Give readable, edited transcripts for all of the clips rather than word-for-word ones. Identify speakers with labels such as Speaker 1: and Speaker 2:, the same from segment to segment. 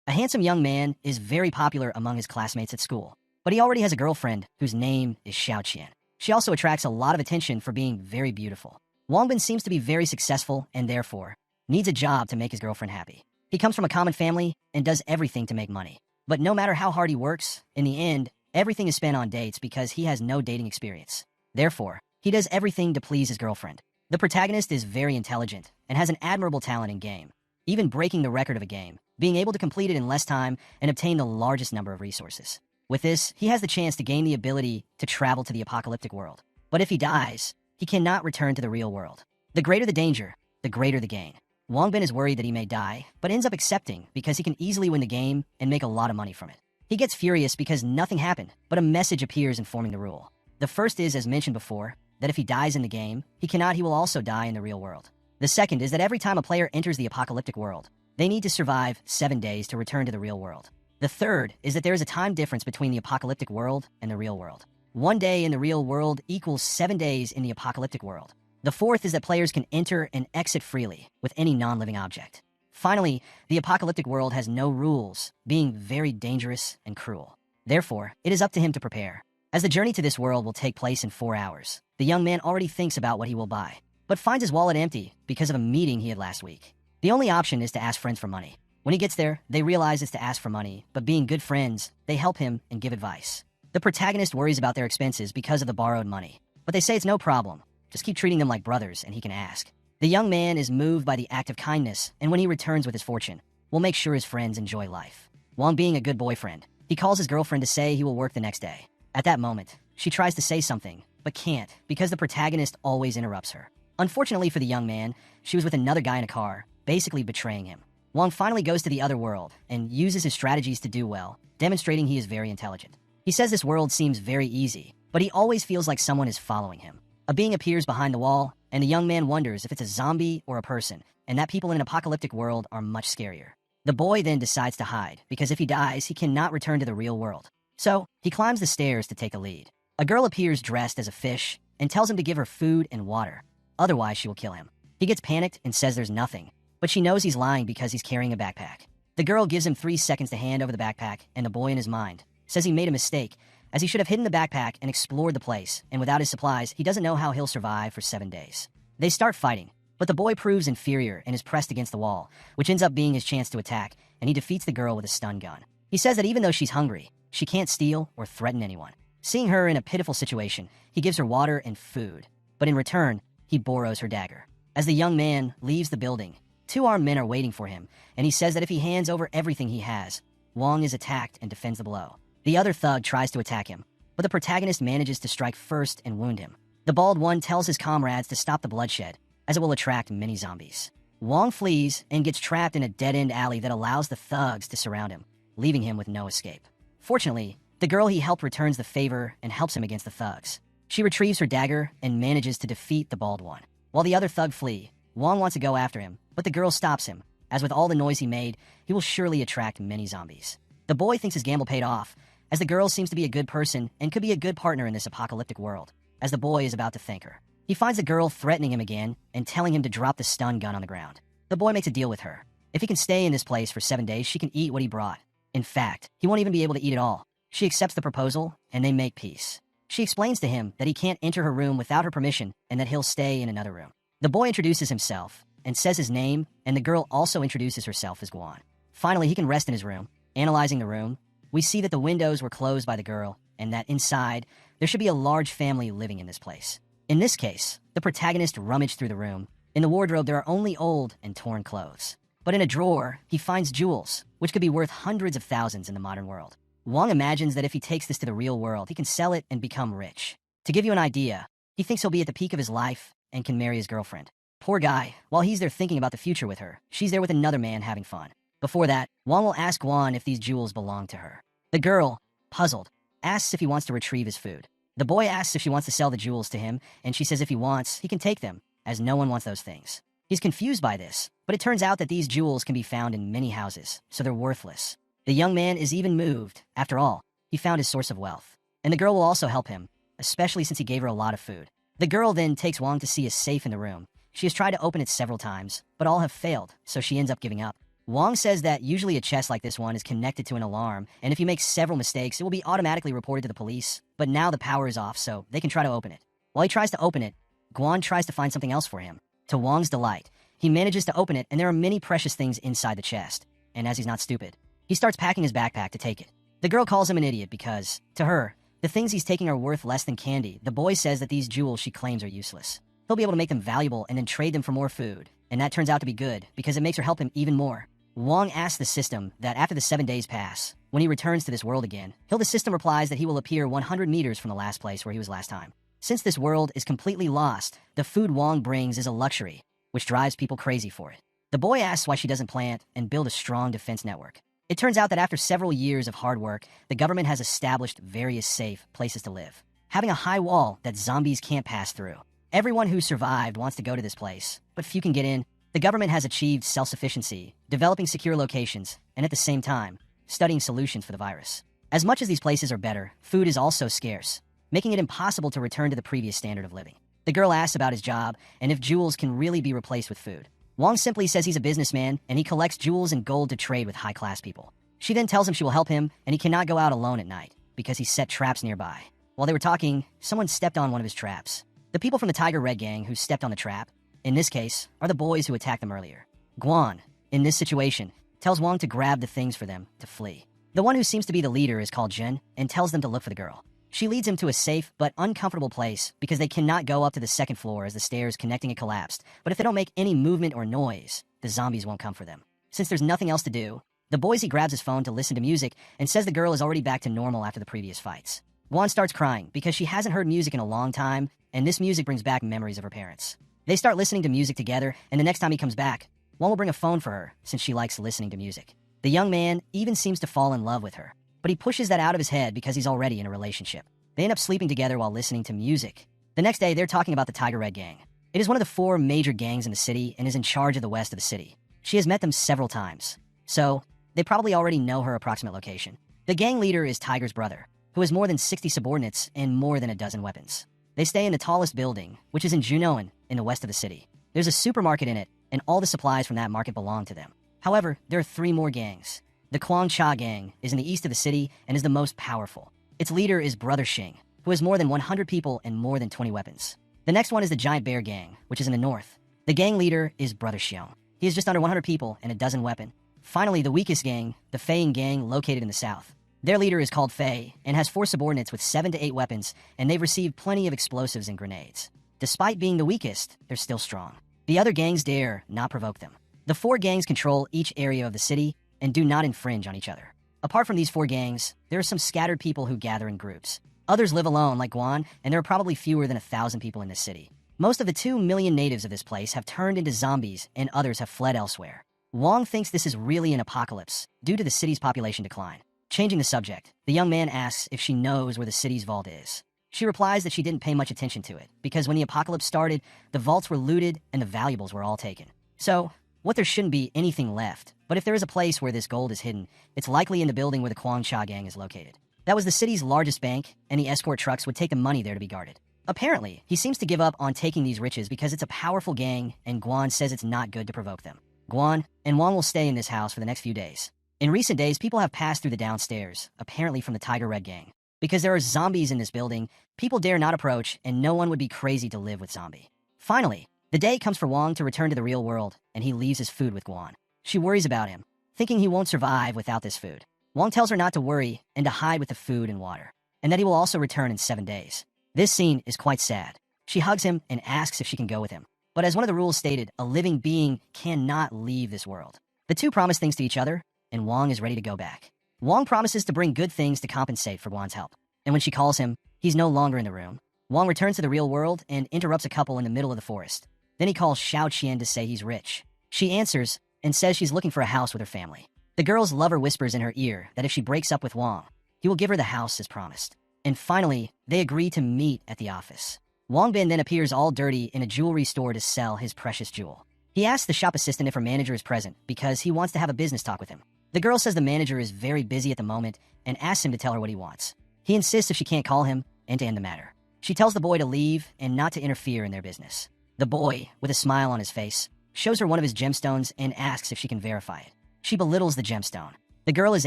Speaker 1: A handsome young man is very popular among his classmates at school, but he already has a girlfriend whose name is Xiaoqian. She also attracts a lot of attention for being very beautiful. Wongbin seems to be very successful and therefore needs a job to make his girlfriend happy. He comes from a common family and does everything to make money. But no matter how hard he works, in the end, everything is spent on dates because he has no dating experience. Therefore, he does everything to please his girlfriend. The protagonist is very intelligent and has an admirable talent in game, even breaking the record of a game, being able to complete it in less time and obtain the largest number of resources. With this, he has the chance to gain the ability to travel to the apocalyptic world. But if he dies, he cannot return to the real world. The greater the danger, the greater the gain. Wongbin is worried that he may die, but ends up accepting because he can easily win the game and make a lot of money from it. He gets furious because nothing happened, but a message appears informing the rule. The first is, as mentioned before, that if he dies in the game, he will also die in the real world. The second is that every time a player enters the apocalyptic world, they need to survive 7 days to return to the real world. The third is that there is a time difference between the apocalyptic world and the real world. 1 day in the real world equals 7 days in the apocalyptic world. The fourth is that players can enter and exit freely with any non-living object. Finally, the apocalyptic world has no rules, being very dangerous and cruel. Therefore, it is up to him to prepare. As the journey to this world will take place in 4 hours, the young man already thinks about what he will buy, but finds his wallet empty because of a meeting he had last week. The only option is to ask friends for money. When he gets there, they realize it's to ask for money, but being good friends, they help him and give advice. The protagonist worries about their expenses because of the borrowed money, but they say it's no problem. Just keep treating them like brothers and he can ask. The young man is moved by the act of kindness, and when he returns with his fortune, will make sure his friends enjoy life. Wong being a good boyfriend, he calls his girlfriend to say he will work the next day. At that moment, she tries to say something, but can't because the protagonist always interrupts her. Unfortunately for the young man, she was with another guy in a car, basically betraying him. Wong finally goes to the other world and uses his strategies to do well, demonstrating he is very intelligent. He says this world seems very easy, but he always feels like someone is following him. A being appears behind the wall, and the young man wonders if it's a zombie or a person, and that people in an apocalyptic world are much scarier. The boy then decides to hide, because if he dies, he cannot return to the real world. So, he climbs the stairs to take a lead. A girl appears dressed as a fish and tells him to give her food and water, otherwise she will kill him. He gets panicked and says there's nothing, but she knows he's lying because he's carrying a backpack. The girl gives him 3 seconds to hand over the backpack, and the boy in his mind says he made a mistake, as he should have hidden the backpack and explored the place, and without his supplies, he doesn't know how he'll survive for 7 days. They start fighting, but the boy proves inferior and is pressed against the wall, which ends up being his chance to attack, and he defeats the girl with a stun gun. He says that even though she's hungry, she can't steal or threaten anyone. Seeing her in a pitiful situation, he gives her water and food, but in return, he borrows her dagger. As the young man leaves the building, 2 armed men are waiting for him, and he says that if he hands over everything he has, Wong is attacked and defends the blow. The other thug tries to attack him, but the protagonist manages to strike first and wound him. The bald one tells his comrades to stop the bloodshed, as it will attract many zombies. Wong flees and gets trapped in a dead-end alley that allows the thugs to surround him, leaving him with no escape. Fortunately, the girl he helped returns the favor and helps him against the thugs. She retrieves her dagger and manages to defeat the bald one. While the other thug flee, Wong wants to go after him, but the girl stops him, as with all the noise he made, he will surely attract many zombies. The boy thinks his gamble paid off, as the girl seems to be a good person and could be a good partner in this apocalyptic world, as the boy is about to thank her. He finds the girl threatening him again and telling him to drop the stun gun on the ground. The boy makes a deal with her. If he can stay in this place for 7 days, she can eat what he brought. In fact, he won't even be able to eat it all. She accepts the proposal, and they make peace. She explains to him that he can't enter her room without her permission and that he'll stay in another room. The boy introduces himself and says his name, and the girl also introduces herself as Guan. Finally, he can rest in his room. Analyzing the room, we see that the windows were closed by the girl, and that inside, there should be a large family living in this place. In this case, the protagonist rummaged through the room. In the wardrobe, there are only old and torn clothes. But in a drawer, he finds jewels, which could be worth hundreds of thousands in the modern world. Wong imagines that if he takes this to the real world, he can sell it and become rich. To give you an idea, he thinks he'll be at the peak of his life and can marry his girlfriend. Poor guy, while he's there thinking about the future with her, she's there with another man having fun. Before that, Wong will ask Guan if these jewels belong to her. The girl, puzzled, asks if he wants to retrieve his food. The boy asks if she wants to sell the jewels to him, and she says if he wants, he can take them, as no one wants those things. He's confused by this, but it turns out that these jewels can be found in many houses, so they're worthless. The young man is even moved. After all, he found his source of wealth. And the girl will also help him, especially since he gave her a lot of food. The girl then takes Wong to see a safe in the room. She has tried to open it several times, but all have failed, so she ends up giving up. Wong says that usually a chest like this one is connected to an alarm, and if you make several mistakes, it will be automatically reported to the police, but now the power is off, so they can try to open it. While he tries to open it, Guan tries to find something else for him. To Wong's delight, he manages to open it, and there are many precious things inside the chest. And as he's not stupid, he starts packing his backpack to take it. The girl calls him an idiot because, to her, the things he's taking are worth less than candy. The boy says that these jewels she claims are useless. He'll be able to make them valuable and then trade them for more food, and that turns out to be good because it makes her help him even more. Wong asks the system that after the 7 days pass, when he returns to this world again, the system replies that he will appear 100 meters from the last place where he was last time. Since this world is completely lost, the food Wong brings is a luxury, which drives people crazy for it. The boy asks why she doesn't plant and build a strong defense network. It turns out that after several years of hard work, the government has established various safe places to live, having a high wall that zombies can't pass through. Everyone who survived wants to go to this place, but few can get in. The government has achieved self-sufficiency, developing secure locations, and at the same time, studying solutions for the virus. As much as these places are better, food is also scarce, making it impossible to return to the previous standard of living. The girl asks about his job and if jewels can really be replaced with food. Wong simply says he's a businessman and he collects jewels and gold to trade with high-class people. She then tells him she will help him and he cannot go out alone at night because he set traps nearby. While they were talking, someone stepped on one of his traps. The people from the Tiger Red gang who stepped on the trap, in this case, are the boys who attacked them earlier. Guan, in this situation, tells Wong to grab the things for them to flee. The one who seems to be the leader is called Jin and tells them to look for the girl. She leads him to a safe but uncomfortable place because they cannot go up to the second floor as the stairs connecting it collapsed. But if they don't make any movement or noise, the zombies won't come for them. Since there's nothing else to do, the boys he grabs his phone to listen to music and says the girl is already back to normal after the previous fights. Guan starts crying because she hasn't heard music in a long time, and this music brings back memories of her parents. They start listening to music together, and the next time he comes back, Wong will bring a phone for her since she likes listening to music. The young man even seems to fall in love with her, but he pushes that out of his head because he's already in a relationship. They end up sleeping together while listening to music. The next day, they're talking about the Tiger Red gang. It is one of the 4 major gangs in the city and is in charge of the west of the city. She has met them several times, so they probably already know her approximate location. The gang leader is Tiger's brother, who has more than 60 subordinates and more than a dozen weapons. They stay in the tallest building, which is in Junoan, in the west of the city. There's a supermarket in it, and all the supplies from that market belong to them. However, there are 3 more gangs. The Kwang Cha gang is in the east of the city and is the most powerful. Its leader is Brother Xing, who has more than 100 people and more than 20 weapons. The next one is the Giant Bear gang, which is in the north. The gang leader is Brother Xiong. He has just under 100 people and a dozen weapons. Finally, the weakest gang, the Feiing gang, located in the south. Their leader is called Fei and has 4 subordinates with 7 to 8 weapons, and they've received plenty of explosives and grenades. Despite being the weakest, they're still strong. The other gangs dare not provoke them. The 4 gangs control each area of the city and do not infringe on each other. Apart from these 4 gangs, there are some scattered people who gather in groups. Others live alone, like Guan, and there are probably fewer than 1,000 people in this city. Most of the 2 million natives of this place have turned into zombies, and others have fled elsewhere. Wong thinks this is really an apocalypse, due to the city's population decline. Changing the subject, the young man asks if she knows where the city's vault is. She replies that she didn't pay much attention to it, because when the apocalypse started, the vaults were looted and the valuables were all taken. So, what there shouldn't be anything left, but if there is a place where this gold is hidden, it's likely in the building where the Kwang Cha gang is located. That was the city's largest bank, and the escort trucks would take the money there to be guarded. Apparently, he seems to give up on taking these riches because it's a powerful gang, and Guan says it's not good to provoke them. Guan and Wong will stay in this house for the next few days. In recent days, people have passed through the downstairs, apparently from the Tiger Red gang. Because there are zombies in this building, people dare not approach, and no one would be crazy to live with zombie. Finally, the day comes for Wong to return to the real world, and he leaves his food with Guan. She worries about him, thinking he won't survive without this food. Wong tells her not to worry and to hide with the food and water, and that he will also return in 7 days. This scene is quite sad. She hugs him and asks if she can go with him. But as one of the rules stated, a living being cannot leave this world. The 2 promise things to each other, and Wong is ready to go back. Wong promises to bring good things to compensate for Guan's help. And when she calls him, he's no longer in the room. Wong returns to the real world and interrupts a couple in the middle of the forest. Then he calls Xiao Qian to say he's rich. She answers and says she's looking for a house with her family. The girl's lover whispers in her ear that if she breaks up with Wong, he will give her the house as promised. And finally, they agree to meet at the office. Wong Bin then appears all dirty in a jewelry store to sell his precious jewel. He asks the shop assistant if her manager is present because he wants to have a business talk with him. The girl says the manager is very busy at the moment and asks him to tell her what he wants. He insists if she can't call him and to end the matter. She tells the boy to leave and not to interfere in their business. The boy, with a smile on his face, shows her one of his gemstones and asks if she can verify it. She belittles the gemstone. The girl is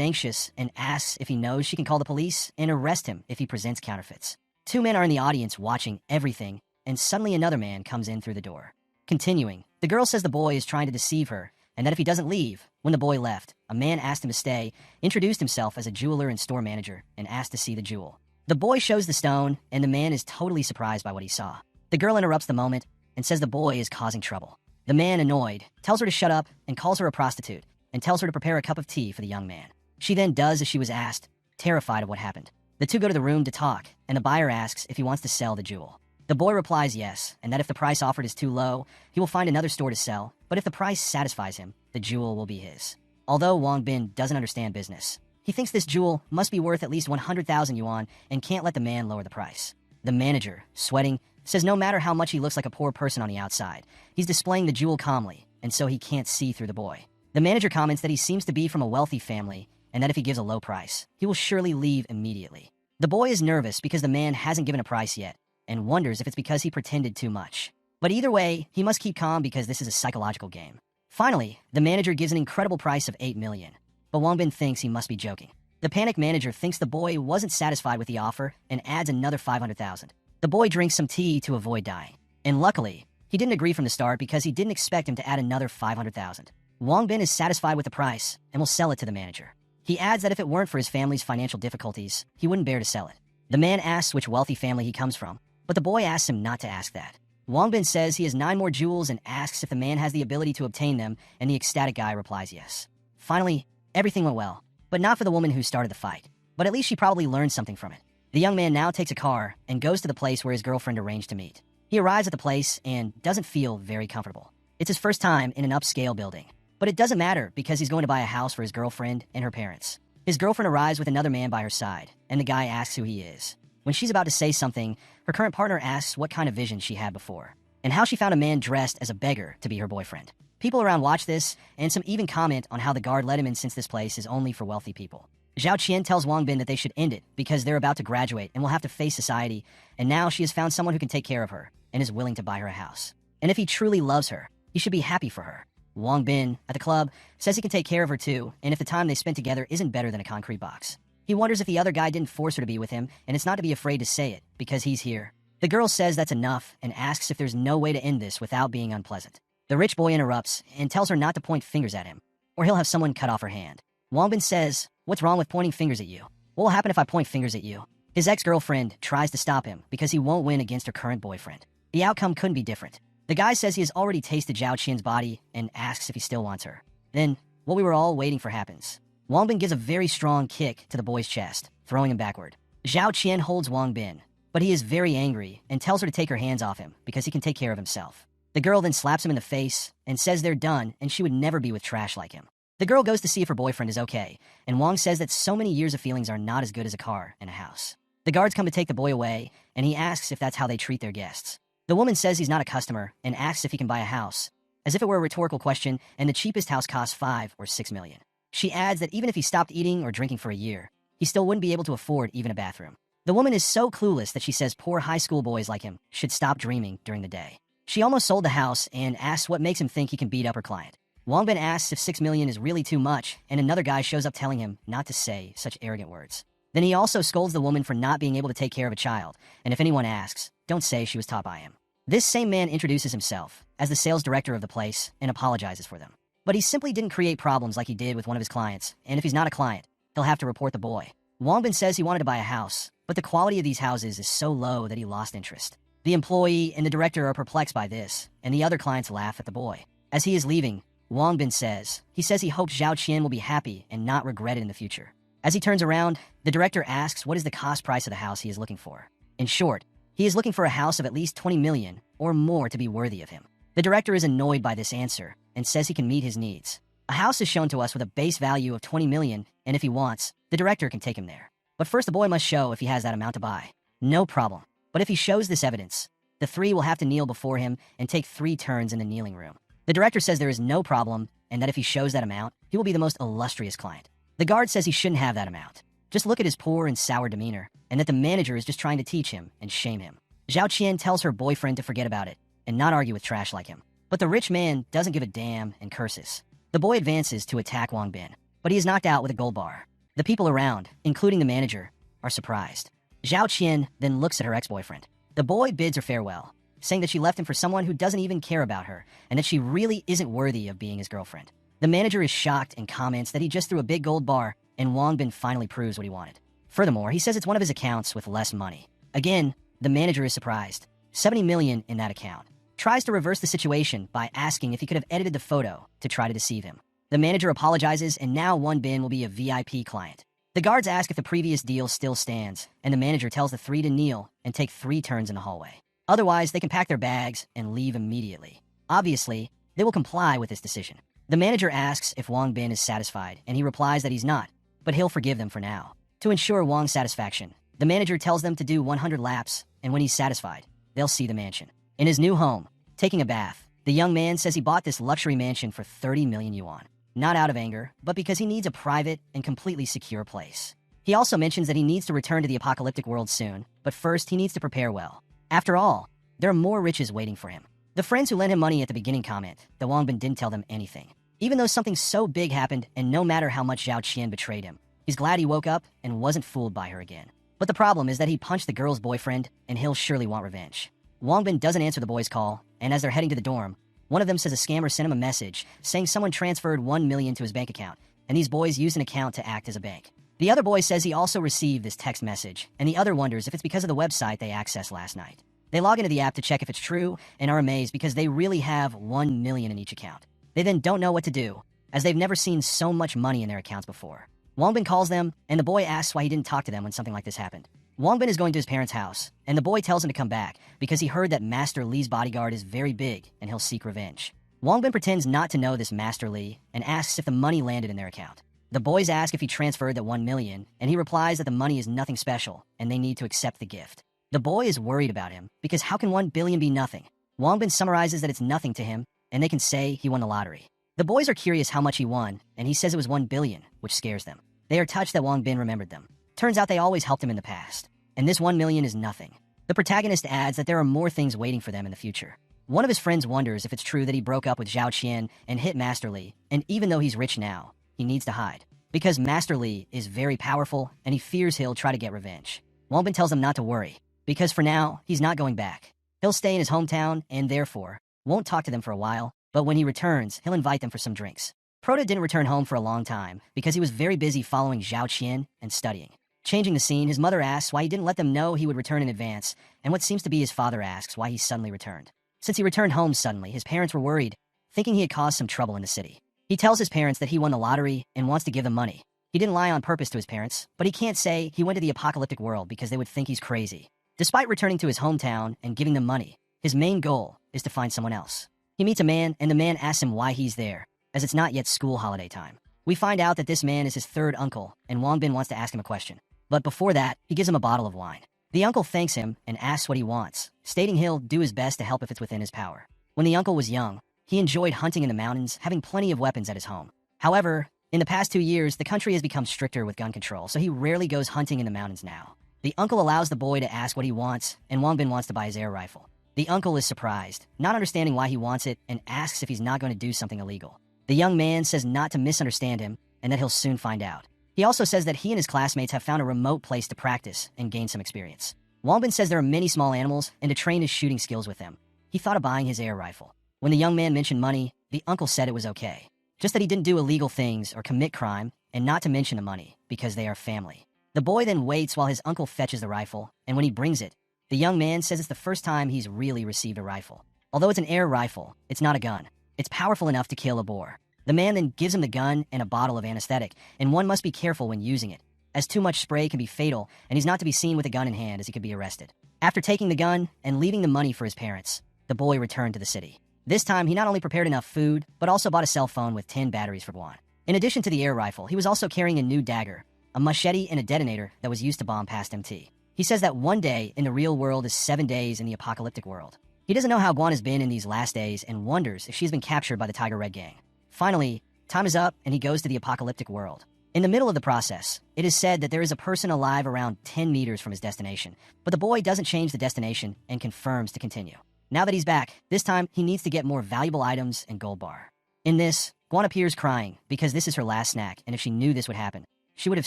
Speaker 1: anxious and asks if he knows she can call the police and arrest him if he presents counterfeits. Two men are in the audience watching everything, and suddenly another man comes in through the door. Continuing, the girl says the boy is trying to deceive her, and that if he doesn't leave, when the boy left, a man asked him to stay, introduced himself as a jeweler and store manager, and asked to see the jewel. The boy shows the stone, and the man is totally surprised by what he saw. The girl interrupts the moment and says the boy is causing trouble. The man, annoyed, tells her to shut up and calls her a prostitute, and tells her to prepare a cup of tea for the young man. She then does as she was asked, terrified of what happened. The two go to the room to talk, and the buyer asks if he wants to sell the jewel. The boy replies yes, and that if the price offered is too low, he will find another store to sell, but if the price satisfies him, the jewel will be his. Although Wong Bin doesn't understand business, he thinks this jewel must be worth at least 100,000 yuan and can't let the man lower the price. The manager, sweating, says no matter how much he looks like a poor person on the outside, he's displaying the jewel calmly, and so he can't see through the boy. The manager comments that he seems to be from a wealthy family, and that if he gives a low price, he will surely leave immediately. The boy is nervous because the man hasn't given a price yet, and wonders if it's because he pretended too much. But either way, he must keep calm because this is a psychological game. Finally, the manager gives an incredible price of 8 million, but Wong Bin thinks he must be joking. The panicked manager thinks the boy wasn't satisfied with the offer and adds another 500,000. The boy drinks some tea to avoid dying, and luckily, he didn't agree from the start because he didn't expect him to add another 500,000. Wong Bin is satisfied with the price and will sell it to the manager. He adds that if it weren't for his family's financial difficulties, he wouldn't bear to sell it. The man asks which wealthy family he comes from, but the boy asks him not to ask that. Wong Bin says he has 9 more jewels and asks if the man has the ability to obtain them, and the ecstatic guy replies yes. Finally, everything went well, but not for the woman who started the fight. But at least she probably learned something from it. The young man now takes a car and goes to the place where his girlfriend arranged to meet. He arrives at the place and doesn't feel very comfortable. It's his first time in an upscale building, but it doesn't matter because he's going to buy a house for his girlfriend and her parents. His girlfriend arrives with another man by her side, and the guy asks who he is. When she's about to say something, her current partner asks what kind of vision she had before, and how she found a man dressed as a beggar to be her boyfriend. People around watch this, and some even comment on how the guard let him in since this place is only for wealthy people. Zhao Qian tells Wong Bin that they should end it because they're about to graduate and will have to face society, and now she has found someone who can take care of her and is willing to buy her a house. And if he truly loves her, he should be happy for her. Wong Bin, at the club, says he can take care of her too, and if the time they spent together isn't better than a concrete box. He wonders if the other guy didn't force her to be with him, and it's not to be afraid to say it, because he's here. The girl says that's enough, and asks if there's no way to end this without being unpleasant. The rich boy interrupts, and tells her not to point fingers at him, or he'll have someone cut off her hand. Wong Bin says, "What's wrong with pointing fingers at you? What will happen if I point fingers at you?" His ex-girlfriend tries to stop him, because he won't win against her current boyfriend. The outcome couldn't be different. The guy says he has already tasted Zhao Qian's body, and asks if he still wants her. Then, what we were all waiting for happens. Wong Bin gives a very strong kick to the boy's chest, throwing him backward. Zhao Qian holds Wong Bin, but he is very angry and tells her to take her hands off him because he can take care of himself. The girl then slaps him in the face and says they're done and she would never be with trash like him. The girl goes to see if her boyfriend is okay, and Wong says that so many years of feelings are not as good as a car and a house. The guards come to take the boy away, and he asks if that's how they treat their guests. The woman says he's not a customer and asks if he can buy a house, as if it were a rhetorical question, and the cheapest house costs 5 or 6 million. She adds that even if he stopped eating or drinking for a year, he still wouldn't be able to afford even a bathroom. The woman is so clueless that she says poor high school boys like him should stop dreaming during the day. She almost sold the house and asks what makes him think he can beat up her client. Wong Bin asks if 6 million is really too much, and another guy shows up telling him not to say such arrogant words. Then he also scolds the woman for not being able to take care of a child, and if anyone asks, don't say she was taught by him. This same man introduces himself as the sales director of the place and apologizes for them. But he simply didn't create problems like he did with one of his clients, and if he's not a client, he'll have to report the boy. Wong Bin says he wanted to buy a house, but the quality of these houses is so low that he lost interest. The employee and the director are perplexed by this, and the other clients laugh at the boy. As he is leaving, Wong Bin says he hopes Zhao Qian will be happy and not regret it in the future. As he turns around, the director asks what is the cost price of the house he is looking for. In short, he is looking for a house of at least 20 million or more to be worthy of him. The director is annoyed by this answer and says he can meet his needs. A house is shown to us with a base value of 20 million, and if he wants, the director can take him there. But first the boy must show if he has that amount to buy. No problem. But if he shows this evidence, the 3 will have to kneel before him and take 3 turns in the kneeling room. The director says there is no problem, and that if he shows that amount, he will be the most illustrious client. The guard says he shouldn't have that amount. Just look at his poor and sour demeanor, and that the manager is just trying to teach him and shame him. Zhao Qian tells her boyfriend to forget about it and not argue with trash like him. But the rich man doesn't give a damn and curses. The boy advances to attack Wong Bin, but he is knocked out with a gold bar. The people around, including the manager, are surprised. Zhao Qian then looks at her ex-boyfriend. The boy bids her farewell, saying that she left him for someone who doesn't even care about her and that she really isn't worthy of being his girlfriend. The manager is shocked and comments that he just threw a big gold bar and Wong Bin finally proves what he wanted. Furthermore, he says it's one of his accounts with less money. Again, the manager is surprised. 70 million in that account. Tries to reverse the situation by asking if he could have edited the photo to try to deceive him. The manager apologizes and now Wong Bin will be a VIP client. The guards ask if the previous deal still stands, and the manager tells the three to kneel and take 3 turns in the hallway. Otherwise, they can pack their bags and leave immediately. Obviously, they will comply with this decision. The manager asks if Wong Bin is satisfied, and he replies that he's not, but he'll forgive them for now. To ensure Wong's satisfaction, the manager tells them to do 100 laps, and when he's satisfied, they'll see the mansion. In his new home, taking a bath, the young man says he bought this luxury mansion for 30 million yuan. Not out of anger, but because he needs a private and completely secure place. He also mentions that he needs to return to the apocalyptic world soon, but first he needs to prepare well. After all, there are more riches waiting for him. The friends who lent him money at the beginning comment that Wong Bin didn't tell them anything. Even though something so big happened and no matter how much Zhao Qian betrayed him, he's glad he woke up and wasn't fooled by her again. But the problem is that he punched the girl's boyfriend and he'll surely want revenge. Wong Bin doesn't answer the boy's call, and as they're heading to the dorm, one of them says a scammer sent him a message saying someone transferred 1 million to his bank account, and these boys used an account to act as a bank. The other boy says he also received this text message, and the other wonders if it's because of the website they accessed last night. They log into the app to check if it's true and are amazed because they really have 1 million in each account. They then don't know what to do, as they've never seen so much money in their accounts before. Wong Bin calls them, and the boy asks why he didn't talk to them when something like this happened. Wong Bin is going to his parents' house, and the boy tells him to come back because he heard that Master Li's bodyguard is very big and he'll seek revenge. Wong Bin pretends not to know this Master Li and asks if the money landed in their account. The boys ask if he transferred that 1 million, and he replies that the money is nothing special and they need to accept the gift. The boy is worried about him because how can 1 billion be nothing? Wong Bin summarizes that it's nothing to him and they can say he won the lottery. The boys are curious how much he won, and he says it was 1 billion, which scares them. They are touched that Wong Bin remembered them. Turns out they always helped him in the past, and this 1 million is nothing. The protagonist adds that there are more things waiting for them in the future. One of his friends wonders if it's true that he broke up with Zhao Qian and hit Master Li, and even though he's rich now, he needs to hide. Because Master Li is very powerful, and he fears he'll try to get revenge. Wong Bin tells him not to worry, because for now, he's not going back. He'll stay in his hometown, and therefore, won't talk to them for a while, but when he returns, he'll invite them for some drinks. Proto didn't return home for a long time, because he was very busy following Zhao Qian and studying. Changing the scene, his mother asks why he didn't let them know he would return in advance, and what seems to be his father asks why he suddenly returned. Since he returned home suddenly, his parents were worried, thinking he had caused some trouble in the city. He tells his parents that he won the lottery and wants to give them money. He didn't lie on purpose to his parents, but he can't say he went to the apocalyptic world because they would think he's crazy. Despite returning to his hometown and giving them money, his main goal is to find someone else. He meets a man, and the man asks him why he's there, as it's not yet school holiday time. We find out that this man is his 3rd uncle, and Wong Bin wants to ask him a question. But before that, he gives him a bottle of wine. The uncle thanks him and asks what he wants, stating he'll do his best to help if it's within his power. When the uncle was young, he enjoyed hunting in the mountains, having plenty of weapons at his home. However, in the past 2 years, the country has become stricter with gun control, so he rarely goes hunting in the mountains now. The uncle allows the boy to ask what he wants, and Wong Bin wants to buy his air rifle. The uncle is surprised, not understanding why he wants it, and asks if he's not going to do something illegal. The young man says not to misunderstand him, and that he'll soon find out. He also says that he and his classmates have found a remote place to practice and gain some experience. Wong Bin says there are many small animals, and to train his shooting skills with them. He thought of buying his air rifle. When the young man mentioned money, the uncle said it was okay. Just that he didn't do illegal things or commit crime, and not to mention the money, because they are family. The boy then waits while his uncle fetches the rifle, and when he brings it, the young man says it's the first time he's really received a rifle. Although it's an air rifle, it's not a gun. It's powerful enough to kill a boar. The man then gives him the gun and a bottle of anesthetic, and one must be careful when using it, as too much spray can be fatal, and he's not to be seen with a gun in hand as he could be arrested. After taking the gun and leaving the money for his parents, the boy returned to the city. This time, he not only prepared enough food, but also bought a cell phone with 10 batteries for Guan. In addition to the air rifle, he was also carrying a new dagger, a machete, and a detonator that was used to bomb past MT. He says that 1 day in the real world is 7 days in the apocalyptic world. He doesn't know how Guan has been in these last days and wonders if she's been captured by the Tiger Red gang. Finally, time is up and he goes to the apocalyptic world. In the middle of the process, it is said that there is a person alive around 10 meters from his destination, but the boy doesn't change the destination and confirms to continue. Now that he's back, this time he needs to get more valuable items and gold bar. In this, Guan appears crying because this is her last snack, and if she knew this would happen, she would have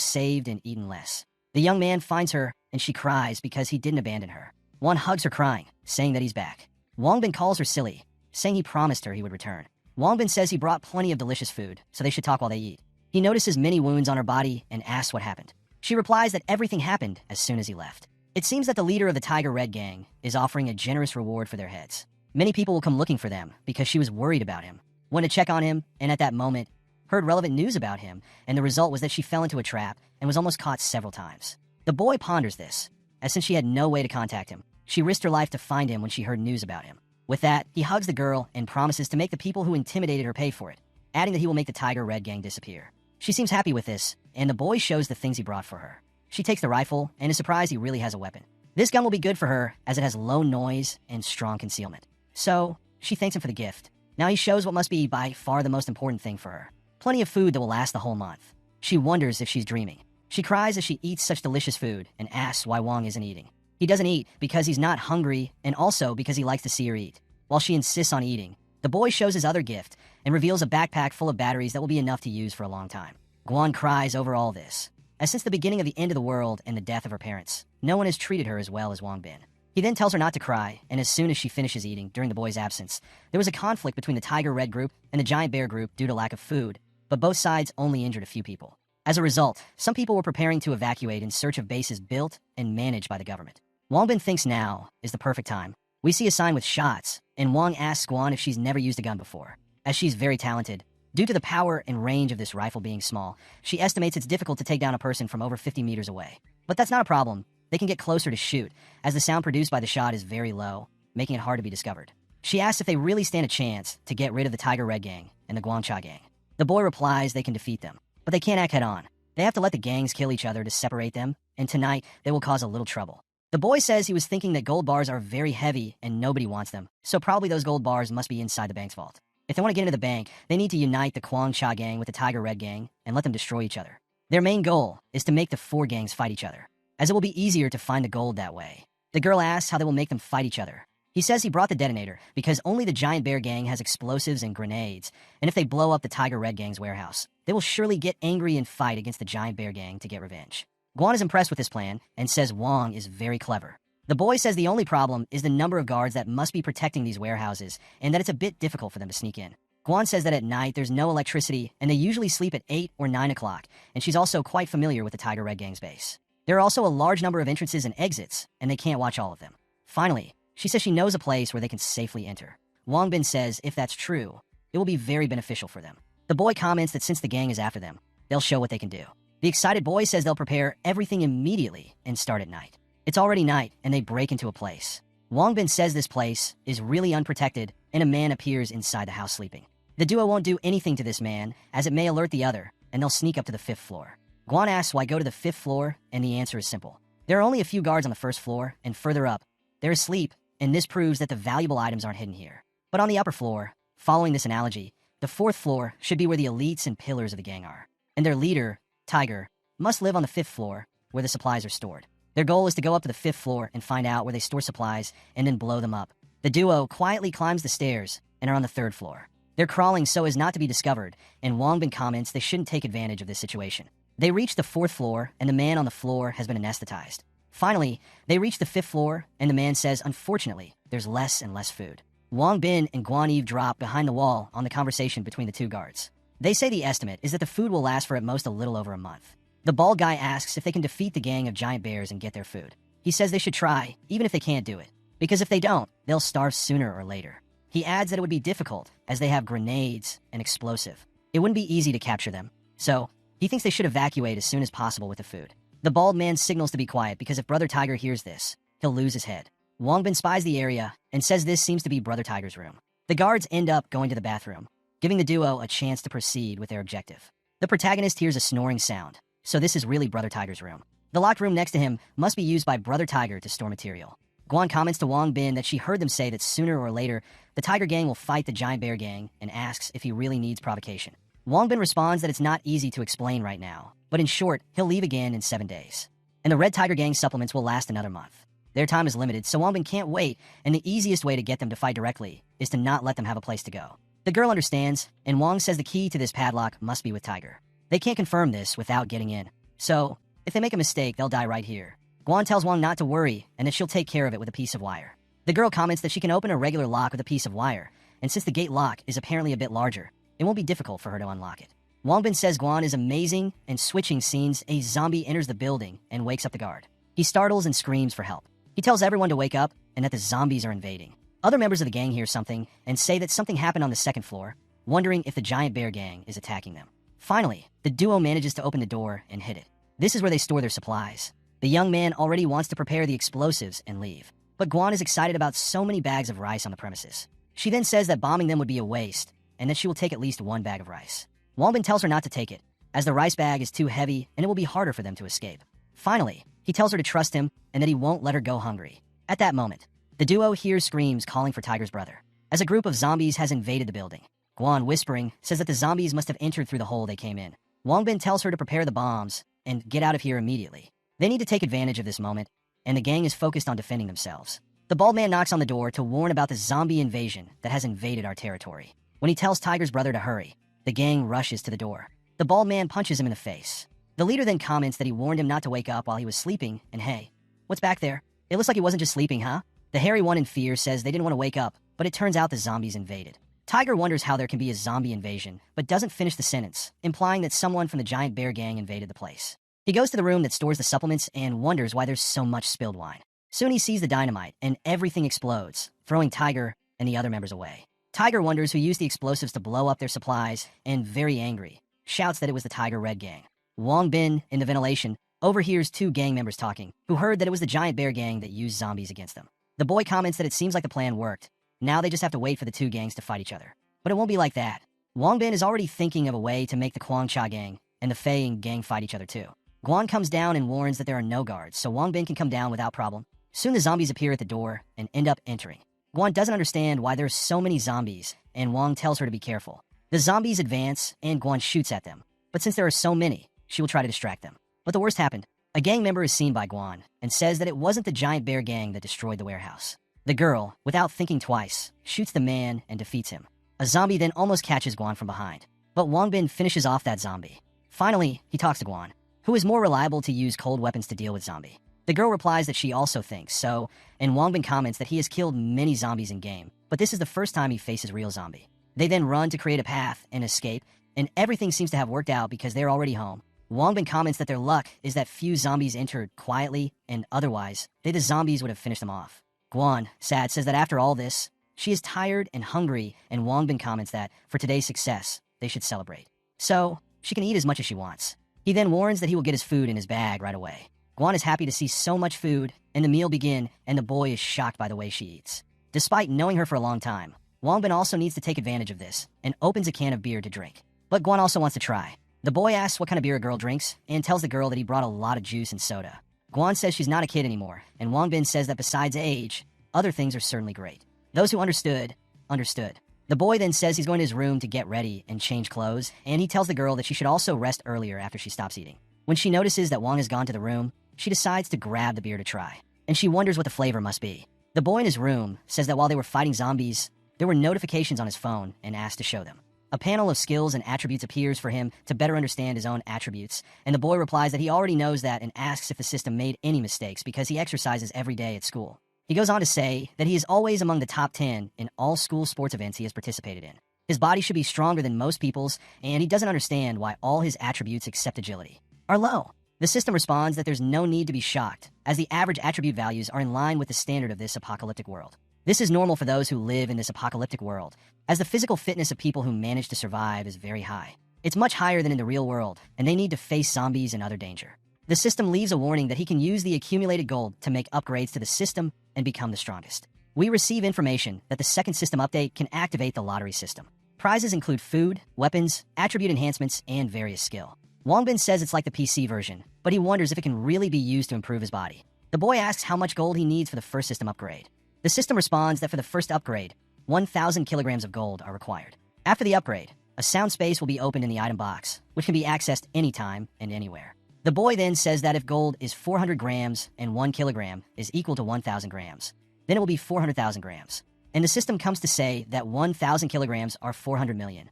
Speaker 1: saved and eaten less. The young man finds her, and she cries because he didn't abandon her. Guan hugs her crying, saying that he's back. Wongbin calls her silly, saying he promised her he would return. Wongbin says he brought plenty of delicious food, so they should talk while they eat. He notices many wounds on her body and asks what happened. She replies that everything happened as soon as he left. It seems that the leader of the Tiger Red gang is offering a generous reward for their heads. Many people will come looking for them because she was worried about him, went to check on him, and at that moment, heard relevant news about him, and the result was that she fell into a trap and was almost caught several times. The boy ponders this, as since she had no way to contact him, she risked her life to find him when she heard news about him. With that, he hugs the girl and promises to make the people who intimidated her pay for it, adding that he will make the Tiger Red gang disappear. She seems happy with this, and the boy shows the things he brought for her. She takes the rifle and is surprised he really has a weapon. This gun will be good for her as it has low noise and strong concealment. So, she thanks him for the gift. Now he shows what must be by far the most important thing for her. Plenty of food that will last the whole month. She wonders if she's dreaming. She cries as she eats such delicious food and asks why Wong isn't eating. He doesn't eat because he's not hungry and also because he likes to see her eat. While she insists on eating, the boy shows his other gift and reveals a backpack full of batteries that will be enough to use for a long time. Guan cries over all this, as since the beginning of the end of the world and the death of her parents, no one has treated her as well as Wongbin. He then tells her not to cry, and as soon as she finishes eating during the boy's absence, there was a conflict between the Tiger Red group and the Giant Bear group due to lack of food, but both sides only injured a few people. As a result, some people were preparing to evacuate in search of bases built and managed by the government. Wongbin thinks now is the perfect time. We see a sign with shots, and Wong asks Guan if she's never used a gun before. As she's very talented, due to the power and range of this rifle being small, she estimates it's difficult to take down a person from over 50 meters away. But that's not a problem. They can get closer to shoot, as the sound produced by the shot is very low, making it hard to be discovered. She asks if they really stand a chance to get rid of the Tiger Red gang and the Guangcha gang. The boy replies they can defeat them, but they can't act head-on. They have to let the gangs kill each other to separate them, and tonight they will cause a little trouble. The boy says he was thinking that gold bars are very heavy and nobody wants them, so probably those gold bars must be inside the bank's vault. If they want to get into the bank, they need to unite the Guangcha gang with the Tiger Red gang and let them destroy each other. Their main goal is to make the four gangs fight each other, as it will be easier to find the gold that way. The girl asks how they will make them fight each other. He says he brought the detonator because only the Giant Bear gang has explosives and grenades, and if they blow up the Tiger Red gang's warehouse, they will surely get angry and fight against the Giant Bear gang to get revenge. Guan is impressed with this plan and says Wong is very clever. The boy says the only problem is the number of guards that must be protecting these warehouses and that it's a bit difficult for them to sneak in. Guan says that at night there's no electricity and they usually sleep at 8 or 9 o'clock, and she's also quite familiar with the Tiger Red gang's base. There are also a large number of entrances and exits, and they can't watch all of them. Finally, she says she knows a place where they can safely enter. Wongbin says if that's true, it will be very beneficial for them. The boy comments that since the gang is after them, they'll show what they can do. The excited boy says they'll prepare everything immediately and start at night. It's already night, and they break into a place. Wongbin says this place is really unprotected, and a man appears inside the house sleeping. The duo won't do anything to this man, as it may alert the other, and they'll sneak up to the 5th floor. Guan asks why go to the 5th floor, and the answer is simple. There are only a few guards on the 1st floor, and further up, there is sleep, and this proves that the valuable items aren't hidden here. But on the upper floor, following this analogy, the 4th floor should be where the elites and pillars of the gang are, and their leader, Tiger, must live on the 5th floor, where the supplies are stored. Their goal is to go up to the 5th floor and find out where they store supplies and then blow them up. The duo quietly climbs the stairs and are on the 3rd floor. They're crawling so as not to be discovered, and Wongbin comments they shouldn't take advantage of this situation. They reach the 4th floor, and the man on the floor has been anesthetized. Finally, they reach the 5th floor, and the man says, unfortunately, there's less and less food. Wongbin and Guan Eve drop behind the wall on the conversation between the two guards. They say the estimate is that the food will last for at most a little over a month. The bald guy asks if they can defeat the gang of giant bears and get their food. He says they should try, even if they can't do it, because if they don't, they'll starve sooner or later. He adds that it would be difficult, as they have grenades and explosive. It wouldn't be easy to capture them, so he thinks they should evacuate as soon as possible with the food. The bald man signals to be quiet because if Brother Tiger hears this, he'll lose his head. Wongbin spies the area and says this seems to be Brother Tiger's room. The guards end up going to the bathroom, giving the duo a chance to proceed with their objective. The protagonist hears a snoring sound, so this is really Brother Tiger's room. The locked room next to him must be used by Brother Tiger to store material. Guan comments to Wongbin that she heard them say that sooner or later, the Tiger gang will fight the Giant Bear gang and asks if he really needs provocation. Wongbin responds that it's not easy to explain right now, but in short, he'll leave again in 7 days. And the Red Tiger gang supplements will last another month. Their time is limited, so Wongbin can't wait, and the easiest way to get them to fight directly is to not let them have a place to go. The girl understands, and Wong says the key to this padlock must be with Tiger. They can't confirm this without getting in. So, if they make a mistake, they'll die right here. Guan tells Wong not to worry and that she'll take care of it with a piece of wire. The girl comments that she can open a regular lock with a piece of wire, and since the gate lock is apparently a bit larger, it won't be difficult for her to unlock it. Wongbin says Guan is amazing, and switching scenes, a zombie enters the building and wakes up the guard. He startles and screams for help. He tells everyone to wake up and that the zombies are invading. Other members of the gang hear something and say that something happened on the second floor, wondering if the giant bear gang is attacking them. Finally, the duo manages to open the door and hit it. This is where they store their supplies. The young man already wants to prepare the explosives and leave, but Guan is excited about so many bags of rice on the premises. She then says that bombing them would be a waste and that she will take at least one bag of rice. Wongbin tells her not to take it, as the rice bag is too heavy and it will be harder for them to escape. Finally, he tells her to trust him and that he won't let her go hungry. At that moment, the duo hears screams calling for Tiger's brother, as a group of zombies has invaded the building. Guan, whispering, says that the zombies must have entered through the hole they came in. Wongbin tells her to prepare the bombs and get out of here immediately. They need to take advantage of this moment, and the gang is focused on defending themselves. The bald man knocks on the door to warn about the zombie invasion that has invaded our territory. When he tells Tiger's brother to hurry, the gang rushes to the door. The bald man punches him in the face. The leader then comments that he warned him not to wake up while he was sleeping, and hey, what's back there? It looks like he wasn't just sleeping, huh? The hairy one in fear says they didn't want to wake up, but it turns out the zombies invaded. Tiger wonders how there can be a zombie invasion, but doesn't finish the sentence, implying that someone from the giant bear gang invaded the place. He goes to the room that stores the supplements and wonders why there's so much spilled wine. Soon he sees the dynamite, and everything explodes, throwing Tiger and the other members away. Tiger wonders who used the explosives to blow up their supplies, and very angry, shouts that it was the Tiger Red gang. Wong Bin, in the ventilation, overhears two gang members talking, who heard that it was the giant bear gang that used zombies against them. The boy comments that it seems like the plan worked. Now they just have to wait for the two gangs to fight each other. But it won't be like that. Wong Bin is already thinking of a way to make the Kwang Cha gang and the Fei Ying gang fight each other too. Guan comes down and warns that there are no guards, so Wong Bin can come down without problem. Soon the zombies appear at the door and end up entering. Guan doesn't understand why there's so many zombies, and Wong tells her to be careful. The zombies advance, and Guan shoots at them. But since there are so many, she will try to distract them. But the worst happened. A gang member is seen by Guan and says that it wasn't the giant bear gang that destroyed the warehouse. The girl, without thinking twice, shoots the man and defeats him. A zombie then almost catches Guan from behind, but Wong Bin finishes off that zombie. Finally, he talks to Guan, who is more reliable to use cold weapons to deal with zombie. The girl replies that she also thinks so, and Wong Bin comments that he has killed many zombies in game, but this is the first time he faces real zombie. They then run to create a path and escape, and everything seems to have worked out because they're already home. Wong Bin comments that their luck is that few zombies entered quietly, and otherwise, the zombies would have finished them off. Guan, sad, says that after all this, she is tired and hungry, and Wong Bin comments that, for today's success, they should celebrate. So, she can eat as much as she wants. He then warns that he will get his food in his bag right away. Guan is happy to see so much food, and the meal begin, and the boy is shocked by the way she eats. Despite knowing her for a long time, Wong Bin also needs to take advantage of this, and opens a can of beer to drink. But Guan also wants to try. The boy asks what kind of beer a girl drinks, and tells the girl that he brought a lot of juice and soda. Guan says she's not a kid anymore, and Wong Bin says that besides age, other things are certainly great. Those who understood, understood. The boy then says he's going to his room to get ready and change clothes, and he tells the girl that she should also rest earlier after she stops eating. When she notices that Wong has gone to the room, she decides to grab the beer to try, and she wonders what the flavor must be. The boy in his room says that while they were fighting zombies, there were notifications on his phone and asked to show them. A panel of skills and attributes appears for him to better understand his own attributes, and the boy replies that he already knows that and asks if the system made any mistakes because he exercises every day at school. He goes on to say that he is always among the top 10 in all school sports events he has participated in. His body should be stronger than most people's, and he doesn't understand why all his attributes except agility are low. The system responds that there's no need to be shocked, as the average attribute values are in line with the standard of this apocalyptic world. This is normal for those who live in this apocalyptic world, as the physical fitness of people who manage to survive is very high. It's much higher than in the real world, and they need to face zombies and other danger. The system leaves a warning that he can use the accumulated gold to make upgrades to the system and become the strongest. We receive information that the second system update can activate the lottery system. Prizes include food, weapons, attribute enhancements, and various skill. Wong Bin says it's like the PC version, but he wonders if it can really be used to improve his body. The boy asks how much gold he needs for the first system upgrade. The system responds that for the first upgrade, 1,000 kilograms of gold are required. After the upgrade, a sound space will be opened in the item box, which can be accessed anytime and anywhere. The boy then says that if gold is 400 grams and 1 kilogram is equal to 1,000 grams, then it will be 400,000 grams. and the system comes to say that 1,000 kilograms are 400 million.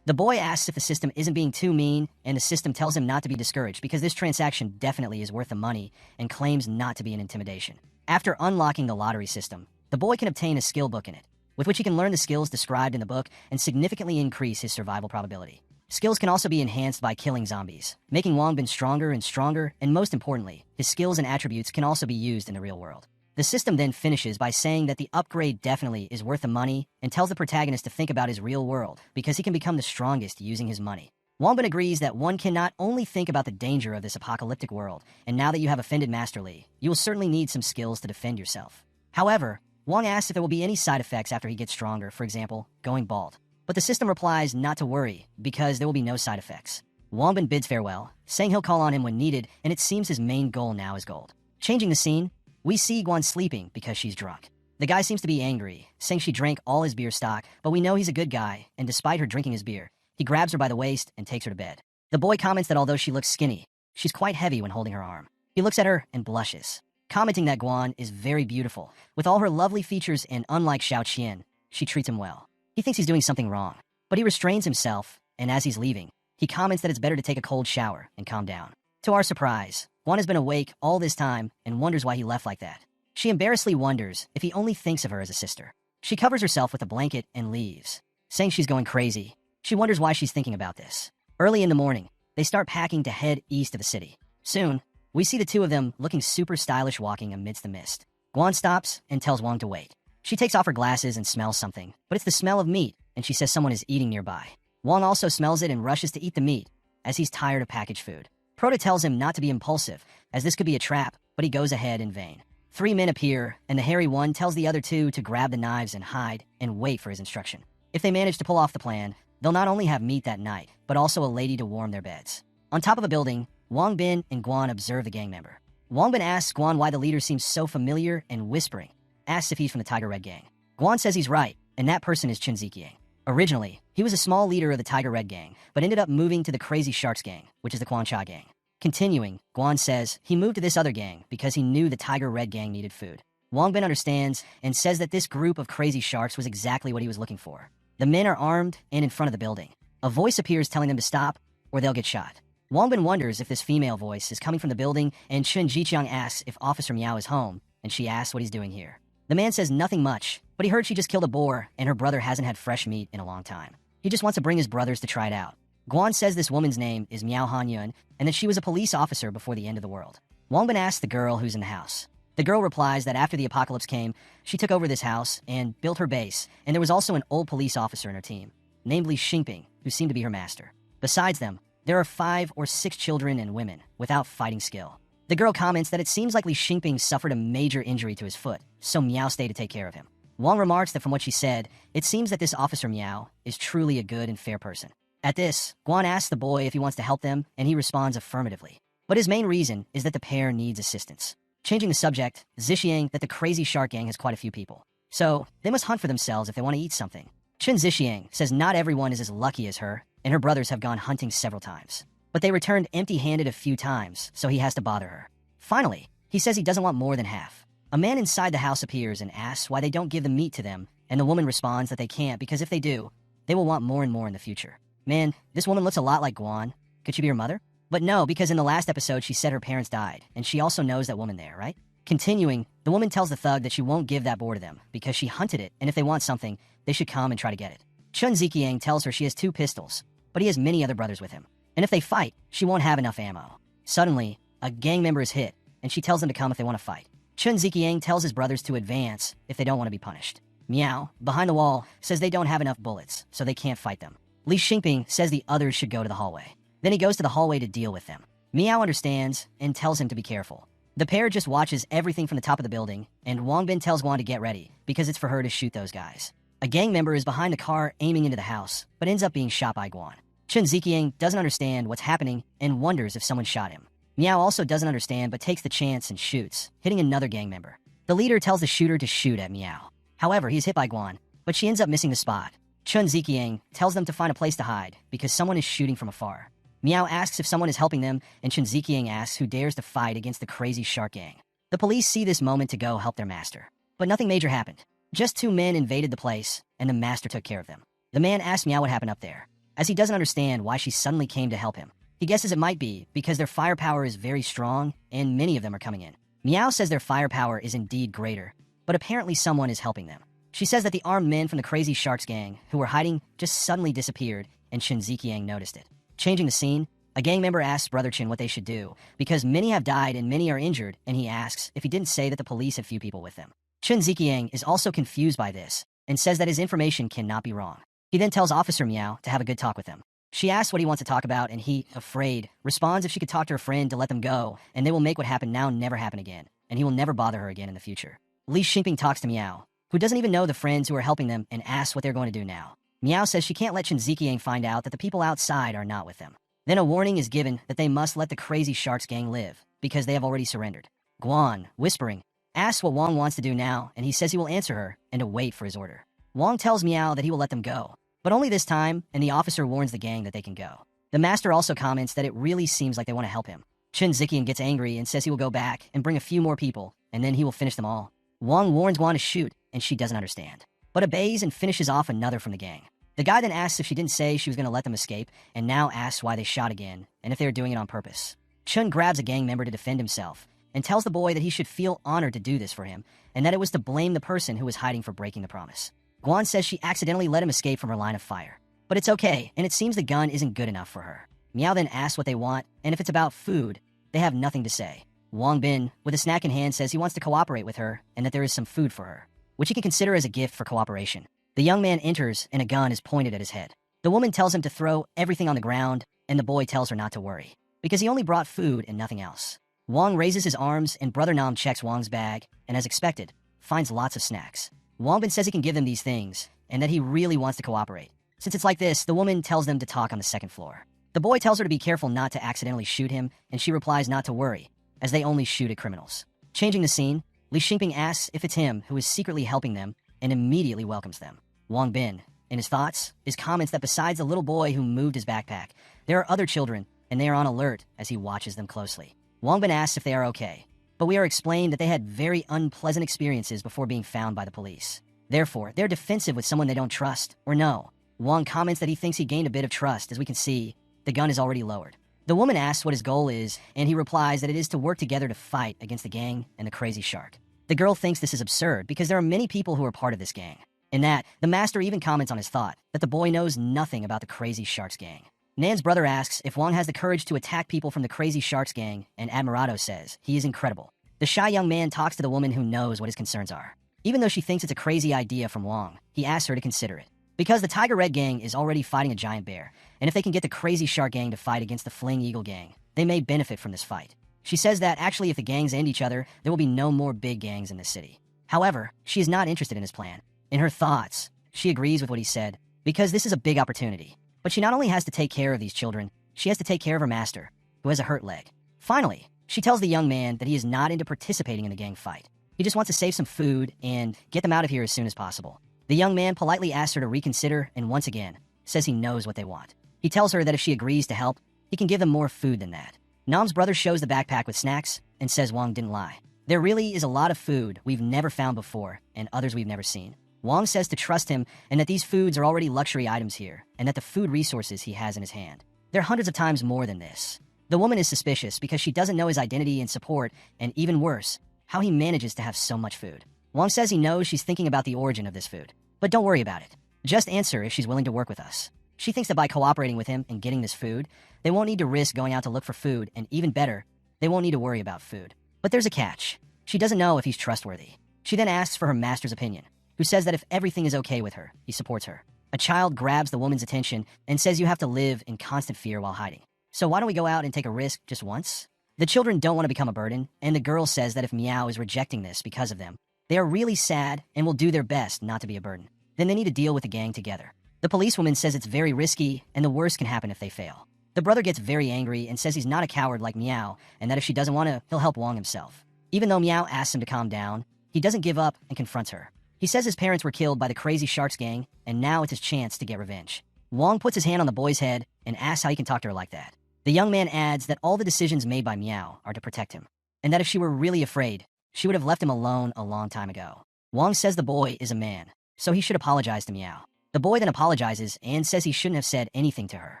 Speaker 1: The boy asks if the system isn't being too mean, and the system tells him not to be discouraged because this transaction definitely is worth the money and claims not to be an intimidation. After unlocking the lottery system, the boy can obtain a skill book in it, with which he can learn the skills described in the book and significantly increase his survival probability. Skills can also be enhanced by killing zombies, making Wongbin stronger and stronger, and most importantly, his skills and attributes can also be used in the real world. The system then finishes by saying that the upgrade definitely is worth the money and tells the protagonist to think about his real world because he can become the strongest using his money. Wongbin agrees that one can not only think about the danger of this apocalyptic world, and now that you have offended Master Li, you will certainly need some skills to defend yourself. However, Wong asks if there will be any side effects after he gets stronger, for example, going bald. But the system replies not to worry, because there will be no side effects. Wongbin bids farewell, saying he'll call on him when needed, and it seems his main goal now is gold. Changing the scene, we see Guan sleeping because she's drunk. The guy seems to be angry, saying she drank all his beer stock, but we know he's a good guy, and despite her drinking his beer, he grabs her by the waist and takes her to bed. The boy comments that although she looks skinny, she's quite heavy when holding her arm. He looks at her and blushes, commenting that Guan is very beautiful, with all her lovely features, and unlike Xiao Qian, she treats him well. He thinks he's doing something wrong, but he restrains himself, and as he's leaving, he comments that it's better to take a cold shower and calm down. To our surprise, Guan has been awake all this time and wonders why he left like that. She embarrassedly wonders if he only thinks of her as a sister. She covers herself with a blanket and leaves, saying she's going crazy. She wonders why she's thinking about this. Early in the morning, they start packing to head east of the city. Soon, we see the two of them looking super stylish walking amidst the mist. Guan stops and tells Wong to wait. She takes off her glasses and smells something, but it's the smell of meat, and she says someone is eating nearby. Wong also smells it and rushes to eat the meat, as he's tired of packaged food. Proto tells him not to be impulsive, as this could be a trap, but he goes ahead in vain. 3 men appear, and the hairy one tells the other two to grab the knives and hide and wait for his instruction. If they manage to pull off the plan, they'll not only have meat that night, but also a lady to warm their beds. On top of a building, Wongbin and Guan observe the gang member. Wongbin asks Guan why the leader seems so familiar and whispering, asks if he's from the Tiger Red gang. Guan says he's right, and that person is Chen Ziqiang. Originally, he was a small leader of the Tiger Red gang, but ended up moving to the Crazy Sharks gang, which is the Quan Cha gang. Continuing, Guan says he moved to this other gang because he knew the Tiger Red gang needed food. Wongbin understands and says that this group of crazy sharks was exactly what he was looking for. The men are armed and in front of the building. A voice appears telling them to stop or they'll get shot. Wongbin wonders if this female voice is coming from the building, and Chen Ziqiang asks if Officer Miao is home, and she asks what he's doing here. The man says nothing much, but he heard she just killed a boar and her brother hasn't had fresh meat in a long time. He just wants to bring his brothers to try it out. Guan says this woman's name is Miao Hanyun and that she was a police officer before the end of the world. Wongbin asks the girl who's in the house. The girl replies that after the apocalypse came, she took over this house and built her base, and there was also an old police officer in her team, namely Xingping, who seemed to be her master. Besides them, there are 5 or 6 children and women without fighting skill. The girl comments that it seems like Li Xingping suffered a major injury to his foot, so Miao stayed to take care of him. Wong remarks that from what she said, it seems that this Officer Miao is truly a good and fair person. At this, Guan asks the boy if he wants to help them, and he responds affirmatively. But his main reason is that the pair needs assistance. Changing the subject, Ziqiang that the Crazy Shark gang has quite a few people. So, they must hunt for themselves if they want to eat something. Chen Ziqiang says not everyone is as lucky as her, and her brothers have gone hunting several times. But they returned empty-handed a few times, so he has to bother her. Finally, he says he doesn't want more than half. A man inside the house appears and asks why they don't give the meat to them, and the woman responds that they can't because if they do, they will want more and more in the future. Man, this woman looks a lot like Guan. Could she be her mother? But no, because in the last episode she said her parents died, and she also knows that woman there, right? Continuing, the woman tells the thug that she won't give that boar to them because she hunted it, and if they want something, they should come and try to get it. Chen Ziqiang tells her she has 2 pistols, but he has many other brothers with him. And if they fight, she won't have enough ammo. Suddenly, a gang member is hit, and she tells them to come if they want to fight. Chen Ziqiang tells his brothers to advance if they don't want to be punished. Miao, behind the wall, says they don't have enough bullets, so they can't fight them. Li Xingping says the others should go to the hallway. Then he goes to the hallway to deal with them. Miao understands and tells him to be careful. The pair just watches everything from the top of the building, and Wongbin tells Guan to get ready, because it's for her to shoot those guys. A gang member is behind the car aiming into the house, but ends up being shot by Guan. Chen Ziqiang doesn't understand what's happening and wonders if someone shot him. Miao also doesn't understand but takes the chance and shoots, hitting another gang member. The leader tells the shooter to shoot at Miao. However, he's hit by Guan, but she ends up missing the spot. Chen Ziqiang tells them to find a place to hide because someone is shooting from afar. Miao asks if someone is helping them, and Chen Ziqiang asks who dares to fight against the Crazy Shark gang. The police see this moment to go help their master. But nothing major happened. Just 2 men invaded the place, and the master took care of them. The man asks Meow what happened up there, as he doesn't understand why she suddenly came to help him. He guesses it might be because their firepower is very strong, and many of them are coming in. Meow says their firepower is indeed greater, but apparently someone is helping them. She says that the armed men from the Crazy Sharks gang, who were hiding, just suddenly disappeared, and Chun Ziqiang noticed it. Changing the scene, a gang member asks Brother Chin what they should do, because many have died and many are injured, and he asks if he didn't say that the police have few people with them. Chun Ziqiang is also confused by this, and says that his information cannot be wrong. He then tells Officer Meow to have a good talk with him. She asks what he wants to talk about, and he, afraid, responds if she could talk to her friend to let them go, and they will make what happened now never happen again, and he will never bother her again in the future. Li Xingping talks to Meow, who doesn't even know the friends who are helping them, and asks what they're going to do now. Meow says she can't let Chun Ziqiang find out that the people outside are not with them. Then a warning is given that they must let the Crazy Sharks gang live, because they have already surrendered. Guan, whispering, asks what Wong wants to do now, and he says he will answer her and to wait for his order. Wong tells Meow that he will let them go, but only this time, and the officer warns the gang that they can go. The master also comments that it really seems like they want to help him. Chun Ziqiang gets angry and says he will go back and bring a few more people, and then he will finish them all. Wong warns Guan to shoot, and she doesn't understand, but obeys and finishes off another from the gang. The guy then asks if she didn't say she was going to let them escape, and now asks why they shot again, and if they are doing it on purpose. Chun grabs a gang member to defend himself, and tells the boy that he should feel honored to do this for him, and that it was to blame the person who was hiding for breaking the promise. Guan says she accidentally let him escape from her line of fire. But it's okay, and it seems the gun isn't good enough for her. Meow then asks what they want, and if it's about food, they have nothing to say. Wong Bin, with a snack in hand, says he wants to cooperate with her, and that there is some food for her, which he can consider as a gift for cooperation. The young man enters, and a gun is pointed at his head. The woman tells him to throw everything on the ground, and the boy tells her not to worry, because he only brought food and nothing else. Wong raises his arms, and Brother Nam checks Wong's bag, and as expected, finds lots of snacks. Wong Bin says he can give them these things, and that he really wants to cooperate. Since it's like this, the woman tells them to talk on the second floor. The boy tells her to be careful not to accidentally shoot him, and she replies not to worry, as they only shoot at criminals. Changing the scene, Li Xingping asks if it's him who is secretly helping them, and immediately welcomes them. Wong Bin, in his thoughts, is comments that besides the little boy who moved his backpack, there are other children, and they are on alert as he watches them closely. Wong Bin asks if they are okay, but we are explained that they had very unpleasant experiences before being found by the police. Therefore, they're defensive with someone they don't trust or know. Wong comments that he thinks he gained a bit of trust. As we can see, the gun is already lowered. The woman asks what his goal is, and he replies that it is to work together to fight against the gang and the Crazy Shark. The girl thinks this is absurd because there are many people who are part of this gang. In that, the master even comments on his thought that the boy knows nothing about the Crazy Sharks gang. Nan's brother asks if Wong has the courage to attack people from the Crazy Sharks gang, and Admirado says he is incredible. The shy young man talks to the woman who knows what his concerns are. Even though she thinks it's a crazy idea from Wong, he asks her to consider it. Because the Tiger Red gang is already fighting a giant bear, and if they can get the Crazy Shark gang to fight against the Fling Eagle gang, they may benefit from this fight. She says that actually if the gangs end each other, there will be no more big gangs in this city. However, she is not interested in his plan. In her thoughts, she agrees with what he said, because this is a big opportunity. But she not only has to take care of these children, she has to take care of her master, who has a hurt leg. Finally, she tells the young man that he is not into participating in the gang fight. He just wants to save some food and get them out of here as soon as possible. The young man politely asks her to reconsider and once again says he knows what they want. He tells her that if she agrees to help, he can give them more food than that. Nam's brother shows the backpack with snacks and says Wong didn't lie. There really is a lot of food we've never found before and others we've never seen. Wong says to trust him and that these foods are already luxury items here and that the food resources he has in his hand, they're hundreds of times more than this. The woman is suspicious because she doesn't know his identity and support, and even worse, how he manages to have so much food. Wong says he knows she's thinking about the origin of this food, but don't worry about it. Just answer if she's willing to work with us. She thinks that by cooperating with him and getting this food, they won't need to risk going out to look for food, and even better, they won't need to worry about food. But there's a catch. She doesn't know if he's trustworthy. She then asks for her master's opinion, who says that if everything is okay with her, he supports her. A child grabs the woman's attention and says you have to live in constant fear while hiding. So why don't we go out and take a risk just once? The children don't want to become a burden, and the girl says that if Meow is rejecting this because of them, they are really sad and will do their best not to be a burden. Then they need to deal with the gang together. The policewoman says it's very risky, and the worst can happen if they fail. The brother gets very angry and says he's not a coward like Meow, and that if she doesn't want to, he'll help Wong himself. Even though Meow asks him to calm down, he doesn't give up and confronts her. He says his parents were killed by the Crazy Sharks gang, and now it's his chance to get revenge. Wong puts his hand on the boy's head and asks how he can talk to her like that. The young man adds that all the decisions made by Meow are to protect him, and that if she were really afraid, she would have left him alone a long time ago. Wong says the boy is a man, so he should apologize to Meow. The boy then apologizes and says he shouldn't have said anything to her.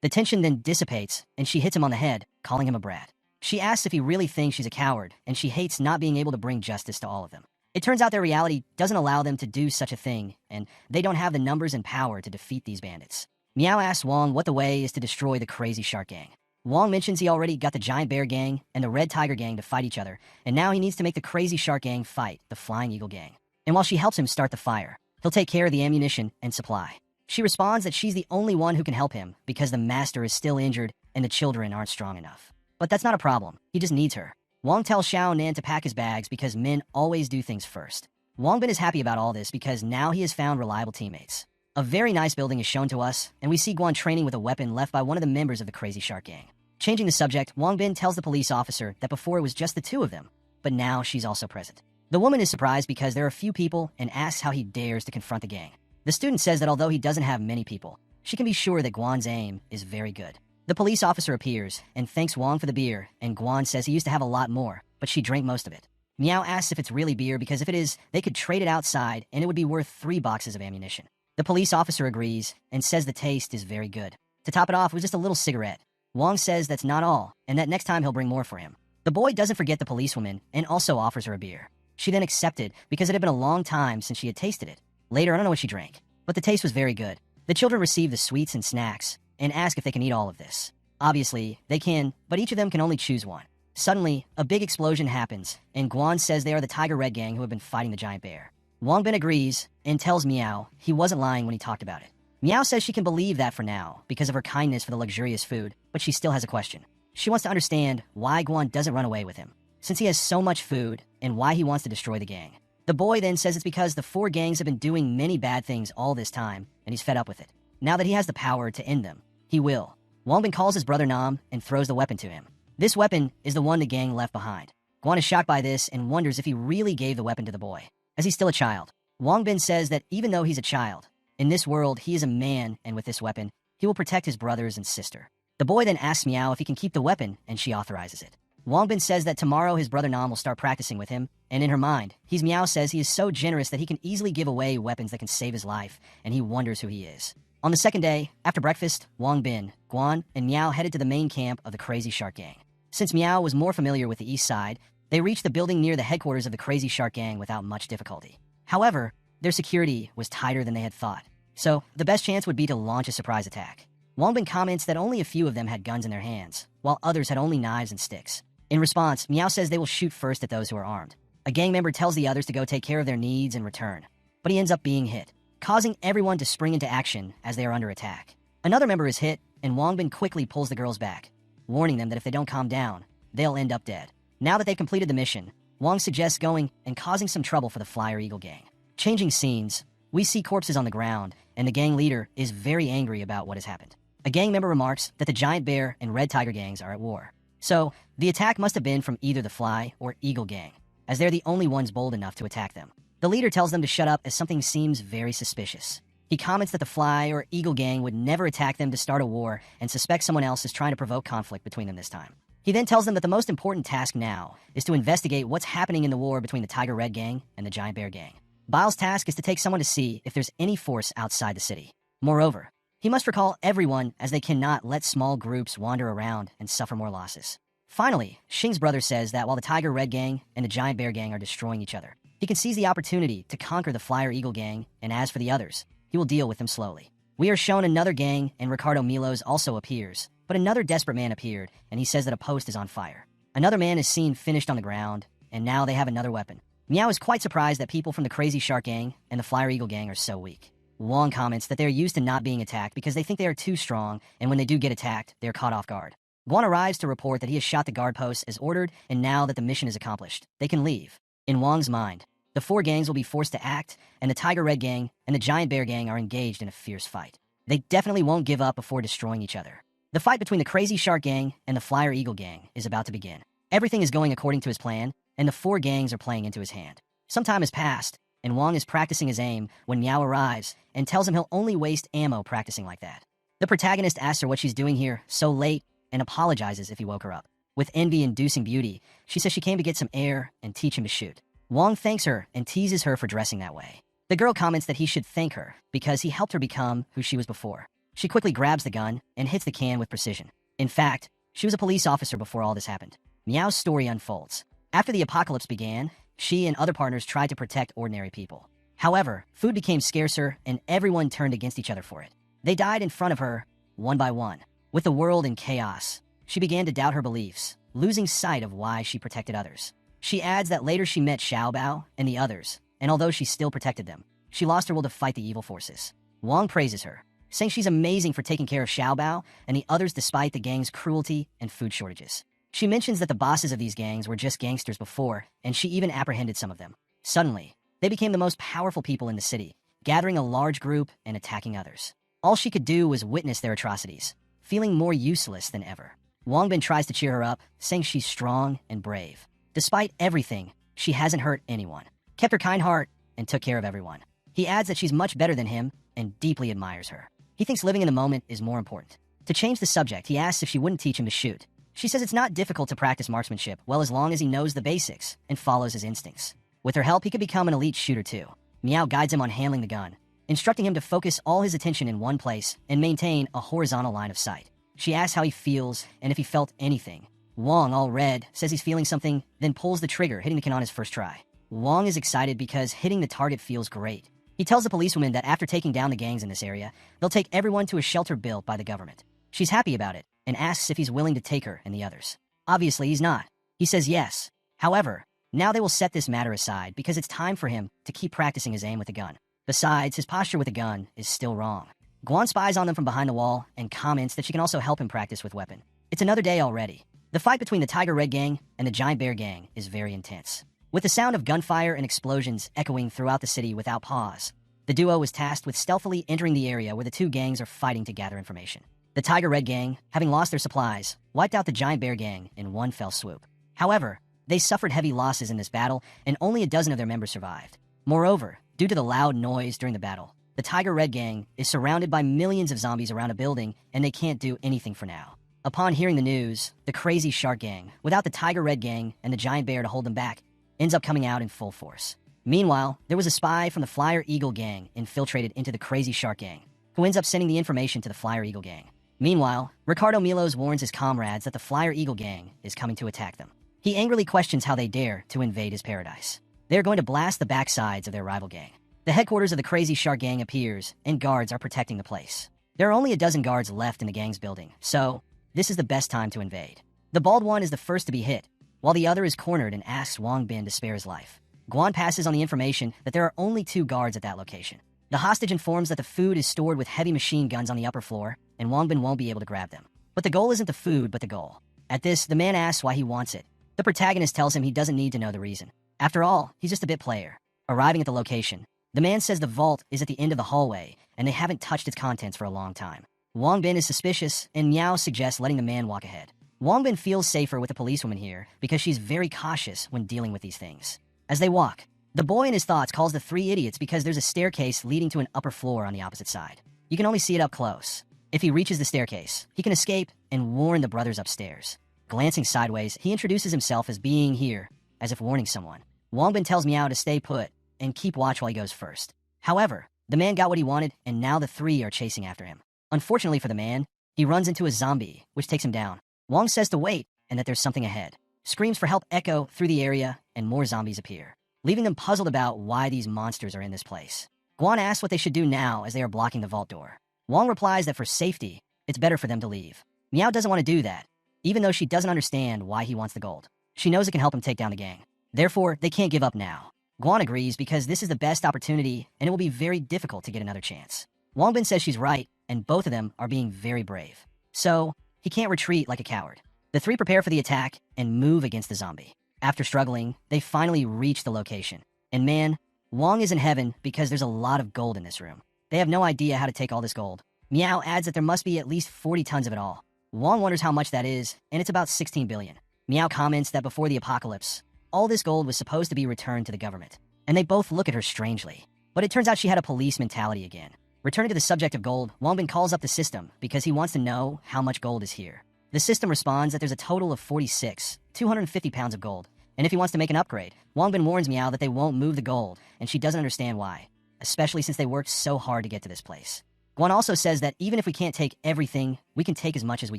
Speaker 1: The tension then dissipates, and she hits him on the head, calling him a brat. She asks if he really thinks she's a coward, and she hates not being able to bring justice to all of them. It turns out their reality doesn't allow them to do such a thing, and they don't have the numbers and power to defeat these bandits. Meow asks Wong what the way is to destroy the Crazy Shark Gang. Wong mentions he already got the Giant Bear Gang and the Red Tiger Gang to fight each other, and now he needs to make the Crazy Shark Gang fight the Flying Eagle Gang. And while she helps him start the fire, he'll take care of the ammunition and supply. She responds that she's the only one who can help him because the master is still injured and the children aren't strong enough. But that's not a problem. He just needs her. Wong tells Xiao Nan to pack his bags because men always do things first. Wong Bin is happy about all this because now he has found reliable teammates. A very nice building is shown to us, and we see Guan training with a weapon left by one of the members of the Crazy Shark Gang. Changing the subject, Wong Bin tells the police officer that before it was just the two of them, but now she's also present. The woman is surprised because there are few people and asks how he dares to confront the gang. The student says that although he doesn't have many people, she can be sure that Guan's aim is very good. The police officer appears and thanks Wong for the beer, and Guan says he used to have a lot more, but she drank most of it. Meow asks if it's really beer because if it is, they could trade it outside and it would be worth 3 boxes of ammunition. The police officer agrees and says the taste is very good. To top it off, it was just a little cigarette. Wong says that's not all, and that next time he'll bring more for him. The boy doesn't forget the policewoman and also offers her a beer. She then accepted because it had been a long time since she had tasted it. Later, I don't know what she drank, but the taste was very good. The children receive the sweets and snacks and ask if they can eat all of this. Obviously, they can, but each of them can only choose one. Suddenly, a big explosion happens, and Guan says they are the Tiger Red Gang who have been fighting the Giant Bear. Wong Bin agrees and tells Meow he wasn't lying when he talked about it. Meow says she can believe that for now because of her kindness for the luxurious food, but she still has a question. She wants to understand why Guan doesn't run away with him, since he has so much food, and why he wants to destroy the gang. The boy then says it's because the 4 gangs have been doing many bad things all this time, and he's fed up with it. Now that he has the power to end them, he will. Wong Bin calls his brother Nam and throws the weapon to him. This weapon is the one the gang left behind. Guan is shocked by this and wonders if he really gave the weapon to the boy, as he's still a child. Wong Bin says that even though he's a child, in this world he is a man, and with this weapon, he will protect his brothers and sister. The boy then asks Meow if he can keep the weapon, and she authorizes it. Wong Bin says that tomorrow his brother Nam will start practicing with him, and in her mind, Meow says he is so generous that he can easily give away weapons that can save his life, and he wonders who he is. On the second day, after breakfast, Wong Bin, Guan, and Meow headed to the main camp of the Crazy Shark Gang. Since Meow was more familiar with the east side, they reached the building near the headquarters of the Crazy Shark Gang without much difficulty. However, their security was tighter than they had thought, so the best chance would be to launch a surprise attack. Wong Bin comments that only a few of them had guns in their hands, while others had only knives and sticks. In response, Meow says they will shoot first at those who are armed. A gang member tells the others to go take care of their needs and return, but he ends up being hit, causing everyone to spring into action as they are under attack. Another member is hit, and Wong Bin quickly pulls the girls back, warning them that if they don't calm down, they'll end up dead. Now that they've completed the mission, Wong suggests going and causing some trouble for the Flyer Eagle Gang. Changing scenes, we see corpses on the ground, and the gang leader is very angry about what has happened. A gang member remarks that the Giant Bear and Red Tiger gangs are at war. So, the attack must have been from either the Fly or Eagle Gang, as they're the only ones bold enough to attack them. The leader tells them to shut up as something seems very suspicious. He comments that the Fly or Eagle Gang would never attack them to start a war and suspects someone else is trying to provoke conflict between them this time. He then tells them that the most important task now is to investigate what's happening in the war between the Tiger Red Gang and the Giant Bear Gang. Bile's task is to take someone to see if there's any force outside the city. Moreover, he must recall everyone as they cannot let small groups wander around and suffer more losses. Finally, Xing's brother says that while the Tiger Red Gang and the Giant Bear Gang are destroying each other, he can seize the opportunity to conquer the Flyer Eagle Gang, and as for the others, he will deal with them slowly. We are shown another gang, and Ricardo Milos also appears, but another desperate man appeared, and he says that a post is on fire. Another man is seen finished on the ground, and now they have another weapon. Meow is quite surprised that people from the Crazy Shark Gang and the Flyer Eagle Gang are so weak. Wong comments that they are used to not being attacked because they think they are too strong, and when they do get attacked, they are caught off guard. Guan arrives to report that he has shot the guard posts as ordered, and now that the mission is accomplished, they can leave. In Wong's mind, the 4 gangs will be forced to act, and the Tiger Red Gang and the Giant Bear Gang are engaged in a fierce fight. They definitely won't give up before destroying each other. The fight between the Crazy Shark Gang and the Flyer Eagle Gang is about to begin. Everything is going according to his plan, and the 4 gangs are playing into his hand. Some time has passed, and Wong is practicing his aim when Meow arrives and tells him he'll only waste ammo practicing like that. The protagonist asks her what she's doing here so late and apologizes if he woke her up. With envy-inducing beauty, she says she came to get some air and teach him to shoot. Wong thanks her and teases her for dressing that way. The girl comments that he should thank her because he helped her become who she was before. She quickly grabs the gun and hits the can with precision. In fact, she was a police officer before all this happened. Meow's story unfolds. After the apocalypse began, she and other partners tried to protect ordinary people. However, food became scarcer and everyone turned against each other for it. They died in front of her, one by one. With the world in chaos, she began to doubt her beliefs, losing sight of why she protected others. She adds that later she met Xiaobao and the others, and although she still protected them, she lost her will to fight the evil forces. Wong praises her, saying she's amazing for taking care of Xiaobao and the others despite the gang's cruelty and food shortages. She mentions that the bosses of these gangs were just gangsters before, and she even apprehended some of them. Suddenly, they became the most powerful people in the city, gathering a large group and attacking others. All she could do was witness their atrocities, feeling more useless than ever. Wongbin tries to cheer her up, saying she's strong and brave. Despite everything, she hasn't hurt anyone, kept her kind heart, and took care of everyone. He adds that she's much better than him and deeply admires her. He thinks living in the moment is more important. To change the subject, he asks if she wouldn't teach him to shoot. She says it's not difficult to practice marksmanship well as long as he knows the basics and follows his instincts. With her help, he could become an elite shooter too. Meow guides him on handling the gun, instructing him to focus all his attention in one place and maintain a horizontal line of sight. She asks how he feels and if he felt anything. Wong, all red, says he's feeling something, then pulls the trigger, hitting the can on his first try. Wong is excited because hitting the target feels great. He tells the policewoman that after taking down the gangs in this area, they'll take everyone to a shelter built by the government. She's happy about it and asks if he's willing to take her and the others. Obviously, he's not. He says yes. However, now they will set this matter aside because it's time for him to keep practicing his aim with the gun. Besides, his posture with the gun is still wrong. Guan spies on them from behind the wall and comments that she can also help him practice with weapon. It's another day already. The fight between the Tiger Red Gang and the Giant Bear Gang is very intense, with the sound of gunfire and explosions echoing throughout the city without pause. The duo was tasked with stealthily entering the area where the two gangs are fighting to gather information. The Tiger Red Gang, having lost their supplies, wiped out the Giant Bear Gang in one fell swoop. However, they suffered heavy losses in this battle, and only a dozen of their members survived. Moreover, due to the loud noise during the battle, the Tiger Red Gang is surrounded by millions of zombies around a building, and they can't do anything for now. Upon hearing the news, the Crazy Shark Gang, without the Tiger Red Gang and the Giant Bear to hold them back, ends up coming out in full force. Meanwhile, there was a spy from the Flyer Eagle Gang infiltrated into the Crazy Shark Gang, who ends up sending the information to the Flyer Eagle Gang. Meanwhile, Ricardo Milos warns his comrades that the Flyer Eagle Gang is coming to attack them. He angrily questions how they dare to invade his paradise. They are going to blast the backsides of their rival gang. The headquarters of the Crazy Shark Gang appears, and guards are protecting the place. There are only a dozen guards left in the gang's building, so this is the best time to invade. The bald one is the first to be hit, while the other is cornered and asks Wong Bin to spare his life. Guan passes on the information that there are only 2 guards at that location. The hostage informs that the food is stored with heavy machine guns on the upper floor, and Wong Bin won't be able to grab them. But the goal isn't the food, but the goal. At this, the man asks why he wants it. The protagonist tells him he doesn't need to know the reason. After all, he's just a bit player. Arriving at the location, the man says the vault is at the end of the hallway, and they haven't touched its contents for a long time. Wong Bin is suspicious, and Meow suggests letting the man walk ahead. Wong Bin feels safer with the policewoman here because she's very cautious when dealing with these things. As they walk, the boy in his thoughts calls the 3 idiots because there's a staircase leading to an upper floor on the opposite side. You can only see it up close. If he reaches the staircase, he can escape and warn the brothers upstairs. Glancing sideways, he introduces himself as being here, as if warning someone. Wong Bin tells Meow to stay put and keep watch while he goes first. However, the man got what he wanted, and now the 3 are chasing after him. Unfortunately for the man, he runs into a zombie, which takes him down. Wong says to wait and that there's something ahead. Screams for help echo through the area, and more zombies appear, leaving them puzzled about why these monsters are in this place. Guan asks what they should do now as they are blocking the vault door. Wong replies that for safety, it's better for them to leave. Meow doesn't want to do that, even though she doesn't understand why he wants the gold. She knows it can help him take down the gang. Therefore, they can't give up now. Guan agrees because this is the best opportunity, and it will be very difficult to get another chance. Wong Bin says she's right, and both of them are being very brave. So, he can't retreat like a coward. The 3 prepare for the attack and move against the zombie. After struggling, they finally reach the location. And man, Wong is in heaven because there's a lot of gold in this room. They have no idea how to take all this gold. Meow adds that there must be at least 40 tons of it all. Wong wonders how much that is, and it's about 16 billion. Meow comments that before the apocalypse, all this gold was supposed to be returned to the government. And they both look at her strangely. But it turns out she had a police mentality again. Returning to the subject of gold, Wong Bin calls up the system because he wants to know how much gold is here. The system responds that there's a total of 250 pounds of gold, And if he wants to make an upgrade, Wongbin warns Meow that they won't move the gold, and she doesn't understand why, especially since they worked so hard to get to this place. Guan also says that even if we can't take everything, we can take as much as we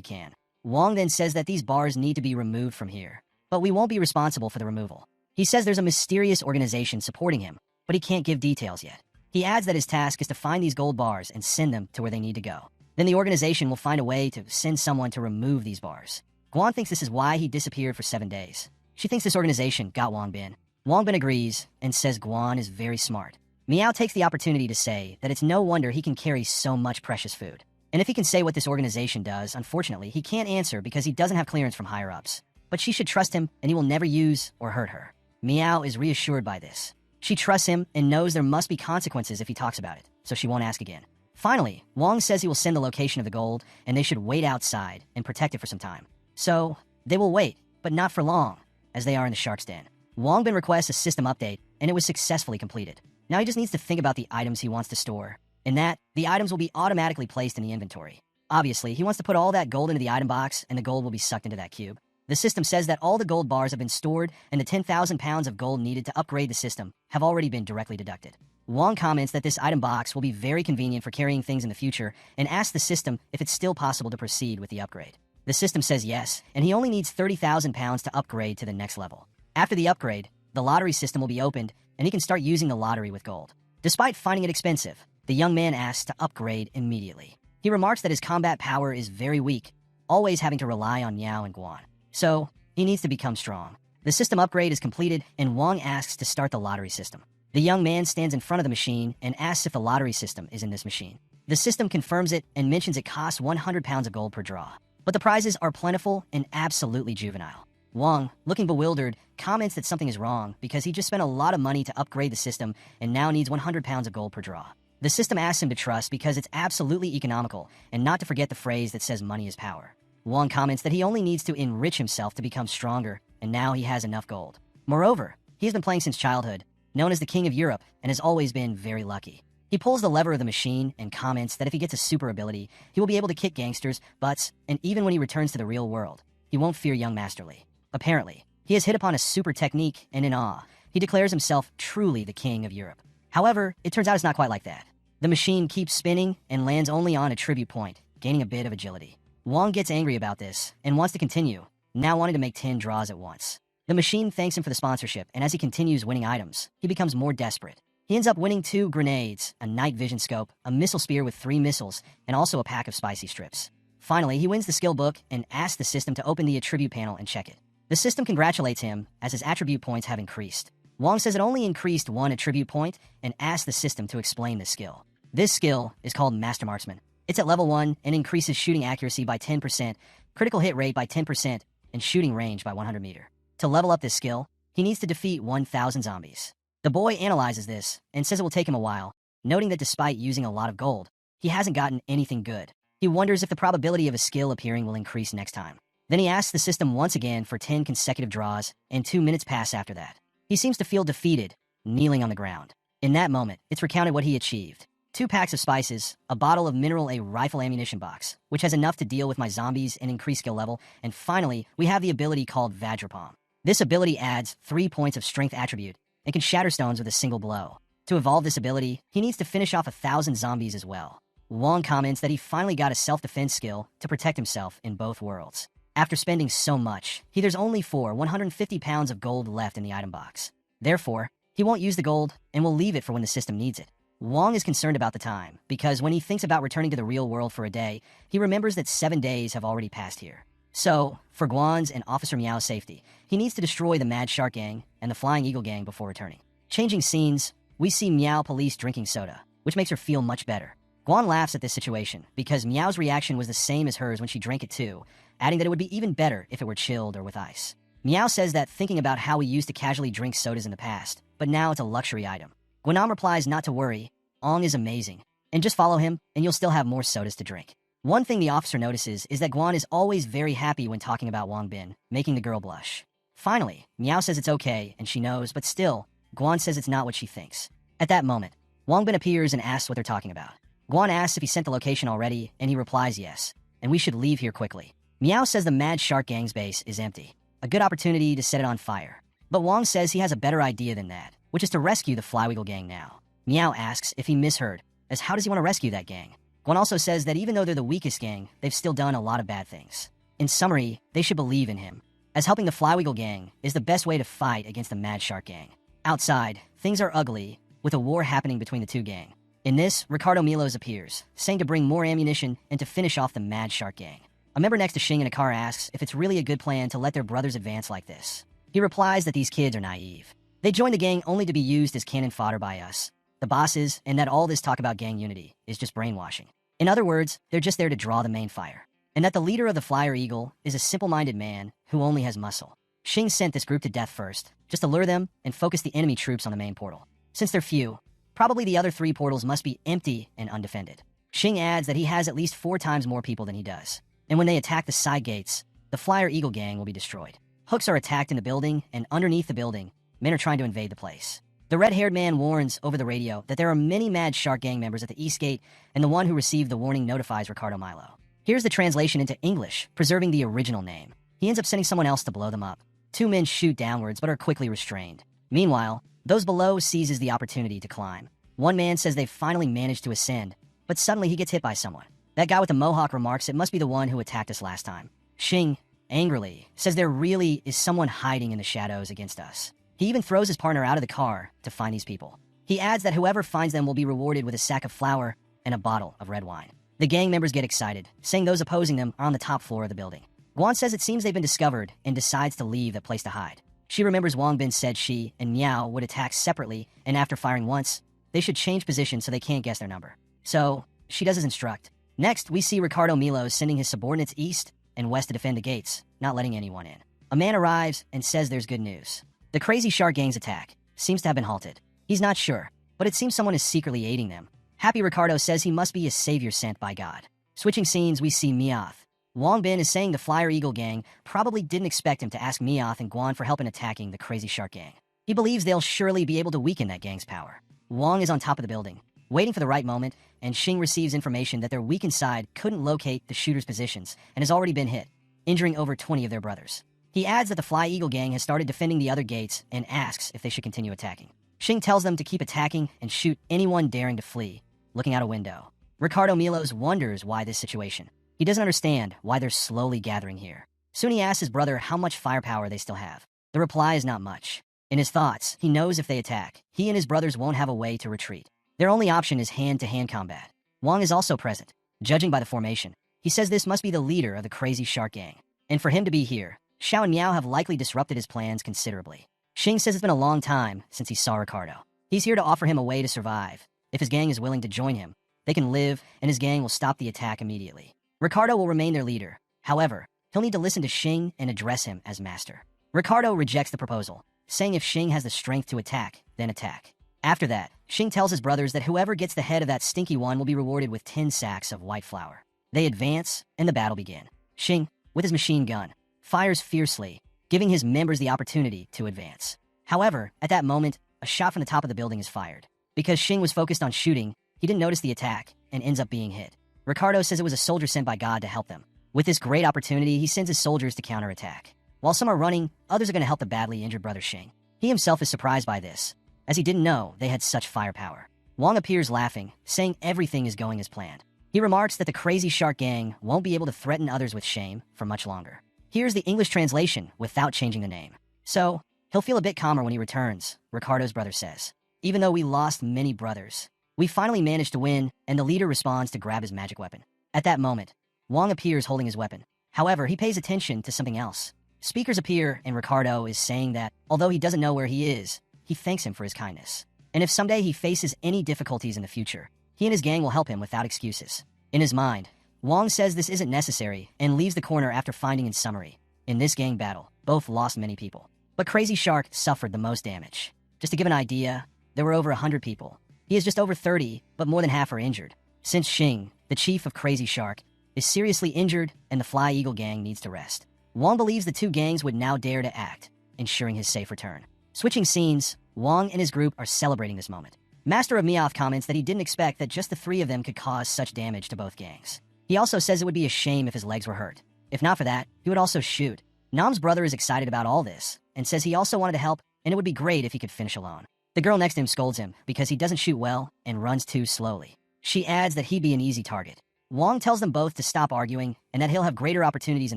Speaker 1: can. Wong then says that these bars need to be removed from here, but we won't be responsible for the removal. He says there's a mysterious organization supporting him, but he can't give details yet. He adds that his task is to find these gold bars and send them to where they need to go. Then the organization will find a way to send someone to remove these bars. Guan thinks this is why he disappeared for 7 days. She thinks this organization got Wongbin. Wongbin agrees and says Guan is very smart. Meow takes the opportunity to say that it's no wonder he can carry so much precious food. And if he can say what this organization does, unfortunately, he can't answer because he doesn't have clearance from higher-ups. But she should trust him and he will never use or hurt her. Meow is reassured by this. She trusts him and knows there must be consequences if he talks about it, so she won't ask again. Finally, Wong says he will send the location of the gold and they should wait outside and protect it for some time. So, they will wait, but not for long, as they are in the shark's den. Wongbin requests a system update, and it was successfully completed. Now he just needs to think about the items he wants to store. In that, the items will be automatically placed in the inventory. Obviously, he wants to put all that gold into the item box, and the gold will be sucked into that cube. The system says that all the gold bars have been stored, and the 10,000 pounds of gold needed to upgrade the system have already been directly deducted. Wong comments that this item box will be very convenient for carrying things in the future, and asks the system if it's still possible to proceed with the upgrade. The system says yes, and he only needs 30,000 pounds to upgrade to the next level. After the upgrade, the lottery system will be opened, and he can start using the lottery with gold. Despite finding it expensive, the young man asks to upgrade immediately. He remarks that his combat power is very weak, always having to rely on Meow and Guan. So, he needs to become strong. The system upgrade is completed, and Wong asks to start the lottery system. The young man stands in front of the machine and asks if the lottery system is in this machine. The system confirms it and mentions it costs 100 pounds of gold per draw. But the prizes are plentiful and absolutely juvenile. Wong, looking bewildered, comments that something is wrong because he just spent a lot of money to upgrade the system and now needs 100 pounds of gold per draw. The system asks him to trust because it's absolutely economical and not to forget the phrase that says money is power. Wong comments that he only needs to enrich himself to become stronger, and now he has enough gold. Moreover, he has been playing since childhood, known as the King of Europe, and has always been very lucky. He pulls the lever of the machine and comments that if he gets a super ability, he will be able to kick gangsters, butts, and even when he returns to the real world, he won't fear young Masterly. Apparently, he has hit upon a super technique, and in awe, he declares himself truly the King of Europe. However, it turns out it's not quite like that. The machine keeps spinning and lands only on a tribute point, gaining a bit of agility. Wong gets angry about this and wants to continue, now wanting to make 10 draws at once. The machine thanks him for the sponsorship, and as he continues winning items, he becomes more desperate. He ends up winning 2 grenades, a night vision scope, a missile spear with 3 missiles, and also a pack of spicy strips. Finally, he wins the skill book and asks the system to open the attribute panel and check it. The system congratulates him as his attribute points have increased. Wong says it only increased 1 attribute point and asks the system to explain this skill. This skill is called Master Marksman. It's at level 1 and increases shooting accuracy by 10%, critical hit rate by 10%, and shooting range by 100 meter. To level up this skill, he needs to defeat 1,000 zombies. The boy analyzes this and says it will take him a while, noting that despite using a lot of gold, he hasn't gotten anything good. He wonders if the probability of a skill appearing will increase next time. Then he asks the system once again for 10 consecutive draws, and 2 minutes pass after that. He seems to feel defeated, kneeling on the ground. In that moment, it's recounted what he achieved. 2 packs of spices, a bottle of mineral, a rifle ammunition box, which has enough to deal with my zombies and increase skill level, and finally, we have the ability called Vajrapalm. This ability adds 3 points of strength attribute and can shatter stones with a single blow. To evolve this ability, he needs to finish off 1,000 zombies as well. Wong comments that he finally got a self-defense skill to protect himself in both worlds. After spending so much, there's only 150 pounds of gold left in the item box. Therefore, he won't use the gold and will leave it for when the system needs it. Wong is concerned about the time, because when he thinks about returning to the real world for a day, he remembers that 7 days have already passed here. So, for Guan's and Officer Meow's safety, he needs to destroy the Mad Shark Gang and the Flying Eagle Gang before returning. Changing scenes, we see Meow police drinking soda, which makes her feel much better. Guan laughs at this situation, because Meow's reaction was the same as hers when she drank it too, adding that it would be even better if it were chilled or with ice. Meow says that thinking about how we used to casually drink sodas in the past, but now it's a luxury item. Guanam replies not to worry, Ong is amazing, and just follow him and you'll still have more sodas to drink. One thing the officer notices is that Guan is always very happy when talking about Wongbin, making the girl blush. Finally, Meow says it's okay and she knows, but still, Guan says it's not what she thinks. At that moment, Wongbin appears and asks what they're talking about. Guan asks if he sent the location already, and he replies yes, and we should leave here quickly. Meow says the Mad Shark Gang's base is empty, a good opportunity to set it on fire. But Wong says he has a better idea than that, which is to rescue the Flywiggle gang now. Meow asks if he misheard, as how does he want to rescue that gang? Guan also says that even though they're the weakest gang, they've still done a lot of bad things. In summary, they should believe in him, as helping the Flywiggle gang is the best way to fight against the Mad Shark gang. Outside, things are ugly, with a war happening between the two gang. In this, Ricardo Milos appears, saying to bring more ammunition and to finish off the Mad Shark gang. A member next to Xing in a car asks if it's really a good plan to let their brothers advance like this. He replies that these kids are naive. They joined the gang only to be used as cannon fodder by us, the bosses, and that all this talk about gang unity is just brainwashing. In other words, they're just there to draw the main fire. And that the leader of the Flyer Eagle is a simple-minded man who only has muscle. Xing sent this group to death first, just to lure them and focus the enemy troops on the main portal. Since they're few, probably the other 3 portals must be empty and undefended. Xing adds that he has at least 4 times more people than he does. And when they attack the side gates, the Flyer Eagle gang will be destroyed. Hooks are attacked in the building, and underneath the building, men are trying to invade the place. The red-haired man warns over the radio that there are many Mad Shark gang members at the East Gate, and the one who received the warning notifies Ricardo Milo. Here's the translation into English, preserving the original name. He ends up sending someone else to blow them up. 2 men shoot downwards but are quickly restrained. Meanwhile, those below seizes the opportunity to climb. One man says they've finally managed to ascend, but suddenly he gets hit by someone. That guy with the mohawk remarks it must be the one who attacked us last time. Xing, angrily, says there really is someone hiding in the shadows against us. He even throws his partner out of the car to find these people. He adds that whoever finds them will be rewarded with a sack of flour and a bottle of red wine. The gang members get excited, saying those opposing them are on the top floor of the building. Guan says it seems they've been discovered and decides to leave that place to hide. She remembers Wong Bin said she and Miao would attack separately, and after firing once, they should change position so they can't guess their number. So, she does as instruct. Next, we see Ricardo Milos sending his subordinates east and west to defend the gates, not letting anyone in. A man arrives and says there's good news. The Crazy Shark gang's attack seems to have been halted. He's not sure, but it seems someone is secretly aiding them. Happy Ricardo says he must be a savior sent by God. Switching scenes, we see Meoth. Wong Bin is saying the Flyer Eagle gang probably didn't expect him to ask Meoth and Guan for help in attacking the Crazy Shark gang. He believes they'll surely be able to weaken that gang's power. Wong is on top of the building, waiting for the right moment, and Xing receives information that their weakened side couldn't locate the shooters' positions and has already been hit, injuring over 20 of their brothers. He adds that the Fly Eagle gang has started defending the other gates and asks if they should continue attacking. Xing tells them to keep attacking and shoot anyone daring to flee, looking out a window. Ricardo Milos wonders why this situation. He doesn't understand why they're slowly gathering here. Soon he asks his brother how much firepower they still have. The reply is not much. In his thoughts, he knows if they attack, he and his brothers won't have a way to retreat. Their only option is hand-to-hand combat. Wong is also present, judging by the formation. He says this must be the leader of the Crazy Shark gang. And for him to be here, Xiao and Miao have likely disrupted his plans considerably. Xing says it's been a long time since he saw Ricardo. He's here to offer him a way to survive. If his gang is willing to join him, they can live, and his gang will stop the attack immediately. Ricardo will remain their leader. However, he'll need to listen to Xing and address him as master. Ricardo rejects the proposal, saying if Xing has the strength to attack, then attack. After that, Xing tells his brothers that whoever gets the head of that stinky one will be rewarded with 10 sacks of white flour. They advance, and the battle begins. Xing, with his machine gun, fires fiercely, giving his members the opportunity to advance. However, at that moment, a shot from the top of the building is fired. Because Xing was focused on shooting, he didn't notice the attack and ends up being hit. Ricardo says it was a soldier sent by God to help them. With this great opportunity, he sends his soldiers to counterattack. While some are running, others are going to help the badly injured brother Xing. He himself is surprised by this, as he didn't know they had such firepower. Wong appears laughing, saying everything is going as planned. He remarks that the Crazy Shark gang won't be able to threaten others with shame for much longer. Here's the English translation without changing the name. So, he'll feel a bit calmer when he returns, Ricardo's brother says. Even though we lost many brothers, we finally managed to win, and the leader responds to grab his magic weapon. At that moment, Wong appears holding his weapon. However, he pays attention to something else. Speakers appear, and Ricardo is saying that, although he doesn't know where he is, he thanks him for his kindness. And if someday he faces any difficulties in the future, he and his gang will help him without excuses. In his mind, Wong says this isn't necessary and leaves the corner after finding in summary. In this gang battle, both lost many people. But Crazy Shark suffered the most damage. Just to give an idea, there were over 100 people. He is just over 30, but more than half are injured. Since Xing, the chief of Crazy Shark, is seriously injured and the Fly Eagle gang needs to rest, Wong believes the two gangs would now dare to act, ensuring his safe return. Switching scenes, Wong and his group are celebrating this moment. Master of Meoth comments that he didn't expect that just the 3 of them could cause such damage to both gangs. He also says it would be a shame if his legs were hurt. If not for that, he would also shoot. Nam's brother is excited about all this, and says he also wanted to help and it would be great if he could finish alone. The girl next to him scolds him because he doesn't shoot well and runs too slowly. She adds that he'd be an easy target. Wong tells them both to stop arguing and that he'll have greater opportunities in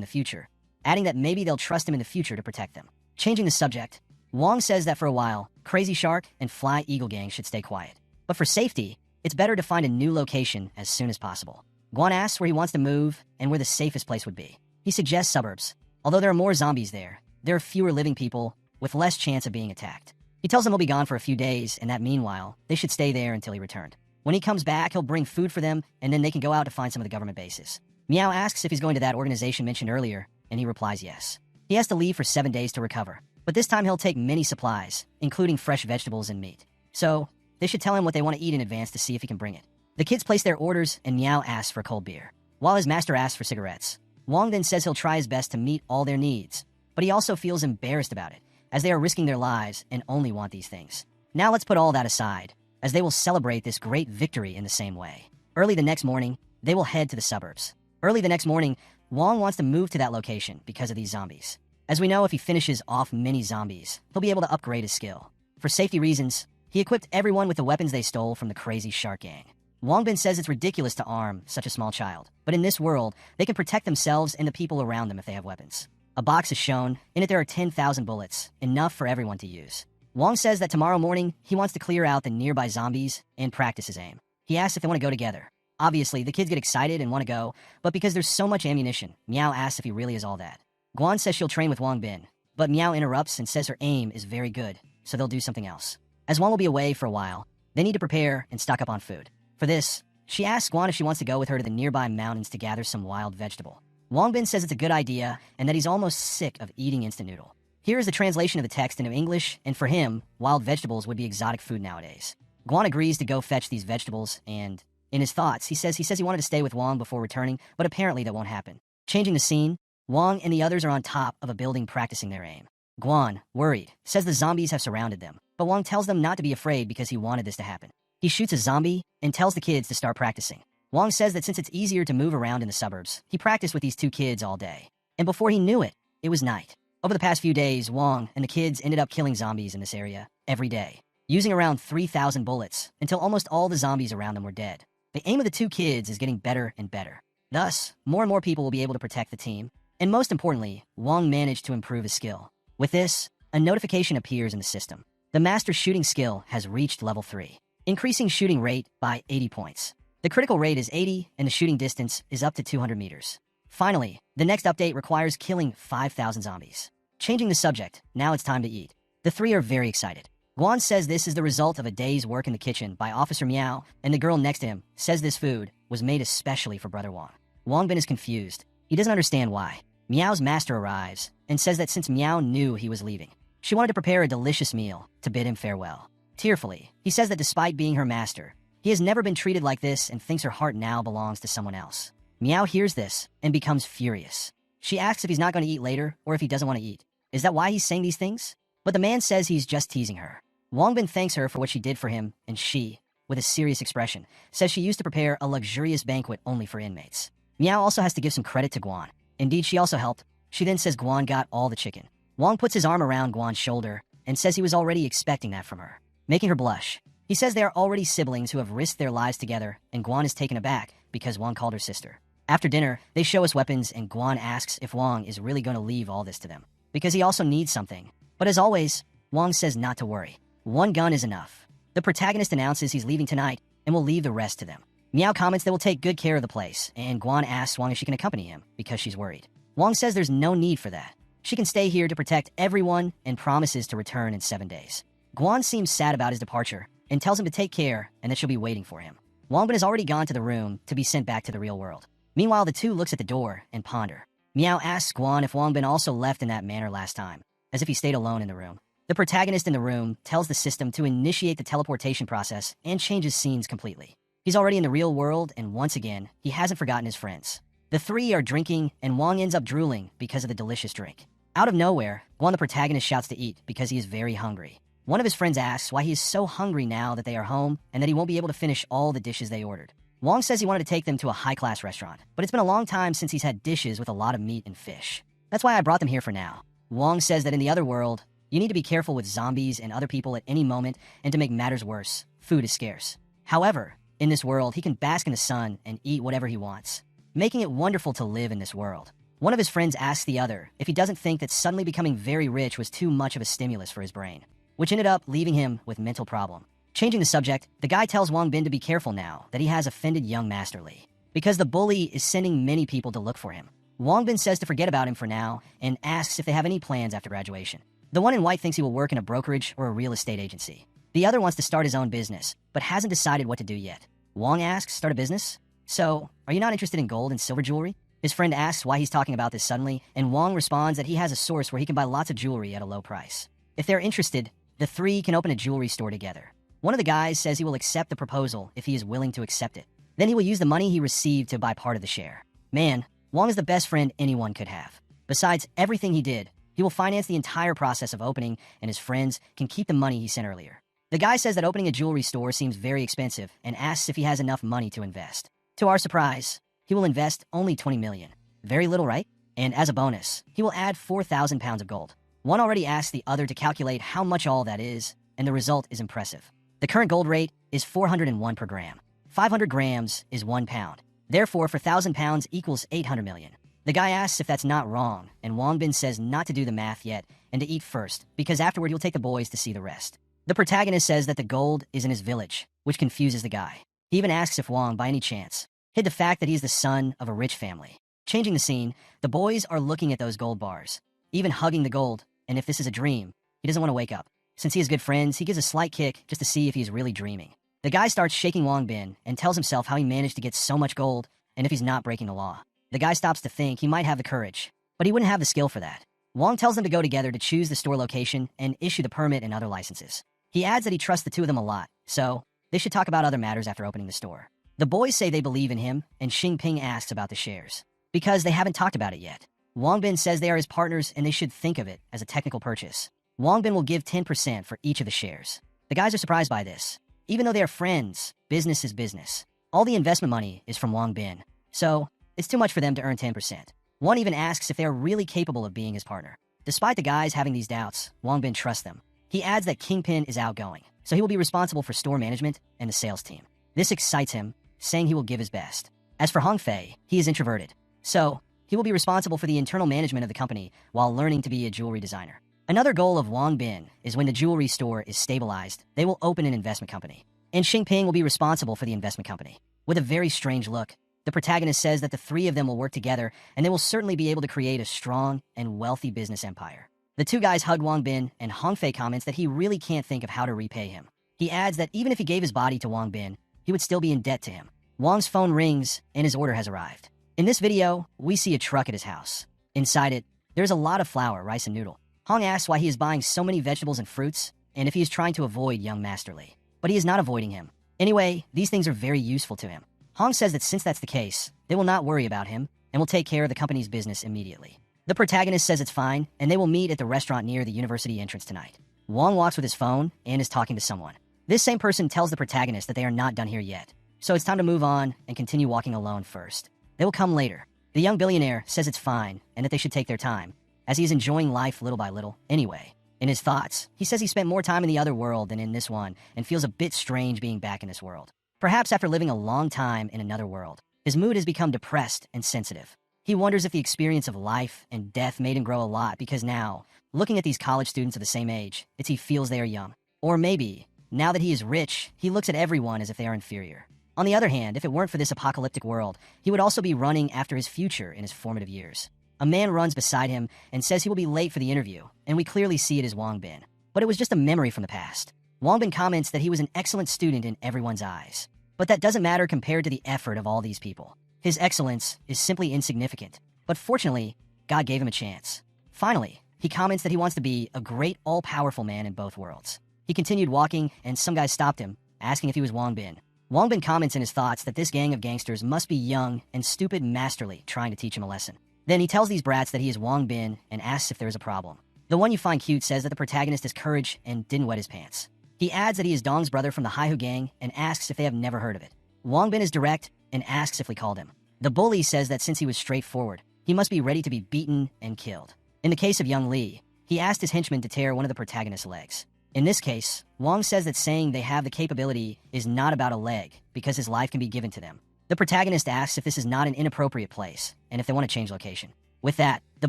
Speaker 1: the future, adding that maybe they'll trust him in the future to protect them. Changing the subject, Wong says that for a while, Crazy Shark and Fly Eagle Gang should stay quiet. But for safety, it's better to find a new location as soon as possible. Guan asks where he wants to move and where the safest place would be. He suggests suburbs. Although there are more zombies there are fewer living people with less chance of being attacked. He tells them he'll be gone for a few days and that meanwhile, they should stay there until he returned. When he comes back, he'll bring food for them and then they can go out to find some of the government bases. Meow asks if he's going to that organization mentioned earlier and he replies yes. He has to leave for 7 days to recover, but this time he'll take many supplies, including fresh vegetables and meat. So, they should tell him what they want to eat in advance to see if he can bring it. The kids place their orders and Meow asks for cold beer, while his master asks for cigarettes. Wong then says he'll try his best to meet all their needs, but he also feels embarrassed about it, as they are risking their lives and only want these things. Now let's put all that aside, as they will celebrate this great victory in the same way. Early the next morning, they will head to the suburbs. Early the next morning, Wong wants to move to that location because of these zombies. As we know, if he finishes off many zombies, he'll be able to upgrade his skill. For safety reasons, he equipped everyone with the weapons they stole from the Crazy Shark Gang. Wong Bin says it's ridiculous to arm such a small child, but in this world, they can protect themselves and the people around them if they have weapons. A box is shown. In it there are 10,000 bullets, enough for everyone to use. Wong says that tomorrow morning, he wants to clear out the nearby zombies and practice his aim. He asks if they want to go together. Obviously, the kids get excited and want to go, but because there's so much ammunition, Meow asks if he really is all that. Guan says she'll train with Wong Bin, but Meow interrupts and says her aim is very good, so they'll do something else. As Wong will be away for a while, they need to prepare and stock up on food. For this, she asks Guan if she wants to go with her to the nearby mountains to gather some wild vegetable. Wong Bin says it's a good idea and that he's almost sick of eating instant noodle. Here is the translation of the text into English, and for him, wild vegetables would be exotic food nowadays. Guan agrees to go fetch these vegetables, and in his thoughts, he says he wanted to stay with Wong before returning, but apparently that won't happen. Changing the scene, Wong and the others are on top of a building practicing their aim. Guan, worried, says the zombies have surrounded them, but Wong tells them not to be afraid because he wanted this to happen. He shoots a zombie and tells the kids to start practicing. Wong says that since it's easier to move around in the suburbs, he practiced with these two kids all day. And before he knew it, it was night. Over the past few days, Wong and the kids ended up killing zombies in this area every day, using around 3,000 bullets until almost all the zombies around them were dead. The aim of the two kids is getting better and better. Thus, more and more people will be able to protect the team. And most importantly, Wong managed to improve his skill. With this, a notification appears in the system. The master shooting skill has reached level 3, increasing shooting rate by 80 points. The critical rate is 80, and the shooting distance is up to 200 meters. Finally, the next update requires killing 5,000 zombies. Changing the subject, now it's time to eat. The three are very excited. Guan says this is the result of a day's work in the kitchen by Officer Meow, and the girl next to him says this food was made especially for Brother Wong. Wong Bin is confused. He doesn't understand why. Meow's master arrives and says that since Meow knew he was leaving, she wanted to prepare a delicious meal to bid him farewell. Tearfully, he says that despite being her master, he has never been treated like this and thinks her heart now belongs to someone else. Meow hears this and becomes furious. She asks if he's not going to eat later or if he doesn't want to eat. Is that why he's saying these things? But the man says he's just teasing her. Wong Bin thanks her for what she did for him, and she, with a serious expression, says she used to prepare a luxurious banquet only for inmates. Meow also has to give some credit to Guan. Indeed, she also helped. She then says Guan got all the chicken. Wong puts his arm around Guan's shoulder and says he was already expecting that from her, making her blush. He says they are already siblings who have risked their lives together, and Guan is taken aback because Wong called her sister. After dinner, they show us weapons, and Guan asks if Wong is really going to leave all this to them, because he also needs something. But as always, Wong says not to worry. One gun is enough. The protagonist announces he's leaving tonight and will leave the rest to them. Meow comments they will take good care of the place, and Guan asks Wong if she can accompany him because she's worried. Wong says there's no need for that. She can stay here to protect everyone and promises to return in 7 days. Guan seems sad about his departure and tells him to take care and that she'll be waiting for him. Wong Bin has already gone to the room to be sent back to the real world. Meanwhile, the two looks at the door and ponder. Meow asks Guan if Wong Bin also left in that manner last time, as if he stayed alone in the room. The protagonist in the room tells the system to initiate the teleportation process and changes scenes completely. He's already in the real world, and once again, he hasn't forgotten his friends. The three are drinking, and Wong ends up drooling because of the delicious drink. Out of nowhere, Guan the protagonist shouts to eat because he is very hungry. One of his friends asks why he is so hungry now that they are home and that he won't be able to finish all the dishes they ordered. Wong says he wanted to take them to a high-class restaurant, but it's been a long time since he's had dishes with a lot of meat and fish. That's why I brought them here for now. Wong says that in the other world, you need to be careful with zombies and other people at any moment, and to make matters worse, food is scarce. However, in this world, he can bask in the sun and eat whatever he wants, making it wonderful to live in this world. One of his friends asks the other if he doesn't think that suddenly becoming very rich was too much of a stimulus for his brain, which ended up leaving him with mental problem. Changing the subject, the guy tells Wong Bin to be careful now that he has offended young Master Lee, because the bully is sending many people to look for him. Wong Bin says to forget about him for now and asks if they have any plans after graduation. The one in white thinks he will work in a brokerage or a real estate agency. The other wants to start his own business, but hasn't decided what to do yet. Wong asks, start a business? So, are you not interested in gold and silver jewelry? His friend asks why he's talking about this suddenly, and Wong responds that he has a source where he can buy lots of jewelry at a low price. If they're interested, the three can open a jewelry store together. One of the guys says he will accept the proposal if he is willing to accept it. Then he will use the money he received to buy part of the share. Man, Wong is the best friend anyone could have. Besides everything he did, he will finance the entire process of opening, and his friends can keep the money he sent earlier. The guy says that opening a jewelry store seems very expensive and asks if he has enough money to invest. To our surprise, he will invest only 20 million. Very little, right? And as a bonus, he will add 4,000 pounds of gold. One already asked the other to calculate how much all that is, and the result is impressive. The current gold rate is 401 per gram. 500 grams is 1 pound. Therefore, for 1,000 pounds equals 800 million. The guy asks if that's not wrong, and Wong Bin says not to do the math yet and to eat first, because afterward he'll take the boys to see the rest. The protagonist says that the gold is in his village, which confuses the guy. He even asks if Wong, by any chance, hid the fact that he's the son of a rich family. Changing the scene, the boys are looking at those gold bars, even hugging the gold, and if this is a dream, he doesn't want to wake up. Since he has good friends, he gives a slight kick just to see if he's really dreaming. The guy starts shaking Wong Bin and tells himself how he managed to get so much gold and if he's not breaking the law. The guy stops to think he might have the courage, but he wouldn't have the skill for that. Wong tells them to go together to choose the store location and issue the permit and other licenses. He adds that he trusts the two of them a lot, so they should talk about other matters after opening the store. The boys say they believe in him, and Xingping asks about the shares, because they haven't talked about it yet. Wong Bin says they are his partners and they should think of it as a technical purchase. Wong Bin will give 10% for each of the shares. The guys are surprised by this. Even though they are friends, business is business. All the investment money is from Wong Bin, so it's too much for them to earn 10%. One even asks if they are really capable of being his partner. Despite the guys having these doubts, Wong Bin trusts them. He adds that Kingpin is outgoing, so he will be responsible for store management and the sales team. This excites him, saying he will give his best. As for Hong Fei, he is introverted, so he will be responsible for the internal management of the company while learning to be a jewelry designer. Another goal of Wong Bin is when the jewelry store is stabilized, they will open an investment company, and Xingping will be responsible for the investment company. With a very strange look, the protagonist says that the three of them will work together and they will certainly be able to create a strong and wealthy business empire. The two guys hug Wong Bin, and Hong Fei comments that he really can't think of how to repay him. He adds that even if he gave his body to Wong Bin, he would still be in debt to him. Wong's phone rings and his order has arrived. In this video, we see a truck at his house. Inside it, there's a lot of flour, rice, and noodle. Hong asks why he is buying so many vegetables and fruits, and if he is trying to avoid young Master Lee. But he is not avoiding him. Anyway, these things are very useful to him. Hong says that since that's the case, they will not worry about him and will take care of the company's business immediately. The protagonist says it's fine, and they will meet at the restaurant near the university entrance tonight. Wong walks with his phone and is talking to someone. This same person tells the protagonist that they are not done here yet, so it's time to move on and continue walking alone first. They will come later. The young billionaire says it's fine and that they should take their time, as he is enjoying life little by little anyway. In his thoughts, he says he spent more time in the other world than in this one and feels a bit strange being back in this world. Perhaps after living a long time in another world, his mood has become depressed and sensitive. He wonders if the experience of life and death made him grow a lot because now, looking at these college students of the same age, he feels they are young. Or maybe, now that he is rich, he looks at everyone as if they are inferior. On the other hand, if it weren't for this apocalyptic world, he would also be running after his future in his formative years. A man runs beside him and says he will be late for the interview, and we clearly see it as Wong Bin. But it was just a memory from the past. Wong Bin comments that he was an excellent student in everyone's eyes. But that doesn't matter compared to the effort of all these people. His excellence is simply insignificant. But fortunately, God gave him a chance. Finally, he comments that he wants to be a great all-powerful man in both worlds. He continued walking, and some guys stopped him, asking if he was Wong Bin. Wong Bin comments in his thoughts that this gang of gangsters must be young and stupid masterly trying to teach him a lesson. Then he tells these brats that he is Wong Bin and asks if there is a problem. The one you find cute says that the protagonist has courage and didn't wet his pants. He adds that he is Dong's brother from the Haihu gang and asks if they have never heard of it. Wong Bin is direct and asks if we called him. The bully says that since he was straightforward, he must be ready to be beaten and killed. In the case of young Lee, he asked his henchmen to tear one of the protagonist's legs. In this case, Wong says that saying they have the capability is not about a leg because his life can be given to them. The protagonist asks if this is not an inappropriate place and if they want to change location. With that, the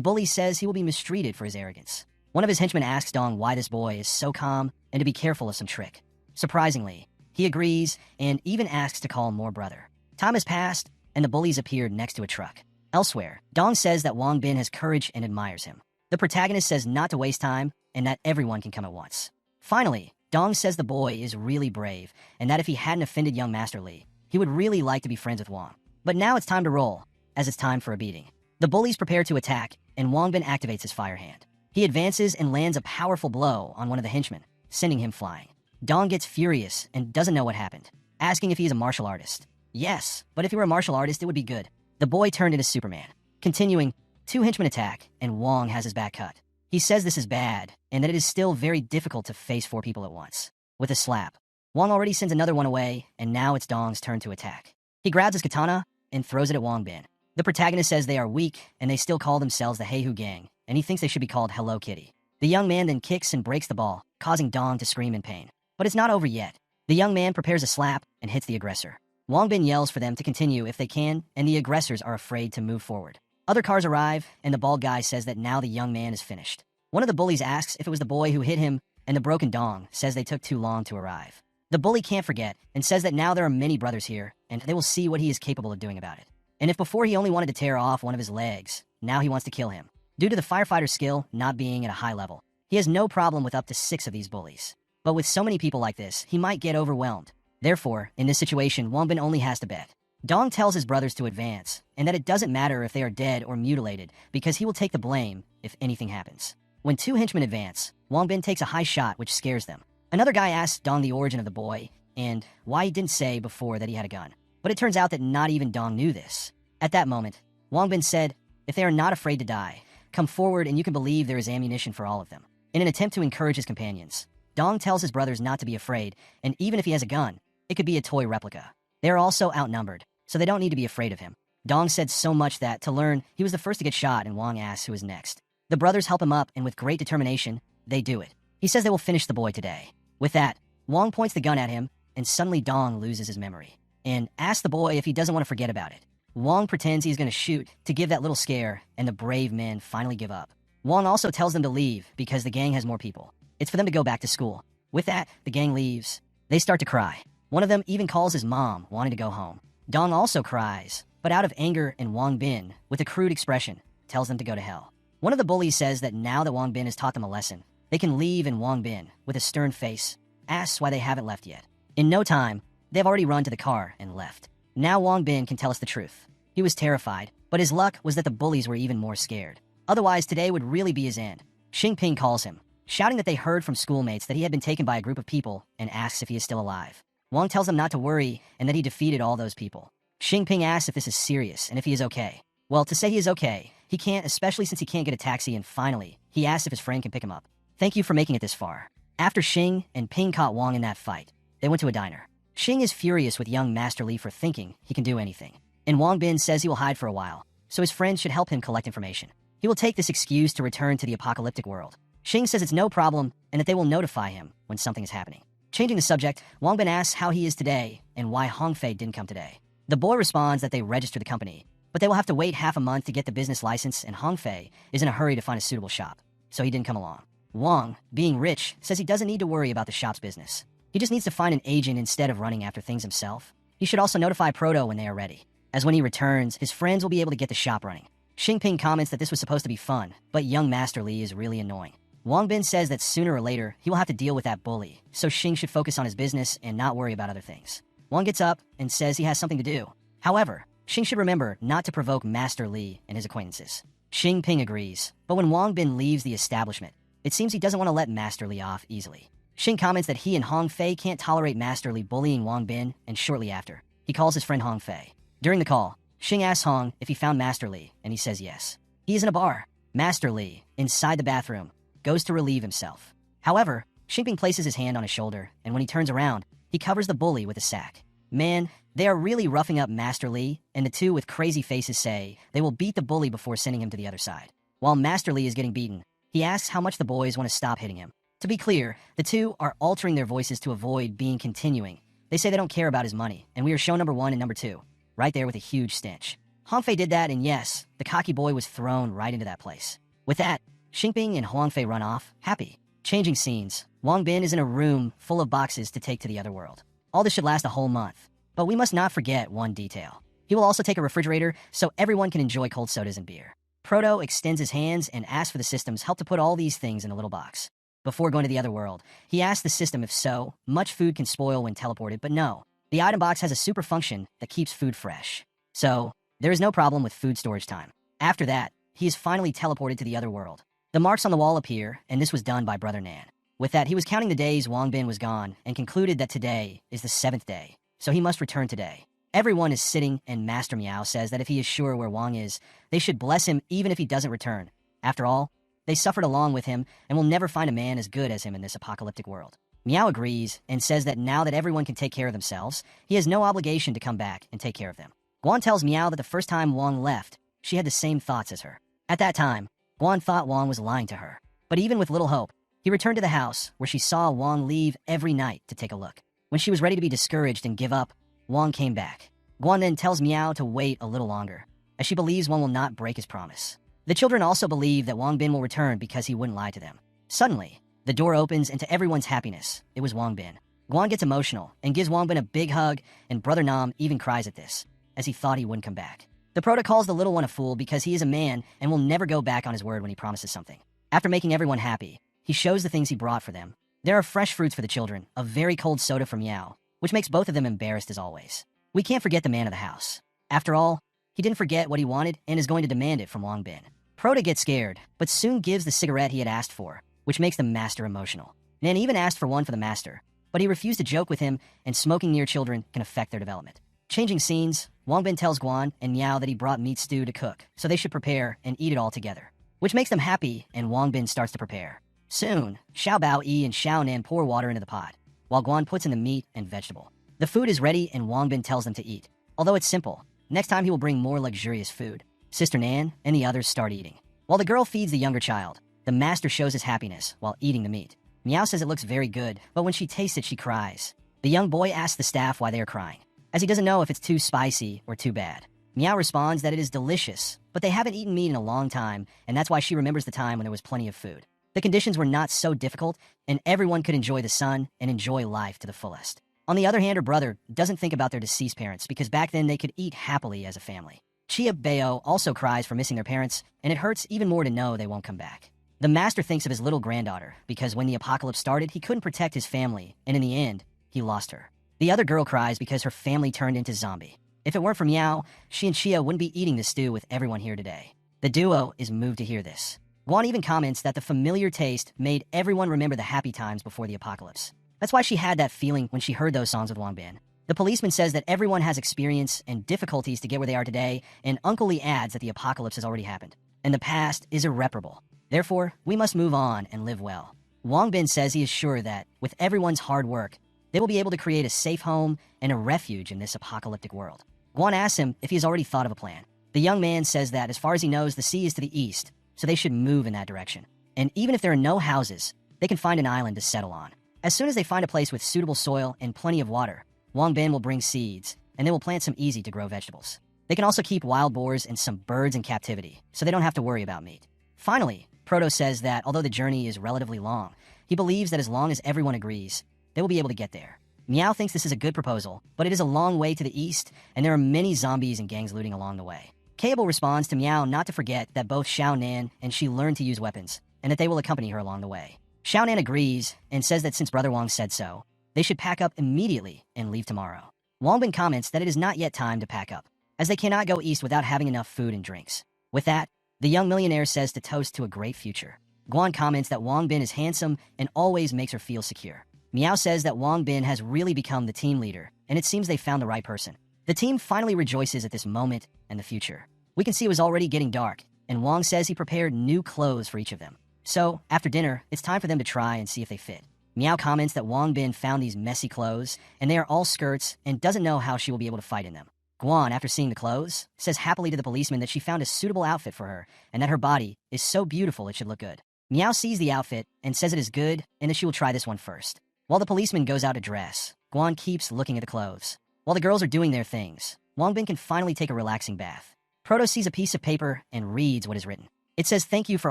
Speaker 1: bully says he will be mistreated for his arrogance. One of his henchmen asks Dong why this boy is so calm and to be careful of some trick. Surprisingly, he agrees and even asks to call more brother. Time has passed, and the bullies appeared next to a truck. Elsewhere, Dong says that Wong Bin has courage and admires him. The protagonist says not to waste time and that everyone can come at once. Finally, Dong says the boy is really brave and that if he hadn't offended young Master Lee, he would really like to be friends with Wong. But now it's time to roll, as it's time for a beating. The bullies prepare to attack, and Wong Bin activates his fire hand. He advances and lands a powerful blow on one of the henchmen, sending him flying. Dong gets furious and doesn't know what happened, asking if he is a martial artist. Yes, but if he were a martial artist, it would be good. The boy turned into Superman. Continuing, two henchmen attack, and Wong has his back cut. He says this is bad, and that it is still very difficult to face 4 people at once. With a slap, Wong already sends another one away, and now it's Dong's turn to attack. He grabs his katana and throws it at Wong Bin. The protagonist says they are weak, and they still call themselves the Heihu Gang, and he thinks they should be called Hello Kitty. The young man then kicks and breaks the ball, causing Dong to scream in pain. But it's not over yet. The young man prepares a slap and hits the aggressor. Wong Bin yells for them to continue if they can, and the aggressors are afraid to move forward. Other cars arrive, and the bald guy says that now the young man is finished. One of the bullies asks if it was the boy who hit him, and the broken Dong says they took too long to arrive. The bully can't forget, and says that now there are many brothers here, and they will see what he is capable of doing about it. And if before he only wanted to tear off one of his legs, now he wants to kill him. Due to the firefighter's skill not being at a high level, he has no problem with up to 6 of these bullies. But with so many people like this, he might get overwhelmed. Therefore, in this situation, Wong Bin only has to bet. Dong tells his brothers to advance, and that it doesn't matter if they are dead or mutilated, because he will take the blame if anything happens. When 2 henchmen advance, Wong Bin takes a high shot which scares them. Another guy asks Dong the origin of the boy, and why he didn't say before that he had a gun. But it turns out that not even Dong knew this. At that moment, Wong Bin said, if they are not afraid to die, come forward and you can believe there is ammunition for all of them. In an attempt to encourage his companions, Dong tells his brothers not to be afraid, and even if he has a gun, it could be a toy replica. They are also outnumbered, so they don't need to be afraid of him. Dong said so much that, to learn, he was the first to get shot, and Wong asks who is next. The brothers help him up, and with great determination, they do it. He says they will finish the boy today. With that, Wong points the gun at him, and suddenly Dong loses his memory, and asks the boy if he doesn't want to forget about it. Wong pretends he's going to shoot to give that little scare, and the brave men finally give up. Wong also tells them to leave because the gang has more people. It's for them to go back to school. With that, the gang leaves. They start to cry. One of them even calls his mom, wanting to go home. Dong also cries, but out of anger, and Wong Bin, with a crude expression, tells them to go to hell. One of the bullies says that now that Wong Bin has taught them a lesson, they can leave, and Wong Bin, with a stern face, asks why they haven't left yet. In no time, they've already run to the car and left. Now Wong Bin can tell us the truth. He was terrified, but his luck was that the bullies were even more scared. Otherwise, today would really be his end. Xingping calls him, shouting that they heard from schoolmates that he had been taken by a group of people, and asks if he is still alive. Wong tells him not to worry and that he defeated all those people. Xingping asks if this is serious and if he is okay. Well, to say he is okay, he can't, especially since he can't get a taxi, and finally, he asks if his friend can pick him up. Thank you for making it this far. After Xing and Ping caught Wong in that fight, they went to a diner. Xing is furious with young Master Lee for thinking he can do anything. And Wong Bin says he will hide for a while, so his friends should help him collect information. He will take this excuse to return to the apocalyptic world. Xing says it's no problem and that they will notify him when something is happening. Changing the subject, Wong Bin asks how he is today and why Hong Fei didn't come today. The boy responds that they registered the company, but they will have to wait half a month to get the business license, and Hong Fei is in a hurry to find a suitable shop, so he didn't come along. Wong, being rich, says he doesn't need to worry about the shop's business. He just needs to find an agent instead of running after things himself. He should also notify Proto when they are ready, as when he returns, his friends will be able to get the shop running. Xingping comments that this was supposed to be fun, but young Master Lee is really annoying. Wong Bin says that sooner or later, he will have to deal with that bully, so Xing should focus on his business and not worry about other things. Wong gets up and says he has something to do. However, Xing should remember not to provoke Master Lee and his acquaintances. Xingping agrees, but when Wong Bin leaves the establishment, it seems he doesn't want to let Master Lee off easily. Xing comments that he and Hong Fei can't tolerate Master Lee bullying Wong Bin, and shortly after, he calls his friend Hong Fei. During the call, Xing asks Hong if he found Master Lee, and he says yes. He is in a bar. Master Lee, inside the bathroom, goes to relieve himself. However, Xingping places his hand on his shoulder, and when he turns around, he covers the bully with a sack. Man, they are really roughing up Master Lee, and the two with crazy faces say they will beat the bully before sending him to the other side. While Master Lee is getting beaten, He asks how much the boys want to stop hitting him. To be clear, the two are altering their voices to avoid being continuing. They say they don't care about his money, and we are shown number 1 and number 2, right there with a huge stench. Hongfei did that, and yes, the cocky boy was thrown right into that place. With that, Xingping and Huangfei run off, happy. Changing scenes, Wang Bin is in a room full of boxes to take to the other world. All this should last a whole month. But we must not forget one detail. He will also take a refrigerator so everyone can enjoy cold sodas and beer. Proto extends his hands and asks for the system's help to put all these things in a little box. Before going to the other world, he asks the system if so much food can spoil when teleported, but no. The item box has a super function that keeps food fresh. So, there is no problem with food storage time. After that, he is finally teleported to the other world. The marks on the wall appear, and this was done by Brother Nan. With that, he was counting the days Wang Bin was gone and concluded that today is the 7th day, so he must return today. Everyone is sitting, and Master Meow says that if he is sure where Wang is, they should bless him even if he doesn't return. After all, they suffered along with him and will never find a man as good as him in this apocalyptic world. Meow agrees and says that now that everyone can take care of themselves, he has no obligation to come back and take care of them. Guan tells Meow that the first time Wang left, she had the same thoughts as her. At that time, Guan thought Wang was lying to her. But even with little hope, he returned to the house where she saw Wang leave every night to take a look. When she was ready to be discouraged and give up, Wang came back. Guan then tells Meow to wait a little longer, as she believes Wang will not break his promise. The children also believe that Wang Bin will return because he wouldn't lie to them. Suddenly, the door opens, and to everyone's happiness, it was Wang Bin. Guan gets emotional and gives Wang Bin a big hug, and Brother Nam even cries at this, as he thought he wouldn't come back. The Proto calls the little one a fool because he is a man and will never go back on his word when he promises something. After making everyone happy, he shows the things he brought for them. There are fresh fruits for the children, a very cold soda from Meow, which makes both of them embarrassed as always. We can't forget the man of the house. After all, he didn't forget what he wanted and is going to demand it from Wang Bin. Proto gets scared, but soon gives the cigarette he had asked for, which makes the master emotional. Nan even asked for one for the master, but he refused to joke with him, and smoking near children can affect their development. Changing scenes, Wang Bin tells Guan and Meow that he brought meat stew to cook, so they should prepare and eat it all together, which makes them happy, and Wang Bin starts to prepare. Soon, Xiao Bao Yi and Xiao Nan pour water into the pot, while Guan puts in the meat and vegetable. The food is ready, and Wang Bin tells them to eat. Although it's simple, next time he will bring more luxurious food. Sister Nan and the others start eating. While the girl feeds the younger child, the master shows his happiness while eating the meat. Meow says it looks very good, but when she tastes it, she cries. The young boy asks the staff why they are crying, as he doesn't know if it's too spicy or too bad. Meow responds that it is delicious, but they haven't eaten meat in a long time, and that's why she remembers the time when there was plenty of food. The conditions were not so difficult, and everyone could enjoy the sun and enjoy life to the fullest. On the other hand, her brother doesn't think about their deceased parents because back then they could eat happily as a family. Chia Bao also cries for missing their parents, and it hurts even more to know they won't come back. The master thinks of his little granddaughter because when the apocalypse started, he couldn't protect his family, and in the end, he lost her. The other girl cries because her family turned into zombie. If it weren't for Meow, she and Chia wouldn't be eating the stew with everyone here today. The duo is moved to hear this. Guan even comments that the familiar taste made everyone remember the happy times before the apocalypse. That's why she had that feeling when she heard those songs with Wang Bin. The policeman says that everyone has experience and difficulties to get where they are today, and Uncle Lee adds that the apocalypse has already happened, and the past is irreparable. Therefore, we must move on and live well. Wang Bin says he is sure that, with everyone's hard work, they will be able to create a safe home and a refuge in this apocalyptic world. Guan asks him if he has already thought of a plan. The young man says that, as far as he knows, the sea is to the east, so they should move in that direction. And even if there are no houses, they can find an island to settle on. As soon as they find a place with suitable soil and plenty of water, Wang Bin will bring seeds, and they will plant some easy-to-grow vegetables. They can also keep wild boars and some birds in captivity, so they don't have to worry about meat. Finally, Proto says that although the journey is relatively long, he believes that as long as everyone agrees, they will be able to get there. Meow thinks this is a good proposal, but it is a long way to the east, and there are many zombies and gangs looting along the way. Cable responds to Meow not to forget that both Xiao Nan and she learned to use weapons, and that they will accompany her along the way. Xiao Nan agrees, and says that since Brother Wong said so, they should pack up immediately and leave tomorrow. Wong Bin comments that it is not yet time to pack up, as they cannot go east without having enough food and drinks. With that, the young millionaire says to toast to a great future. Guan comments that Wong Bin is handsome and always makes her feel secure. Meow says that Wong Bin has really become the team leader, and it seems they found the right person. The team finally rejoices at this moment and the future. We can see it was already getting dark, and Wong says he prepared new clothes for each of them. So, after dinner, it's time for them to try and see if they fit. Meow comments that Wong Bin found these messy clothes, and they are all skirts, and doesn't know how she will be able to fight in them. Guan, after seeing the clothes, says happily to the policeman that she found a suitable outfit for her, and that her body is so beautiful it should look good. Meow sees the outfit and says it is good and that she will try this one first. While the policeman goes out to dress, Guan keeps looking at the clothes. While the girls are doing their things, Wongbin can finally take a relaxing bath. Proto sees a piece of paper and reads what is written. It says thank you for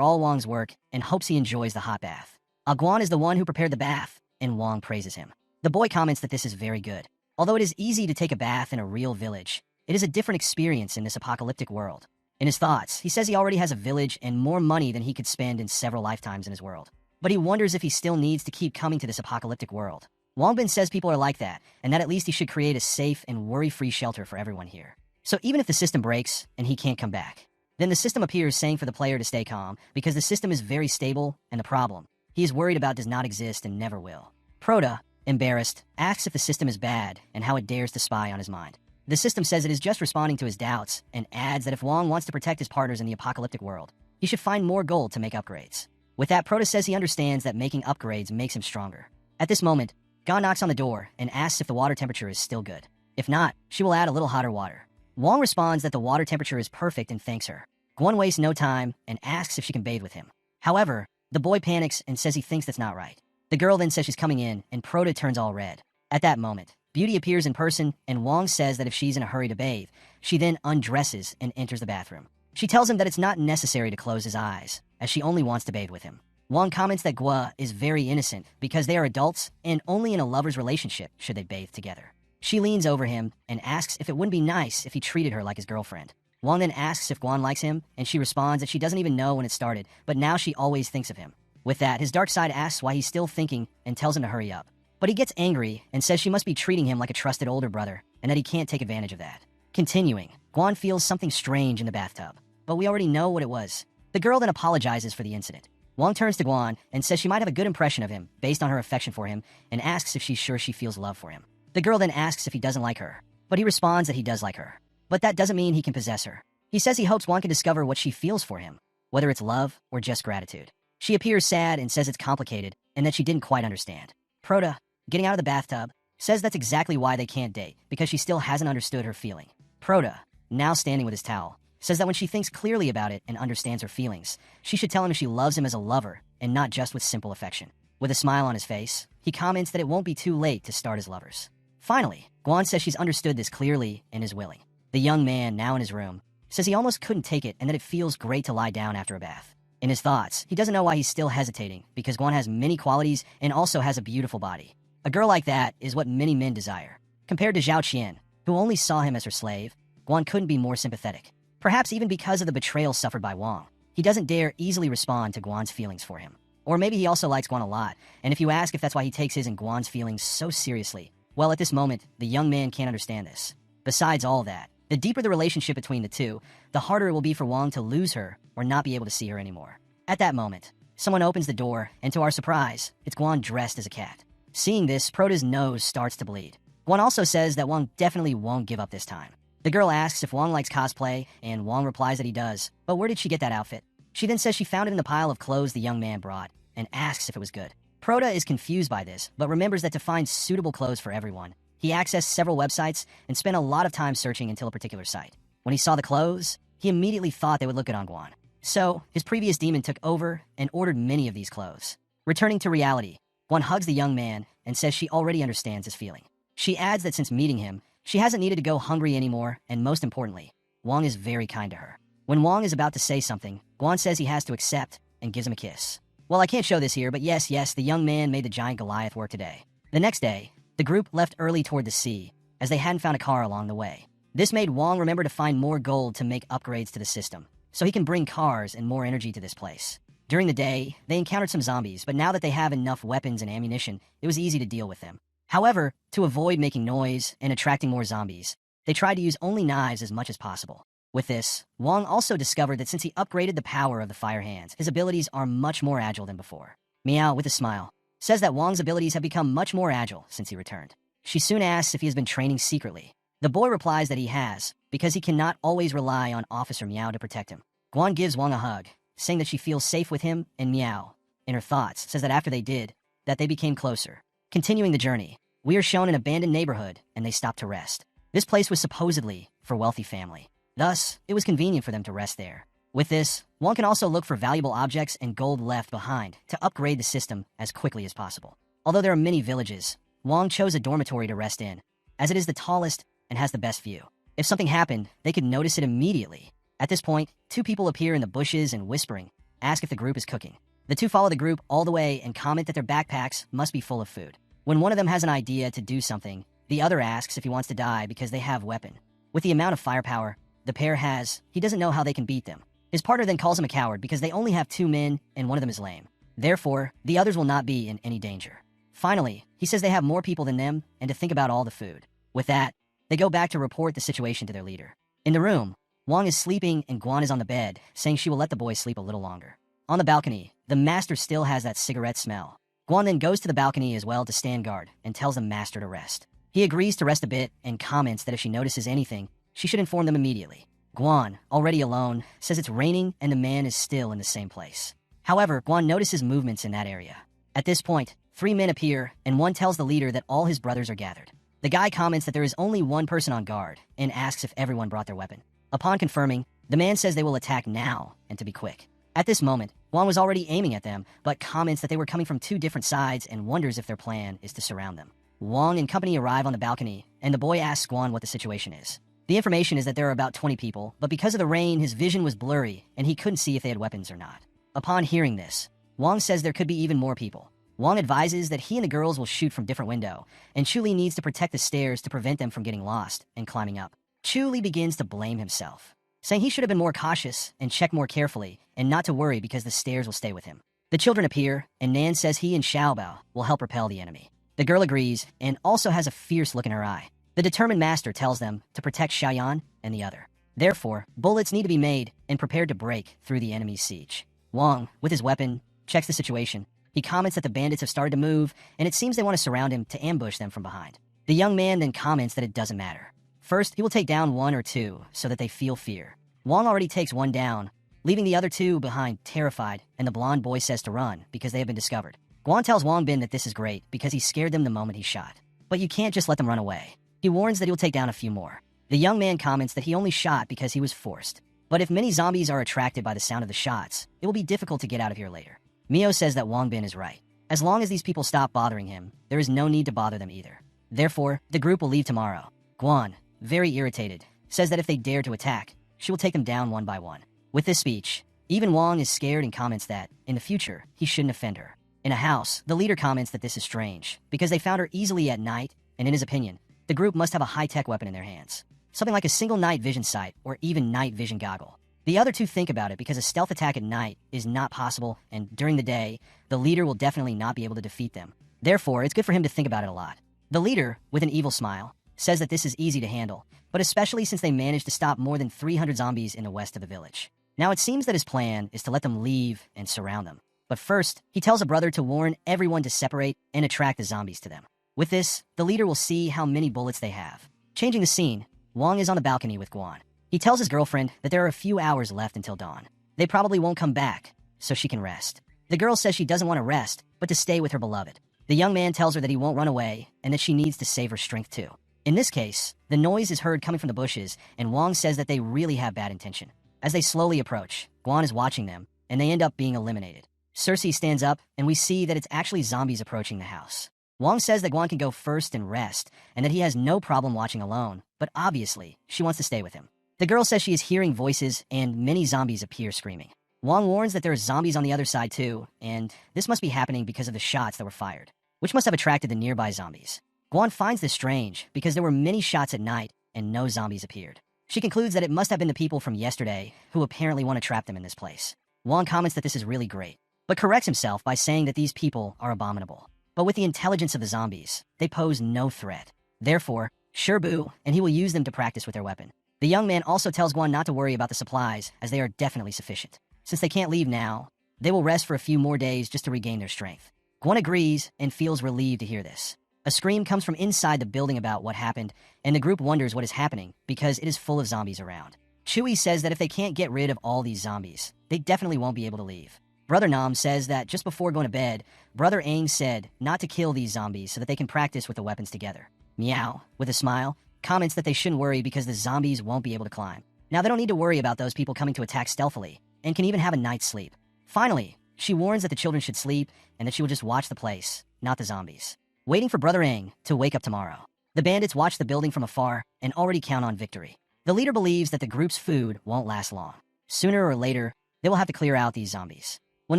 Speaker 1: all Wong's work and hopes he enjoys the hot bath. Guan is the one who prepared the bath, and Wong praises him. The boy comments that this is very good. Although it is easy to take a bath in a real village, it is a different experience in this apocalyptic world. In his thoughts, he says he already has a village and more money than he could spend in several lifetimes in his world. But he wonders if he still needs to keep coming to this apocalyptic world. Wongbin says people are like that, and that at least he should create a safe and worry-free shelter for everyone here. So even if the system breaks and he can't come back, then the system appears saying for the player to stay calm because the system is very stable and the problem he is worried about does not exist and never will. Proto, embarrassed, asks if the system is bad and how it dares to spy on his mind. The system says it is just responding to his doubts and adds that if Wong wants to protect his partners in the apocalyptic world, he should find more gold to make upgrades. With that, Proto says he understands that making upgrades makes him stronger. At this moment, Ga knocks on the door and asks if the water temperature is still good. If not, she will add a little hotter water. Wong responds that the water temperature is perfect and thanks her. Guan wastes no time and asks if she can bathe with him. However, the boy panics and says he thinks that's not right. The girl then says she's coming in and Proto turns all red. At that moment, Beauty appears in person and Wong says that if she's in a hurry to bathe, she then undresses and enters the bathroom. She tells him that it's not necessary to close his eyes, as she only wants to bathe with him. Wong comments that Gua is very innocent because they are adults and only in a lover's relationship should they bathe together. She leans over him and asks if it wouldn't be nice if he treated her like his girlfriend. Wong then asks if Guan likes him, and she responds that she doesn't even know when it started, but now she always thinks of him. With that, his dark side asks why he's still thinking and tells him to hurry up. But he gets angry and says she must be treating him like a trusted older brother and that he can't take advantage of that. Continuing, Guan feels something strange in the bathtub, but we already know what it was. The girl then apologizes for the incident. Wong turns to Guan and says she might have a good impression of him based on her affection for him and asks if she's sure she feels love for him. The girl then asks if he doesn't like her, but he responds that he does like her. But that doesn't mean he can possess her. He says he hopes Wong can discover what she feels for him, whether it's love or just gratitude. She appears sad and says it's complicated and that she didn't quite understand. Proto, getting out of the bathtub, says that's exactly why they can't date, because she still hasn't understood her feeling. Proto, now standing with his towel, says that when she thinks clearly about it and understands her feelings, she should tell him if she loves him as a lover and not just with simple affection. With a smile on his face, he comments that it won't be too late to start as lovers. Finally, Guan says she's understood this clearly and is willing. The young man, now in his room, says he almost couldn't take it and that it feels great to lie down after a bath. In his thoughts, he doesn't know why he's still hesitating because Guan has many qualities and also has a beautiful body. A girl like that is what many men desire. Compared to Zhao Qian, who only saw him as her slave, Guan couldn't be more sympathetic. Perhaps even because of the betrayal suffered by Wong, he doesn't dare easily respond to Guan's feelings for him. Or maybe he also likes Guan a lot, and if you ask if that's why he takes his and Guan's feelings so seriously, well, at this moment, the young man can't understand this. Besides all that, the deeper the relationship between the two, the harder it will be for Wong to lose her or not be able to see her anymore. At that moment, someone opens the door, and to our surprise, it's Guan dressed as a cat. Seeing this, Prota's nose starts to bleed. Guan also says that Wong definitely won't give up this time. The girl asks if Wong likes cosplay, and Wong replies that he does, but where did she get that outfit? She then says she found it in the pile of clothes the young man brought, and asks if it was good. Prota is confused by this, but remembers that to find suitable clothes for everyone, he accessed several websites and spent a lot of time searching until a particular site. When he saw the clothes, he immediately thought they would look good on Guan. So, his previous demon took over and ordered many of these clothes. Returning to reality, Guan hugs the young man and says she already understands his feeling. She adds that since meeting him, she hasn't needed to go hungry anymore, and most importantly, Wong is very kind to her. When Wong is about to say something, Guan says he has to accept and gives him a kiss. Well, I can't show this here, but yes, the young man made the giant Goliath work today. The next day, the group left early toward the sea, as they hadn't found a car along the way. This made Wong remember to find more gold to make upgrades to the system, so he can bring cars and more energy to this place. During the day, they encountered some zombies, but now that they have enough weapons and ammunition, it was easy to deal with them. However, to avoid making noise and attracting more zombies, they tried to use only knives as much as possible. With this, Wong also discovered that since he upgraded the power of the fire hands, his abilities are much more agile than before. Meow, with a smile, says that Wong's abilities have become much more agile since he returned. She soon asks if he has been training secretly. The boy replies that he has, because he cannot always rely on Officer Meow to protect him. Guan gives Wong a hug, saying that she feels safe with him, and Meow, in her thoughts, says that after they did, that they became closer. Continuing the journey, we are shown an abandoned neighborhood, and they stop to rest. This place was supposedly for wealthy family. Thus, it was convenient for them to rest there. With this, one can also look for valuable objects and gold left behind to upgrade the system as quickly as possible. Although there are many villages, Wong chose a dormitory to rest in, as it is the tallest and has the best view. If something happened, they could notice it immediately. At this point, two people appear in the bushes and whispering, ask if the group is cooking. The two follow the group all the way and comment that their backpacks must be full of food. When one of them has an idea to do something, the other asks if he wants to die because they have weapon. With the amount of firepower the pair has, he doesn't know how they can beat them. His partner then calls him a coward because they only have 2 men and one of them is lame. Therefore, the others will not be in any danger. Finally, he says they have more people than them and to think about all the food. With that, they go back to report the situation to their leader. In the room, Wong is sleeping and Guan is on the bed, saying she will let the boys sleep a little longer. On the balcony, the master still has that cigarette smell. Guan then goes to the balcony as well to stand guard and tells the master to rest. He agrees to rest a bit and comments that if she notices anything, she should inform them immediately. Guan, already alone, says it's raining and the man is still in the same place. However, Guan notices movements in that area. At this point, 3 men appear and one tells the leader that all his brothers are gathered. The guy comments that there is only one person on guard and asks if everyone brought their weapon. Upon confirming, the man says they will attack now and to be quick. At this moment, Wong was already aiming at them, but comments that they were coming from 2 different sides and wonders if their plan is to surround them. Wong and company arrive on the balcony, and the boy asks Guan what the situation is. The information is that there are about 20 people, but because of the rain, his vision was blurry, and he couldn't see if they had weapons or not. Upon hearing this, Wong says there could be even more people. Wong advises that he and the girls will shoot from different window, and Chuli needs to protect the stairs to prevent them from getting lost and climbing up. Chuli begins to blame himself, saying he should have been more cautious and check more carefully, and not to worry because the stairs will stay with him. The children appear, and Nan says he and Xiaobao will help repel the enemy. The girl agrees, and also has a fierce look in her eye. The determined master tells them to protect Xiaoyan and the other. Therefore, bullets need to be made and prepared to break through the enemy's siege. Wong, with his weapon, checks the situation. He comments that the bandits have started to move, and it seems they want to surround him to ambush them from behind. The young man then comments that it doesn't matter. First, he will take down 1 or 2 so that they feel fear. Wong already takes 1 down, leaving the other 2 behind terrified, and the blonde boy says to run because they have been discovered. Guan tells Wong Bin that this is great because he scared them the moment he shot. But you can't just let them run away. He warns that he'll take down a few more. The young man comments that he only shot because he was forced. But if many zombies are attracted by the sound of the shots, it will be difficult to get out of here later. Mio says that Wong Bin is right. As long as these people stop bothering him, there is no need to bother them either. Therefore, the group will leave tomorrow. Guan, very irritated, says that if they dare to attack, she will take them down one by one. With this speech, even Wong is scared and comments that, in the future, he shouldn't offend her. In a house, the leader comments that this is strange, because they found her easily at night, and in his opinion, the group must have a high-tech weapon in their hands. Something like a single night vision sight, or even night vision goggle. The other 2 think about it because a stealth attack at night is not possible, and during the day, the leader will definitely not be able to defeat them. Therefore, it's good for him to think about it a lot. The leader, with an evil smile, says that this is easy to handle, but especially since they managed to stop more than 300 zombies in the west of the village. Now it seems that his plan is to let them leave and surround them. But first, he tells a brother to warn everyone to separate and attract the zombies to them. With this, the leader will see how many bullets they have. Changing the scene, Wong is on the balcony with Guan. He tells his girlfriend that there are a few hours left until dawn. They probably won't come back, so she can rest. The girl says she doesn't want to rest, but to stay with her beloved. The young man tells her that he won't run away and that she needs to save her strength too. In this case, the noise is heard coming from the bushes, and Wong says that they really have bad intention. As they slowly approach, Guan is watching them, and they end up being eliminated. Cersei stands up, and we see that it's actually zombies approaching the house. Wong says that Guan can go first and rest, and that he has no problem watching alone, but obviously, she wants to stay with him. The girl says she is hearing voices, and many zombies appear screaming. Wong warns that there are zombies on the other side too, and this must be happening because of the shots that were fired, which must have attracted the nearby zombies. Guan finds this strange because there were many shots at night, and no zombies appeared. She concludes that it must have been the people from yesterday who apparently want to trap them in this place. Wong comments that this is really great, but corrects himself by saying that these people are abominable. But with the intelligence of the zombies, they pose no threat. Therefore, Sherbu, and he will use them to practice with their weapon. The young man also tells Guan not to worry about the supplies, as they are definitely sufficient. Since they can't leave now, they will rest for a few more days just to regain their strength. Guan agrees and feels relieved to hear this. A scream comes from inside the building about what happened, and the group wonders what is happening because it is full of zombies around. Chewie says that if they can't get rid of all these zombies, they definitely won't be able to leave. Brother Nam says that just before going to bed, Brother Aang said not to kill these zombies so that they can practice with the weapons together. Meow, with a smile, comments that they shouldn't worry because the zombies won't be able to climb. Now they don't need to worry about those people coming to attack stealthily, and can even have a night's sleep. Finally, she warns that the children should sleep, and that she will just watch the place, not the zombies. Waiting for Brother Aang to wake up tomorrow. The bandits watch the building from afar and already count on victory. The leader believes that the group's food won't last long. Sooner or later, they will have to clear out these zombies. When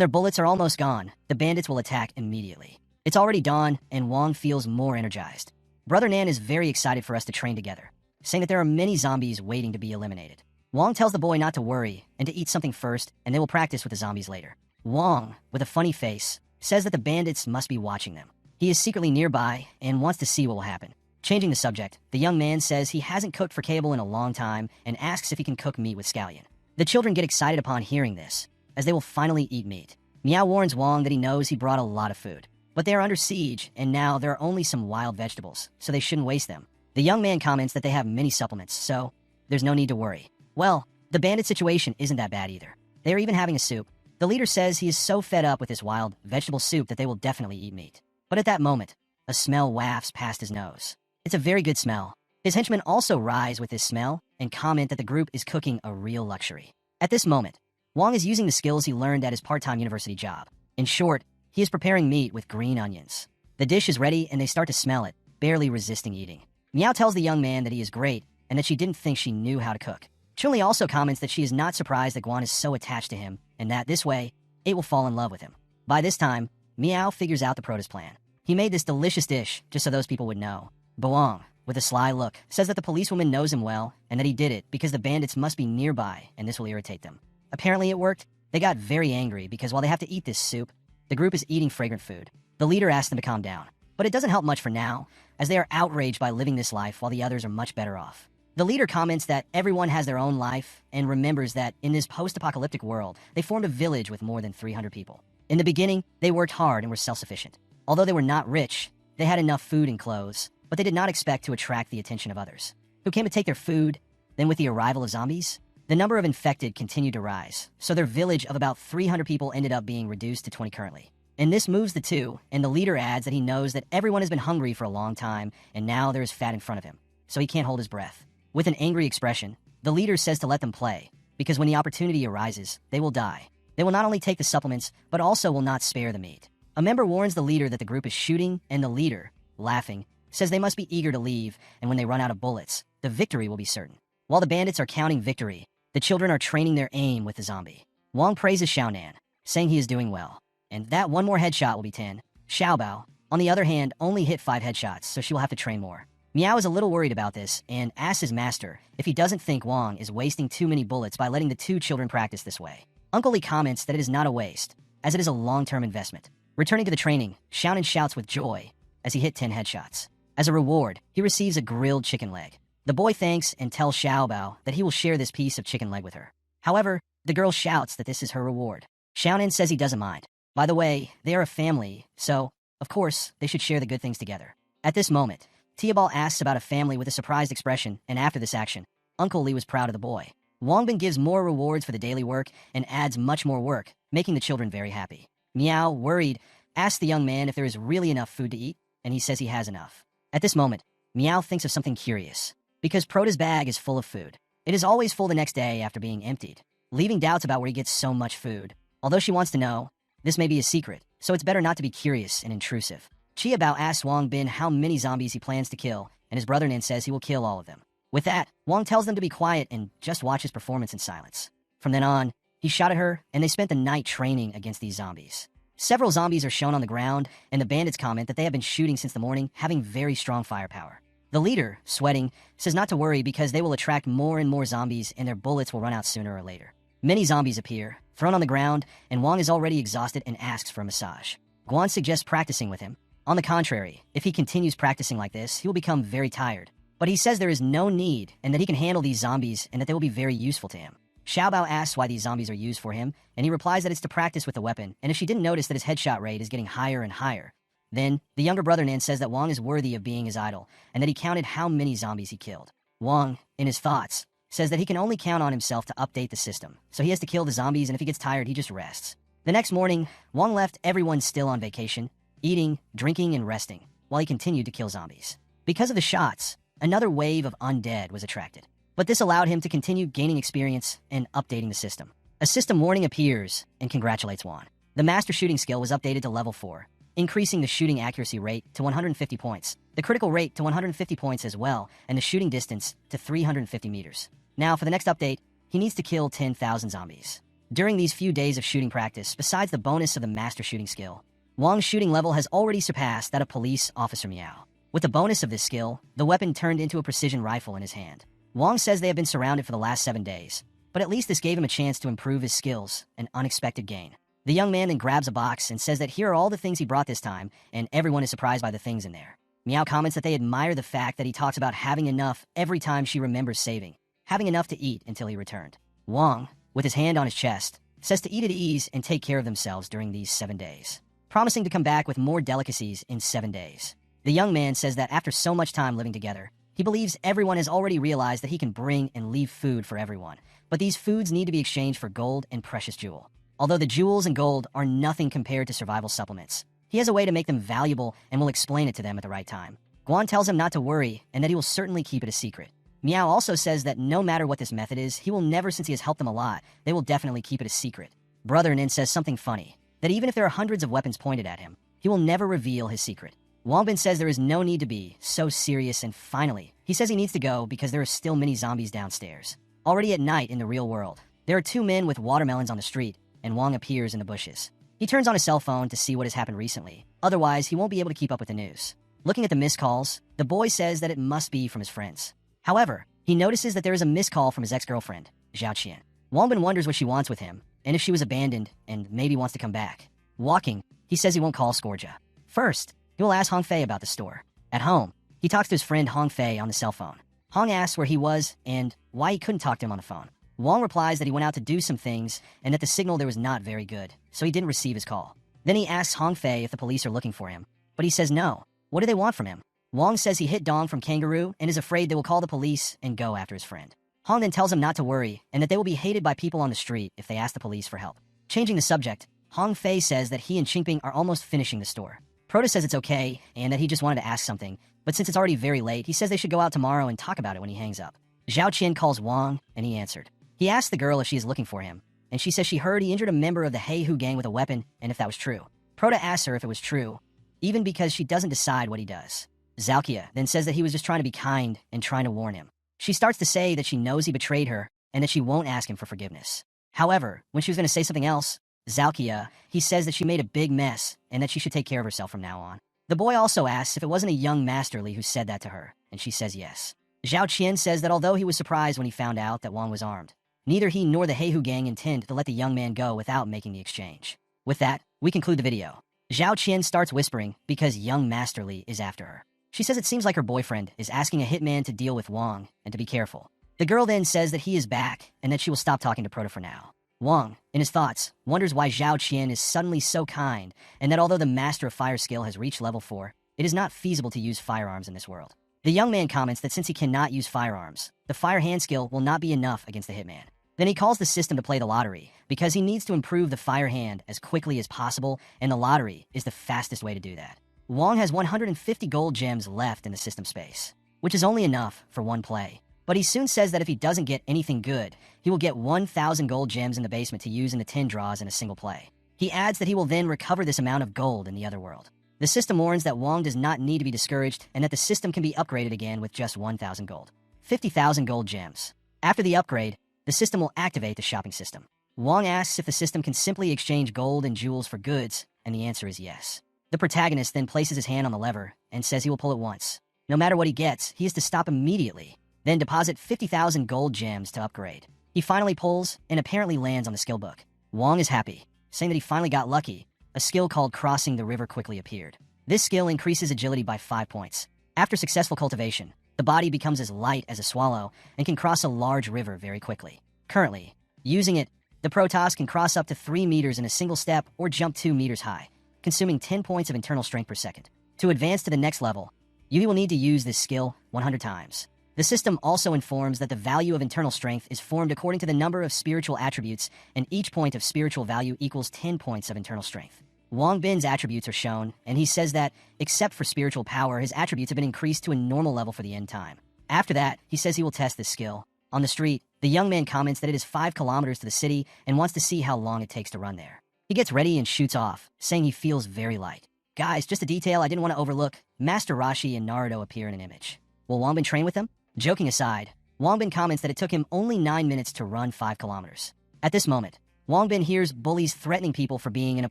Speaker 1: their bullets are almost gone, the bandits will attack immediately. It's already dawn, and Wong feels more energized. Brother Nan is very excited for us to train together, saying that there are many zombies waiting to be eliminated. Wong tells the boy not to worry and to eat something first, and they will practice with the zombies later. Wong, with a funny face, says that the bandits must be watching them. He is secretly nearby and wants to see what will happen. Changing the subject, the young man says he hasn't cooked for Cable in a long time and asks if he can cook meat with scallion. The children get excited upon hearing this, as they will finally eat meat. Meow warns Wong that he knows he brought a lot of food, but they are under siege, and now there are only some wild vegetables, so they shouldn't waste them. The young man comments that they have many supplements, so there's no need to worry. Well, the bandit situation isn't that bad either. They are even having a soup. The leader says he is so fed up with this wild vegetable soup that they will definitely eat meat. But at that moment, a smell wafts past his nose. It's a very good smell. His henchmen also rise with this smell and comment that the group is cooking a real luxury. At this moment, Wong is using the skills he learned at his part-time university job. In short, he is preparing meat with green onions. The dish is ready and they start to smell it, barely resisting eating. Meow tells the young man that he is great and that she didn't think she knew how to cook. Chun-Li also comments that she is not surprised that Guan is so attached to him and that this way, it will fall in love with him. By this time, Meow figures out the Protoss plan. He made this delicious dish just so those people would know. Boang, with a sly look, says that the policewoman knows him well and that he did it because the bandits must be nearby and this will irritate them. Apparently it worked. They got very angry because while they have to eat this soup, the group is eating fragrant food. The leader asks them to calm down, but it doesn't help much for now, as they are outraged by living this life while the others are much better off. The leader comments that everyone has their own life and remembers that in this post-apocalyptic world, they formed a village with more than 300 people. In the beginning, they worked hard and were self-sufficient. Although they were not rich, they had enough food and clothes, but they did not expect to attract the attention of others, who came to take their food. Then with the arrival of zombies, the number of infected continued to rise, so their village of about 300 people ended up being reduced to 20 currently. And this moves the two, and the leader adds that he knows that everyone has been hungry for a long time, and now there is fat in front of him, so he can't hold his breath. With an angry expression, the leader says to let them play, because when the opportunity arises, they will die. They will not only take the supplements, but also will not spare the meat. A member warns the leader that the group is shooting, and the leader, laughing, says they must be eager to leave, and when they run out of bullets, the victory will be certain. While the bandits are counting victory, the children are training their aim with the zombie. Wong praises Xiaonan, saying he is doing well, and that one more headshot will be 10. Xiaobao, on the other hand, only hit 5 headshots, so she will have to train more. Meow is a little worried about this and asks his master if he doesn't think Wong is wasting too many bullets by letting the two children practice this way. Uncle Lee comments that it is not a waste, as it is a long-term investment. Returning to the training, Xiaonan shouts with joy as he hit 10 headshots. As a reward, he receives a grilled chicken leg. The boy thanks and tells Xiaobao that he will share this piece of chicken leg with her. However, the girl shouts that this is her reward. Xiaonan says he doesn't mind. By the way, they are a family, so, of course, they should share the good things together. At this moment, Tiabal asks about a family with a surprised expression, and after this action, Uncle Lee was proud of the boy. Wangbin gives more rewards for the daily work and adds much more work, making the children very happy. Meow, worried, asks the young man if there is really enough food to eat, and he says he has enough. At this moment, Meow thinks of something curious, because Prota's bag is full of food. It is always full the next day after being emptied, leaving doubts about where he gets so much food. Although she wants to know, this may be a secret, so it's better not to be curious and intrusive. Chiabao asks Wong Bin how many zombies he plans to kill, and his brother Nin says he will kill all of them. With that, Wong tells them to be quiet and just watch his performance in silence. From then on, he shot at her, and they spent the night training against these zombies. Several zombies are shown on the ground, and the bandits comment that they have been shooting since the morning, having very strong firepower. The leader, sweating, says not to worry because they will attract more and more zombies and their bullets will run out sooner or later. Many zombies appear, thrown on the ground, and Wong is already exhausted and asks for a massage. Guan suggests practicing with him. On the contrary, if he continues practicing like this, he will become very tired. But he says there is no need and that he can handle these zombies and that they will be very useful to him. Xiaobao asks why these zombies are used for him, and he replies that it's to practice with the weapon, and if she didn't notice that his headshot rate is getting higher and higher. Then, the younger brother Nan says that Wong is worthy of being his idol, and that he counted how many zombies he killed. Wong, in his thoughts, says that he can only count on himself to update the system, so he has to kill the zombies, and if he gets tired, he just rests. The next morning, Wong left everyone still on vacation, eating, drinking, and resting, while he continued to kill zombies. Because of the shots, another wave of undead was attracted. but this allowed him to continue gaining experience and updating the system. A system warning appears and congratulates Wong. The master shooting skill was updated to level 4, increasing the shooting accuracy rate to 150 points, the critical rate to 150 points as well, and the shooting distance to 350 meters. Now, for the next update, he needs to kill 10,000 zombies. During these few days of shooting practice, besides the bonus of the master shooting skill, Wong's shooting level has already surpassed that of police officer Meow. With the bonus of this skill, the weapon turned into a precision rifle in his hand. Wong says they have been surrounded for the last 7 days, but at least this gave him a chance to improve his skills, an unexpected gain. The young man then grabs a box and says that here are all the things he brought this time, and everyone is surprised by the things in there. Meow comments that they admire the fact that he talks about having enough every time she remembers saving, having enough to eat until he returned. Wong, with his hand on his chest, says to eat at ease and take care of themselves during these 7 days, promising to come back with more delicacies in 7 days. The young man says that after so much time living together, he believes everyone has already realized that he can bring and leave food for everyone, but these foods need to be exchanged for gold and precious jewel. Although the jewels and gold are nothing compared to survival supplements, he has a way to make them valuable and will explain it to them at the right time. Guan tells him not to worry and that he will certainly keep it a secret. Meow also says that no matter what this method is, he will never, since he has helped them a lot, they will definitely keep it a secret. Brother Nin says something funny, that even if there are hundreds of weapons pointed at him, he will never reveal his secret. Wangbin says there is no need to be so serious, and finally, he says he needs to go because there are still many zombies downstairs. Already at night in the real world, there are 2 men with watermelons on the street, and Wong appears in the bushes. He turns on his cell phone to see what has happened recently, otherwise he won't be able to keep up with the news. Looking at the missed calls, the boy says that it must be from his friends. However, he notices that there is a missed call from his ex-girlfriend, Zhao Qian. Wangbin wonders what she wants with him, and if she was abandoned, and maybe wants to come back. Walking, he says he won't call Scorja. First, he will ask Hong Fei about the store. At home, he talks to his friend Hong Fei on the cell phone. Hong asks where he was and why he couldn't talk to him on the phone. Wong replies that he went out to do some things and that the signal there was not very good, so he didn't receive his call. Then he asks Hong Fei if the police are looking for him, but he says no. What do they want from him? Wong says he hit Dong from Kangaroo and is afraid they will call the police and go after his friend. Hong then tells him not to worry and that they will be hated by people on the street if they ask the police for help. Changing the subject, Hong Fei says that he and Qingping are almost finishing the store. Proto says it's okay and that he just wanted to ask something, but since it's already very late, he says they should go out tomorrow and talk about it when he hangs up. Zhao Qian calls Wong, and he answered. He asks the girl if she is looking for him, and she says she heard he injured a member of the Heihu gang with a weapon, and if that was true. Proto asks her if it was true, even because she doesn't decide what he does. Zalkia then says that he was just trying to be kind and trying to warn him. She starts to say that she knows he betrayed her, and that she won't ask him for forgiveness. However, when she was going to say something else, Zalkia, he says that she made a big mess, and that she should take care of herself from now on. The boy also asks if it wasn't a young Masterly who said that to her, and she says yes. Zhao Qian says that although he was surprised when he found out that Wong was armed, neither he nor the Heihu gang intend to let the young man go without making the exchange. With that, we conclude the video. Zhao Qian starts whispering because young Masterly is after her. She says it seems like her boyfriend is asking a hitman to deal with Wong and to be careful. The girl then says that he is back and that she will stop talking to Proto for now. Wong, in his thoughts, wonders why Zhao Qian is suddenly so kind and that although the Master of Fire skill has reached level 4, it is not feasible to use firearms in this world. The young man comments that since he cannot use firearms, the fire hand skill will not be enough against the hitman. Then he calls the system to play the lottery because he needs to improve the fire hand as quickly as possible, and the lottery is the fastest way to do that. Wong has 150 gold gems left in the system space, which is only enough for one play. But he soon says that if he doesn't get anything good, he will get 1,000 gold gems in the basement to use in the 10 draws in a single play. He adds that he will then recover this amount of gold in the other world. The system warns that Wong does not need to be discouraged and that the system can be upgraded again with just 1,000 gold. 50,000 gold gems. After the upgrade, the system will activate the shopping system. Wong asks if the system can simply exchange gold and jewels for goods, and the answer is yes. The protagonist then places his hand on the lever and says he will pull it once. No matter what he gets, he is to stop immediately, then deposit 50,000 gold gems to upgrade. He finally pulls and apparently lands on the skill book. Wong is happy, saying that he finally got lucky. A skill called Crossing the River quickly appeared. This skill increases agility by 5 points. After successful cultivation, the body becomes as light as a swallow and can cross a large river very quickly. Currently, using it, the Protoss can cross up to 3 meters in a single step or jump 2 meters high, consuming 10 points of internal strength per second. To advance to the next level, you will need to use this skill 100 times. The system also informs that the value of internal strength is formed according to the number of spiritual attributes, and each point of spiritual value equals 10 points of internal strength. Wong Bin's attributes are shown, and he says that, except for spiritual power, his attributes have been increased to a normal level for the end time. After that, he says he will test this skill, On the street, the young man comments that it is 5 kilometers to the city and wants to see how long it takes to run there. He gets ready and shoots off, saying he feels very light. Guys, just a detail I didn't want to overlook. Master Rashi and Naruto appear in an image. Will Wongbin train with them? Joking aside, Wongbin comments that it took him only 9 minutes to run 5 kilometers. At this moment, Wongbin hears bullies threatening people for being in a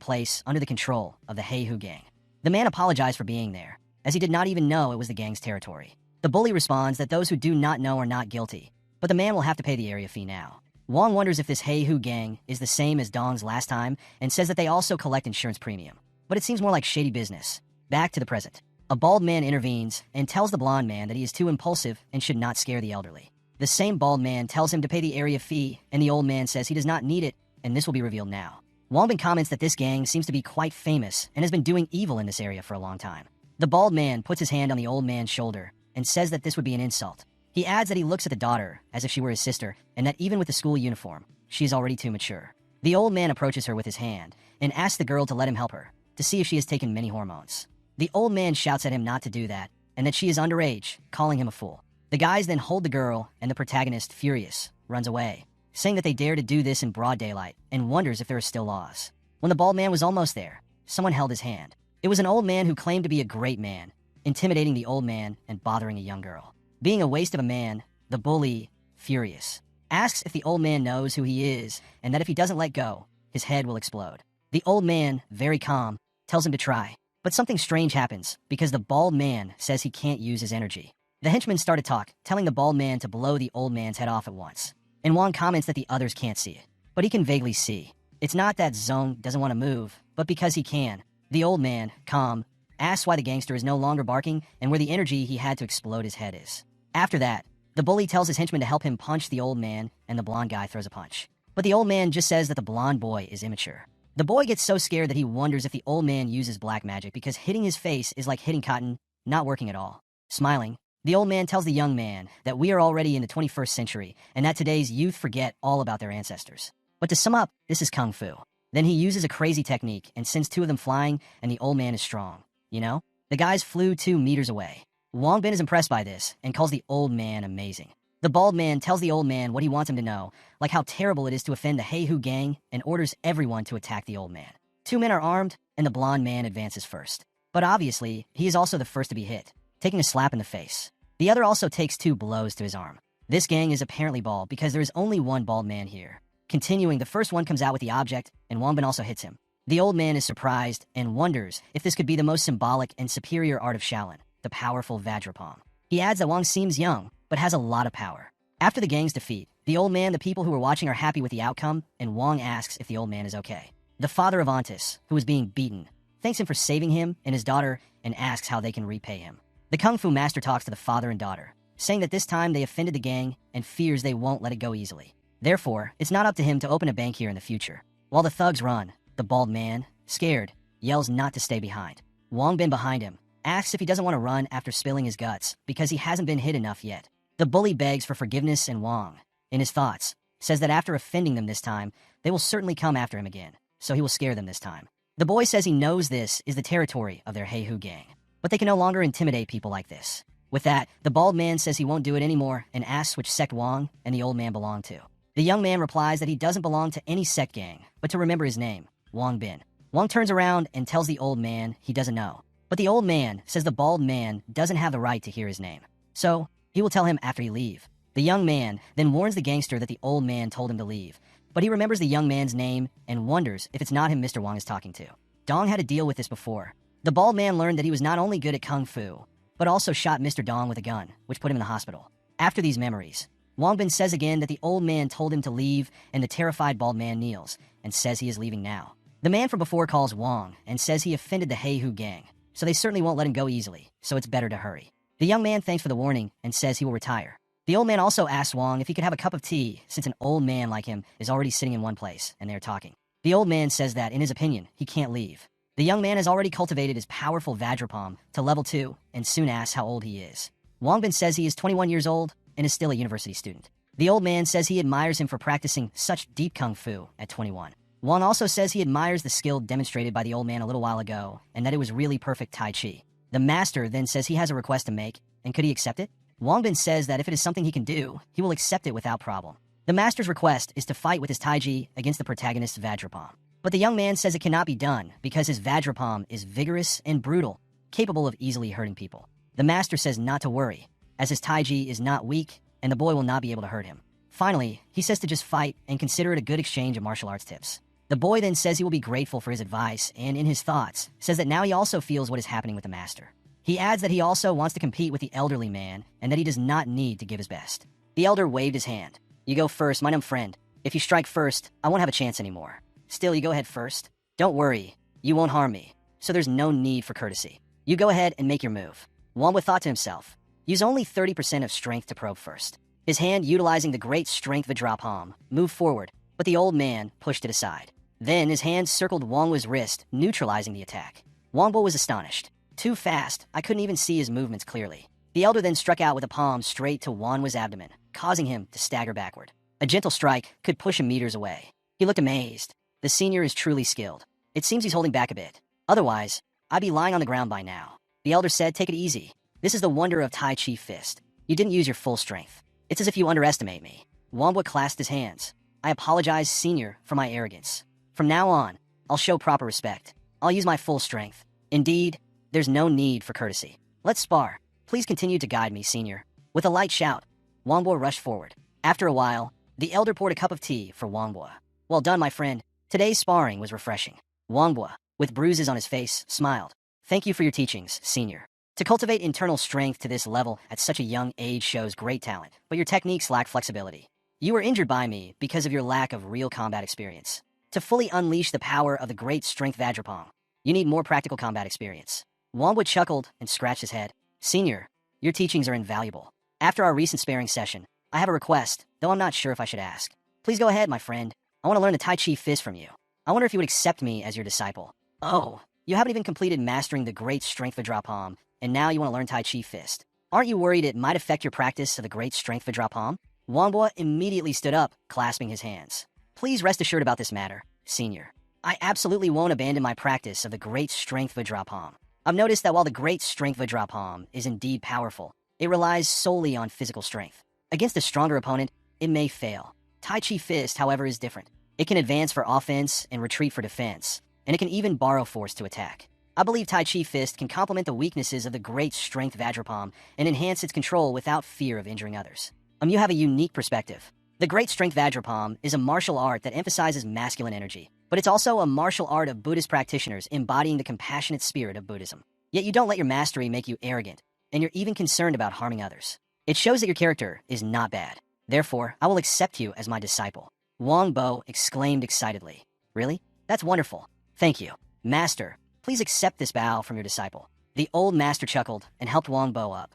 Speaker 1: place under the control of the Heihu gang. The man apologized for being there, as he did not even know it was the gang's territory. The bully responds that those who do not know are not guilty, but the man will have to pay the area fee now. Wong wonders if this Heihu gang is the same as Dong's last time and says that they also collect insurance premium. But it seems more like shady business. Back to the present. A bald man intervenes and tells the blonde man that he is too impulsive and should not scare the elderly. The same bald man tells him to pay the area fee, and the old man says he does not need it, and this will be revealed now. Wongbin comments that this gang seems to be quite famous and has been doing evil in this area for a long time. The bald man puts his hand on the old man's shoulder and says that this would be an insult. He adds that he looks at the daughter as if she were his sister, and that even with the school uniform, she is already too mature. The old man approaches her with his hand and asks the girl to let him help her, to see if she has taken many hormones. The old man shouts at him not to do that, and that she is underage, calling him a fool. The guys then hold the girl, and the protagonist, furious, runs away, saying that they dare to do this in broad daylight, and wonders if there are still laws. When the bald man was almost there, someone held his hand. It was an old man who claimed to be a great man, intimidating the old man and bothering a young girl. Being a waste of a man, the bully, furious, asks if the old man knows who he is, and that if he doesn't let go, his head will explode. The old man, very calm, tells him to try. But something strange happens, because the bald man says he can't use his energy. The henchmen start to talk, telling the bald man to blow the old man's head off at once. And Wong comments that the others can't see it, but he can vaguely see. It's not that Zong doesn't want to move, but because he can. The old man, calm, asks why the gangster is no longer barking and where the energy he had to explode his head is. After that, the bully tells his henchman to help him punch the old man, and the blonde guy throws a punch. But the old man just says that the blonde boy is immature. The boy gets so scared that he wonders if the old man uses black magic because hitting his face is like hitting cotton, not working at all. Smiling, the old man tells the young man that we are already in the 21st century and that today's youth forget all about their ancestors. But to sum up, this is Kung Fu. Then he uses a crazy technique and sends 2 of them flying, and the old man is strong. You know? The guys flew 2 meters away. Wongbin is impressed by this and calls the old man amazing. The bald man tells the old man what he wants him to know, like how terrible it is to offend the Heihu gang, and orders everyone to attack the old man. 2 men are armed, and the blonde man advances first. But obviously, he is also the first to be hit, taking a slap in the face. The other also takes 2 blows to his arm. This gang is apparently bald because there is only one bald man here. Continuing, the first one comes out with the object, and Wongbin also hits him. The old man is surprised and wonders if this could be the most symbolic and superior art of Shaolin, the powerful Vajrapalm. He adds that Wong seems young, but has a lot of power. After the gang's defeat, the old man, the people who are watching are happy with the outcome, and Wong asks if the old man is okay. The father of Antis, who is being beaten, thanks him for saving him and his daughter, and asks how they can repay him. The Kung Fu master talks to the father and daughter, saying that this time they offended the gang and fears they won't let it go easily. Therefore, it's not up to him to open a bank here in the future. While the thugs run, the bald man, scared, yells not to stay behind. Wongbin behind him asks if he doesn't want to run after spilling his guts because he hasn't been hit enough yet. The bully begs for forgiveness, and Wong, in his thoughts, says that after offending them this time, they will certainly come after him again, so he will scare them this time. The boy says he knows this is the territory of their Heihu gang, but they can no longer intimidate people like this. With that, the bald man says he won't do it anymore and asks which sect Wong and the old man belong to. The young man replies that he doesn't belong to any sect gang, but to remember his name, Wong Bin. Wong turns around and tells the old man he doesn't know. But the old man says the bald man doesn't have the right to hear his name. So, he will tell him after he leave. The young man then warns the gangster that the old man told him to leave. But he remembers the young man's name and wonders if it's not him Mr. Wong is talking to. Dong had to deal with this before. The bald man learned that he was not only good at Kung Fu, but also shot Mr. Dong with a gun, which put him in the hospital. After these memories, Wongbin says again that the old man told him to leave, and the terrified bald man kneels and says he is leaving now. The man from before calls Wong and says he offended the Heihu gang, so they certainly won't let him go easily, so it's better to hurry. The young man thanks for the warning and says he will retire. The old man also asks Wong if he could have a cup of tea, since an old man like him is already sitting in one place and they're talking. The old man says that, in his opinion, he can't leave. The young man has already cultivated his powerful Vajrapalm to level 2 and soon asks how old he is. Wongbin says he is 21 years old and is still a university student. The old man says he admires him for practicing such deep Kung Fu at 21. Wong also says he admires the skill demonstrated by the old man a little while ago and that it was really perfect Tai Chi. The master then says he has a request to make, and could he accept it? Wongbin says that if it is something he can do, he will accept it without problem. The master's request is to fight with his taiji against the protagonist's Vajrapalm. But the young man says it cannot be done because his Vajrapalm is vigorous and brutal, capable of easily hurting people. The master says not to worry, as his taiji is not weak and the boy will not be able to hurt him. Finally, he says to just fight and consider it a good exchange of martial arts tips. The boy then says he will be grateful for his advice and, in his thoughts, says that now he also feels what is happening with the master. He adds that he also wants to compete with the elderly man and that he does not need to give his best. The elder waved his hand. You go first, my dumb friend. If you strike first, I won't have a chance anymore. Still, you go ahead first. Don't worry, you won't harm me, so there's no need for courtesy. You go ahead and make your move. Wongwa thought to himself, use only 30% of strength to probe first. His hand, utilizing the great strength Vajrapalm, moved forward, but the old man pushed it aside. Then his hand circled Wongwa's wrist, neutralizing the attack. Wongwa was astonished. Too fast, I couldn't even see his movements clearly. The elder then struck out with a palm straight to Wongwa's abdomen, causing him to stagger backward. A gentle strike could push him meters away. He looked amazed. The senior is truly skilled. It seems he's holding back a bit. Otherwise, I'd be lying on the ground by now. The elder said, take it easy. This is the wonder of Tai Chi Fist. You didn't use your full strength. It's as if you underestimate me. Wongwa clasped his hands. I apologize, senior, for my arrogance. From now on, I'll show proper respect. I'll use my full strength. Indeed, there's no need for courtesy. Let's spar. Please continue to guide me, senior. With a light shout, Wongbo rushed forward. After a while, the elder poured a cup of tea for Wongbo. Well done, my friend. Today's sparring was refreshing. Wongbo, with bruises on his face, smiled. Thank you for your teachings, senior. To cultivate internal strength to this level at such a young age shows great talent, but your techniques lack flexibility. You were injured by me because of your lack of real combat experience. To fully unleash the power of the great strength Vajrapalm, you need more practical combat experience. Wongwood chuckled and scratched his head. Senior, your teachings are invaluable. After our recent sparring session, I have a request, though I'm not sure if I should ask. Please go ahead, my friend. I want to learn the Tai Chi Fist from you. I wonder if you would accept me as your disciple. Oh, you haven't even completed mastering the great strength Vajrapalm, and now you want to learn Tai Chi Fist. Aren't you worried it might affect your practice of the great strength Vajrapalm? Wongbo immediately stood up, clasping his hands. Please rest assured about this matter, senior. I absolutely won't abandon my practice of the great strength Vajrapalm. I've noticed that while the great strength Vajrapalm is indeed powerful, it relies solely on physical strength. Against a stronger opponent, it may fail. Tai Chi Fist, however, is different. It can advance for offense and retreat for defense, and it can even borrow force to attack. I believe Tai Chi Fist can complement the weaknesses of the great strength Vajrapalm and enhance its control without fear of injuring others. You have a unique perspective. The great strength Vajrapalm is a martial art that emphasizes masculine energy, but it's also a martial art of Buddhist practitioners embodying the compassionate spirit of Buddhism. Yet you don't let your mastery make you arrogant, and you're even concerned about harming others. It shows that your character is not bad. Therefore, I will accept you as my disciple. Wong Bo exclaimed excitedly. Really? That's wonderful. Thank you. Master, please accept this bow from your disciple. The old master chuckled and helped Wong Bo up.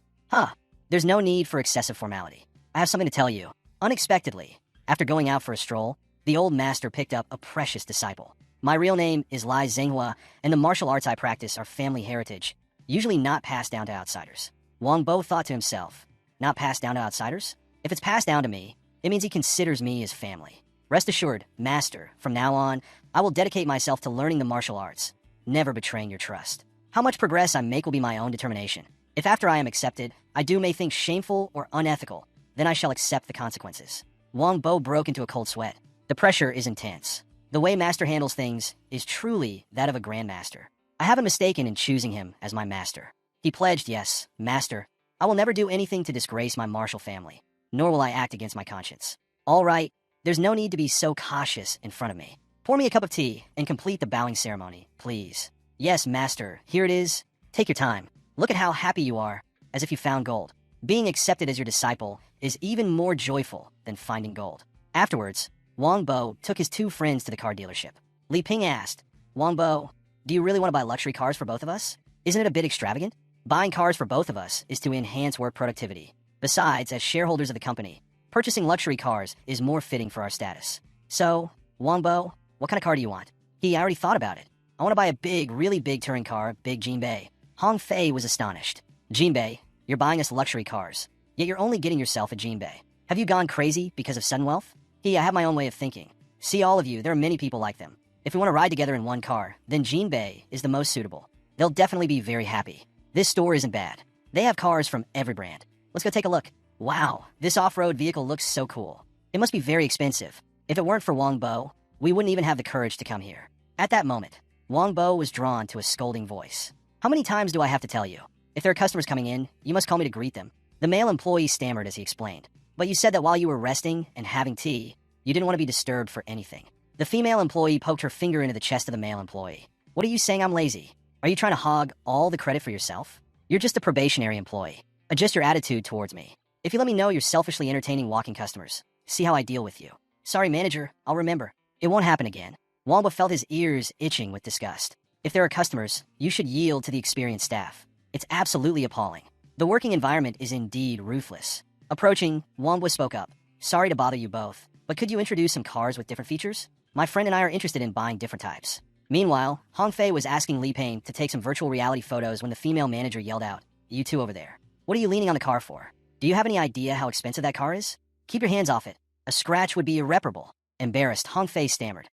Speaker 1: There's no need for excessive formality. I have something to tell you. Unexpectedly, after going out for a stroll, the old master picked up a precious disciple. My real name is Lai Zhenghua, and the martial arts I practice are family heritage, usually not passed down to outsiders. Wong Bo thought to himself, not passed down to outsiders? If it's passed down to me, it means he considers me his family. Rest assured, master, from now on, I will dedicate myself to learning the martial arts, never betraying your trust. How much progress I make will be my own determination. If after I am accepted, I may think shameful or unethical, then I shall accept the consequences. Wong Bo broke into a cold sweat. The pressure is intense. The way master handles things is truly that of a grandmaster. I haven't mistaken in choosing him as my master. He pledged, yes, master, I will never do anything to disgrace my martial family, nor will I act against my conscience. All right, there's no need to be so cautious in front of me. Pour me a cup of tea and complete the bowing ceremony, please. Yes, master, here it is. Take your time. Look at how happy you are, as if you found gold. Being accepted as your disciple is even more joyful than finding gold. Afterwards, Wong Bo took his two friends to the car dealership. Li Ping asked, Wong Bo, do you really want to buy luxury cars for both of us? Isn't it a bit extravagant? Buying cars for both of us is to enhance work productivity. Besides, as shareholders of the company, purchasing luxury cars is more fitting for our status. So, Wong Bo, what kind of car do you want? I already thought about it. I want to buy a big, really big touring car, big Jinbei. Hong Fei was astonished. Jinbei, you're buying us luxury cars, yet you're only getting yourself a Jinbei. Have you gone crazy because of sudden wealth? I have my own way of thinking. See, all of you, there are many people like them. If we want to ride together in one car, then Jinbei is the most suitable. They'll definitely be very happy. This store isn't bad. They have cars from every brand. Let's go take a look. Wow, this off-road vehicle looks so cool. It must be very expensive. If it weren't for Wong Bo, we wouldn't even have the courage to come here. At that moment, Wong Bo was drawn to a scolding voice. How many times do I have to tell you? If there are customers coming in, you must call me to greet them. The male employee stammered as he explained. But you said that while you were resting and having tea, you didn't want to be disturbed for anything. The female employee poked her finger into the chest of the male employee. What are you saying I'm lazy? Are you trying to hog all the credit for yourself? You're just a probationary employee. Adjust your attitude towards me. If you let me know you're selfishly entertaining walking customers, see how I deal with you. Sorry, manager, I'll remember. It won't happen again. Wamba felt his ears itching with disgust. If there are customers, you should yield to the experienced staff. It's absolutely appalling. The working environment is indeed ruthless. Approaching, Wamba spoke up. Sorry to bother you both, but could you introduce some cars with different features? My friend and I are interested in buying different types. Meanwhile, Hong Fei was asking Li Ping to take some virtual reality photos when the female manager yelled out, "You two over there. What are you leaning on the car for? Do you have any idea how expensive that car is? Keep your hands off it. A scratch would be irreparable." Embarrassed, Hong Fei stammered.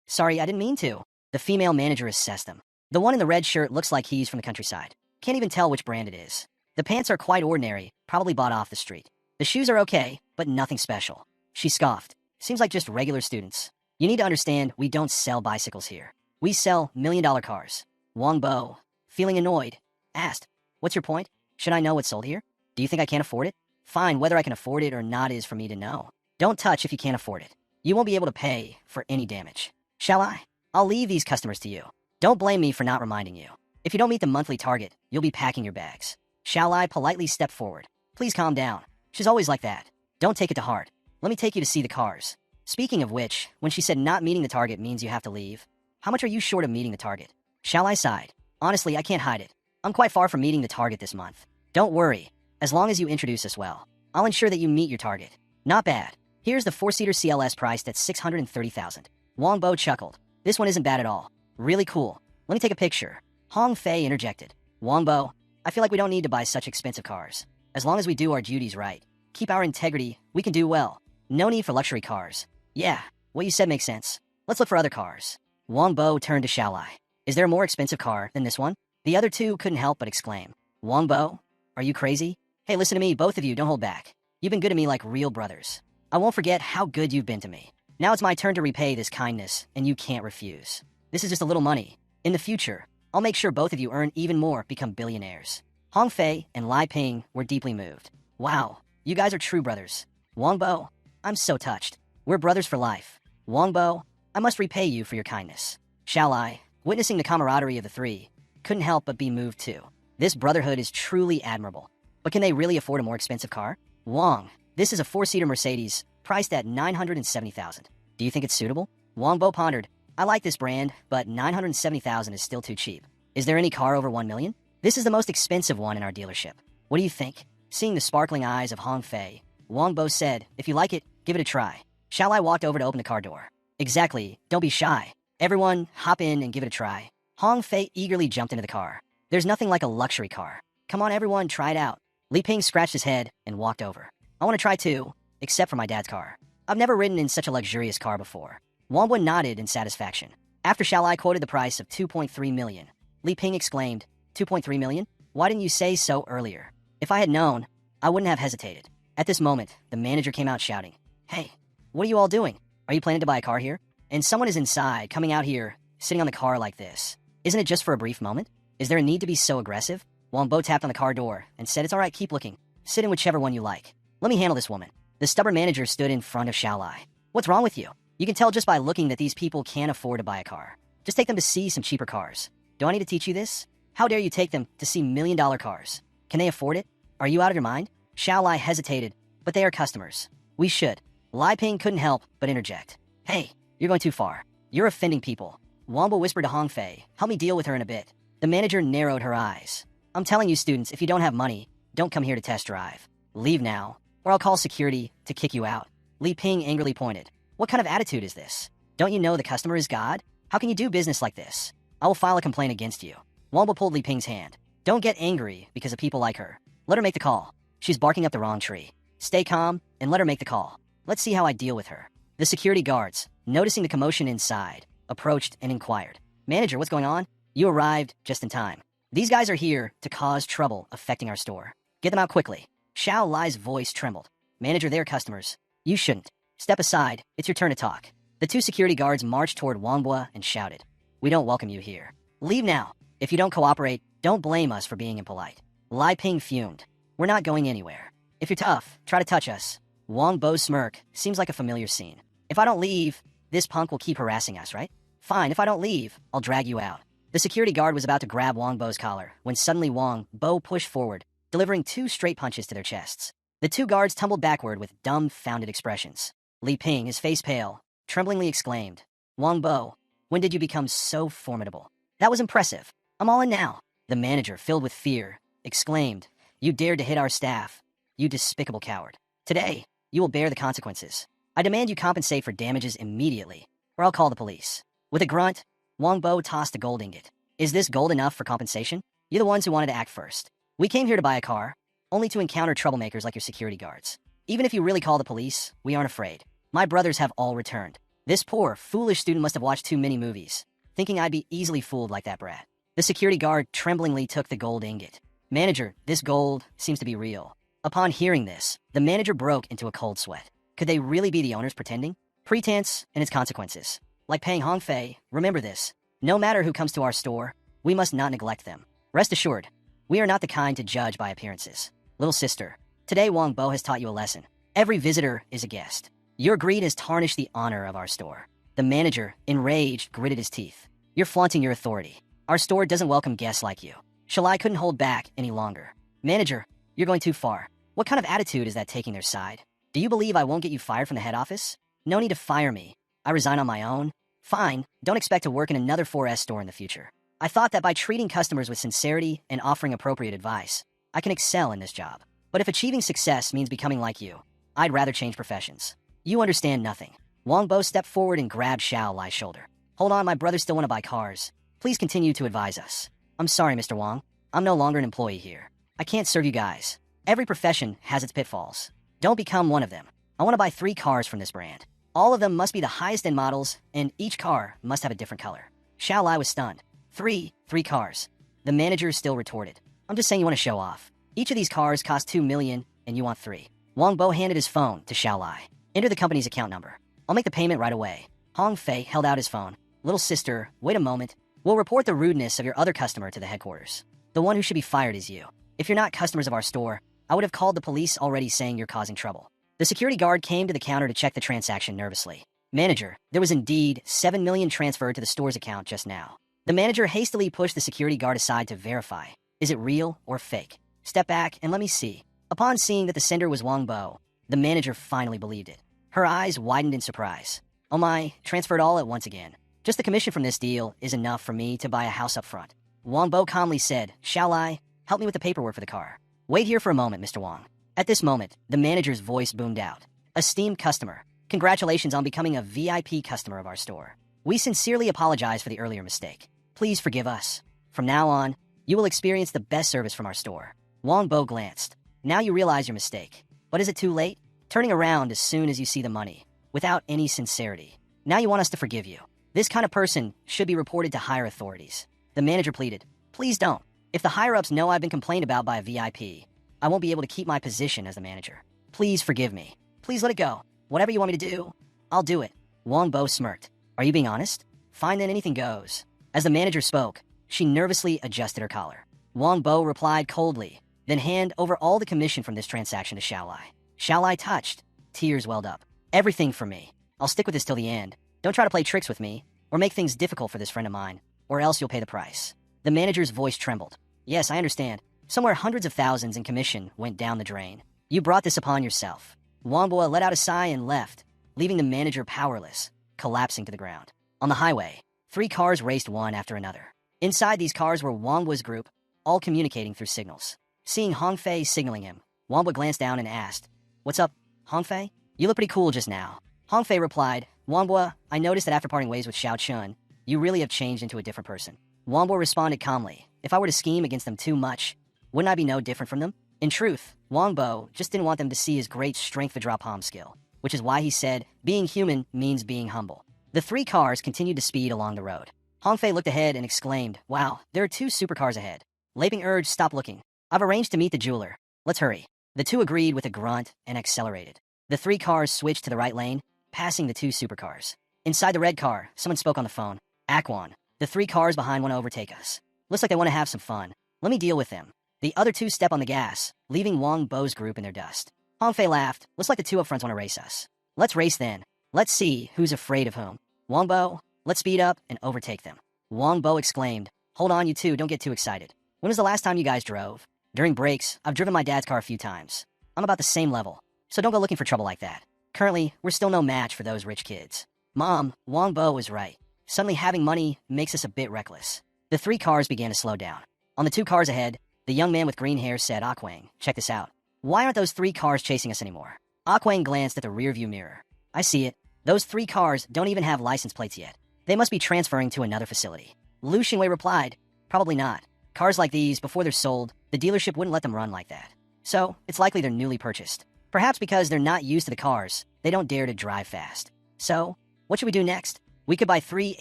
Speaker 1: Sorry, I didn't mean to. The female manager assessed them. The one in the red shirt looks like he's from the countryside. Can't even tell which brand it is. The pants are quite ordinary, probably bought off the street. The shoes are okay, but nothing special. She scoffed. Seems like just regular students. You need to understand, we don't sell bicycles here. We sell million-dollar cars. Wong Bo, feeling annoyed, asked, "What's your point? Should I know what's sold here? Do you think I can't afford it? Fine, whether I can afford it or not is for me to know. Don't touch if you can't afford it. You won't be able to pay for any damage. Shall I? I'll leave these customers to you. Don't blame me for not reminding you. If you don't meet the monthly target, you'll be packing your bags." Shall I politely step forward? Please calm down. She's always like that. Don't take it to heart. Let me take you to see the cars. Speaking of which, when she said not meeting the target means you have to leave, how much are you short of meeting the target? Shall I sighed. Honestly, I can't hide it. I'm quite far from meeting the target this month. Don't worry. As long as you introduce us well, I'll ensure that you meet your target. Not bad. Here's the 4-seater CLS priced at $630,000. Wong Bo chuckled. This one isn't bad at all. Really cool. Let me take a picture. Hong Fei interjected. Wong Bo, I feel like we don't need to buy such expensive cars. As long as we do our duties right, keep our integrity, we can do well. No need for luxury cars. Yeah, what you said makes sense. Let's look for other cars. Wong Bo turned to Shao Lai. Is there a more expensive car than this one? The other two couldn't help but exclaim. Wong Bo, are you crazy? Hey, listen to me, both of you, don't hold back. You've been good to me like real brothers. I won't forget how good you've been to me. Now it's my turn to repay this kindness, and you can't refuse. This is just a little money. In the future, I'll make sure both of you earn even more, become billionaires. Hong Fei and Li Ping were deeply moved. Wow, you guys are true brothers. Wong Bo, I'm so touched. We're brothers for life. Wong Bo, I must repay you for your kindness. Shall I, witnessing the camaraderie of the three, couldn't help but be moved too. This brotherhood is truly admirable. But can they really afford a more expensive car? Wong, this is a 4-seater Mercedes, priced at $970,000. Do you think it's suitable? Wong Bo pondered. I like this brand, but $970,000 is still too cheap. Is there any car over $1 million? This is the most expensive one in our dealership. What do you think? Seeing the sparkling eyes of Hong Fei, Wong Bo said, if you like it, give it a try. Shall I walked over to open the car door? Exactly, don't be shy. Everyone, hop in and give it a try. Hong Fei eagerly jumped into the car. There's nothing like a luxury car. Come on everyone, try it out. Li Ping scratched his head and walked over. I want to try too, except for my dad's car. I've never ridden in such a luxurious car before. Wongbo nodded in satisfaction. After Shao Lai quoted the price of $2.3 million, Li Ping exclaimed, $2.3 million? Why didn't you say so earlier? If I had known, I wouldn't have hesitated. At this moment, the manager came out shouting, Hey, what are you all doing? Are you planning to buy a car here? And someone is inside, coming out here, sitting on the car like this. Isn't it just for a brief moment? Is there a need to be so aggressive? Wongbo tapped on the car door and said, It's all right, keep looking. Sit in whichever one you like. Let me handle this woman. The stubborn manager stood in front of Shao Lai. What's wrong with you? You can tell just by looking that these people can't afford to buy a car. Just take them to see some cheaper cars. Do I need to teach you this? How dare you take them to see million-dollar cars? Can they afford it? Are you out of your mind? Shao Lai hesitated, but they are customers. We should. Li Ping couldn't help but interject. Hey, you're going too far. You're offending people. Wamba whispered to Hong Fei, help me deal with her in a bit. The manager narrowed her eyes. I'm telling you students, if you don't have money, don't come here to test drive. Leave now, or I'll call security to kick you out. Li Ping angrily pointed. What kind of attitude is this? Don't you know the customer is God? How can you do business like this? I will file a complaint against you. Wamba pulled Li Ping's hand. Don't get angry because of people like her. Let her make the call. She's barking up the wrong tree. Stay calm and let her make the call. Let's see how I deal with her. The security guards, noticing the commotion inside, approached and inquired. Manager, what's going on? You arrived just in time. These guys are here to cause trouble affecting our store. Get them out quickly. Xiao Lai's voice trembled. Manager, they're customers. You shouldn't. Step aside. It's your turn to talk. The two security guards marched toward Wanghua and shouted, We don't welcome you here. Leave now. If you don't cooperate, don't blame us for being impolite. Lai Ping fumed. We're not going anywhere. If you're tough, try to touch us. Wong Bo's smirk seems like a familiar scene. If I don't leave, this punk will keep harassing us, right? Fine, if I don't leave, I'll drag you out. The security guard was about to grab Wong Bo's collar when suddenly Wong Bo pushed forward, delivering 2 straight punches to their chests. The 2 guards tumbled backward with dumbfounded expressions. Li Ping, his face pale, tremblingly exclaimed, Wong Bo, when did you become so formidable? That was impressive. I'm all in now. The manager, filled with fear, exclaimed, You dared to hit our staff. You despicable coward. Today, you will bear the consequences. I demand you compensate for damages immediately, or I'll call the police. With a grunt, Wong Bo tossed a gold ingot. Is this gold enough for compensation? You're the ones who wanted to act first. We came here to buy a car, only to encounter troublemakers like your security guards. Even if you really call the police, we aren't afraid. My brothers have all returned. This poor, foolish student must have watched too many movies, thinking I'd be easily fooled like that brat. The security guard tremblingly took the gold ingot. Manager, this gold seems to be real. Upon hearing this, the manager broke into a cold sweat. Could they really be the owners pretending? Pretense and its consequences. Like paying Hong Fei, remember this. No matter who comes to our store, we must not neglect them. Rest assured, we are not the kind to judge by appearances. Little sister, today Wong Bo has taught you a lesson. Every visitor is a guest. Your greed has tarnished the honor of our store. The manager, enraged, gritted his teeth. You're flaunting your authority. Our store doesn't welcome guests like you. Shalai couldn't hold back any longer. Manager, you're going too far. What kind of attitude is that taking their side? Do you believe I won't get you fired from the head office? No need to fire me. I resign on my own. Fine, don't expect to work in another 4S store in the future. I thought that by treating customers with sincerity and offering appropriate advice, I can excel in this job. But if achieving success means becoming like you, I'd rather change professions. You understand nothing. Wong Bo stepped forward and grabbed Xiao Lai's shoulder. Hold on, my brothers still want to buy cars. Please continue to advise us. I'm sorry, Mr. Wong. I'm no longer an employee here. I can't serve you guys. Every profession has its pitfalls. Don't become one of them. I want to buy 3 cars from this brand. All of them must be the highest end models, and each car must have a different color. Xiao Lai was stunned. 3 cars. The manager still retorted. I'm just saying you want to show off. Each of these cars cost 2 million, and you want 3. Wong Bo handed his phone to Xiao Lai. Enter the company's account number. I'll make the payment right away. Hong Fei held out his phone. Little sister, wait a moment. We'll report the rudeness of your other customer to the headquarters. The one who should be fired is you. If you're not customers of our store, I would have called the police already saying you're causing trouble. The security guard came to the counter to check the transaction nervously. Manager, there was indeed 7 million transferred to the store's account just now. The manager hastily pushed the security guard aside to verify. Is it real or fake? Step back and let me see. Upon seeing that the sender was Wong Bo, the manager finally believed it. Her eyes widened in surprise. Oh my, transferred all at once again. Just the commission from this deal is enough for me to buy a house up front. Wong Bo calmly said, Shall I? Help me with the paperwork for the car. Wait here for a moment, Mr. Wong. At this moment, the manager's voice boomed out. Esteemed customer, congratulations on becoming a VIP customer of our store. We sincerely apologize for the earlier mistake. Please forgive us. From now on, you will experience the best service from our store. Wong Bo glanced. Now you realize your mistake. But is it too late? Turning around as soon as you see the money, without any sincerity. Now you want us to forgive you. This kind of person should be reported to higher authorities. The manager pleaded, Please don't. If the higher-ups know I've been complained about by a VIP, I won't be able to keep my position as the manager. Please forgive me. Please let it go. Whatever you want me to do, I'll do it. Wong Bo smirked. Are you being honest? Fine then, anything goes. As the manager spoke, she nervously adjusted her collar. Wong Bo replied coldly, then hand over all the commission from this transaction to Xiao Lai. Xiao Lai touched. Tears welled up. Everything for me. I'll stick with this till the end. Don't try to play tricks with me, or make things difficult for this friend of mine, or else you'll pay the price. The manager's voice trembled. Yes, I understand. Somewhere hundreds of thousands in commission went down the drain. You brought this upon yourself. Wong Bo let out a sigh and left, leaving the manager powerless, collapsing to the ground. On the highway, 3 cars raced one after another. Inside these cars were Wong Bo's group, all communicating through signals. Seeing Hong Fei signaling him, Wong Bo glanced down and asked, What's up, Hong Fei? You look pretty cool just now. Hong Fei replied, Wong Bo, I noticed that after parting ways with Xiao Chun, you really have changed into a different person. Wong Bo responded calmly, If I were to scheme against them too much, wouldn't I be no different from them? In truth, Wong Bo just didn't want them to see his great strength to drop palm skill, which is why he said, being human means being humble. The 3 cars continued to speed along the road. Hong Fei looked ahead and exclaimed, Wow, there are 2 supercars ahead. Laping urged, Stop looking. I've arranged to meet the jeweler. Let's hurry. The two agreed with a grunt and accelerated. The three cars switched to the right lane, passing the two supercars. Inside the red car, someone spoke on the phone. Akwan, the three cars behind want to overtake us. Looks like they want to have some fun. Let me deal with them. The other two step on the gas, leaving Wong Bo's group in their dust. Hongfei laughed. Looks like the two up fronts want to race us. Let's race then. Let's see who's afraid of whom. Wong Bo, let's speed up and overtake them. Wong Bo exclaimed, hold on, you two, don't get too excited. When was the last time you guys drove? During breaks, I've driven my dad's car a few times. I'm about the same level, so don't go looking for trouble like that. Currently, we're still no match for those rich kids. Mom, Wong Bo was right. Suddenly having money makes us a bit reckless. The three cars began to slow down. On the two cars ahead, the young man with green hair said, Akwang, check this out. Why aren't those three cars chasing us anymore? Akwang glanced at the rearview mirror. I see it. Those three cars don't even have license plates yet. They must be transferring to another facility. Lu Xingwei replied, probably not. Cars like these, before they're sold, the dealership wouldn't let them run like that. So, it's likely they're newly purchased. Perhaps because they're not used to the cars, they don't dare to drive fast. So, what should we do next? We could buy 3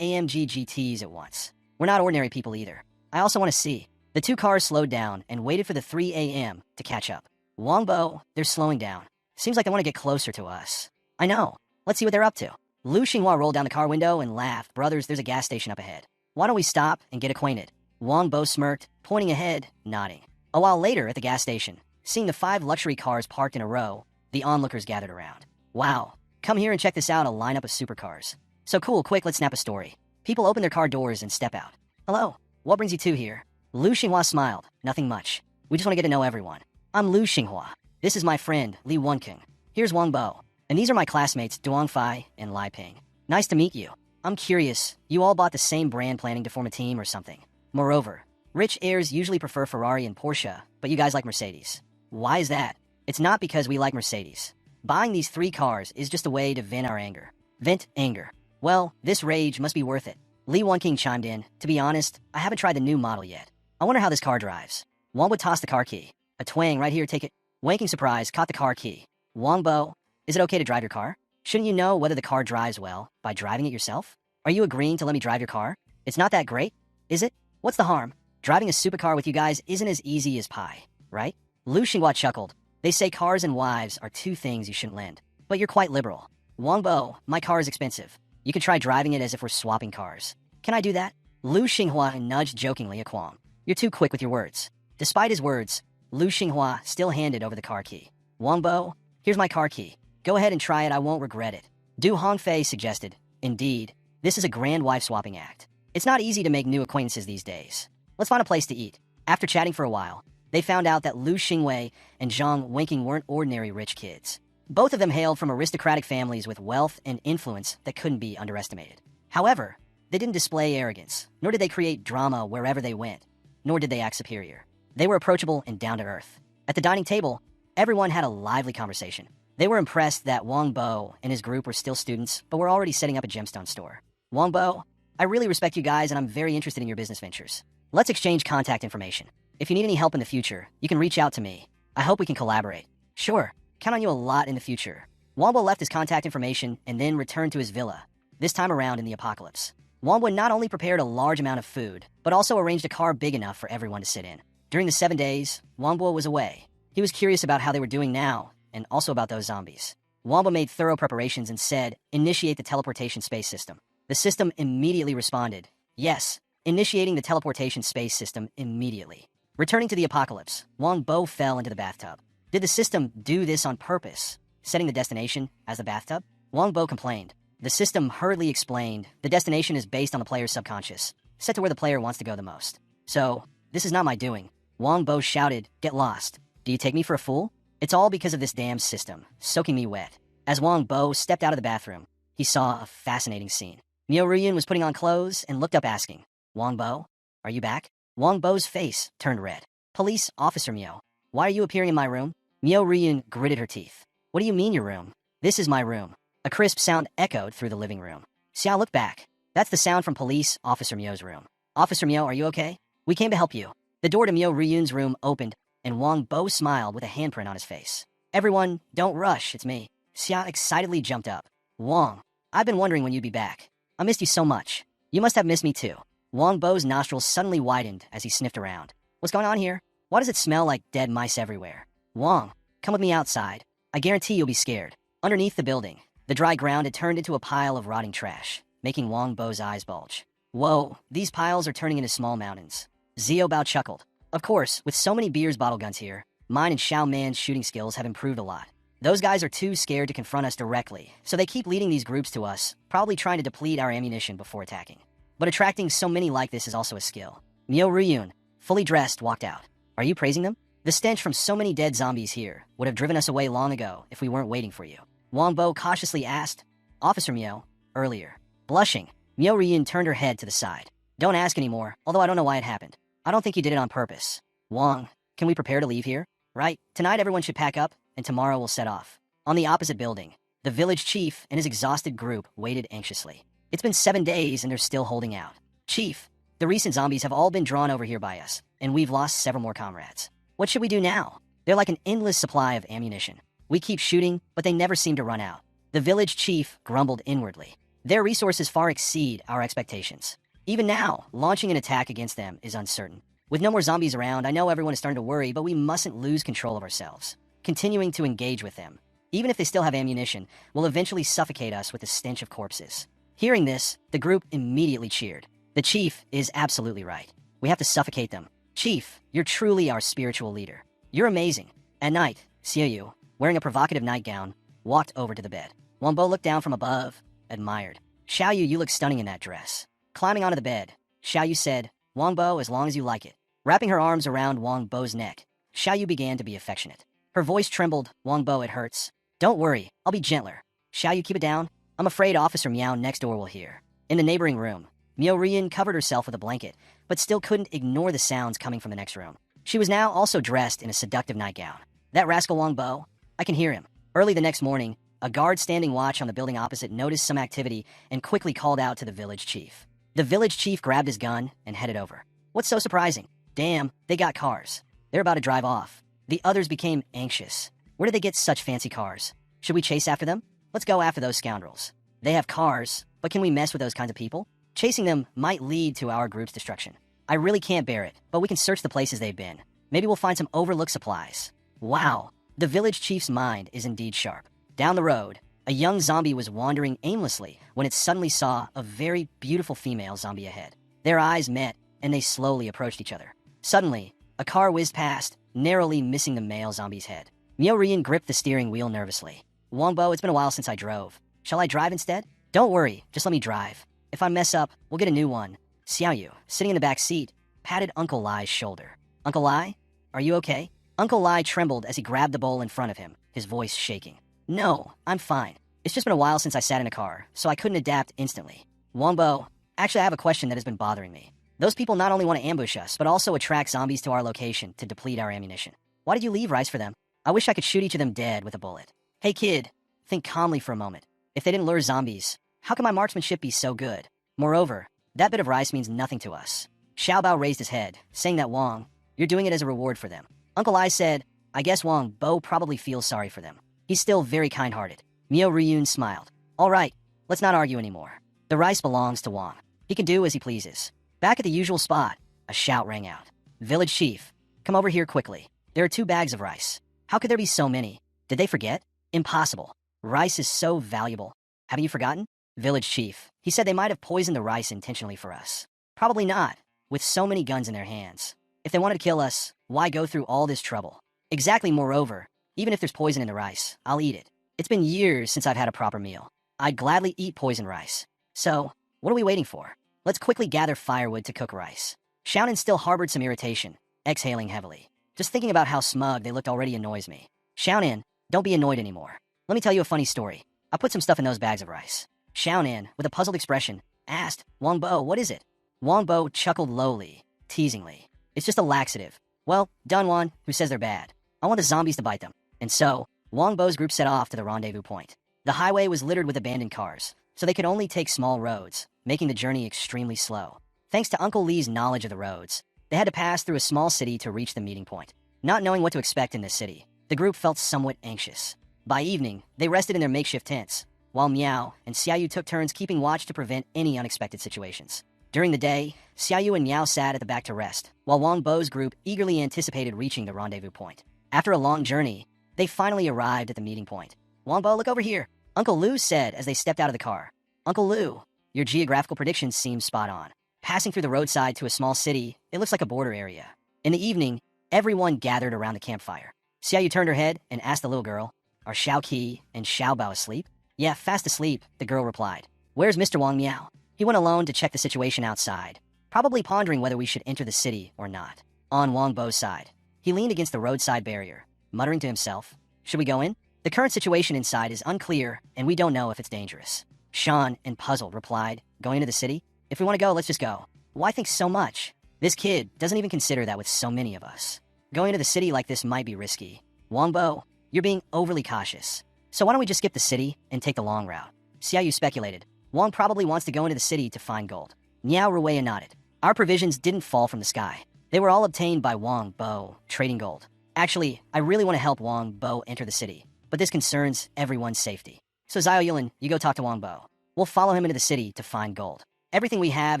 Speaker 1: AMG GTs at once. We're not ordinary people either. I also want to see. The two cars slowed down and waited for the 3 AM to catch up. Wong Bo, they're slowing down. Seems like they want to get closer to us. I know. Let's see what they're up to. Lu Xinghua rolled down the car window and laughed. Brothers, there's a gas station up ahead. Why don't we stop and get acquainted? Wong Bo smirked, pointing ahead, nodding. A while later at the gas station, seeing the 5 luxury cars parked in a row, the onlookers gathered around. Wow. Come here and check this out, a lineup of supercars. So cool, quick, let's snap a story. People open their car doors and step out. Hello. What brings you two here? Lu Xinghua smiled. Nothing much. We just want to get to know everyone. I'm Lu Xinghua. This is my friend, Li Wenkeng. Here's Wong Bo. And these are my classmates, Duang Fai and Lai Ping. Nice to meet you. I'm curious, you all bought the same brand planning to form a team or something? Moreover, rich heirs usually prefer Ferrari and Porsche, but you guys like Mercedes. Why is that? It's not because we like Mercedes. Buying these 3 cars is just a way to vent our anger. Vent anger. Well, this rage must be worth it. Li Wenkeng chimed in. To be honest, I haven't tried the new model yet. I wonder how this car drives. Wong would toss the car key. A twang, right here, take it. Wenkeng, surprise, caught the car key. Wong Bo, is it okay to drive your car? Shouldn't you know whether the car drives well by driving it yourself? Are you agreeing to let me drive your car? It's not that great, is it? What's the harm? Driving a supercar with you guys isn't as easy as pie, right? Lu Xinghua chuckled. They say cars and wives are 2 things you shouldn't lend. But you're quite liberal. Wong Bo, my car is expensive. You could try driving it as if we're swapping cars. Can I do that? Lu Xinghua nudged jokingly at Kwang. You're too quick with your words. Despite his words, Lu Xinghua still handed over the car key. Wong Bo, here's my car key. Go ahead and try it, I won't regret it. Du Hongfei suggested. Indeed, this is a grand wife-swapping act. It's not easy to make new acquaintances these days. Let's find a place to eat. After chatting for a while, they found out that Lu Xingwei and Zhang Wenkeng weren't ordinary rich kids. Both of them hailed from aristocratic families with wealth and influence that couldn't be underestimated. However, they didn't display arrogance, nor did they create drama wherever they went, nor did they act superior. They were approachable and down-to-earth. At the dining table, everyone had a lively conversation. They were impressed that Wong Bo and his group were still students, but were already setting up a gemstone store. Wong Bo, I really respect you guys and I'm very interested in your business ventures. Let's exchange contact information. If you need any help in the future, you can reach out to me. I hope we can collaborate. Sure, count on you a lot in the future. Wong Bo left his contact information and then returned to his villa, this time around in the apocalypse. Wong Bo not only prepared a large amount of food, but also arranged a car big enough for everyone to sit in. During the 7 days, Wong Bo was away. He was curious about how they were doing now, and also about those zombies. Wong Bo made thorough preparations and said, initiate the teleportation space system. The system immediately responded, yes, initiating the teleportation space system immediately. Returning to the apocalypse, Wong Bo fell into the bathtub. Did the system do this on purpose, setting the destination as the bathtub? Wong Bo complained. The system hurriedly explained, the destination is based on the player's subconscious, set to where the player wants to go the most. So, this is not my doing. Wong Bo shouted, get lost. Do you take me for a fool? It's all because of this damn system, soaking me wet. As Wong Bo stepped out of the bathroom, he saw a fascinating scene. Miao Ruyun was putting on clothes and looked up asking, Wong Bo, are you back? Wong Bo's face turned red. Police officer Miao, why are you appearing in my room? Miao Ruyun gritted her teeth. What do you mean your room? This is my room. A crisp sound echoed through the living room. Xiao looked back. That's the sound from police officer Miao's room. Officer Miao, are you okay? We came to help you. The door to Miao Ruyun's room opened, and Wong Bo smiled with a handprint on his face. Everyone, don't rush, it's me. Xia excitedly jumped up. Wong, I've been wondering when you'd be back. I missed you so much. You must have missed me too. Wong Bo's nostrils suddenly widened as he sniffed around. What's going on here? Why does it smell like dead mice everywhere? Wong, come with me outside. I guarantee you'll be scared. Underneath the building, the dry ground had turned into a pile of rotting trash, making Wong Bo's eyes bulge. Whoa, these piles are turning into small mountains. Xiao Bao chuckled. Of course, with so many beer's bottle guns here, mine and Xiao Man's shooting skills have improved a lot. Those guys are too scared to confront us directly, so they keep leading these groups to us, probably trying to deplete our ammunition before attacking. But attracting so many like this is also a skill. Myo Ryun, fully dressed, walked out. Are you praising them? The stench from so many dead zombies here would have driven us away long ago if we weren't waiting for you. Wong Bo cautiously asked, Officer Myo, earlier. Blushing, Myo Ryun turned her head to the side. Don't ask anymore, although I don't know why it happened. I don't think you did it on purpose. Wong, can we prepare to leave here? Right, tonight everyone should pack up, and tomorrow we'll set off. On the opposite building, the village chief and his exhausted group waited anxiously. It's been 7 days and they're still holding out. Chief, the recent zombies have all been drawn over here by us, and we've lost several more comrades. What should we do now? They're like an endless supply of ammunition. We keep shooting, but they never seem to run out. The village chief grumbled inwardly. Their resources far exceed our expectations. Even now, launching an attack against them is uncertain. With no more zombies around, I know everyone is starting to worry, but we mustn't lose control of ourselves. Continuing to engage with them, even if they still have ammunition, will eventually suffocate us with the stench of corpses. Hearing this, the group immediately cheered. The chief is absolutely right. We have to suffocate them. Chief, you're truly our spiritual leader. You're amazing. At night, Xiaoyu, wearing a provocative nightgown, walked over to the bed. Wang Bo looked down from above, admired. Xiaoyu, you look stunning in that dress. Climbing onto the bed, Xiaoyu said, Wang Bo, as long as you like it. Wrapping her arms around Wang Bo's neck, Xiaoyu began to be affectionate. Her voice trembled. Wang Bo, it hurts. Don't worry, I'll be gentler. Xiaoyu, keep it down. I'm afraid Officer Meow next door will hear. In the neighboring room, Myo Rian covered herself with a blanket, but still couldn't ignore the sounds coming from the next room. She was now also dressed in a seductive nightgown. That rascal Wang Bo, I can hear him. Early the next morning, a guard standing watch on the building opposite noticed some activity and quickly called out to the village chief. The village chief grabbed his gun and headed over. What's so surprising? Damn, they got cars. They're about to drive off. The others became anxious. Where did they get such fancy cars? Should we chase after them? Let's go after those scoundrels. They have cars, but can we mess with those kinds of people? Chasing them might lead to our group's destruction. I really can't bear it, but we can search the places they've been. Maybe we'll find some overlooked supplies. Wow, the village chief's mind is indeed sharp. Down the road, a young zombie was wandering aimlessly when it suddenly saw a very beautiful female zombie ahead. Their eyes met, and they slowly approached each other. Suddenly, a car whizzed past, narrowly missing the male zombie's head. Myo Rian gripped the steering wheel nervously. Wongbo, it's been a while since I drove. Shall I drive instead? Don't worry, just let me drive. If I mess up, we'll get a new one. Xiaoyu, sitting in the back seat, patted Uncle Lai's shoulder. Uncle Lai, are you okay? Uncle Lai trembled as he grabbed the bowl in front of him, his voice shaking. No, I'm fine. It's just been a while since I sat in a car, so I couldn't adapt instantly. Wongbo, actually I have a question that has been bothering me. Those people not only want to ambush us, but also attract zombies to our location to deplete our ammunition. Why did you leave rice for them? I wish I could shoot each of them dead with a bullet. Hey kid, think calmly for a moment. If they didn't lure zombies, how can my marksmanship be so good? Moreover, that bit of rice means nothing to us. Xiao Bao raised his head, saying that Wong, you're doing it as a reward for them. Uncle Ai said, I guess Wong Bo probably feels sorry for them. He's still very kind-hearted. Myo Ryun smiled. All right, let's not argue anymore. The rice belongs to Wong. He can do as he pleases. Back at the usual spot, a shout rang out. Village chief, come over here quickly. There are 2 bags of rice. How could there be so many? Did they forget? Impossible. Rice is so valuable. Haven't you forgotten? Village chief, he said they might have poisoned the rice intentionally for us. Probably not, with so many guns in their hands. If they wanted to kill us, why go through all this trouble? Exactly, moreover, even if there's poison in the rice, I'll eat it. It's been years since I've had a proper meal. I'd gladly eat poison rice. So, what are we waiting for? Let's quickly gather firewood to cook rice. Xiaonan still harbored some irritation, exhaling heavily. Just thinking about how smug they looked already annoys me. Xiaonan, don't be annoyed anymore. Let me tell you a funny story. I put some stuff in those bags of rice. Xiaonan, with a puzzled expression, asked, Wang Bo, what is it? Wang Bo chuckled lowly, teasingly. It's just a laxative. Well, Dunwan, who says they're bad. I want the zombies to bite them. And so, Wang Bo's group set off to the rendezvous point. The highway was littered with abandoned cars, so they could only take small roads, making the journey extremely slow. Thanks to Uncle Lee's knowledge of the roads, they had to pass through a small city to reach the meeting point. Not knowing what to expect in this city, the group felt somewhat anxious. By evening, they rested in their makeshift tents, while Miao and Xiaoyu took turns keeping watch to prevent any unexpected situations. During the day, Xiaoyu and Miao sat at the back to rest, while Wang Bo's group eagerly anticipated reaching the rendezvous point. After a long journey, They finally arrived at the meeting point. Wongbo, look over here, Uncle Lu said as they stepped out of the car. Uncle Lu, your geographical predictions seem spot on. Passing through the roadside to a small city, it looks like a border area. In the evening, everyone gathered around the campfire. See how you turned her head and asked the little girl, are Xiao Qi and Xiao Bao asleep? Yeah, fast asleep, the girl replied. Where's Mr. Wong Miao? He went alone to check the situation outside, probably pondering whether we should enter the city or not. On Wong Bo's side, he leaned against the roadside barrier, muttering to himself, should we go in? The current situation inside is unclear, and we don't know if it's dangerous. Sean, and puzzled, replied, going into the city? If we want to go, let's just go. Why think so much? This kid doesn't even consider that with so many of us. Going into the city like this might be risky. Wongbo, you're being overly cautious. So why don't we just skip the city and take the long route? See how you speculated. Wong probably wants to go into the city to find gold. Niao Ruwei nodded. Our provisions didn't fall from the sky. They were all obtained by Wong Bo, trading gold. Actually, I really want to help Wong Bo enter the city, but this concerns everyone's safety. So Zhao Yulin, you go talk to Wong Bo. We'll follow him into the city to find gold. Everything we have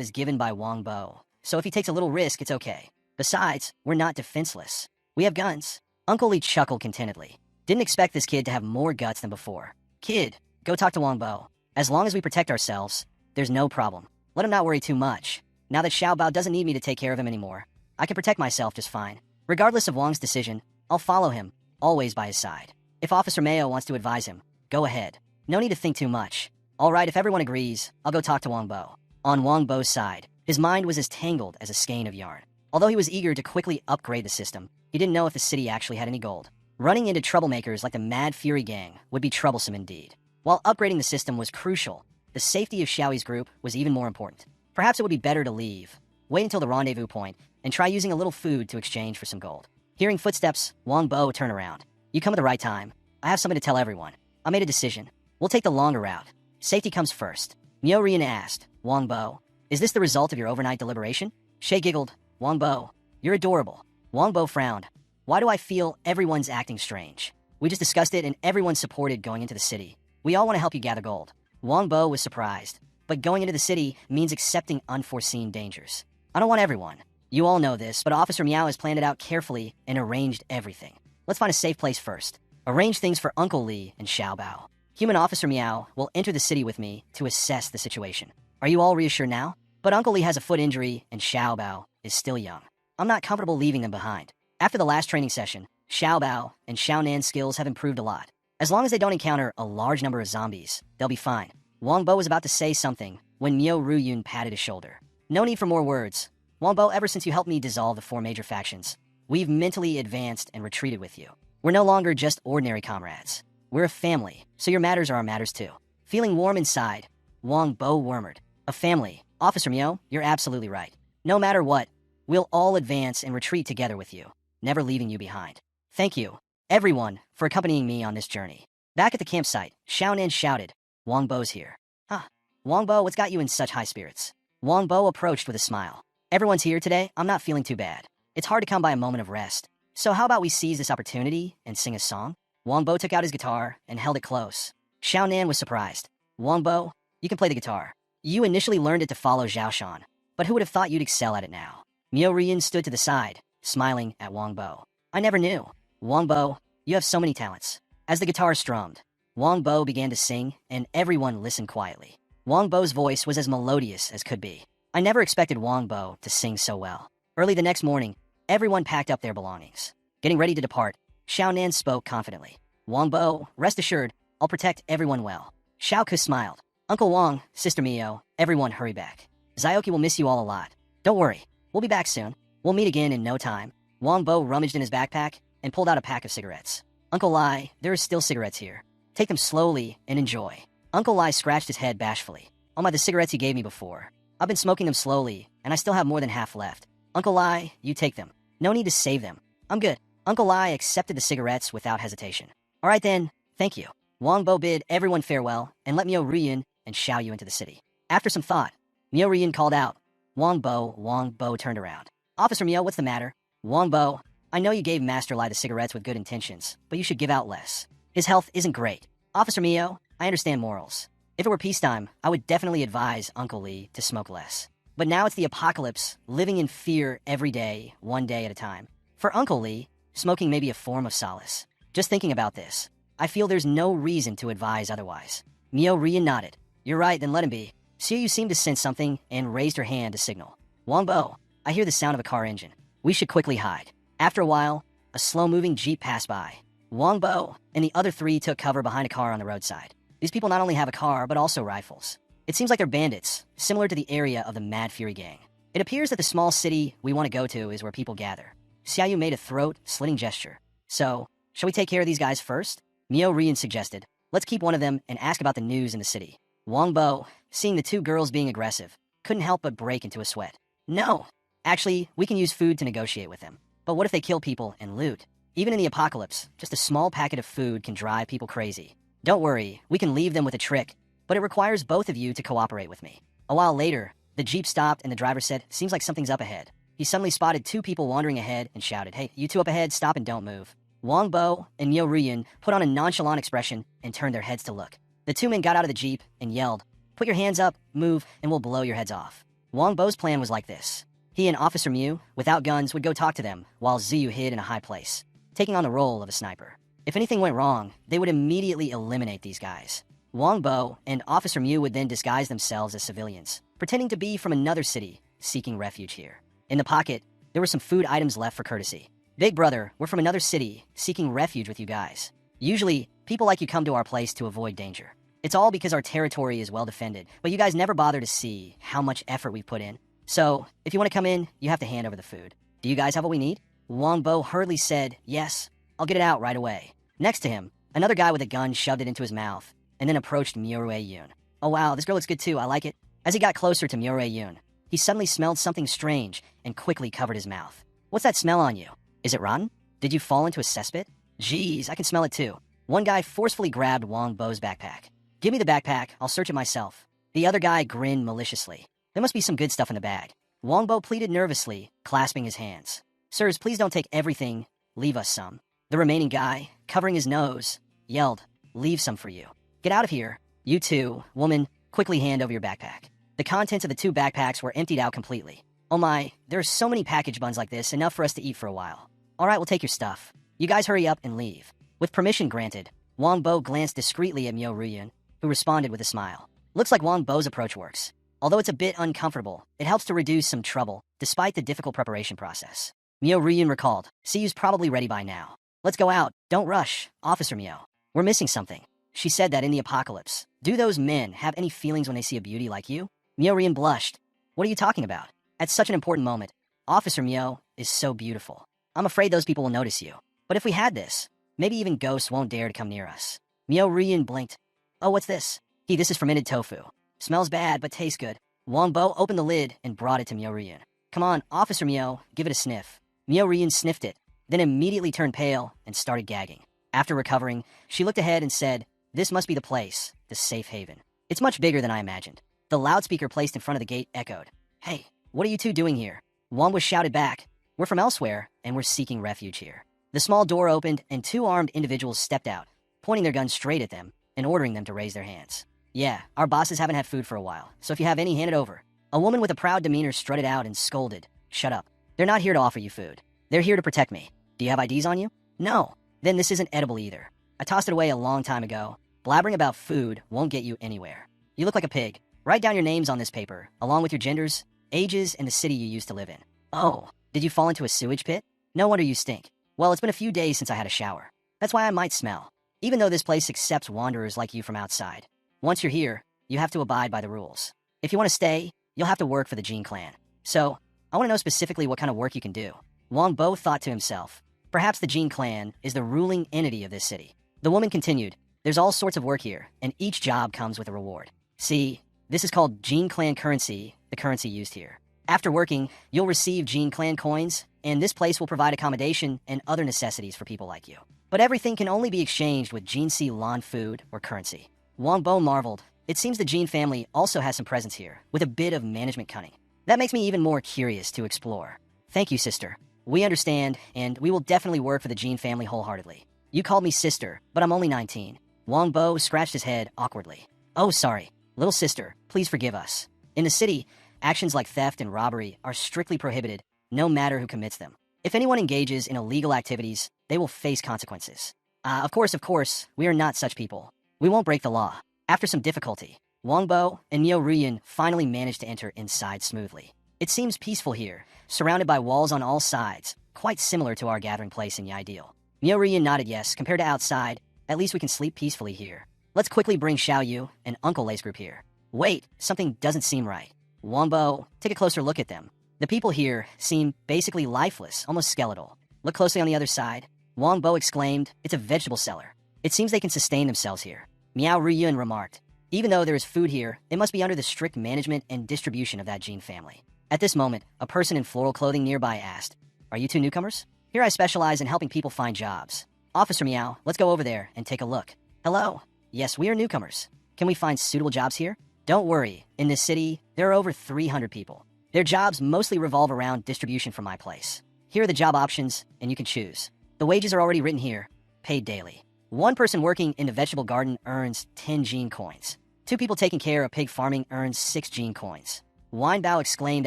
Speaker 1: is given by Wong Bo, so if he takes a little risk, it's okay. Besides, we're not defenseless. We have guns. Uncle Lee chuckled contentedly. Didn't expect this kid to have more guts than before. Kid, go talk to Wong Bo. As long as we protect ourselves, there's no problem. Let him not worry too much. Now that Xiao Bao doesn't need me to take care of him anymore, I can protect myself just fine. Regardless of Wong's decision, I'll follow him, always by his side. If Officer Mayo wants to advise him, go ahead. No need to think too much. All right, if everyone agrees, I'll go talk to Wong Bo. On Wong Bo's side, his mind was as tangled as a skein of yarn. Although he was eager to quickly upgrade the system, he didn't know if the city actually had any gold. Running into troublemakers like the Mad Fury Gang would be troublesome indeed. While upgrading the system was crucial, the safety of Xiaoyi's group was even more important. Perhaps it would be better to leave, wait until the rendezvous point, and try using a little food to exchange for some gold. Hearing footsteps, Wong Bo turned around. You come at the right time. I have something to tell everyone. I made a decision. We'll take the longer route. Safety comes first. Miao Rian asked, Wong Bo, is this the result of your overnight deliberation? Shay giggled, Wong Bo, you're adorable. Wong Bo frowned. Why do I feel everyone's acting strange? We just discussed it and everyone supported going into the city. We all want to help you gather gold. Wong Bo was surprised, but going into the city means accepting unforeseen dangers. I don't want everyone. You all know this, but Officer Miao has planned it out carefully and arranged everything. Let's find a safe place first. Arrange things for Uncle Lee and Xiao Bao. Human Officer Miao will enter the city with me to assess the situation. Are you all reassured now? But Uncle Lee has a foot injury and Xiao Bao is still young. I'm not comfortable leaving them behind. After the last training session, Xiao Bao and Xiao Nan's skills have improved a lot. As long as they don't encounter a large number of zombies, they'll be fine. Wong Bo was about to say something when Miao Ruyun patted his shoulder. No need for more words. Wong Bo, ever since you helped me dissolve the 4 major factions, we've mentally advanced and retreated with you. We're no longer just ordinary comrades. We're a family, so your matters are our matters too. Feeling warm inside, Wong Bo murmured, a family. Officer Miao, you're absolutely right. No matter what, we'll all advance and retreat together with you, never leaving you behind. Thank you, everyone, for accompanying me on this journey. Back at the campsite, Xiao Nan shouted, Wong Bo's here. Huh. Wong Bo, what's got you in such high spirits? Wong Bo approached with a smile. Everyone's here today, I'm not feeling too bad. It's hard to come by a moment of rest. So how about we seize this opportunity and sing a song? Wong Bo took out his guitar and held it close. Xiao Nan was surprised. Wong Bo, you can play the guitar. You initially learned it to follow Zhao Shan, but who would have thought you'd excel at it now? Miao Rian stood to the side, smiling at Wong Bo. I never knew. Wong Bo, you have so many talents. As the guitar strummed, Wong Bo began to sing, and everyone listened quietly. Wong Bo's voice was as melodious as could be. I never expected Wong Bo to sing so well. Early the next morning, everyone packed up their belongings. Getting ready to depart, Xiao Nan spoke confidently. Wong Bo, rest assured, I'll protect everyone well. Xiao Ke smiled. Uncle Wong, Sister Mio, everyone hurry back. Zioki will miss you all a lot. Don't worry, we'll be back soon. We'll meet again in no time. Wong Bo rummaged in his backpack and pulled out a pack of cigarettes. Uncle Lai, there are still cigarettes here. Take them slowly and enjoy. Uncle Lai scratched his head bashfully. Oh my, the cigarettes you gave me before. I've been smoking them slowly, and I still have more than half left. Uncle Lai, you take them. No need to save them. I'm good. Uncle Lai accepted the cigarettes without hesitation. All right then, thank you. Wong Bo bid everyone farewell and let Miao Rian and Xiao Yu into the city. After some thought, Miao Rian called out. Wong Bo turned around. Officer Miao, what's the matter? Wong Bo, I know you gave Master Lai the cigarettes with good intentions, but you should give out less. His health isn't great. Officer Miao, I understand morals. If it were peacetime, I would definitely advise Uncle Lee to smoke less. But now it's the apocalypse, living in fear every day, one day at a time. For Uncle Lee, smoking may be a form of solace. Just thinking about this, I feel there's no reason to advise otherwise. Mio Rian nodded. You're right, then let him be. Xiaoyu seemed to sense something and raised her hand to signal. Wangbo, I hear the sound of a car engine. We should quickly hide. After a while, a slow-moving jeep passed by. Wangbo and the other three took cover behind a car on the roadside. These people not only have a car, but also rifles. It seems like they're bandits, similar to the area of the Mad Fury gang. It appears that the small city we want to go to is where people gather. Xiaoyu made a throat-slitting gesture. So, shall we take care of these guys first? Mio Rian suggested. Let's keep one of them and ask about the news in the city. Wangbo, seeing the two girls being aggressive, couldn't help but break into a sweat. No! Actually, we can use food to negotiate with them. But what if they kill people and loot? Even in the apocalypse, just a small packet of food can drive people crazy. Don't worry, we can leave them with a trick, but it requires both of you to cooperate with me. A while later, the jeep stopped and the driver said, seems like something's up ahead. He suddenly spotted two people wandering ahead and shouted, hey, you two up ahead, stop and don't move. Wangbo and Mio Rian put on a nonchalant expression and turned their heads to look. The two men got out of the jeep and yelled, put your hands up, move, and we'll blow your heads off. Wangbo's plan was like this. He and Officer Mew, without guns, would go talk to them, while Ziyu hid in a high place, taking on the role of a sniper. If anything went wrong, they would immediately eliminate these guys. Wangbo and Officer Mew would then disguise themselves as civilians, pretending to be from another city, seeking refuge here. In the pocket, there were some food items left for courtesy. Big Brother, we're from another city, seeking refuge with you guys. Usually, people like you come to our place to avoid danger. It's all because our territory is well defended, but you guys never bother to see how much effort we've put in. So, if you want to come in, you have to hand over the food. Do you guys have what we need? Wangbo hurriedly said, yes, I'll get it out right away. Next to him, another guy with a gun shoved it into his mouth, and then approached Myorue Yoon. Oh wow, this girl looks good too, I like it. As he got closer to Myorue Yoon, he suddenly smelled something strange and quickly covered his mouth. What's that smell on you? Is it rotten? Did you fall into a cesspit? Jeez, I can smell it too. One guy forcefully grabbed Wangbo's backpack. Give me the backpack, I'll search it myself. The other guy grinned maliciously. There must be some good stuff in the bag. Wangbo pleaded nervously, clasping his hands. Sirs, please don't take everything. Leave us some. The remaining guy, covering his nose, yelled, leave some for you. Get out of here. You two, woman, quickly hand over your backpack. The contents of the two backpacks were emptied out completely. Oh my, there are so many package buns like this, enough for us to eat for a while. All right, we'll take your stuff. You guys hurry up and leave. With permission granted, Wangbo glanced discreetly at Myo Ryun, who responded with a smile. Looks like Wangbo's approach works. Although it's a bit uncomfortable, it helps to reduce some trouble, despite the difficult preparation process. Myo Ryun recalled, Siyu's probably ready by now. Let's go out. Don't rush, Officer Myo. We're missing something. She said that in the apocalypse. Do those men have any feelings when they see a beauty like you? Myo Ryun blushed. What are you talking about? At such an important moment, Officer Myo is so beautiful. I'm afraid those people will notice you. But if we had this, maybe even ghosts won't dare to come near us. Myo Ryun blinked. Oh, what's this? This is fermented tofu. Smells bad, but tastes good. Wangbo opened the lid and brought it to Myo Ryun. Come on, Officer Myo, give it a sniff. Myo Ryun sniffed it, then immediately turned pale and started gagging. After recovering, she looked ahead and said, this must be the place, the safe haven. It's much bigger than I imagined. The loudspeaker placed in front of the gate echoed. Hey, what are you two doing here? Wong shouted back. We're from elsewhere, and we're seeking refuge here. The small door opened, and two armed individuals stepped out, pointing their guns straight at them and ordering them to raise their hands. Yeah, our bosses haven't had food for a while, so if you have any, hand it over. A woman with a proud demeanor strutted out and scolded. Shut up. They're not here to offer you food. They're here to protect me. Do you have IDs on you? No. Then this isn't edible either. I tossed it away a long time ago. Blabbering about food won't get you anywhere. You look like a pig. Write down your names on this paper, along with your genders, ages, and the city you used to live in. Oh, did you fall into a sewage pit? No wonder you stink. Well, it's been a few days since I had a shower. That's why I might smell. Even though this place accepts wanderers like you from outside. Once you're here, you have to abide by the rules. If you want to stay, you'll have to work for the Gene clan. So, I want to know specifically what kind of work you can do. Wong Bo thought to himself, perhaps the Gene clan is the ruling entity of this city. The woman continued, there's all sorts of work here, and each job comes with a reward. See, this is called Gene clan currency, the currency used here. After working, you'll receive Gene clan coins, and this place will provide accommodation and other necessities for people like you. But everything can only be exchanged with Gene C Lan food or currency. Wong Bo marveled. It seems the Gene family also has some presence here, with a bit of management cunning. That makes me even more curious to explore. Thank you, sister. We understand, and we will definitely work for the Gene family wholeheartedly. You called me sister, but I'm only 19. Wong Bo scratched his head awkwardly. Oh, sorry. Little sister, please forgive us. In the city, actions like theft and robbery are strictly prohibited, no matter who commits them. If anyone engages in illegal activities, they will face consequences. Of course, we are not such people. We won't break the law. After some difficulty, Wongbo and Myo Ryun finally managed to enter inside smoothly. It seems peaceful here, surrounded by walls on all sides, quite similar to our gathering place in Yaidil. Myo Ryun nodded yes. Compared to outside, at least we can sleep peacefully here. Let's quickly bring Xiao Yu and Uncle Lei's group here. Wait, something doesn't seem right. Wongbo, take a closer look at them. The people here seem basically lifeless, almost skeletal. Look closely on the other side. Wongbo exclaimed, it's a vegetable cellar. It seems they can sustain themselves here. Miao Ryun remarked, even though there is food here, it must be under the strict management and distribution of that Gene family. At this moment, a person in floral clothing nearby asked, are you two newcomers? Here I specialize in helping people find jobs. Officer Miao, let's go over there and take a look. Hello? Yes, we are newcomers. Can we find suitable jobs here? Don't worry, in this city, there are over 300 people. Their jobs mostly revolve around distribution from my place. Here are the job options, and you can choose. The wages are already written here, paid daily. One person working in the vegetable garden earns 10 Gene coins. 2 people taking care of pig farming earns 6 Gene coins. Weinbao exclaimed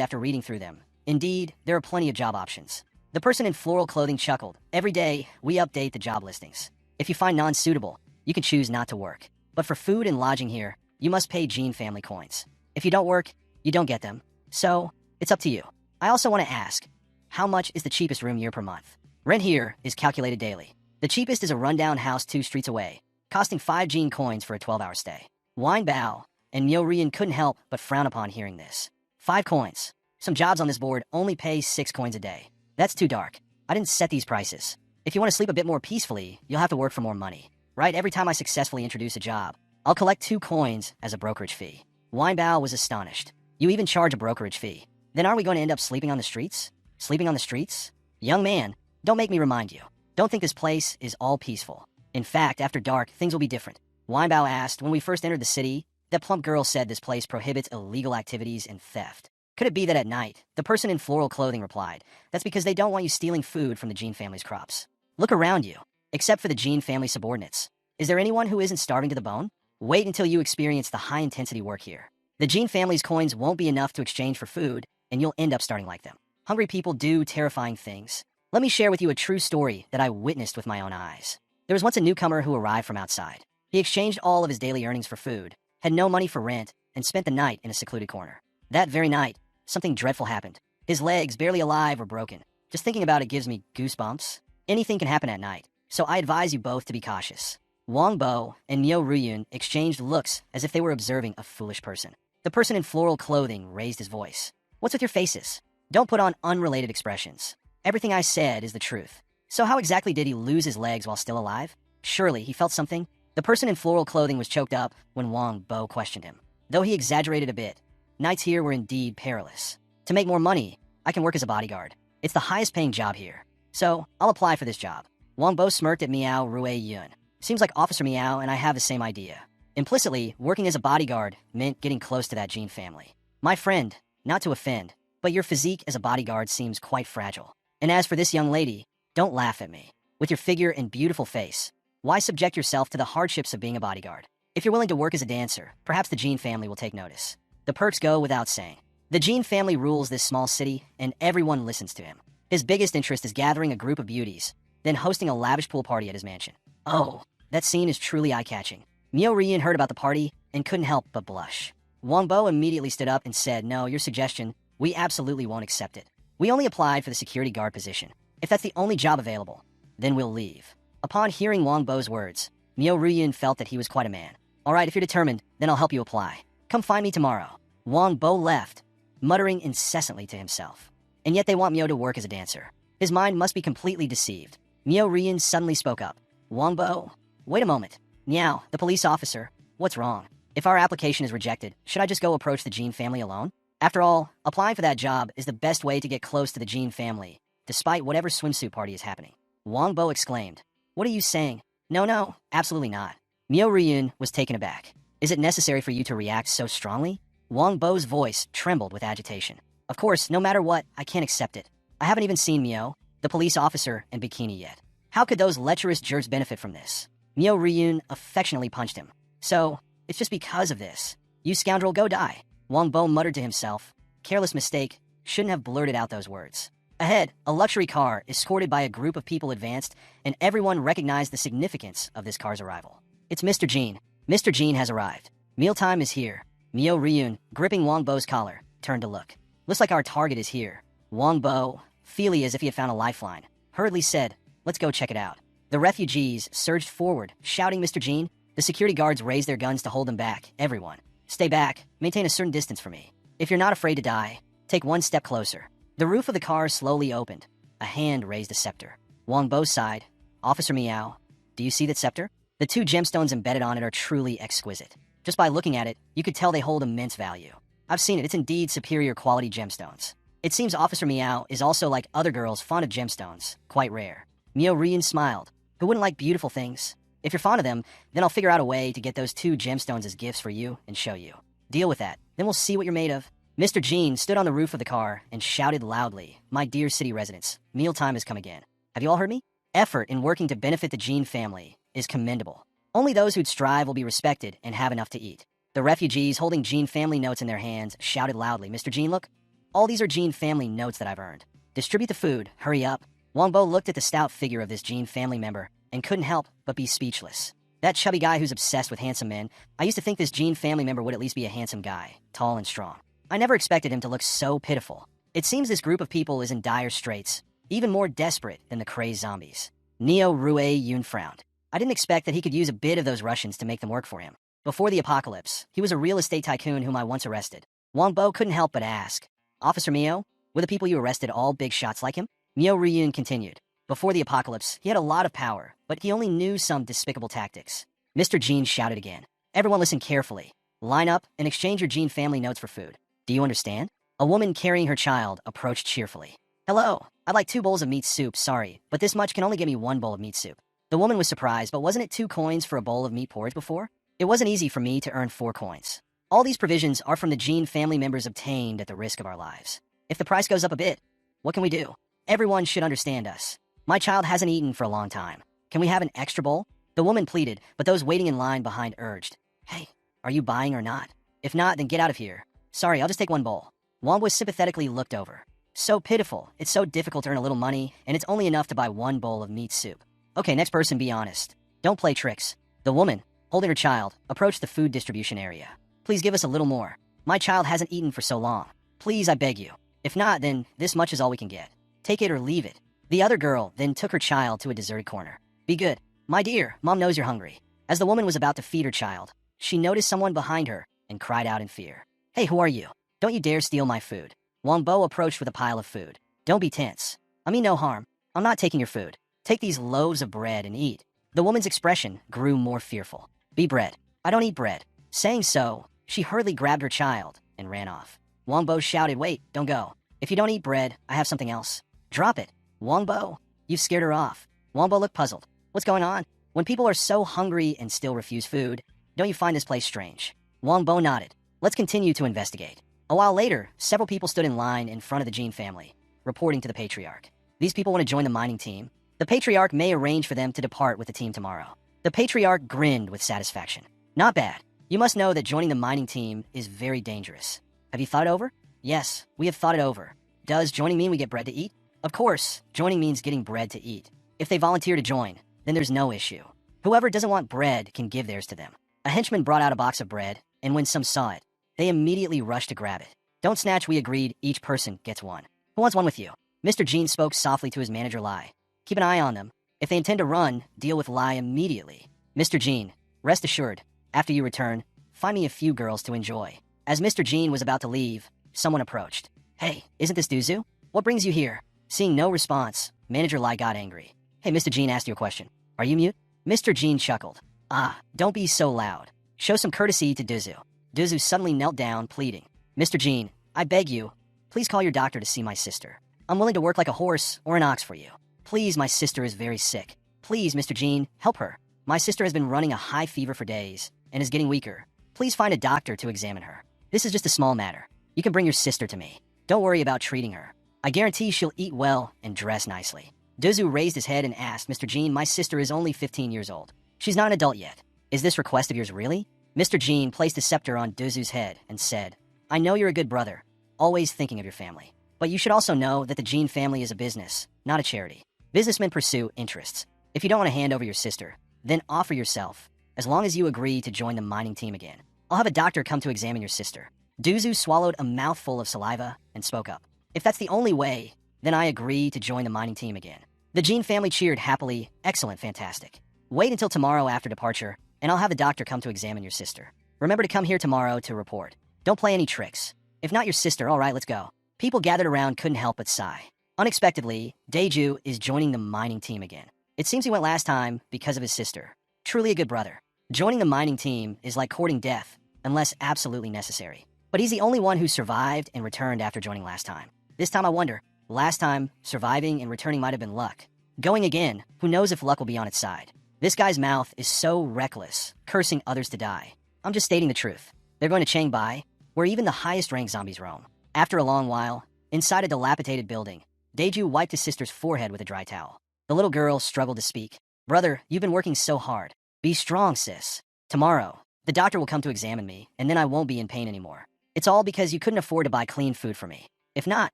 Speaker 1: after reading through them. Indeed, there are plenty of job options. The person in floral clothing chuckled. Every day, we update the job listings. If you find non-suitable, you can choose not to work. But for food and lodging here, you must pay Gene family coins. If you don't work, you don't get them. So, it's up to you. I also want to ask, how much is the cheapest room here per month? Rent here is calculated daily. The cheapest is a rundown house 2 streets away, costing 5 Gene coins for a 12-hour stay. Weinbao and Myo Ryun couldn't help but frown upon hearing this. 5 coins. Some jobs on this board only pay 6 coins a day. That's too dark. I didn't set these prices. If you want to sleep a bit more peacefully, you'll have to work for more money. Right? Every time I successfully introduce a job, I'll collect 2 coins as a brokerage fee. Weinbao was astonished. You even charge a brokerage fee. Then aren't we going to end up sleeping on the streets? Sleeping on the streets? Young man, don't make me remind you. Don't think this place is all peaceful. In fact, after dark, things will be different. Weinbao asked, when we first entered the city, that plump girl said this place prohibits illegal activities and theft. Could it be that at night, the person in floral clothing replied, that's because they don't want you stealing food from the Gene family's crops. Look around you. Except for the Gene family subordinates. Is there anyone who isn't starving to the bone? Wait until you experience the high-intensity work here. The Gene family's coins won't be enough to exchange for food, and you'll end up starting like them. Hungry people do terrifying things. Let me share with you a true story that I witnessed with my own eyes. There was once a newcomer who arrived from outside. He exchanged all of his daily earnings for food, had no money for rent, and spent the night in a secluded corner. That very night, something dreadful happened. His legs, barely alive, were broken. Just thinking about it gives me goosebumps. Anything can happen at night, so I advise you both to be cautious. Wong Bo and Myo Ryun exchanged looks as if they were observing a foolish person. The person in floral clothing raised his voice. What's with your faces? Don't put on unrelated expressions. Everything I said is the truth. So how exactly did he lose his legs while still alive? Surely he felt something. The person in floral clothing was choked up when Wong Bo questioned him. Though he exaggerated a bit, nights here were indeed perilous. To make more money, I can work as a bodyguard. It's the highest paying job here. So, I'll apply for this job. Wong Bo smirked at Miao Rue Yun. Seems like Officer Miao and I have the same idea. Implicitly, working as a bodyguard meant getting close to that Gene family. My friend, not to offend, but your physique as a bodyguard seems quite fragile. And as for this young lady, don't laugh at me. With your figure and beautiful face, why subject yourself to the hardships of being a bodyguard? If you're willing to work as a dancer, perhaps the Gene family will take notice. The perks go without saying. The Gene family rules this small city, and everyone listens to him. His biggest interest is gathering a group of beauties, then hosting a lavish pool party at his mansion. Oh, that scene is truly eye-catching. Myo Ryun heard about the party and couldn't help but blush. Wong Bo immediately stood up and said, no, your suggestion, we absolutely won't accept it. We only applied for the security guard position. If that's the only job available, then we'll leave. Upon hearing Wong Bo's words, Myo Ryun felt that he was quite a man. All right, if you're determined, then I'll help you apply. Come find me tomorrow. Wong Bo left, muttering incessantly to himself. And yet they want Myo to work as a dancer. His mind must be completely deceived. Myo Ryun suddenly spoke up. Wong Bo, wait a moment. Meow, the police officer, what's wrong? If our application is rejected, should I just go approach the Gene family alone? After all, applying for that job is the best way to get close to the Gene family, despite whatever swimsuit party is happening. Wong Bo exclaimed. What are you saying? No, absolutely not. Myo Ryun was taken aback. Is it necessary for you to react so strongly? Wong Bo's voice trembled with agitation. Of course, no matter what, I can't accept it. I haven't even seen Myo, the police officer, in bikini yet. How could those lecherous jerks benefit from this? Myo Ryun affectionately punched him. So, it's just because of this. You scoundrel, go die. Wong Bo muttered to himself. Careless mistake. Shouldn't have blurted out those words. Ahead, a luxury car escorted by a group of people advanced, and everyone recognized the significance of this car's arrival. It's Mr. Gene. Mr. Gene has arrived. Mealtime is here. Mio Ryun, gripping Wong Bo's collar, turned to look. Looks like our target is here. Wong Bo, feely as if he had found a lifeline, hurriedly said, let's go check it out. The refugees surged forward, shouting Mr. Gene. The security guards raised their guns to hold them back. Everyone, stay back. Maintain a certain distance from me. If you're not afraid to die, take one step closer. The roof of the car slowly opened. A hand raised a scepter. Wong Bo sighed. Officer Meow, do you see that scepter? The two gemstones embedded on it are truly exquisite. Just by looking at it, you could tell they hold immense value. I've seen it. It's indeed superior quality gemstones. It seems Officer Meow is also like other girls fond of gemstones. Quite rare. Mio Ryun smiled. Who wouldn't like beautiful things? If you're fond of them, then I'll figure out a way to get those two gemstones as gifts for you and show you. Deal with that. Then we'll see what you're made of. Mr. Gene stood on the roof of the car and shouted loudly, my dear city residents, mealtime has come again. Have you all heard me? Effort in working to benefit the Gene family is commendable. Only those who'd strive will be respected and have enough to eat. The refugees holding Gene family notes in their hands shouted loudly, Mr. Gene, look. All these are Gene family notes that I've earned. Distribute the food. Hurry up. Wong Bo looked at the stout figure of this Gene family member and couldn't help but be speechless. That chubby guy who's obsessed with handsome men, I used to think this Gene family member would at least be a handsome guy, tall and strong. I never expected him to look so pitiful. It seems this group of people is in dire straits, even more desperate than the crazed zombies. Neo Rue Yun frowned. I didn't expect that he could use a bit of those Russians to make them work for him. Before the apocalypse, he was a real estate tycoon whom I once arrested. Wong Bo couldn't help but ask, Officer Mio, were the people you arrested all big shots like him? Mio Ryun continued. Before the apocalypse, he had a lot of power, but he only knew some despicable tactics. Mr. Gene shouted again. Everyone listen carefully. Line up and exchange your Gene family notes for food. Do you understand? A woman carrying her child approached cheerfully. Hello, I'd like 2 bowls of meat soup, sorry, but this much can only get me 1 bowl of meat soup. The woman was surprised, but wasn't it 2 coins for a bowl of meat porridge before? It wasn't easy for me to earn 4 coins. All these provisions are from the Gene family members obtained at the risk of our lives. If the price goes up a bit, what can we do? Everyone should understand us. My child hasn't eaten for a long time. Can we have an extra bowl? The woman pleaded, but those waiting in line behind urged. Hey, are you buying or not? If not, then get out of here. Sorry, I'll just take 1 bowl. Wong was sympathetically looked over. So pitiful. It's so difficult to earn a little money, and it's only enough to buy 1 bowl of meat soup. Okay, next person, be honest. Don't play tricks. The woman, holding her child, approached the food distribution area. Please give us a little more. My child hasn't eaten for so long. Please, I beg you. If not, then this much is all we can get. Take it or leave it. The other girl then took her child to a deserted corner. Be good. My dear, Mom knows you're hungry. As the woman was about to feed her child, she noticed someone behind her and cried out in fear. Hey, who are you? Don't you dare steal my food. Wong Bo approached with a pile of food. Don't be tense. I mean no harm. I'm not taking your food. Take these loaves of bread and eat. The woman's expression grew more fearful. Be bread. I don't eat bread. Saying so, she hurriedly grabbed her child and ran off. Wong Bo shouted, wait, don't go. If you don't eat bread, I have something else. Drop it. Wong Bo, you've scared her off. Wong Bo looked puzzled. What's going on? When people are so hungry and still refuse food, don't you find this place strange? Wong Bo nodded. Let's continue to investigate. A while later, several people stood in line in front of the Gene family, reporting to the Patriarch. These people want to join the mining team. The Patriarch may arrange for them to depart with the team tomorrow. The Patriarch grinned with satisfaction. Not bad. You must know that joining the mining team is very dangerous. Have you thought it over? Yes, we have thought it over. Does joining mean we get bread to eat? Of course, joining means getting bread to eat. If they volunteer to join, then there's no issue. Whoever doesn't want bread can give theirs to them. A henchman brought out a box of bread, and when some saw it, they immediately rushed to grab it. Don't snatch, we agreed. Each person gets 1. Who wants 1 with you? Mr. Gene spoke softly to his manager Lai. Keep an eye on them. If they intend to run, deal with Lai immediately. Mr. Gene, rest assured, after you return, find me a few girls to enjoy. As Mr. Gene was about to leave, someone approached. Hey, isn't this Duzu? What brings you here? Seeing no response, Manager Lai got angry. Hey, Mr. Gene asked you a question. Are you mute? Mr. Gene chuckled. Ah, don't be so loud. Show some courtesy to Duzu. Duzu suddenly knelt down, pleading. Mr. Gene, I beg you, please call your doctor to see my sister. I'm willing to work like a horse or an ox for you. Please, my sister is very sick. Please, Mr. Gene, help her. My sister has been running a high fever for days and is getting weaker. Please find a doctor to examine her. This is just a small matter. You can bring your sister to me. Don't worry about treating her. I guarantee she'll eat well and dress nicely. Duzu raised his head and asked, Mr. Gene, my sister is only 15 years old. She's not an adult yet. Is this request of yours really? Mr. Gene placed a scepter on Duzu's head and said, I know you're a good brother, always thinking of your family. But you should also know that the Gene family is a business, not a charity. Businessmen pursue interests. If you don't want to hand over your sister, then offer yourself, as long as you agree to join the mining team again. I'll have a doctor come to examine your sister. Duzu swallowed a mouthful of saliva and spoke up. If that's the only way, then I agree to join the mining team again. The Gene family cheered happily. Excellent, fantastic. Wait until tomorrow after departure, and I'll have the doctor come to examine your sister. Remember to come here tomorrow to report. Don't play any tricks. If not your sister, all right, let's go. People gathered around couldn't help but sigh. Unexpectedly, Daeju is joining the mining team again. It seems he went last time because of his sister. Truly a good brother. Joining the mining team is like courting death, unless absolutely necessary. But he's the only one who survived and returned after joining last time. This time I wonder, last time, surviving and returning might have been luck. Going again, who knows if luck will be on its side. This guy's mouth is so reckless, cursing others to die. I'm just stating the truth. They're going to Changbai, where even the highest-ranked zombies roam. After a long while, inside a dilapidated building, Daeju wiped his sister's forehead with a dry towel. The little girl struggled to speak. Brother, you've been working so hard. Be strong, sis. Tomorrow, the doctor will come to examine me, and then I won't be in pain anymore. It's all because you couldn't afford to buy clean food for me. If not,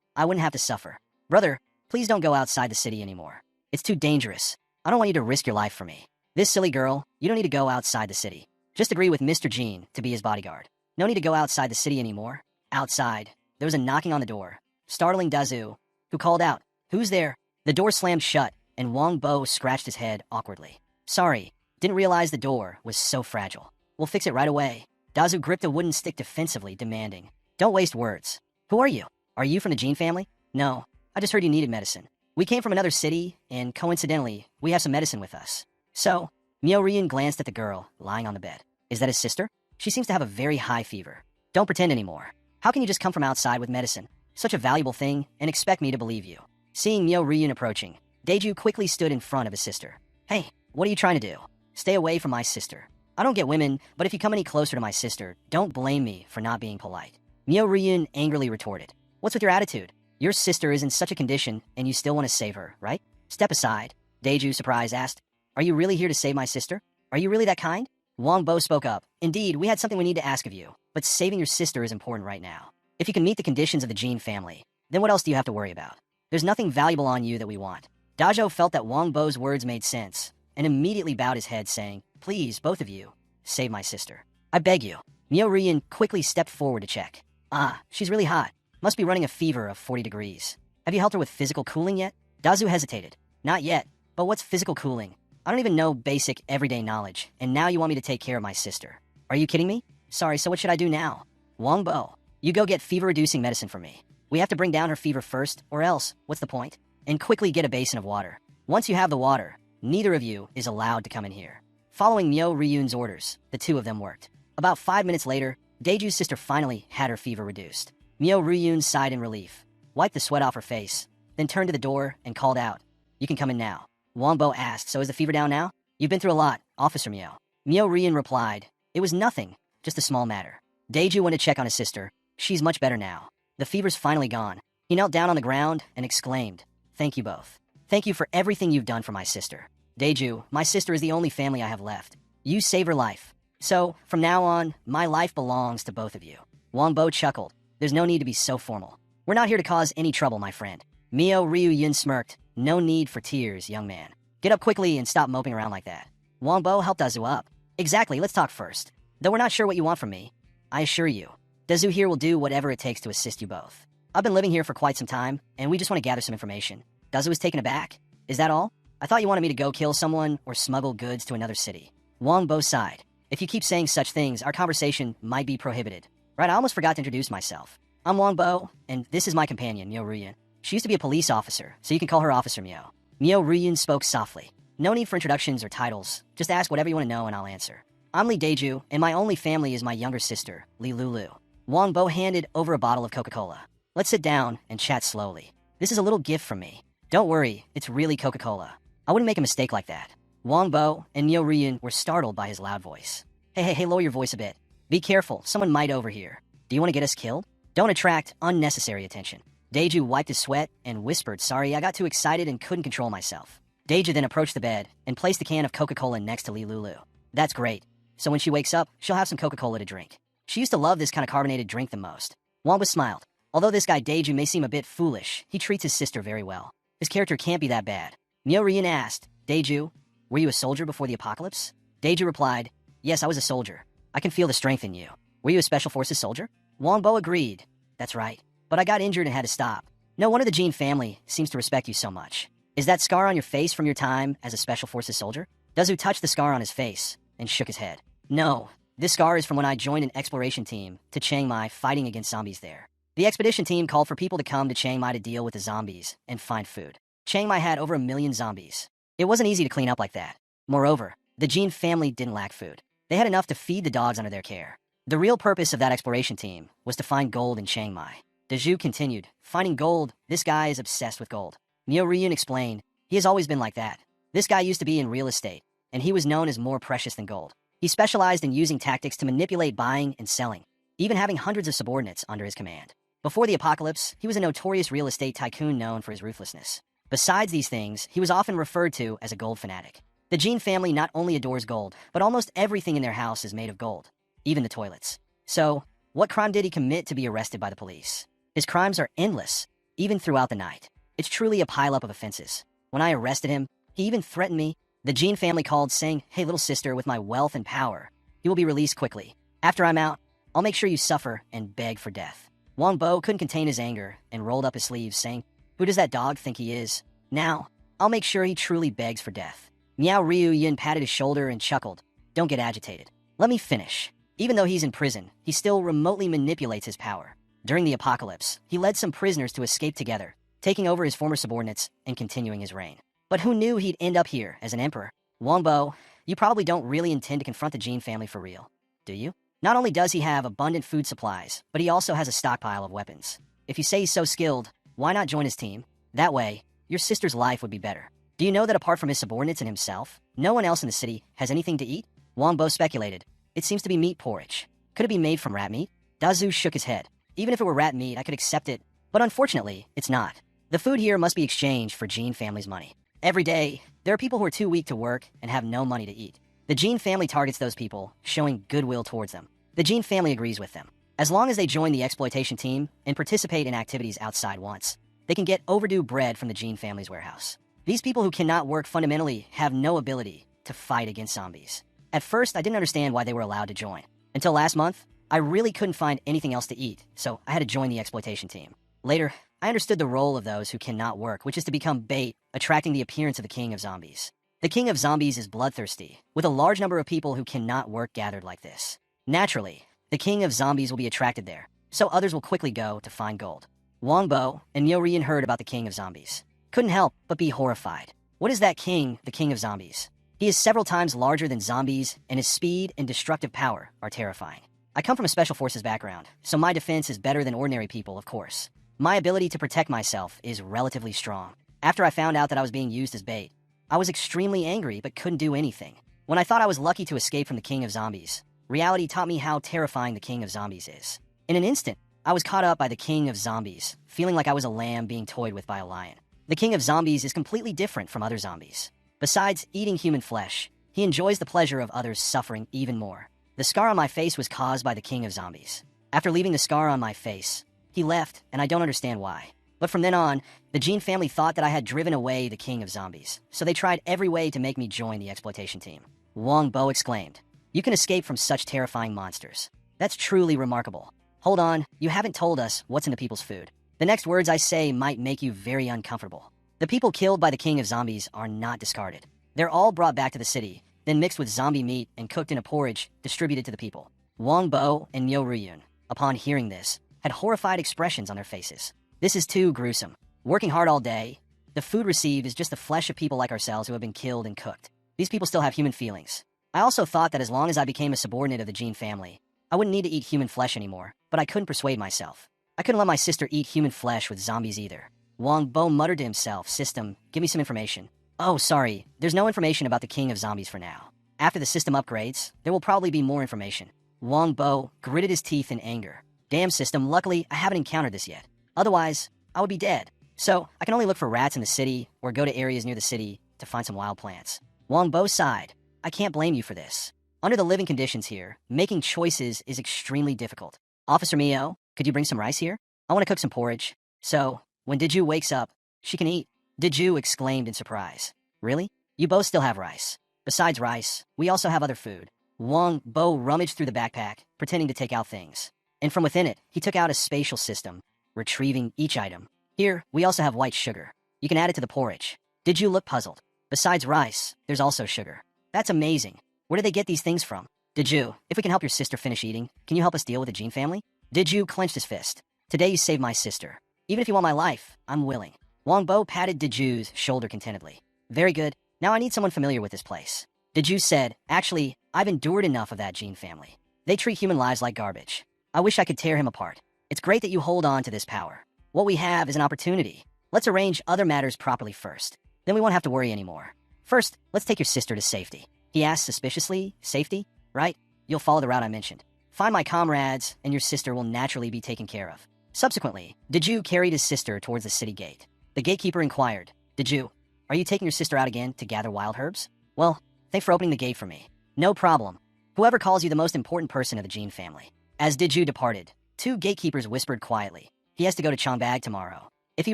Speaker 1: I wouldn't have to suffer. Brother, please don't go outside the city anymore. It's too dangerous. I don't want you to risk your life for me. This silly girl, you don't need to go outside the city. Just agree with Mr. Gene to be his bodyguard. No need to go outside the city anymore. Outside, there was a knocking on the door, startling Dazu, who called out, "Who's there?" The door slammed shut, and Wong Bo scratched his head awkwardly. Sorry, didn't realize the door was so fragile. We'll fix it right away. Dazu gripped a wooden stick defensively, demanding, "Don't waste words. Who are you? Are you from the Gene family?" "No, I just heard you needed medicine. We came from another city, and coincidentally, we have some medicine with us." So, Myo Ryun glanced at the girl lying on the bed. Is that his sister? She seems to have a very high fever. Don't pretend anymore. How can you just come from outside with medicine? Such a valuable thing, and expect me to believe you. Seeing Myo Ryun approaching, Daeju quickly stood in front of his sister. Hey, what are you trying to do? Stay away from my sister. I don't get women, but if you come any closer to my sister, don't blame me for not being polite. Myo Ryun angrily retorted. What's with your attitude? Your sister is in such a condition, and you still want to save her, right? Step aside. Daeju, surprised, asked. Are you really here to save my sister? Are you really that kind? Wong Bo spoke up. Indeed, we had something we need to ask of you, but saving your sister is important right now. If you can meet the conditions of the Gene family, then what else do you have to worry about? There's nothing valuable on you that we want. Dajo felt that Wong Bo's words made sense, and immediately bowed his head, saying, Please, both of you, save my sister. I beg you. Myo Ryun quickly stepped forward to check. Ah, she's really hot. Must be running a fever of 40 degrees. Have you helped her with physical cooling yet? Dazu hesitated. Not yet, but what's physical cooling? I don't even know basic, everyday knowledge, and now you want me to take care of my sister. Are you kidding me? Sorry, so what should I do now? Wong Bo, you go get fever-reducing medicine for me. We have to bring down her fever first, or else, what's the point? And quickly get a basin of water. Once you have the water, neither of you is allowed to come in here. Following Myo Ryun's orders, the two of them worked. About 5 minutes later, Daeju's sister finally had her fever reduced. Myo Ryun sighed in relief, wiped the sweat off her face, then turned to the door and called out, You can come in now. Wong Bo asked, So is the fever down now? You've been through a lot, Officer Myo. Myo Ryun replied, It was nothing, just a small matter. Daeju went to check on his sister. She's much better now. The fever's finally gone. He knelt down on the ground and exclaimed, Thank you both. Thank you for everything you've done for my sister. Daeju, my sister is the only family I have left. You save her life. So, from now on, my life belongs to both of you. Wong Bo chuckled. There's no need to be so formal. We're not here to cause any trouble, my friend. Myo Ryun smirked. No need for tears, young man. Get up quickly and stop moping around like that. Wong Bo helped Dazu up. Exactly, let's talk first. Though we're not sure what you want from me, I assure you, Dazu here will do whatever it takes to assist you both. I've been living here for quite some time, and we just want to gather some information. Dazu was taken aback. Is that all? I thought you wanted me to go kill someone or smuggle goods to another city. Wong Bo sighed. If you keep saying such things, our conversation might be prohibited. Right, I almost forgot to introduce myself. I'm Wong Bo, and this is my companion, Myo Ryun. She used to be a police officer, so you can call her Officer Myo. Myo Ryun spoke softly. No need for introductions or titles. Just ask whatever you want to know and I'll answer. I'm Lee Daeju, and my only family is my younger sister, Lee Lulu. Wong Bo handed over a bottle of Coca-Cola. Let's sit down and chat slowly. This is a little gift from me. Don't worry, it's really Coca-Cola. I wouldn't make a mistake like that. Wong Bo and Myo Ryun were startled by his loud voice. Hey, lower your voice a bit. Be careful, someone might overhear. Do you want to get us killed? Don't attract unnecessary attention. Daeju wiped his sweat and whispered, Sorry, I got too excited and couldn't control myself. Daeju then approached the bed and placed the can of Coca-Cola next to Lee Lulu. That's great. So when she wakes up, she'll have some Coca-Cola to drink. She used to love this kind of carbonated drink the most. Wamba smiled. Although this guy Daeju may seem a bit foolish, he treats his sister very well. His character can't be that bad. Myo-ryun asked, Daeju, were you a soldier before the apocalypse? Daeju replied, yes, I was a soldier. I can feel the strength in you. Were you a special forces soldier? Wong agreed. That's right. But I got injured and had to stop. No wonder the Gene family seems to respect you so much. Is that scar on your face from your time as a special forces soldier? Dazu touched the scar on his face and shook his head. No, this scar is from when I joined an exploration team to Chiang Mai fighting against zombies there. The expedition team called for people to come to Chiang Mai to deal with the zombies and find food. Chiang Mai had over 1 million zombies. It wasn't easy to clean up like that. Moreover, the Gene family didn't lack food. They had enough to feed the dogs under their care. The real purpose of that exploration team was to find gold in Chiang Mai. Daeju continued, finding gold, this guy is obsessed with gold. Myo-ryun explained, he has always been like that. This guy used to be in real estate, and he was known as more precious than gold. He specialized in using tactics to manipulate buying and selling, even having hundreds of subordinates under his command. Before the apocalypse, he was a notorious real estate tycoon known for his ruthlessness. Besides these things, he was often referred to as a gold fanatic. The Gene family not only adores gold, but almost everything in their house is made of gold, even the toilets. So, what crime did he commit to be arrested by the police? His crimes are endless, even throughout the night. It's truly a pileup of offenses. When I arrested him, he even threatened me. The Gene family called, saying, hey, little sister, with my wealth and power, you will be released quickly. After I'm out, I'll make sure you suffer and beg for death. Wong couldn't contain his anger and rolled up his sleeves, saying, who does that dog think he is? Now, I'll make sure he truly begs for death. Myo-ryun patted his shoulder and chuckled. Don't get agitated. Let me finish. Even though he's in prison, he still remotely manipulates his power. During the apocalypse, he led some prisoners to escape together, taking over his former subordinates and continuing his reign. But who knew he'd end up here as an emperor? Wong, you probably don't really intend to confront the Gene family for real, do you? Not only does he have abundant food supplies, but he also has a stockpile of weapons. If you say he's so skilled, why not join his team? That way, your sister's life would be better. Do you know that apart from his subordinates and himself, no one else in the city has anything to eat? Wong speculated. It seems to be meat porridge. Could it be made from rat meat? Dazu shook his head. Even if it were rat meat, I could accept it. But unfortunately, it's not. The food here must be exchanged for Gene family's money. Every day, there are people who are too weak to work and have no money to eat. The Gene family targets those people, showing goodwill towards them. The Gene family agrees with them. As long as they join the exploitation team and participate in activities outside once, they can get overdue bread from the Gene family's warehouse. These people who cannot work fundamentally have no ability to fight against zombies. At first, I didn't understand why they were allowed to join. Until last month, I really couldn't find anything else to eat, so I had to join the exploitation team. Later, I understood the role of those who cannot work, which is to become bait, attracting the appearance of the king of zombies. The king of zombies is bloodthirsty, with a large number of people who cannot work gathered like this. Naturally, the king of zombies will be attracted there, so others will quickly go to find gold. Wong and Myo-ryun heard about the king of zombies. Couldn't help but be horrified. What is that king, the king of zombies? He is several times larger than zombies, and his speed and destructive power are terrifying. I come from a special forces background, so my defense is better than ordinary people, of course. My ability to protect myself is relatively strong. After I found out that I was being used as bait, I was extremely angry but couldn't do anything. When I thought I was lucky to escape from the king of zombies, reality taught me how terrifying the king of zombies is. In an instant, I was caught up by the king of zombies, feeling like I was a lamb being toyed with by a lion. The king of zombies is completely different from other zombies. Besides eating human flesh, he enjoys the pleasure of others suffering even more. The scar on my face was caused by the king of zombies. After leaving the scar on my face, he left, and I don't understand why. But from then on, the Gene family thought that I had driven away the king of zombies, so they tried every way to make me join the exploitation team. Wong exclaimed, you can escape from such terrifying monsters. That's truly remarkable. Hold on, you haven't told us what's in the people's food. The next words I say might make you very uncomfortable. The people killed by the king of zombies are not discarded. They're all brought back to the city, then mixed with zombie meat and cooked in a porridge distributed to the people. Wong and Myo-ryun, upon hearing this, had horrified expressions on their faces. This is too gruesome. Working hard all day, the food received is just the flesh of people like ourselves who have been killed and cooked. These people still have human feelings. I also thought that as long as I became a subordinate of the Gene family, I wouldn't need to eat human flesh anymore, but I couldn't persuade myself. I couldn't let my sister eat human flesh with zombies either. Wong muttered to himself, system, give me some information. Oh, sorry, there's no information about the king of zombies for now. After the system upgrades, there will probably be more information. Wong gritted his teeth in anger. Damn system, luckily I haven't encountered this yet. Otherwise, I would be dead. So, I can only look for rats in the city or go to areas near the city to find some wild plants. Wong sighed. I can't blame you for this. Under the living conditions here, making choices is extremely difficult. Officer Mio, could you bring some rice here? I want to cook some porridge. So, when Diju wakes up, she can eat. Diju exclaimed in surprise. Really? You both still have rice. Besides rice, we also have other food. Wong Bo rummaged through the backpack, pretending to take out things. And from within it, he took out a spatial system, retrieving each item. Here, we also have white sugar. You can add it to the porridge. Diju looked puzzled. Besides rice, there's also sugar. That's amazing. Where did they get these things from? Diju, if we can help your sister finish eating, can you help us deal with the Gene family? Diju clenched his fist. Today you saved my sister. Even if you want my life, I'm willing. Wong Bo patted Diju's shoulder contentedly. Very good. Now I need someone familiar with this place. Diju said, actually, I've endured enough of that Gene family. They treat human lives like garbage. I wish I could tear him apart. It's great that you hold on to this power. What we have is an opportunity. Let's arrange other matters properly first. Then we won't have to worry anymore. First, let's take your sister to safety. He asked suspiciously. Safety? Right? You'll follow the route I mentioned. Find my comrades, and your sister will naturally be taken care of. Subsequently, Diju carried his sister towards the city gate. The gatekeeper inquired, Diju, are you taking your sister out again to gather wild herbs? Well, thanks for opening the gate for me. No problem. Whoever calls you the most important person of the Gene family. As Diju departed, two gatekeepers whispered quietly, he has to go to Chongbag tomorrow. If he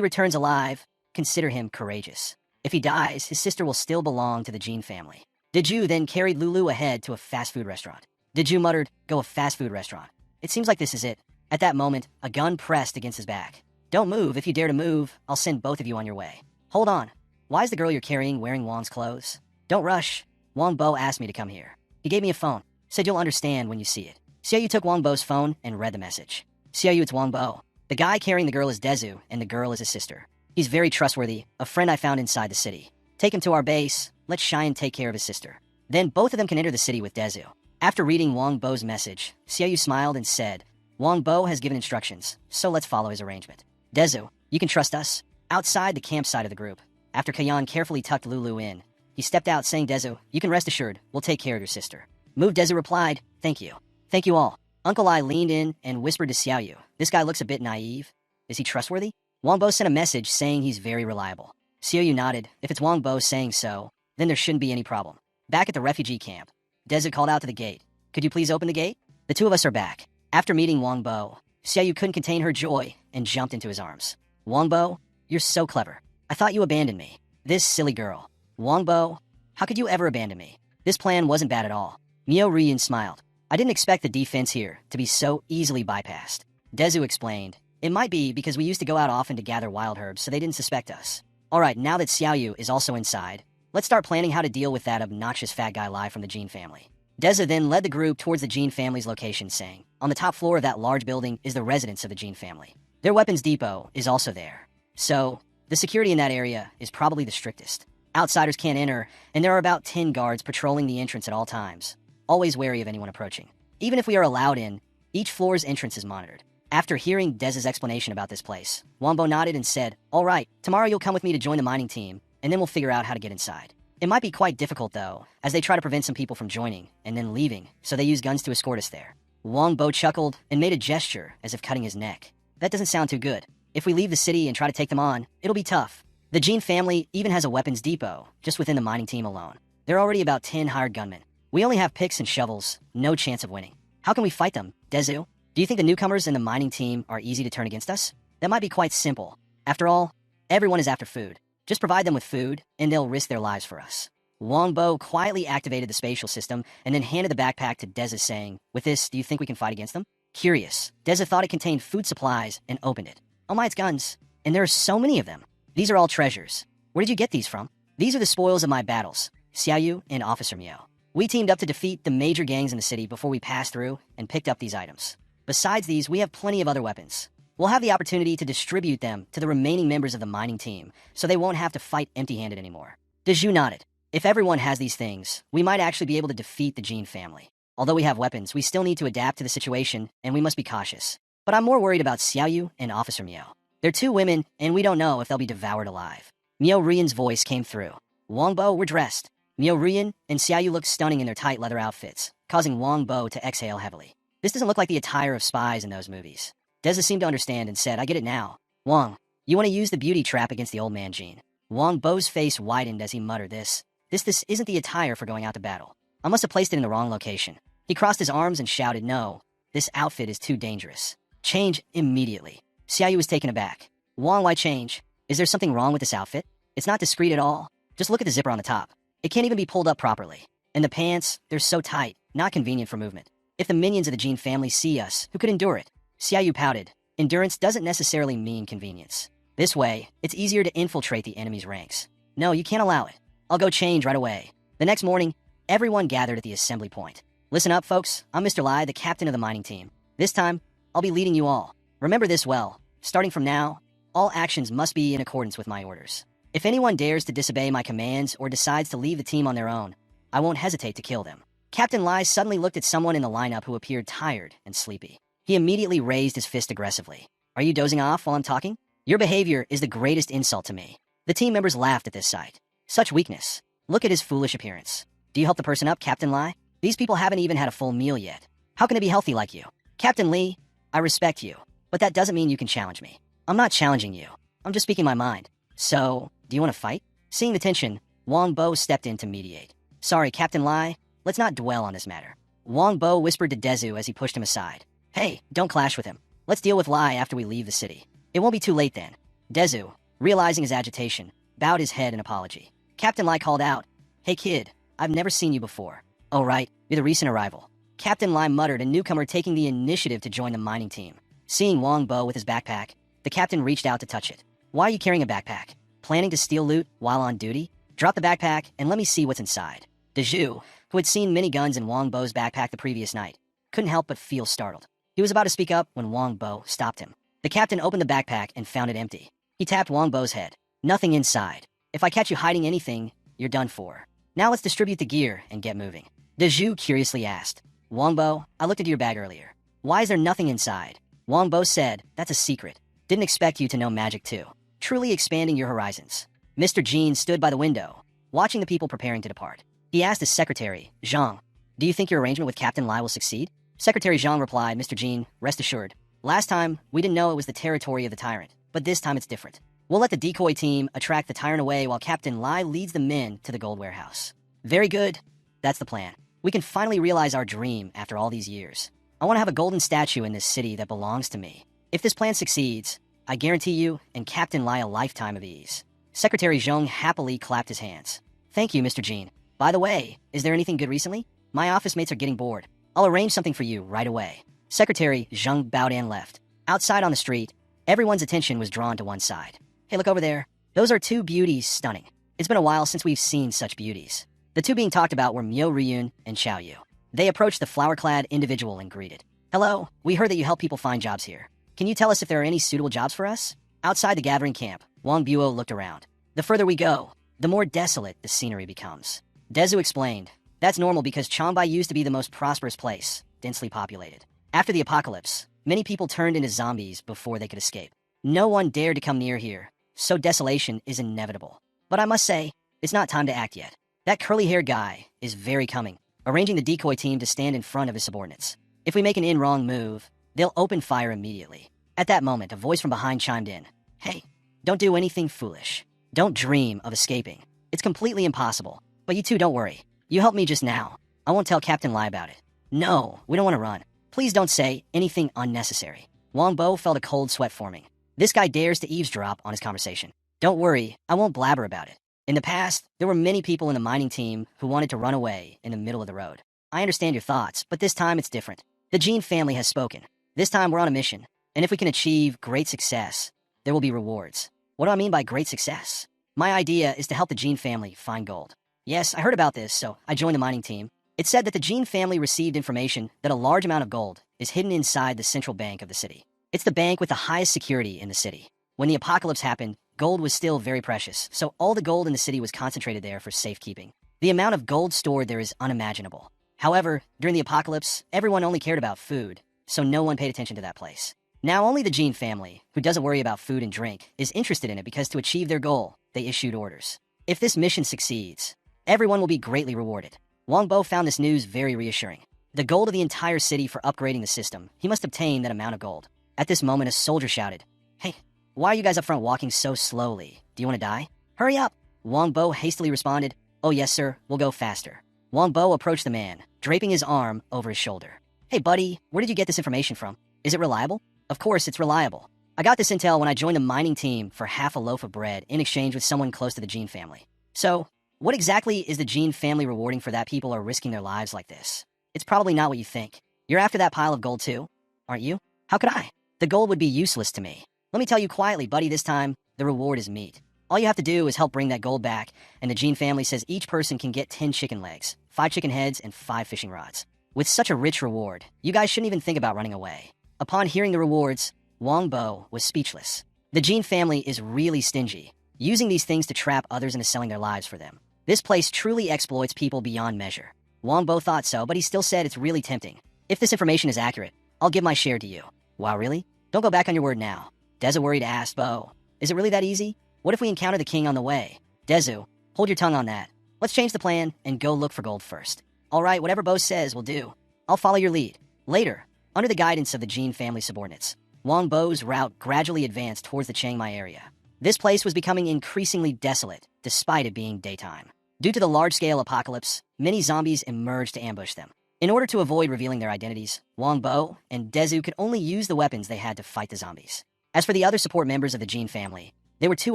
Speaker 1: returns alive, consider him courageous. If he dies, his sister will still belong to the Gene family. Diju then carried Lulu ahead to a fast food restaurant. Diju muttered, go a fast food restaurant. It seems like this is it. At that moment, a gun pressed against his back. Don't move. If you dare to move, I'll send both of you on your way. Hold on. Why is the girl you're carrying wearing Wong's clothes? Don't rush. Wong Bo asked me to come here. He gave me a phone. Said you'll understand when you see it. Xiaoyu took Wong Bo's phone and read the message. Xiaoyu, it's Wong Bo. The guy carrying the girl is Dezu, and the girl is his sister. He's very trustworthy, a friend I found inside the city. Take him to our base. Let Cheyenne take care of his sister. Then both of them can enter the city with Dezu. After reading Wong Bo's message, Xiaoyu smiled and said, Wong Bo has given instructions, so let's follow his arrangement. Dezu, you can trust us. Outside the campsite of the group, after Kayan carefully tucked Lulu in, he stepped out saying, Dezu, you can rest assured, we'll take care of your sister. Move, Dezu replied, thank you. Thank you all. Uncle Ai leaned in and whispered to Xiaoyu, this guy looks a bit naive. Is he trustworthy? Wong Bo sent a message saying he's very reliable. Xiaoyu nodded. If it's Wong Bo saying so, then there shouldn't be any problem. Back at the refugee camp, Dezu called out to the gate. Could you please open the gate? The two of us are back. After meeting Wong Bo, Xiaoyu couldn't contain her joy and jumped into his arms. Wong Bo, you're so clever. I thought you abandoned me. This silly girl. Wong Bo, how could you ever abandon me? This plan wasn't bad at all. Miao Rian smiled. I didn't expect the defense here to be so easily bypassed. Dezu explained. It might be because we used to go out often to gather wild herbs, so they didn't suspect us. Alright, now that Xiaoyu is also inside, let's start planning how to deal with that obnoxious fat guy live from the Gene family. Dezu then led the group towards the Gene family's location, saying, on the top floor of that large building is the residence of the Gene family. Their weapons depot is also there. So, the security in that area is probably the strictest. Outsiders can't enter, and there are about 10 guards patrolling the entrance at all times, always wary of anyone approaching. Even if we are allowed in, each floor's entrance is monitored. After hearing Dez's explanation about this place, Wong Bo nodded and said, all right, tomorrow you'll come with me to join the mining team, and then we'll figure out how to get inside. It might be quite difficult, though, as they try to prevent some people from joining and then leaving, so they use guns to escort us there. Wong Bo chuckled and made a gesture as if cutting his neck. That doesn't sound too good. If we leave the city and try to take them on, it'll be tough. The Gene family even has a weapons depot, just within the mining team alone. There are already about 10 hired gunmen. We only have picks and shovels, no chance of winning. How can we fight them, Dezu? Do you think the newcomers in the mining team are easy to turn against us? That might be quite simple. After all, everyone is after food. Just provide them with food, and they'll risk their lives for us. Wong Bo quietly activated the spatial system and then handed the backpack to Deza, saying, with this, do you think we can fight against them? Curious, Deza thought it contained food supplies and opened it. Oh my, it's guns. And there are so many of them. These are all treasures. Where did you get these from? These are the spoils of my battles, Xiaoyu and Officer Miao. We teamed up to defeat the major gangs in the city before we passed through and picked up these items. Besides these, we have plenty of other weapons. We'll have the opportunity to distribute them to the remaining members of the mining team, so they won't have to fight empty-handed anymore. Dezhu nodded. If everyone has these things, we might actually be able to defeat the Gene family. Although we have weapons, we still need to adapt to the situation, and we must be cautious. But I'm more worried about Xiaoyu and Officer Miao. They're two women, and we don't know if they'll be devoured alive. Miao Rian's voice came through. Wong Bo, we're dressed. Miao Rian and Xiaoyu looked stunning in their tight leather outfits, causing Wong Bo to exhale heavily. This doesn't look like the attire of spies in those movies. Deza seemed to understand and said, I get it now. Wong, you want to use the beauty trap against the old man Gene. Wong Bo's face widened as he muttered this. This isn't the attire for going out to battle. I must have placed it in the wrong location. He crossed his arms and shouted, no, this outfit is too dangerous. Change immediately. Xiaoyu was taken aback. Wong, why change? Is there something wrong with this outfit? It's not discreet at all. Just look at the zipper on the top. It can't even be pulled up properly. And the pants, they're so tight, not convenient for movement. If the minions of the Gene family see us, who could endure it? Xiaoyu pouted. Endurance doesn't necessarily mean convenience. This way, it's easier to infiltrate the enemy's ranks. No, you can't allow it. I'll go change right away. The next morning, everyone gathered at the assembly point. Listen up, folks. I'm Mr. Lai, the captain of the mining team. This time, I'll be leading you all. Remember this well. Starting from now, all actions must be in accordance with my orders. If anyone dares to disobey my commands or decides to leave the team on their own, I won't hesitate to kill them. Captain Lai suddenly looked at someone in the lineup who appeared tired and sleepy. He immediately raised his fist aggressively. Are you dozing off while I'm talking? Your behavior is the greatest insult to me. The team members laughed at this sight. Such weakness. Look at his foolish appearance. Do you help the person up, Captain Lai? These people haven't even had a full meal yet. How can they be healthy like you? Captain Lee, I respect you, but that doesn't mean you can challenge me. I'm not challenging you. I'm just speaking my mind. So, do you want to fight? Seeing the tension, Wong Bo stepped in to mediate. Sorry, Captain Lai, let's not dwell on this matter. Wong Bo whispered to Dezu as he pushed him aside. Hey, don't clash with him. Let's deal with Lai after we leave the city. It won't be too late then. Dezu, realizing his agitation, bowed his head in apology. Captain Lai called out, Hey kid, I've never seen you before. Oh right, you're the recent arrival. Captain Lai muttered, a newcomer taking the initiative to join the mining team. Seeing Wong Bo with his backpack, the captain reached out to touch it. Why are you carrying a backpack? Planning to steal loot while on duty? Drop the backpack and let me see what's inside. Deju, who had seen many guns in Wong Bo's backpack the previous night, couldn't help but feel startled. He was about to speak up when Wong Bo stopped him. The captain opened the backpack and found it empty. He tapped Wong Bo's head. Nothing inside. If I catch you hiding anything, you're done for. Now let's distribute the gear and get moving. Deju curiously asked. Wong Bo, I looked into your bag earlier. Why is there nothing inside? Wong Bo said, that's a secret. Didn't expect you to know magic too. Truly expanding your horizons. Mr. Gene stood by the window, watching the people preparing to depart. He asked his secretary, Zhang, do you think your arrangement with Captain Lai will succeed? Secretary Zhang replied, Mr. Gene, rest assured. Last time, we didn't know it was the territory of the tyrant, but this time it's different. We'll let the decoy team attract the tyrant away while Captain Lai leads the men to the gold warehouse. Very good. That's the plan. We can finally realize our dream after all these years. I want to have a golden statue in this city that belongs to me. If this plan succeeds, I guarantee you and Captain Lai a lifetime of ease. Secretary Zhang happily clapped his hands. Thank you, Mr. Gene. By the way, is there anything good recently? My office mates are getting bored. I'll arrange something for you right away. Secretary Zhang bowed and left. Outside on the street, everyone's attention was drawn to one side. Hey, look over there. Those are two beauties stunning. It's been a while since we've seen such beauties. The two being talked about were Myo Ryun and Xiaoyu. They approached the flower-clad individual and greeted. Hello, we heard that you help people find jobs here. Can you tell us if there are any suitable jobs for us? Outside the gathering camp, Wang Buo looked around. The further we go, the more desolate the scenery becomes. Dezu explained, that's normal because Changbai used to be the most prosperous place, densely populated. After the apocalypse, many people turned into zombies before they could escape. No one dared to come near here, so desolation is inevitable. But I must say, it's not time to act yet. That curly-haired guy is very cunning, arranging the decoy team to stand in front of his subordinates. If we make an wrong move, they'll open fire immediately. At that moment, a voice from behind chimed in. Hey, don't do anything foolish. Don't dream of escaping. It's completely impossible. But you two don't worry. You helped me just now. I won't tell Captain Lai about it. No, we don't want to run. Please don't say anything unnecessary. Wong Bo felt a cold sweat forming. This guy dares to eavesdrop on his conversation. Don't worry, I won't blabber about it. In the past, there were many people in the mining team who wanted to run away in the middle of the road. I understand your thoughts, but this time it's different. The Gene family has spoken. This time we're on a mission, and if we can achieve great success, there will be rewards. What do I mean by great success? My idea is to help the Gene family find gold. Yes, I heard about this, so I joined the mining team. It said that the Gene family received information that a large amount of gold is hidden inside the central bank of the city. It's the bank with the highest security in the city. When the apocalypse happened, gold was still very precious, so all the gold in the city was concentrated there for safekeeping. The amount of gold stored there is unimaginable. However, during the apocalypse, everyone only cared about food, so no one paid attention to that place. Now only the Gene family, who doesn't worry about food and drink, is interested in it because to achieve their goal, they issued orders. If this mission succeeds, everyone will be greatly rewarded. Wang Bo found this news very reassuring. The gold of the entire city for upgrading the system, he must obtain that amount of gold. At this moment, a soldier shouted, Hey, why are you guys up front walking so slowly? Do you want to die? Hurry up! Wang Bo hastily responded, Oh yes, sir, we'll go faster. Wang Bo approached the man, draping his arm over his shoulder. Hey buddy, where did you get this information from? Is it reliable? Of course it's reliable. I got this intel when I joined the mining team for half a loaf of bread in exchange with someone close to the Gene family. So, what exactly is the Gene family rewarding for that people are risking their lives like this? It's probably not what you think. You're after that pile of gold too, aren't you? How could I? The gold would be useless to me. Let me tell you quietly, buddy, this time, the reward is meat. All you have to do is help bring that gold back, and the Gene family says each person can get 10 chicken legs, 5 chicken heads, and 5 fishing rods. With such a rich reward, you guys shouldn't even think about running away. Upon hearing the rewards, Wong was speechless. The Gene family is really stingy, using these things to trap others into selling their lives for them. This place truly exploits people beyond measure. Wong thought so, but he still said it's really tempting. If this information is accurate, I'll give my share to you. Wow, really? Don't go back on your word now. Deza worried asked Bo. Is it really that easy? What if we encounter the king on the way? Dezu, hold your tongue on that. Let's change the plan and go look for gold first. All right, whatever Bo says will do. I'll follow your lead. Later, under the guidance of the Gene family subordinates, Wong Bo's route gradually advanced towards the Chiang Mai area. This place was becoming increasingly desolate, despite it being daytime. Due to the large-scale apocalypse, many zombies emerged to ambush them. In order to avoid revealing their identities, Wong and Dezu could only use the weapons they had to fight the zombies. As for the other support members of the Gene family, they were too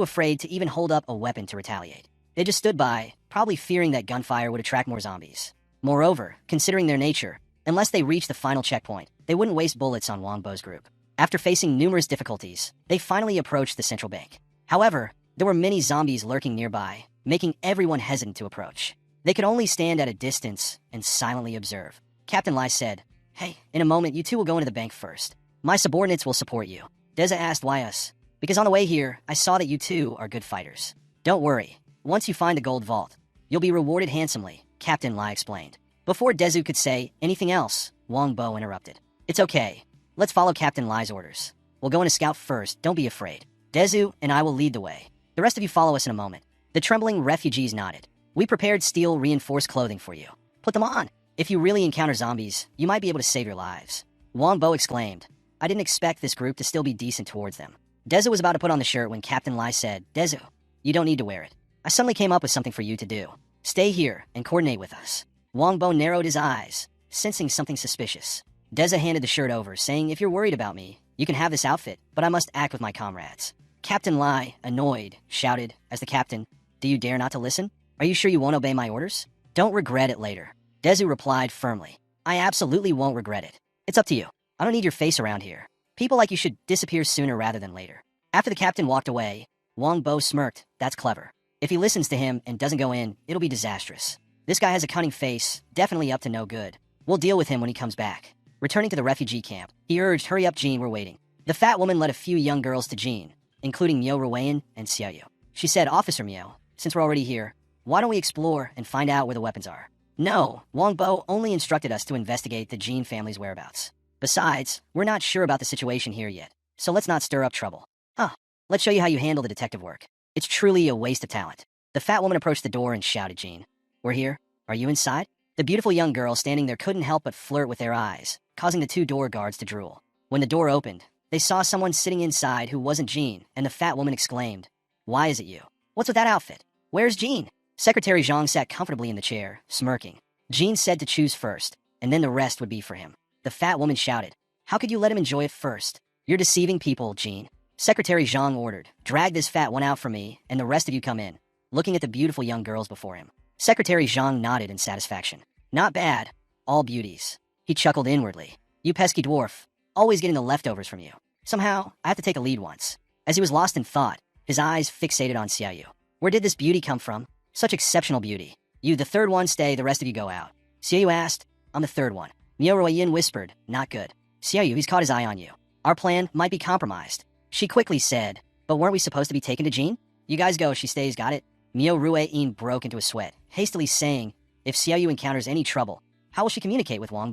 Speaker 1: afraid to even hold up a weapon to retaliate. They just stood by, probably fearing that gunfire would attract more zombies. Moreover, considering their nature, unless they reached the final checkpoint, they wouldn't waste bullets on Wong group. After facing numerous difficulties, they finally approached the central bank. However, there were many zombies lurking nearby, making everyone hesitant to approach. They could only stand at a distance and silently observe. Captain Lai said, "Hey, in a moment, you two will go into the bank first. My subordinates will support you." Deza asked, "Why us?" "Because on the way here, I saw that you two are good fighters. Don't worry. Once you find the gold vault, you'll be rewarded handsomely," Captain Lai explained. Before Dezu could say anything else, Wong interrupted. "It's okay. Let's follow Captain Lai's orders. We'll go in a scout first, don't be afraid. Dezu and I will lead the way. The rest of you follow us in a moment." The trembling refugees nodded. "We prepared steel reinforced clothing for you. Put them on. If you really encounter zombies, you might be able to save your lives." Wong exclaimed. "I didn't expect this group to still be decent towards them." Dezu was about to put on the shirt when Captain Lai said, "Dezu, you don't need to wear it. I suddenly came up with something for you to do. Stay here and coordinate with us." Wong narrowed his eyes, sensing something suspicious. Deza handed the shirt over, saying, "If you're worried about me, you can have this outfit, but I must act with my comrades." Captain Lai, annoyed, shouted, as the captain, "Do you dare not to listen? Are you sure you won't obey my orders? Don't regret it later." Dezu replied firmly, "I absolutely won't regret it. It's up to you. I don't need your face around here. People like you should disappear sooner rather than later." After the captain walked away, Wong smirked. "That's clever. If he listens to him and doesn't go in, it'll be disastrous. This guy has a cunning face, definitely up to no good. We'll deal with him when he comes back." Returning to the refugee camp, he urged, "Hurry up, Jean, we're waiting." The fat woman led a few young girls to Jean, including Myo Rueyan and Xiaoyu. She said, "Officer Myo, since we're already here, why don't we explore and find out where the weapons are?" "No, Wong only instructed us to investigate the Jean family's whereabouts. Besides, we're not sure about the situation here yet, so let's not stir up trouble." "Huh, let's show you how you handle the detective work. It's truly a waste of talent." The fat woman approached the door and shouted, "Jean, we're here. Are you inside?" The beautiful young girl standing there couldn't help but flirt with their eyes, causing the 2 door guards to drool. When the door opened, they saw someone sitting inside who wasn't Jean, and the fat woman exclaimed, "Why is it you? What's with that outfit? Where's Jean?" Secretary Zhang sat comfortably in the chair, smirking. Jean said to choose first, and then the rest would be for him. The fat woman shouted, "How could you let him enjoy it first? You're deceiving people, Jean." Secretary Zhang ordered, "Drag this fat one out for me, and the rest of you come in," looking at the beautiful young girls before him. Secretary Zhang nodded in satisfaction. "Not bad. All beauties." He chuckled inwardly. "You pesky dwarf. Always getting the leftovers from you. Somehow, I have to take a lead once." As he was lost in thought, his eyes fixated on Xiaoyu. "Where did this beauty come from? Such exceptional beauty. You, the third one, stay, the rest of you go out." Xiaoyu asked, "I'm the third one." Myo Rueyan whispered, "Not good. Xiaoyu, he's caught his eye on you. Our plan might be compromised." She quickly said, "But weren't we supposed to be taken to Jean?" "You guys go, she stays, got it?" Myo Rueyan broke into a sweat, hastily saying, "If Xiaoyu encounters any trouble, how will she communicate with Wong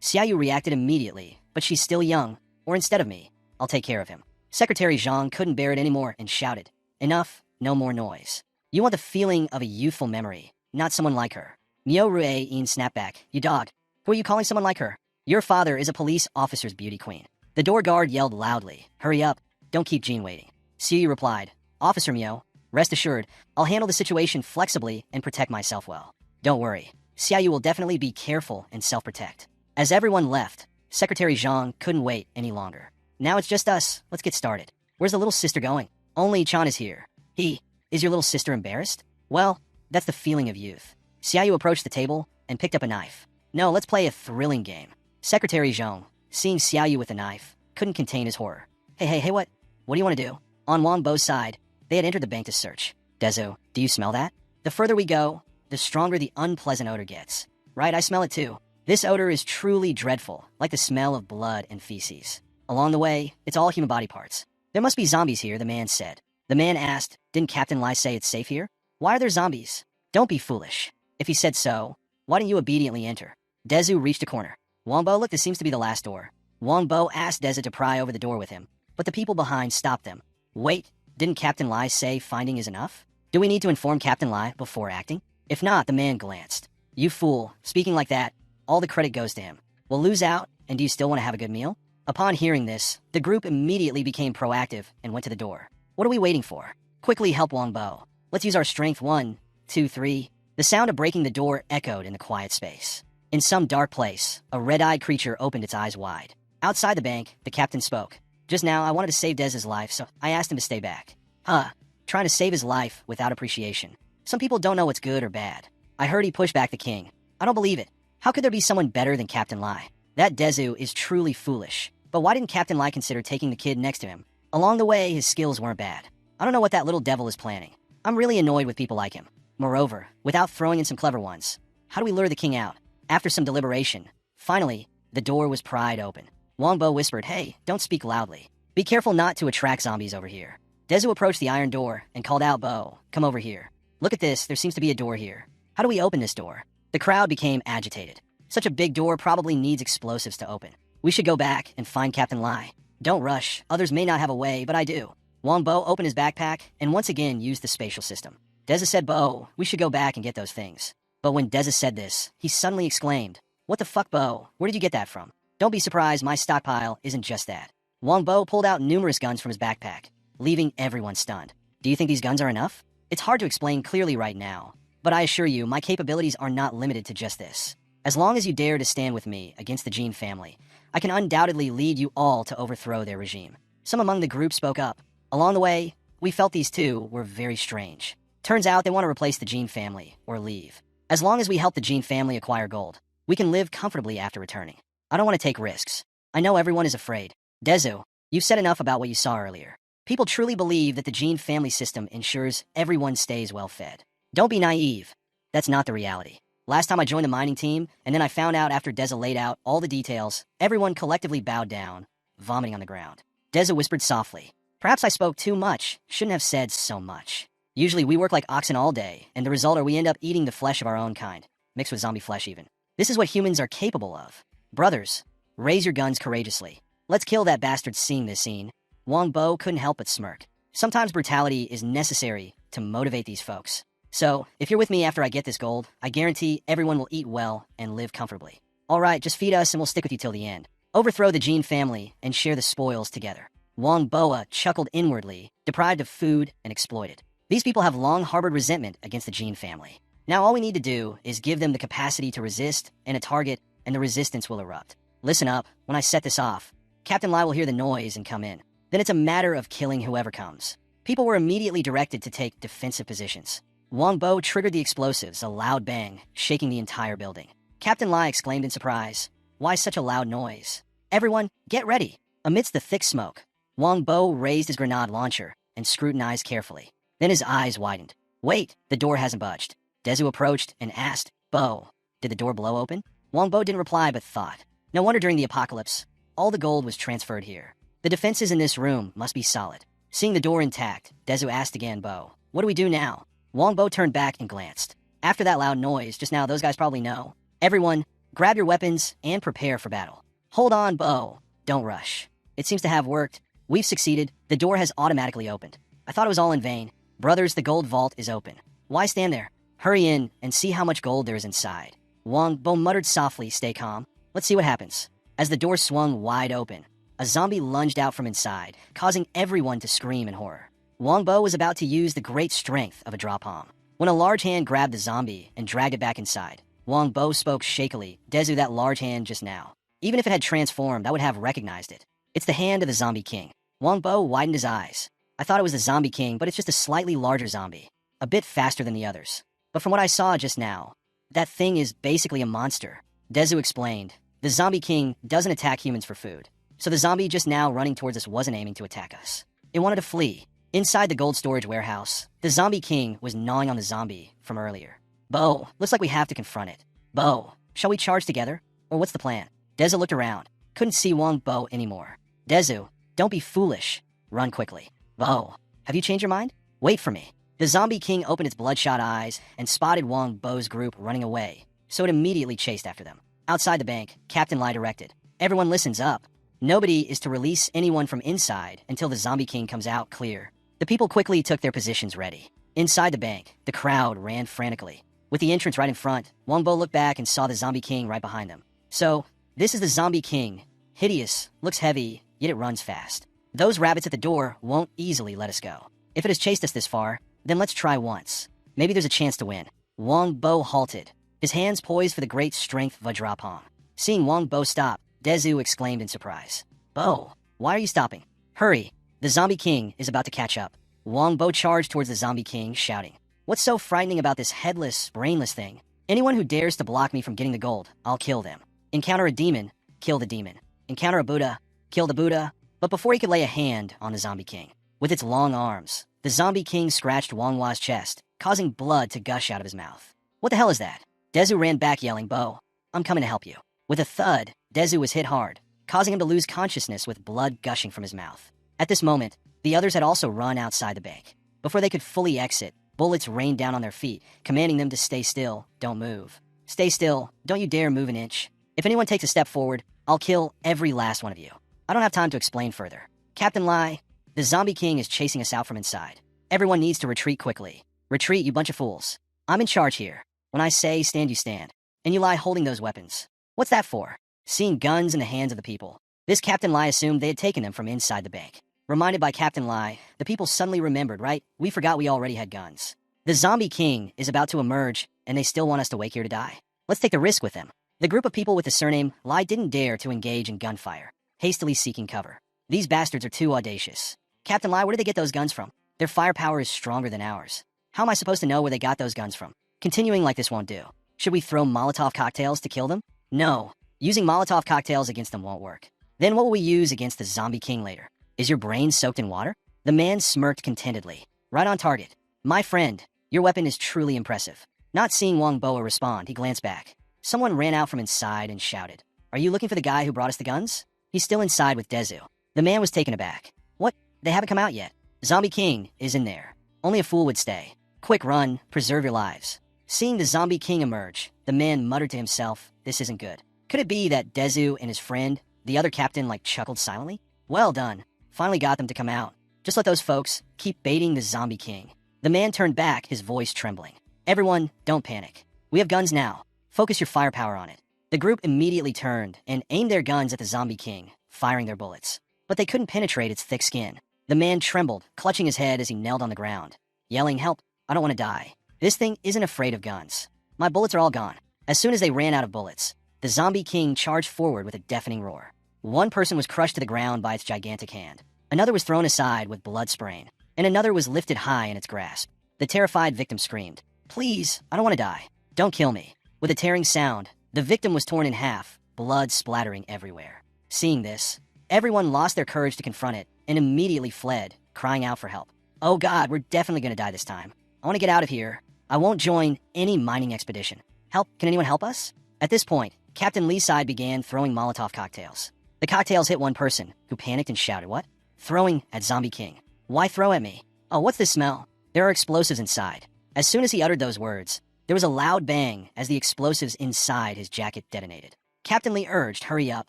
Speaker 1: Xiaoyu reacted immediately, "But she's still young, or instead of me, I'll take care of him." Secretary Zhang couldn't bear it anymore and shouted, "Enough, no more noise. You want the feeling of a youthful memory, not someone like her." Myo Rueyan snapped back, "You dog. Who are you calling someone like her? Your father is a police officer's beauty queen." The door guard yelled loudly, "Hurry up, don't keep Jean waiting." Xiaoyu replied, "Officer Myo, rest assured, I'll handle the situation flexibly and protect myself well. Don't worry, Xiaoyu will definitely be careful and self-protect." As everyone left, Secretary Zhang couldn't wait any longer. Now it's just us. Let's get started. Where's the little sister going? Only Chan is here. Is your little sister embarrassed? Well, that's the feeling of youth. Xiaoyu approached the table and picked up a knife. No, let's play a thrilling game. Secretary Zhong, seeing Xiaoyu with a knife, couldn't contain his horror. Hey, what? What do you want to do? On Wang Bo's side, they had entered the bank to search. Dezu, do you smell that? The further we go, the stronger the unpleasant odor gets. Right, I smell it too. This odor is truly dreadful, like the smell of blood and feces. Along the way, it's all human body parts. There must be zombies here, the man said. The man asked, didn't Captain Lai say it's safe here? Why are there zombies? Don't be foolish. If he said so, why didn't you obediently enter? Dezu reached a corner. Wang Bo, look, this seems to be the last door. Wang Bo asked Dezu to pry over the door with him, but the people behind stopped them. Wait, didn't Captain Lai say finding is enough? Do we need to inform Captain Lai before acting? If not, the man glanced. You fool, speaking like that, all the credit goes to him. We'll lose out, and do you still want to have a good meal? Upon hearing this, the group immediately became proactive and went to the door. What are we waiting for? Quickly help Wang Bo. Let's use our strength. 1, 2, 3. The sound of breaking the door echoed in the quiet space. In some dark place, a red-eyed creature opened its eyes wide. Outside the bank, the captain spoke. Just now, I wanted to save Dez's life, so I asked him to stay back. Trying to save his life without appreciation. Some people don't know what's good or bad. I heard he pushed back the king. I don't believe it. How could there be someone better than Captain Lai? That Dezu is truly foolish. But why didn't Captain Lai consider taking the kid next to him? Along the way, his skills weren't bad. I don't know what that little devil is planning. I'm really annoyed with people like him. Moreover, without throwing in some clever ones, how do we lure the king out? After some deliberation, finally, the door was pried open. Wang Bo whispered, hey, don't speak loudly. Be careful not to attract zombies over here. Dezu approached the iron door and called out, Bo, come over here. Look at this, there seems to be a door here. How do we open this door? The crowd became agitated. Such a big door probably needs explosives to open. We should go back and find Captain Lai. Don't rush, others may not have a way, but I do. Wang Bo opened his backpack and once again used the spatial system. Deza said, Bo, we should go back and get those things. But when Deza said this, he suddenly exclaimed, what the fuck, Bo? Where did you get that from? Don't be surprised, my stockpile isn't just that. Wang Bo pulled out numerous guns from his backpack, leaving everyone stunned. Do you think these guns are enough? It's hard to explain clearly right now, but I assure you, my capabilities are not limited to just this. As long as you dare to stand with me against the Gene family, I can undoubtedly lead you all to overthrow their regime. Some among the group spoke up. Along the way, we felt these two were very strange. Turns out they want to replace the Gene family or leave. As long as we help the Gene family acquire gold, we can live comfortably after returning. I don't want to take risks. I know everyone is afraid. Dezu, you've said enough about what you saw earlier. People truly believe that the Gene family system ensures everyone stays well fed. Don't be naive. That's not the reality. Last time I joined the mining team, and then I found out after Deza laid out all the details, everyone collectively bowed down, vomiting on the ground. Deza whispered softly. Perhaps I spoke too much, shouldn't have said so much. Usually we work like oxen all day, and the result are we end up eating the flesh of our own kind, mixed with zombie flesh even. This is what humans are capable of. Brothers, raise your guns courageously. Let's kill that bastard. Seeing this scene, Wang Bo couldn't help but smirk. Sometimes brutality is necessary to motivate these folks. So, if you're with me after I get this gold, I guarantee everyone will eat well and live comfortably. Alright, just feed us and we'll stick with you till the end. Overthrow the Gene family and share the spoils together. Wang Boa chuckled inwardly, deprived of food and exploited. These people have long harbored resentment against the Gene family. Now all we need to do is give them the capacity to resist and a target, and the resistance will erupt. Listen up, when I set this off, Captain Lai will hear the noise and come in. Then it's a matter of killing whoever comes. People were immediately directed to take defensive positions. Wang Bo triggered the explosives, a loud bang, shaking the entire building. Captain Lai exclaimed in surprise, why such a loud noise? Everyone, get ready! Amidst the thick smoke, Wang Bo raised his grenade launcher and scrutinized carefully. Then his eyes widened. Wait, the door hasn't budged. Dezu approached and asked, Bo, did the door blow open? Wang Bo didn't reply but thought. No wonder during the apocalypse, all the gold was transferred here. The defenses in this room must be solid. Seeing the door intact, Dezu asked again, Bo, what do we do now? Wang Bo turned back and glanced. After that loud noise just now, those guys probably know. Everyone, grab your weapons and prepare for battle. Hold on, Bo. Don't rush. It seems to have worked. We've succeeded. The door has automatically opened. I thought it was all in vain. Brothers, the gold vault is open. Why stand there? Hurry in and see how much gold there is inside. Wang Bo muttered softly, stay calm. Let's see what happens. As the door swung wide open, a zombie lunged out from inside, causing everyone to scream in horror. Wang Bo was about to use the great strength of a draw palm when a large hand grabbed the zombie and dragged it back inside. Wang Bo spoke shakily, Dezu, that large hand just now. Even if it had transformed, I would have recognized it. It's the hand of the Zombie King. Wong Bo widened his eyes. I thought it was the Zombie King, but it's just a slightly larger zombie. A bit faster than the others. But from what I saw just now, that thing is basically a monster. Dezu explained. The Zombie King doesn't attack humans for food. So the zombie just now running towards us wasn't aiming to attack us. It wanted to flee. Inside the gold storage warehouse, the Zombie King was gnawing on the zombie from earlier. Bo, looks like we have to confront it. Bo, shall we charge together? Or what's the plan? Dezu looked around. Couldn't see Wong Bo anymore. Dezu, don't be foolish. Run quickly. Bo, have you changed your mind? Wait for me. The Zombie King opened its bloodshot eyes and spotted Wong Bo's group running away, so it immediately chased after them. Outside the bank, Captain Lai directed. Everyone listens up. Nobody is to release anyone from inside until the Zombie King comes out clear. The people quickly took their positions ready. Inside the bank, the crowd ran frantically. With the entrance right in front, Wong Bo looked back and saw the Zombie King right behind them. So, this is the Zombie King. Hideous, looks heavy, yet it runs fast. Those rabbits at the door won't easily let us go. If it has chased us this far, then let's try once. Maybe there's a chance to win. Wong Bo halted, his hands poised for the great strength Vajrapong. Seeing Wong Bo stop, Dezu exclaimed in surprise. Bo, why are you stopping? Hurry, the Zombie King is about to catch up. Wong Bo charged towards the Zombie King, shouting, What's so frightening about this headless, brainless thing? Anyone who dares to block me from getting the gold, I'll kill them. Encounter a demon, kill the demon. Encounter a Buddha, kill the Buddha. But before he could lay a hand on the Zombie King, with its long arms, the Zombie King scratched Wong Hua's chest, causing blood to gush out of his mouth. What the hell is that? Dezu ran back yelling, Bo, I'm coming to help you. With a thud, Dezu was hit hard, causing him to lose consciousness with blood gushing from his mouth. At this moment, the others had also run outside the bank. Before they could fully exit, bullets rained down on their feet, commanding them to stay still, don't move. Stay still, don't you dare move an inch. If anyone takes a step forward, I'll kill every last one of you. I don't have time to explain further. Captain Lai, the Zombie King is chasing us out from inside. Everyone needs to retreat quickly. Retreat, you bunch of fools. I'm in charge here. When I say stand, you stand. And you lie holding those weapons. What's that for? Seeing guns in the hands of the people. This Captain Lai assumed they had taken them from inside the bank. Reminded by Captain Lai, the people suddenly remembered, right? We forgot we already had guns. The Zombie King is about to emerge, and they still want us to wait here to die. Let's take the risk with them. The group of people with the surname Lai didn't dare to engage in gunfire, hastily seeking cover. These bastards are too audacious. Captain Lai, where did they get those guns from? Their firepower is stronger than ours. How am I supposed to know where they got those guns from? Continuing like this won't do. Should we throw Molotov cocktails to kill them? No. Using Molotov cocktails against them won't work. Then what will we use against the Zombie King later? Is your brain soaked in water? The man smirked contentedly. Right on target. My friend, your weapon is truly impressive. Not seeing Wong Bo respond, he glanced back. Someone ran out from inside and shouted, Are you looking for the guy who brought us the guns? He's still inside with Dezu. The man was taken aback. What? They haven't come out yet. Zombie King is in there. Only a fool would stay. Quick run, preserve your lives. Seeing the Zombie King emerge, the man muttered to himself, This isn't good. Could it be that Dezu and his friend, the other captain, chuckled silently? Well done. Finally got them to come out. Just let those folks keep baiting the Zombie King. The man turned back, his voice trembling. Everyone, don't panic. We have guns now. Focus your firepower on it. The group immediately turned and aimed their guns at the Zombie King, firing their bullets. But they couldn't penetrate its thick skin. The man trembled, clutching his head as he knelt on the ground, yelling, Help, I don't want to die. This thing isn't afraid of guns. My bullets are all gone. As soon as they ran out of bullets, the Zombie King charged forward with a deafening roar. One person was crushed to the ground by its gigantic hand. Another was thrown aside with blood spraying, and another was lifted high in its grasp. The terrified victim screamed, Please, I don't want to die. Don't kill me. With a tearing sound, the victim was torn in half, blood splattering everywhere. Seeing this, everyone lost their courage to confront it and immediately fled, crying out for help. Oh God, we're definitely going to die this time. I want to get out of here. I won't join any mining expedition. Help? Can anyone help us? At this point, Captain Lee's side began throwing Molotov cocktails. The cocktails hit one person, who panicked and shouted, What? Throwing at Zombie King. Why throw at me? Oh, what's this smell? There are explosives inside. As soon as he uttered those words, there was a loud bang as the explosives inside his jacket detonated. Captain Lee urged, Hurry up.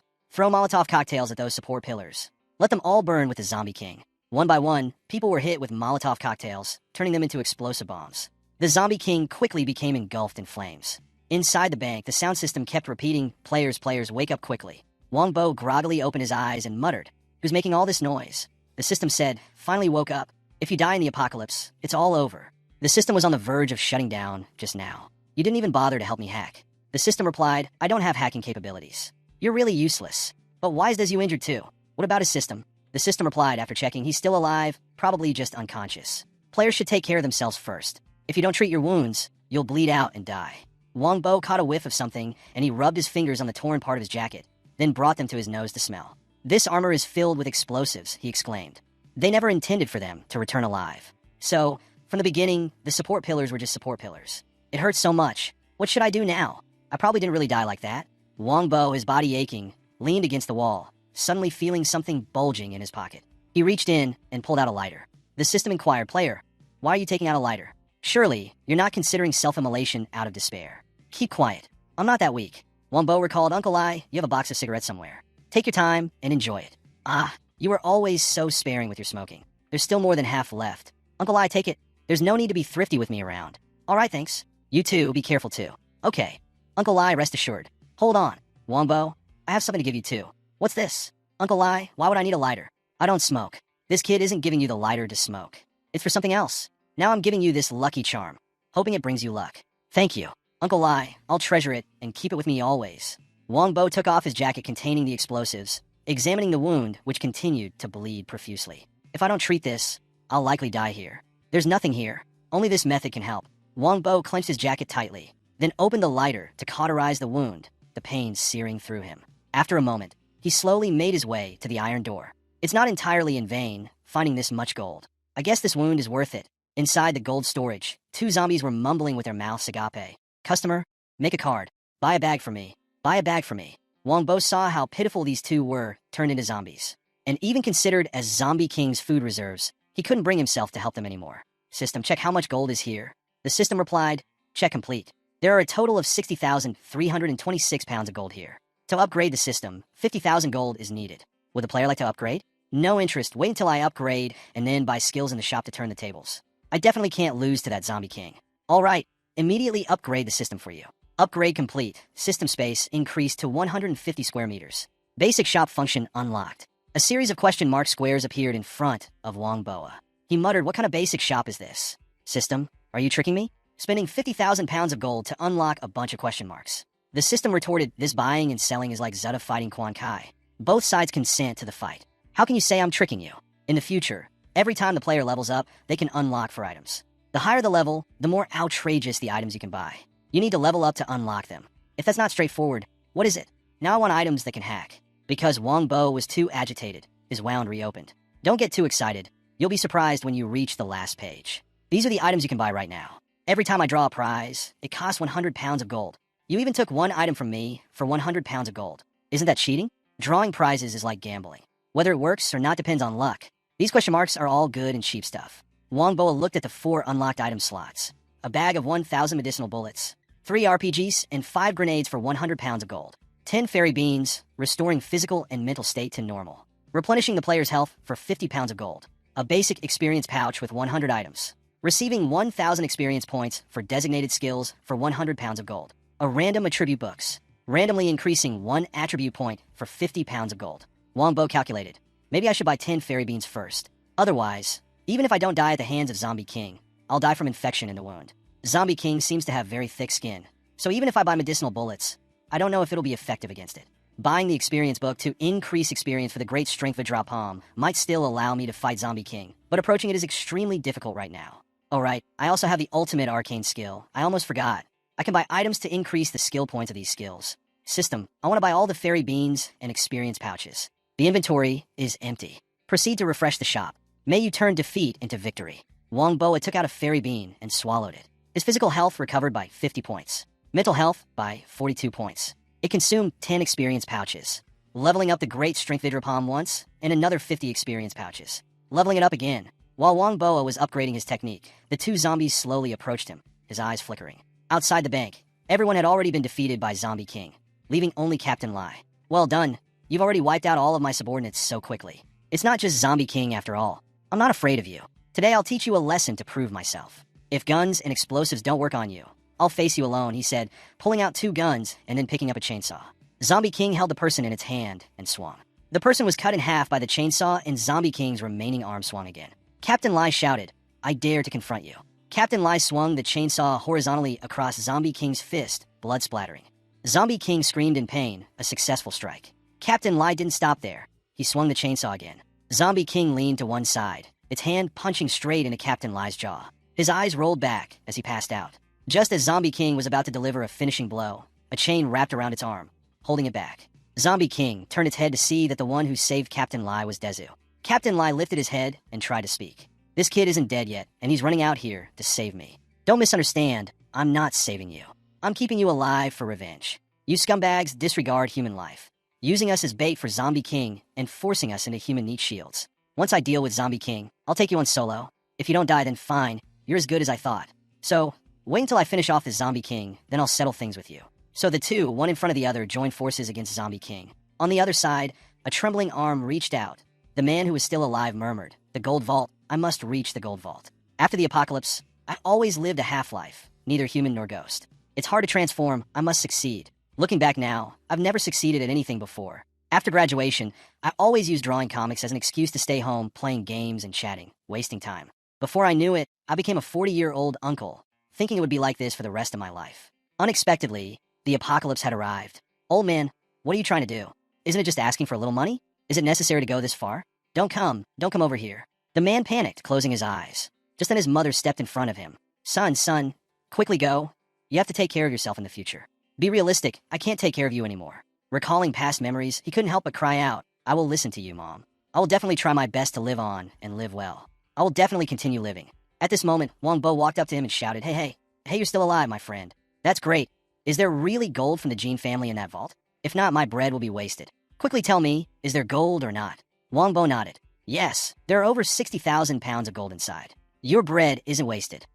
Speaker 1: Throw Molotov cocktails at those support pillars. Let them all burn with the Zombie King. One by one, people were hit with Molotov cocktails, turning them into explosive bombs. The Zombie King quickly became engulfed in flames. Inside the bank, the sound system kept repeating, Players, wake up quickly. Wong Bo groggily opened his eyes and muttered, Who's making all this noise? The system said, Finally woke up. If you die in the apocalypse, it's all over. The system was on the verge of shutting down just now. You didn't even bother to help me hack. The system replied, I don't have hacking capabilities. You're really useless. But why is Dezu injured too? What about his system? The system replied after checking he's still alive, probably just unconscious. Players should take care of themselves first. If you don't treat your wounds, you'll bleed out and die. Wong Bo caught a whiff of something, and he rubbed his fingers on the torn part of his jacket, then brought them to his nose to smell. This armor is filled with explosives, he exclaimed. They never intended for them to return alive. So, from the beginning, the support pillars were just support pillars. It hurts so much. What should I do now? I probably didn't really die like that. Wong Bo, his body aching, leaned against the wall, suddenly feeling something bulging in his pocket. He reached in and pulled out a lighter. The system inquired, "Player, why are you taking out a lighter? Surely, you're not considering self-immolation out of despair. Keep quiet. I'm not that weak." Wong Bo recalled, "Uncle Ai, you have a box of cigarettes somewhere. Take your time and enjoy it." "Ah, you were always so sparing with your smoking. There's still more than half left. Uncle Ai, take it. There's no need to be thrifty with me around." "All right, thanks. You too, be careful too." "Okay. Uncle Ai, rest assured." "Hold on. Wong Bo, I have something to give you too." "What's this?" "Uncle Ai, why would I need a lighter? I don't smoke. This kid isn't giving you the lighter to smoke. It's for something else. Now I'm giving you this lucky charm, hoping it brings you luck." "Thank you. Uncle Ai, I'll treasure it and keep it with me always." Wong Bo took off his jacket containing the explosives, examining the wound, which continued to bleed profusely. "If I don't treat this, I'll likely die here. There's nothing here. Only this method can help." Wong Bo clenched his jacket tightly, then opened the lighter to cauterize the wound, the pain searing through him. After a moment, he slowly made his way to the iron door. It's not entirely in vain, finding this much gold. "I guess this wound is worth it." Inside the gold storage, two zombies were mumbling with their mouths agape. "Customer, make a card. Buy a bag for me. Buy a bag for me." Wong Bo saw how pitiful these two were, turned into zombies. And even considered as Zombie King's food reserves, he couldn't bring himself to help them anymore. "System, check how much gold is here." The system replied, "Check complete. There are a total of 60,326 pounds of gold here. To upgrade the system, 50,000 gold is needed. Would the player like to upgrade?" "No interest. Wait until I upgrade and then buy skills in the shop to turn the tables. I definitely can't lose to that Zombie King." "All right. Immediately upgrade the system for you." Upgrade complete. System space increased to 150 square meters. Basic shop function unlocked. A series of question mark squares appeared in front of Wong Boa. He muttered, "What kind of basic shop is this? System, are you tricking me? Spending 50,000 pounds of gold to unlock a bunch of question marks." The system retorted, "This buying and selling is like Zeta fighting Quan Kai. Both sides consent to the fight. How can you say I'm tricking you? In the future, every time the player levels up, they can unlock for items. The higher the level, the more outrageous the items you can buy. You need to level up to unlock them. If that's not straightforward, what is it? Now I want items that can hack." Because Wong Bo was too agitated, his wound reopened. "Don't get too excited. You'll be surprised when you reach the last page. These are the items you can buy right now. Every time I draw a prize, it costs 100 pounds of gold. You even took one item from me for 100 pounds of gold. Isn't that cheating? Drawing prizes is like gambling. Whether it works or not depends on luck. These question marks are all good and cheap stuff." Wong Bo looked at the 4 unlocked item slots. A bag of 1,000 medicinal bullets, 3 RPGs, and 5 grenades for 100 pounds of gold. 10 fairy beans, restoring physical and mental state to normal. Replenishing the player's health for 50 pounds of gold. A basic experience pouch with 100 items. Receiving 1,000 experience points for designated skills for 100 pounds of gold. A random attribute books. Randomly increasing 1 attribute point for 50 pounds of gold. Wong Bo calculated, "Maybe I should buy 10 fairy beans first. Otherwise, even if I don't die at the hands of Zombie King, I'll die from infection in the wound. Zombie King seems to have very thick skin, so even if I buy medicinal bullets, I don't know if it'll be effective against it. Buying the experience book to increase experience for the great strength Vidra Palm might still allow me to fight Zombie King, but approaching it is extremely difficult right now. Alright, I also have the ultimate arcane skill. I almost forgot. I can buy items to increase the skill points of these skills. System, I want to buy all the fairy beans and experience pouches. The inventory is empty. Proceed to refresh the shop. May you turn defeat into victory." Wong Boa took out a fairy bean and swallowed it. His physical health recovered by 50 points. Mental health by 42 points. It consumed 10 experience pouches. Leveling up the great strength Vidra Palm once, and another 50 experience pouches. Leveling it up again. While Wong Boa was upgrading his technique, the 2 zombies slowly approached him, his eyes flickering. Outside the bank, everyone had already been defeated by Zombie King, leaving only Captain Lai. "Well done. You've already wiped out all of my subordinates so quickly. It's not just Zombie King after all. I'm not afraid of you. Today I'll teach you a lesson to prove myself. If guns and explosives don't work on you, I'll face you alone," he said, pulling out 2 guns and then picking up a chainsaw. Zombie King held the person in its hand and swung. The person was cut in half by the chainsaw, and Zombie King's remaining arm swung again. Captain Lai shouted, "I dare to confront you." Captain Lai swung the chainsaw horizontally across Zombie King's fist, blood splattering. Zombie King screamed in pain, a successful strike. Captain Lai didn't stop there. he swung the chainsaw again. Zombie King leaned to one side, its hand punching straight into Captain Lai's jaw. His eyes rolled back as he passed out. Just as Zombie King was about to deliver a finishing blow, a chain wrapped around its arm, holding it back. Zombie King turned its head to see that the one who saved Captain Lai was Dezu. Captain Lai lifted his head and tried to speak. This kid isn't dead yet, and he's running out here to save me. Don't misunderstand, I'm not saving you. I'm keeping you alive for revenge. You scumbags disregard human life, using us as bait for Zombie King and forcing us into human meat shields. Once I deal with Zombie King, I'll take you on solo. If you don't die, then fine, you're as good as I thought. So, wait until I finish off this Zombie King, then I'll settle things with you. So the two, one in front of the other, joined forces against Zombie King. On the other side, a trembling arm reached out. The man who was still alive murmured, "The gold vault, I must reach the gold vault. After the apocalypse, I always lived a half-life, neither human nor ghost. It's hard to transform, I must succeed. Looking back now, I've never succeeded at anything before. After graduation, I always used drawing comics as an excuse to stay home playing games and chatting, wasting time. Before I knew it, I became a 40-year-old uncle, thinking it would be like this for the rest of my life. Unexpectedly, the apocalypse had arrived. Old man, what are you trying to do? Isn't it just asking for a little money? Is it necessary to go this far? Don't come over here." The man panicked, closing his eyes. Just then his mother stepped in front of him. Son, quickly go. You have to take care of yourself in the future. Be realistic, I can't take care of you anymore. Recalling past memories, he couldn't help but cry out, "I will listen to you, Mom. I will definitely try my best to live on and live well. I will definitely continue living." At this moment, Wong Bo walked up to him and shouted, Hey, you're still alive, my friend. That's great. Is there really gold from the Gene family in that vault? If not, my bread will be wasted. Quickly tell me, is there gold or not? Wong Bo nodded. Yes, there are over 60,000 pounds of gold inside. Your bread isn't wasted.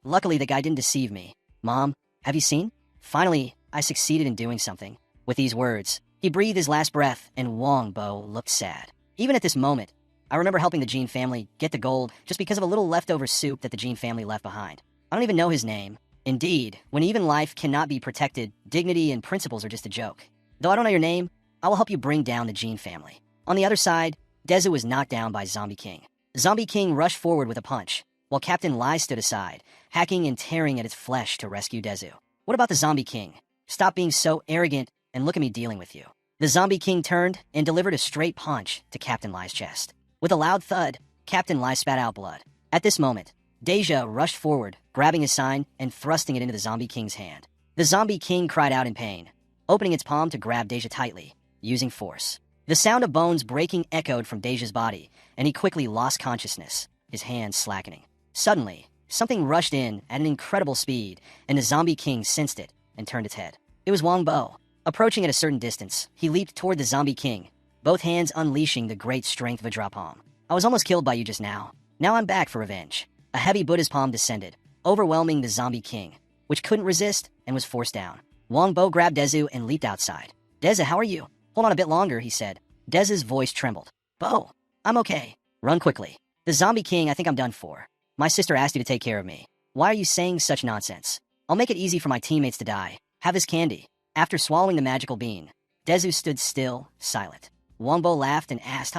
Speaker 1: Luckily the guy didn't deceive me. Mom, have you seen? Finally, I succeeded in doing something. With these words, he breathed his last breath, and Wong Bo looked sad. Even at this moment, I remember helping the Gene family get the gold just because of a little leftover soup that the Gene family left behind. I don't even know his name. Indeed, when even life cannot be protected, dignity and principles are just a joke. Though I don't know your name, I will help you bring down the Gene family. On the other side, Dezu was knocked down by Zombie King. Zombie King rushed forward with a punch, while Captain Lai stood aside, hacking and tearing at its flesh to rescue Dezu. What about the Zombie King? Stop being so arrogant and look at me dealing with you. The Zombie King turned and delivered a straight punch to Captain Lai's chest. With a loud thud, Captain Lai spat out blood. At this moment, Deja rushed forward, grabbing his sign and thrusting it into the Zombie King's hand. The Zombie King cried out in pain, opening its palm to grab Deja tightly, using force. The sound of bones breaking echoed from Deja's body, and he quickly lost consciousness, his hands slackening. Suddenly, something rushed in at an incredible speed, and the Zombie King sensed it and turned its head. It was Wong Bo. Approaching at a certain distance, he leaped toward the Zombie King, both hands unleashing the great strength of a drop palm. I was almost killed by you just now. Now I'm back for revenge. A heavy Buddha's palm descended, overwhelming the Zombie King, which couldn't resist and was forced down. Wong Bo grabbed Dezu and leaped outside. Deza, how are you? Hold on a bit longer, he said. Deza's voice trembled. Bo, I'm okay. Run quickly. The Zombie King, I think I'm done for. My sister asked you to take care of me. Why are you saying such nonsense? I'll make it easy for my teammates to die. Have this candy. After swallowing the magical bean, Dezu stood still, silent. Wong Bo laughed and asked,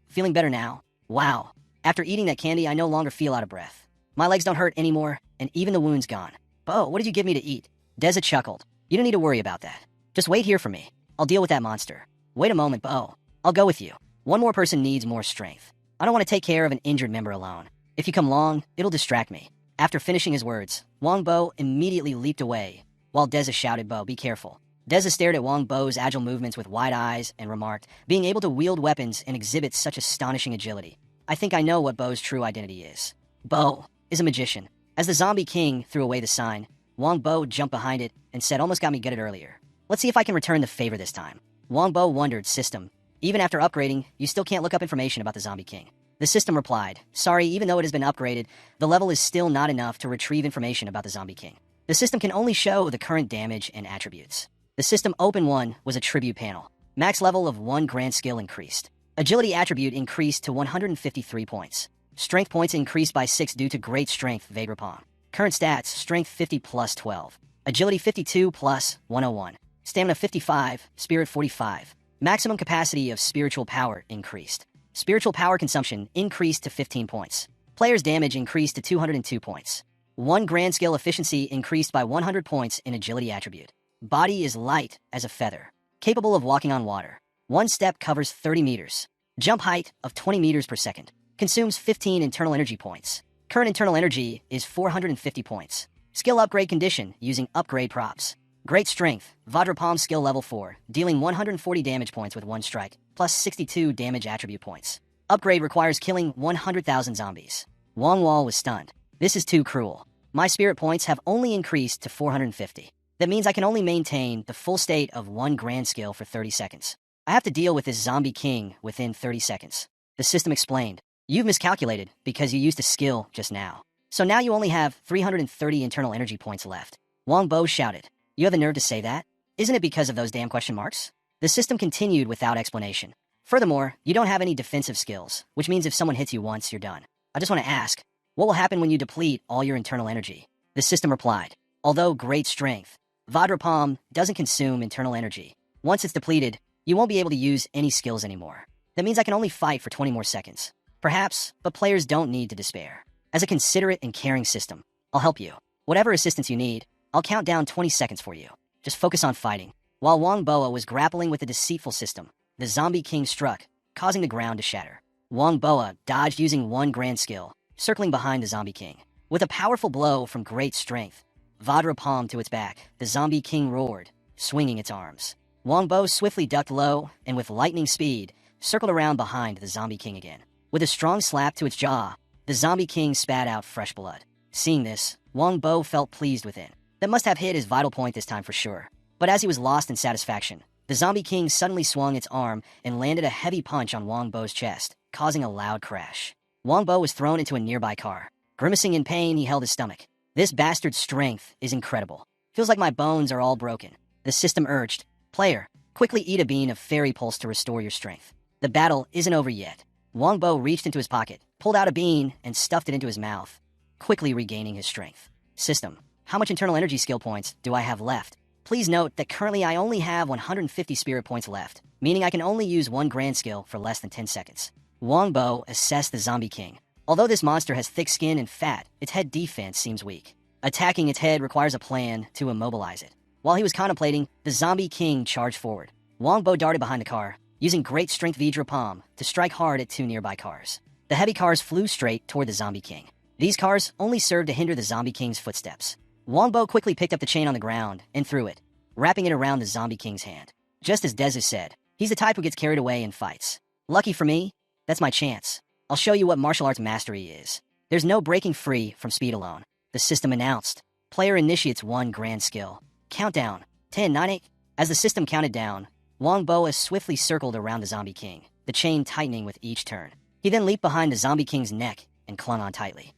Speaker 1: feeling better now? Wow. After eating that candy, I no longer feel out of breath. My legs don't hurt anymore, and even the wound's gone. Bo, what did you give me to eat? Deza chuckled. You don't need to worry about that. Just wait here for me. I'll deal with that monster. Wait a moment, Bo. I'll go with you. One more person needs more strength. I don't want to take care of an injured member alone. If you come along, it'll distract me. After finishing his words, Wong Bo immediately leaped away, while Deza shouted, Bo, be careful. Deza stared at Wong Bo's agile movements with wide eyes and remarked, being able to wield weapons and exhibit such astonishing agility. I think I know what Bo's true identity is. Bo is a magician. As the Zombie King threw away the sign, Wong Bo jumped behind it and said, almost got me gutted earlier. Let's see if I can return the favor this time. Wong Bo wondered, system. Even after upgrading, you still can't look up information about the Zombie King. The system replied, sorry, even though it has been upgraded, the level is still not enough to retrieve information about the Zombie King. The system can only show the current damage and attributes. The system open 1 was a tribute panel. Max level of 1 grand skill increased. Agility attribute increased to 153 points. Strength points increased by 6 due to great strength Vagapalm. Current stats, strength 50 plus 12. Agility 52 plus 101. Stamina 55, spirit 45. Maximum capacity of spiritual power increased. Spiritual power consumption increased to 15 points. Player's damage increased to 202 points. 1 grand skill efficiency increased by 100 points in agility attribute. Body is light as a feather, capable of walking on water. One step covers 30 meters. Jump height of 20 meters per second. Consumes 15 internal energy points. Current internal energy is 450 points. Skill upgrade condition using upgrade props. Great strength, Vajrapalm skill level 4, dealing 140 damage points with one strike, plus 62 damage attribute points. Upgrade requires killing 100,000 zombies. Wong Wall was stunned. This is too cruel. My spirit points have only increased to 450. That means I can only maintain the full state of one grand skill for 30 seconds. I have to deal with this zombie king within 30 seconds. The system explained. You've miscalculated because you used a skill just now. So now you only have 330 internal energy points left. Wong Bo shouted. You have the nerve to say that? Isn't it because of those damn question marks? The system continued without explanation. Furthermore, you don't have any defensive skills, which means if someone hits you once, you're done. I just want to ask, what will happen when you deplete all your internal energy? The system replied. Although great strength, Vajrapalm doesn't consume internal energy. Once it's depleted, you won't be able to use any skills anymore. That means I can only fight for 20 more seconds. Perhaps, but players don't need to despair. As a considerate and caring system, I'll help you. Whatever assistance you need, I'll count down 20 seconds for you. Just focus on fighting. While Wong Boa was grappling with the deceitful system, the zombie king struck, causing the ground to shatter. Wong Boa dodged using one grand skill, circling behind the zombie king. With a powerful blow from great strength, Vajrapalm to its back, the zombie king roared, swinging its arms. Wong Bo swiftly ducked low and with lightning speed, circled around behind the zombie king again. With a strong slap to its jaw, the zombie king spat out fresh blood. Seeing this, Wong Bo felt pleased within. That must have hit his vital point this time for sure. But as he was lost in satisfaction, the zombie king suddenly swung its arm and landed a heavy punch on Wong Bo's chest, causing a loud crash. Wong Bo was thrown into a nearby car. Grimacing in pain, he held his stomach. This bastard's strength is incredible. Feels like my bones are all broken. The system urged, Player, quickly eat a bean of fairy pulse to restore your strength. The battle isn't over yet. Wong Bo reached into his pocket, pulled out a bean, and stuffed it into his mouth, quickly regaining his strength. System, how much internal energy skill points do I have left? Please note that currently I only have 150 spirit points left, meaning I can only use one grand skill for less than 10 seconds. Wong Bo assessed the zombie king. Although this monster has thick skin and fat, its head defense seems weak. Attacking its head requires a plan to immobilize it. While he was contemplating, the zombie king charged forward. Wong Bo darted behind the car, using great strength Vajrapalm to strike hard at two nearby cars. The heavy cars flew straight toward the zombie king. These cars only served to hinder the zombie king's footsteps. Wong Bo quickly picked up the chain on the ground and threw it, wrapping it around the zombie king's hand. Just as Dezu said, he's the type who gets carried away in fights. Lucky for me, that's my chance. I'll show you what martial arts mastery is. There's no breaking free from speed alone. The system announced. Player initiates one grand skill. Countdown. 10, 9, 8. As the system counted down, Wong Boa swiftly circled around the zombie king, the chain tightening with each turn. He then leaped behind the zombie king's neck and clung on tightly.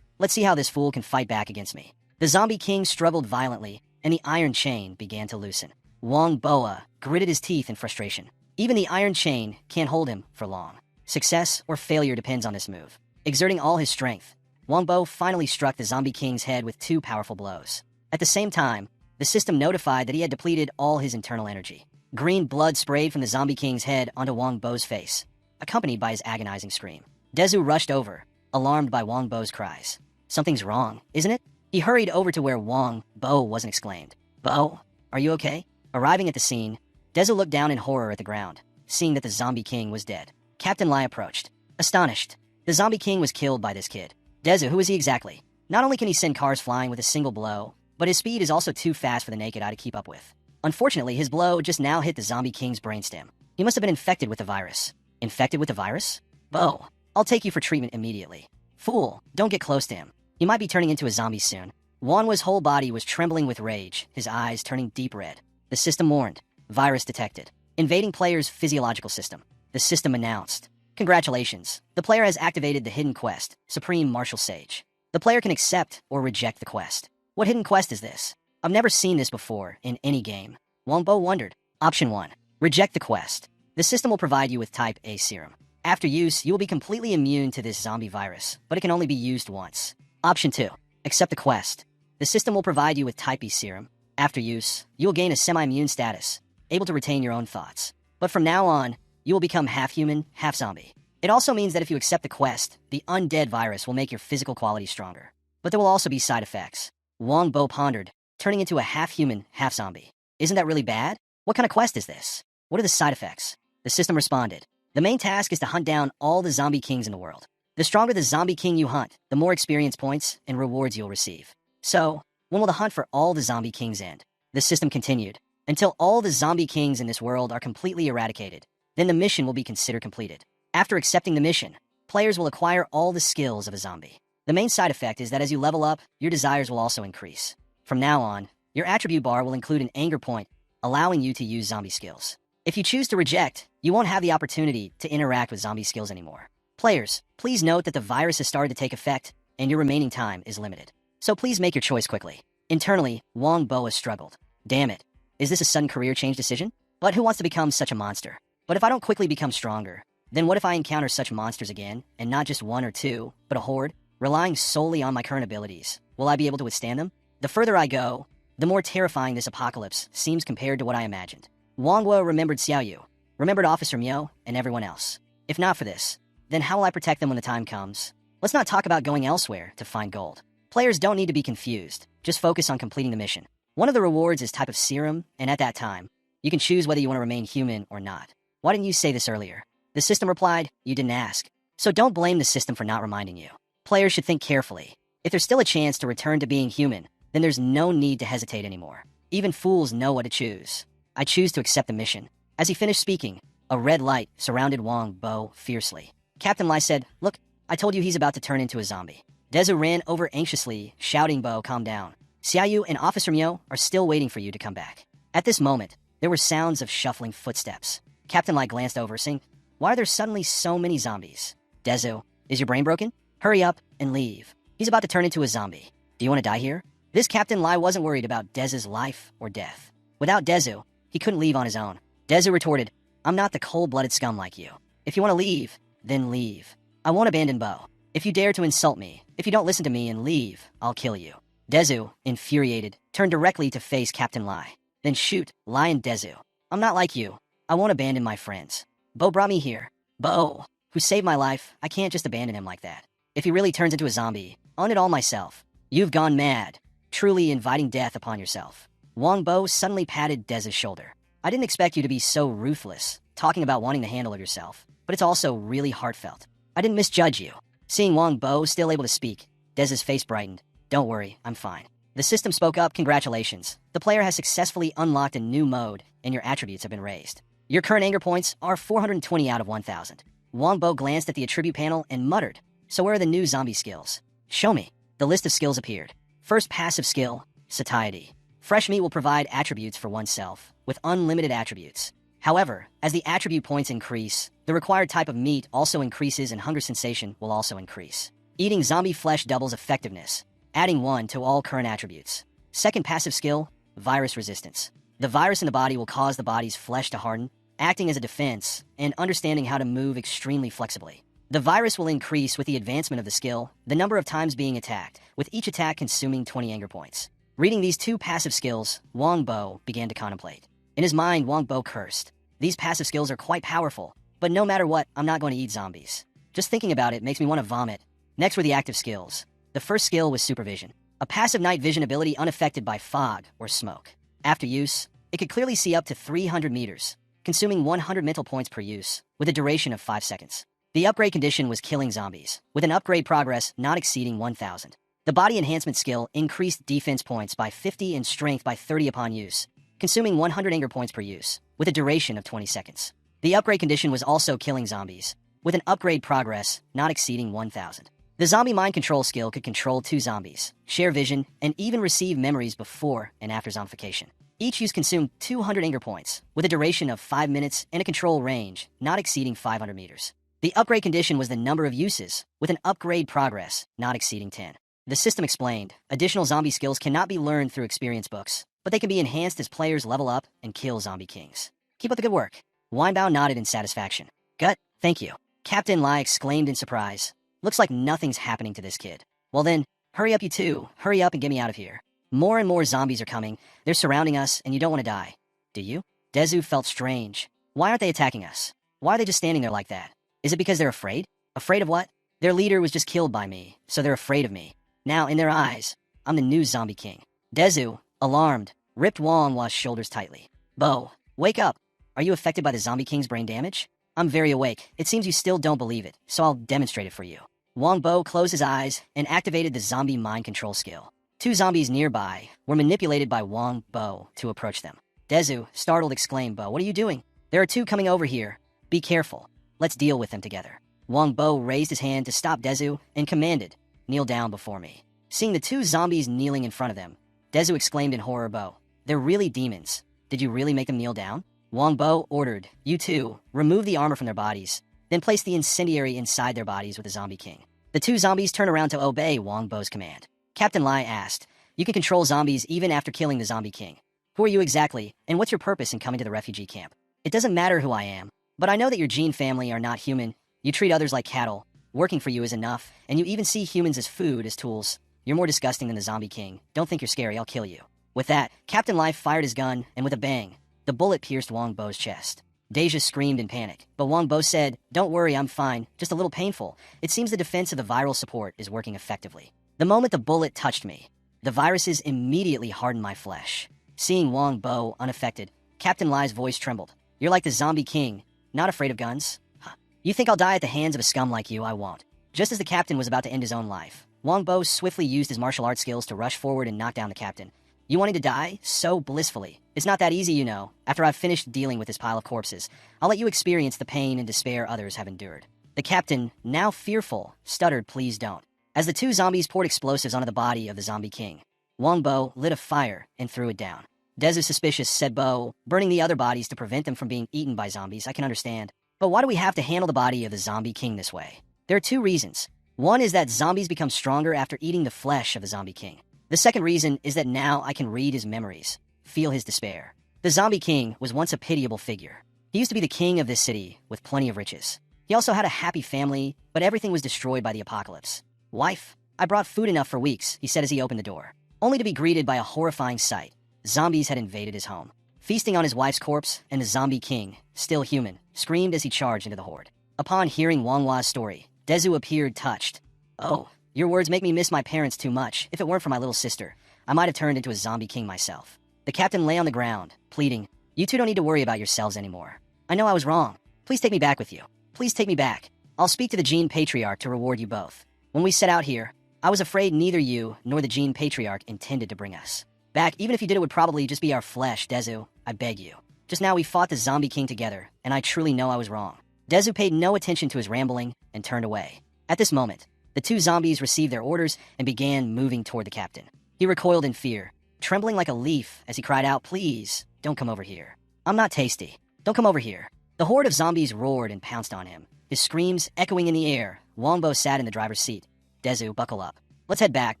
Speaker 1: Let's see how this fool can fight back against me. The zombie king struggled violently, and the iron chain began to loosen. Wong Boa gritted his teeth in frustration. Even the iron chain can't hold him for long. Success or failure depends on this move. Exerting all his strength, Wong Bo finally struck the zombie king's head with two powerful blows. At the same time, the system notified that he had depleted all his internal energy. Green blood sprayed from the zombie king's head onto Wong Bo's face, accompanied by his agonizing scream. Dezu rushed over, alarmed by Wong Bo's cries. Something's wrong, isn't it? He hurried over to where Wong Bo was and exclaimed, Bo, are you okay? Arriving at the scene, Dezu looked down in horror at the ground, seeing that the zombie king was dead. Captain Lai approached, astonished. The zombie king was killed by this kid. Dezu, who is he exactly? Not only can he send cars flying with a single blow, but his speed is also too fast for the naked eye to keep up with. Unfortunately, his blow just now hit the zombie king's brainstem. He must have been infected with the virus. Infected with the virus? Bo, I'll take you for treatment immediately. Fool, don't get close to him. He might be turning into a zombie soon. Wanwa's whole body was trembling with rage, his eyes turning deep red. The system warned. Virus detected. Invading player's physiological system. The system announced. Congratulations. The player has activated the hidden quest, Supreme Martial Sage. The player can accept or reject the quest. What hidden quest is this? I've never seen this before in any game. Wongbo wondered. Option 1. Reject the quest. The system will provide you with Type A serum. After use, you will be completely immune to this zombie virus, but it can only be used once. Option 2. Accept the quest. The system will provide you with Type B serum. After use, you will gain a semi-immune status, able to retain your own thoughts. But from now on, you will become half human, half zombie. It also means that if you accept the quest, the undead virus will make your physical qualities stronger. But there will also be side effects. Wong Bo pondered, turning into a half human, half zombie. Isn't that really bad? What kind of quest is this? What are the side effects? The system responded. The main task is to hunt down all the zombie kings in the world. The stronger the zombie king you hunt, the more experience points and rewards you'll receive. So, when will the hunt for all the zombie kings end? The system continued. Until all the zombie kings in this world are completely eradicated, then the mission will be considered completed. After accepting the mission, players will acquire all the skills of a zombie. The main side effect is that as you level up, your desires will also increase. From now on, your attribute bar will include an anger point, allowing you to use zombie skills. If you choose to reject, you won't have the opportunity to interact with zombie skills anymore. Players, please note that the virus has started to take effect, and your remaining time is limited. So please make your choice quickly. Internally, Wong Bo has struggled. Damn it. Is this a sudden career change decision? But who wants to become such a monster? But if I don't quickly become stronger, then what if I encounter such monsters again, and not just one or two, but a horde, relying solely on my current abilities? Will I be able to withstand them? The further I go, the more terrifying this apocalypse seems compared to what I imagined. Wong Bo remembered Xiaoyu, remembered Officer Miao, and everyone else. If not for this, then how will I protect them when the time comes? Let's not talk about going elsewhere to find gold. Players don't need to be confused, just focus on completing the mission. One of the rewards is type of serum, and at that time, you can choose whether you want to remain human or not. Why didn't you say this earlier? The system replied, you didn't ask. So don't blame the system for not reminding you. Players should think carefully. If there's still a chance to return to being human, then there's no need to hesitate anymore. Even fools know what to choose. I choose to accept the mission. As he finished speaking, a red light surrounded Wong Bo fiercely. Captain Lai said, look, I told you he's about to turn into a zombie. Dezu ran over anxiously, shouting, Bo, calm down. Xiaoyu and Officer Miao are still waiting for you to come back. At this moment, there were sounds of shuffling footsteps. Captain Lai glanced over, saying, why are there suddenly so many zombies? Dezu, is your brain broken? Hurry up and leave. He's about to turn into a zombie. Do you want to die here? This Captain Lai wasn't worried about Dezu's life or death. Without Dezu, he couldn't leave on his own. Dezu retorted, I'm not the cold-blooded scum like you. If you want to leave, then leave. I won't abandon Bo. If you dare to insult me, if you don't listen to me and leave, I'll kill you. Dezu, infuriated, turned directly to face Captain Lai. Then shoot, Lai and Dezu. I'm not like you. I won't abandon my friends. Bo brought me here. Bo, who saved my life, I can't just abandon him like that. If he really turns into a zombie, I'll own it all myself. You've gone mad, truly inviting death upon yourself. Wong Bo suddenly patted Dezu's shoulder. I didn't expect you to be so ruthless, talking about wanting the handle of yourself, but it's also really heartfelt. I didn't misjudge you. Seeing Wong Bo still able to speak, Dezu's face brightened. Don't worry, I'm fine. The system spoke up, congratulations. The player has successfully unlocked a new mode, and your attributes have been raised. Your current anger points are 420 out of 1,000. Wong Bo glanced at the attribute panel and muttered, so where are the new zombie skills? Show me. The list of skills appeared. First passive skill, satiety. Fresh meat will provide attributes for oneself, with unlimited attributes. However, as the attribute points increase, the required type of meat also increases and hunger sensation will also increase. Eating zombie flesh doubles effectiveness, adding 1 to all current attributes. Second passive skill, virus resistance. The virus in the body will cause the body's flesh to harden, acting as a defense and understanding how to move extremely flexibly. The virus will increase with the advancement of the skill, the number of times being attacked, with each attack consuming 20 anger points. Reading these two passive skills, Wong Bo began to contemplate. In his mind, Wong Bo cursed. These passive skills are quite powerful, but no matter what, I'm not going to eat zombies. Just thinking about it makes me want to vomit. Next were the active skills. The first skill was supervision, a passive night vision ability unaffected by fog or smoke. After use, it could clearly see up to 300 meters, consuming 100 mental points per use, with a duration of 5 seconds. The upgrade condition was killing zombies, with an upgrade progress not exceeding 1,000. The body enhancement skill increased defense points by 50 and strength by 30 upon use, consuming 100 anger points per use, with a duration of 20 seconds. The upgrade condition was also killing zombies, with an upgrade progress not exceeding 1,000. The zombie mind control skill could control 2 zombies, share vision, and even receive memories before and after zombification. Each use consumed 200 anger points, with a duration of 5 minutes and a control range not exceeding 500 meters. The upgrade condition was the number of uses, with an upgrade progress not exceeding 10. The system explained, additional zombie skills cannot be learned through experience books, but they can be enhanced as players level up and kill zombie kings. Keep up the good work. Weinbao nodded in satisfaction. Gut, thank you. Captain Lai exclaimed in surprise. Looks like nothing's happening to this kid. Well then, hurry up you two. Hurry up and get me out of here. More and more zombies are coming. They're surrounding us, and you don't want to die. Do you? Dezu felt strange. Why aren't they attacking us? Why are they just standing there like that? Is it because they're afraid? Afraid of what? Their leader was just killed by me, so they're afraid of me. Now, in their eyes, I'm the new zombie king. Dezu, alarmed, ripped Wong Wa's shoulders tightly. Bo, wake up. Are you affected by the Zombie King's brain damage? I'm very awake. It seems you still don't believe it, so I'll demonstrate it for you. Wong Bo closed his eyes and activated the zombie mind control skill. Two zombies nearby were manipulated by Wong Bo to approach them. Dezu, startled, exclaimed, Bo, what are you doing? There are two coming over here. Be careful. Let's deal with them together. Wong Bo raised his hand to stop Dezu and commanded, kneel down before me. Seeing the two zombies kneeling in front of them, Dezu exclaimed in horror, Bo, they're really demons. Did you really make them kneel down? Wong Bo ordered, you two, remove the armor from their bodies, then place the incendiary inside their bodies with the Zombie King. The two zombies turned around to obey Wong Bo's command. Captain Lai asked, you can control zombies even after killing the Zombie King. Who are you exactly, and what's your purpose in coming to the refugee camp? It doesn't matter who I am, but I know that your Gene family are not human. You treat others like cattle. Working for you is enough, and you even see humans as food, as tools. You're more disgusting than the Zombie King. Don't think you're scary, I'll kill you. With that, Captain Lai fired his gun, and with a bang, the bullet pierced Wong Bo's chest. Deja screamed in panic, but Wong Bo said, don't worry, I'm fine, just a little painful. It seems the defense of the viral support is working effectively. The moment the bullet touched me, the viruses immediately hardened my flesh. Seeing Wong Bo unaffected, Captain Lai's voice trembled. You're like the Zombie King, not afraid of guns? Huh. You think I'll die at the hands of a scum like you? I won't. Just as the captain was about to end his own life, Wong Bo swiftly used his martial arts skills to rush forward and knock down the captain. You wanting to die? So blissfully. It's not that easy, you know. After I've finished dealing with this pile of corpses, I'll let you experience the pain and despair others have endured. The captain, now fearful, stuttered, please don't. As the two zombies poured explosives onto the body of the Zombie King, Wong Bo lit a fire and threw it down. Dezu, suspicious, said, Bo, burning the other bodies to prevent them from being eaten by zombies, I can understand. But why do we have to handle the body of the Zombie King this way? There are two reasons. One is that zombies become stronger after eating the flesh of the Zombie King. The second reason is that now I can read his memories, feel his despair. The Zombie King was once a pitiable figure. He used to be the king of this city with plenty of riches. He also had a happy family, but everything was destroyed by the apocalypse. Wife, I brought food enough for weeks, he said as he opened the door, only to be greeted by a horrifying sight. Zombies had invaded his home, feasting on his wife's corpse, and the Zombie King, still human, screamed as he charged into the horde. Upon hearing Wong Wa's story, Dezu appeared touched. Oh, your words make me miss my parents too much. If it weren't for my little sister, I might have turned into a Zombie King myself. The captain lay on the ground, pleading, you two don't need to worry about yourselves anymore. I know I was wrong. Please take me back with you. Please take me back. I'll speak to the Gene Patriarch to reward you both. When we set out here, I was afraid neither you nor the Gene Patriarch intended to bring us back. Even if you did, it would probably just be our flesh, Dezu. I beg you. Just now we fought the Zombie King together, and I truly know I was wrong. Dezu paid no attention to his rambling and turned away. At this moment, the two zombies received their orders and began moving toward the captain. He recoiled in fear, trembling like a leaf as he cried out, please, don't come over here. I'm not tasty. Don't come over here. The horde of zombies roared and pounced on him, his screams echoing in the air. Wong Bo sat in the driver's seat. Dezu, buckle up. Let's head back,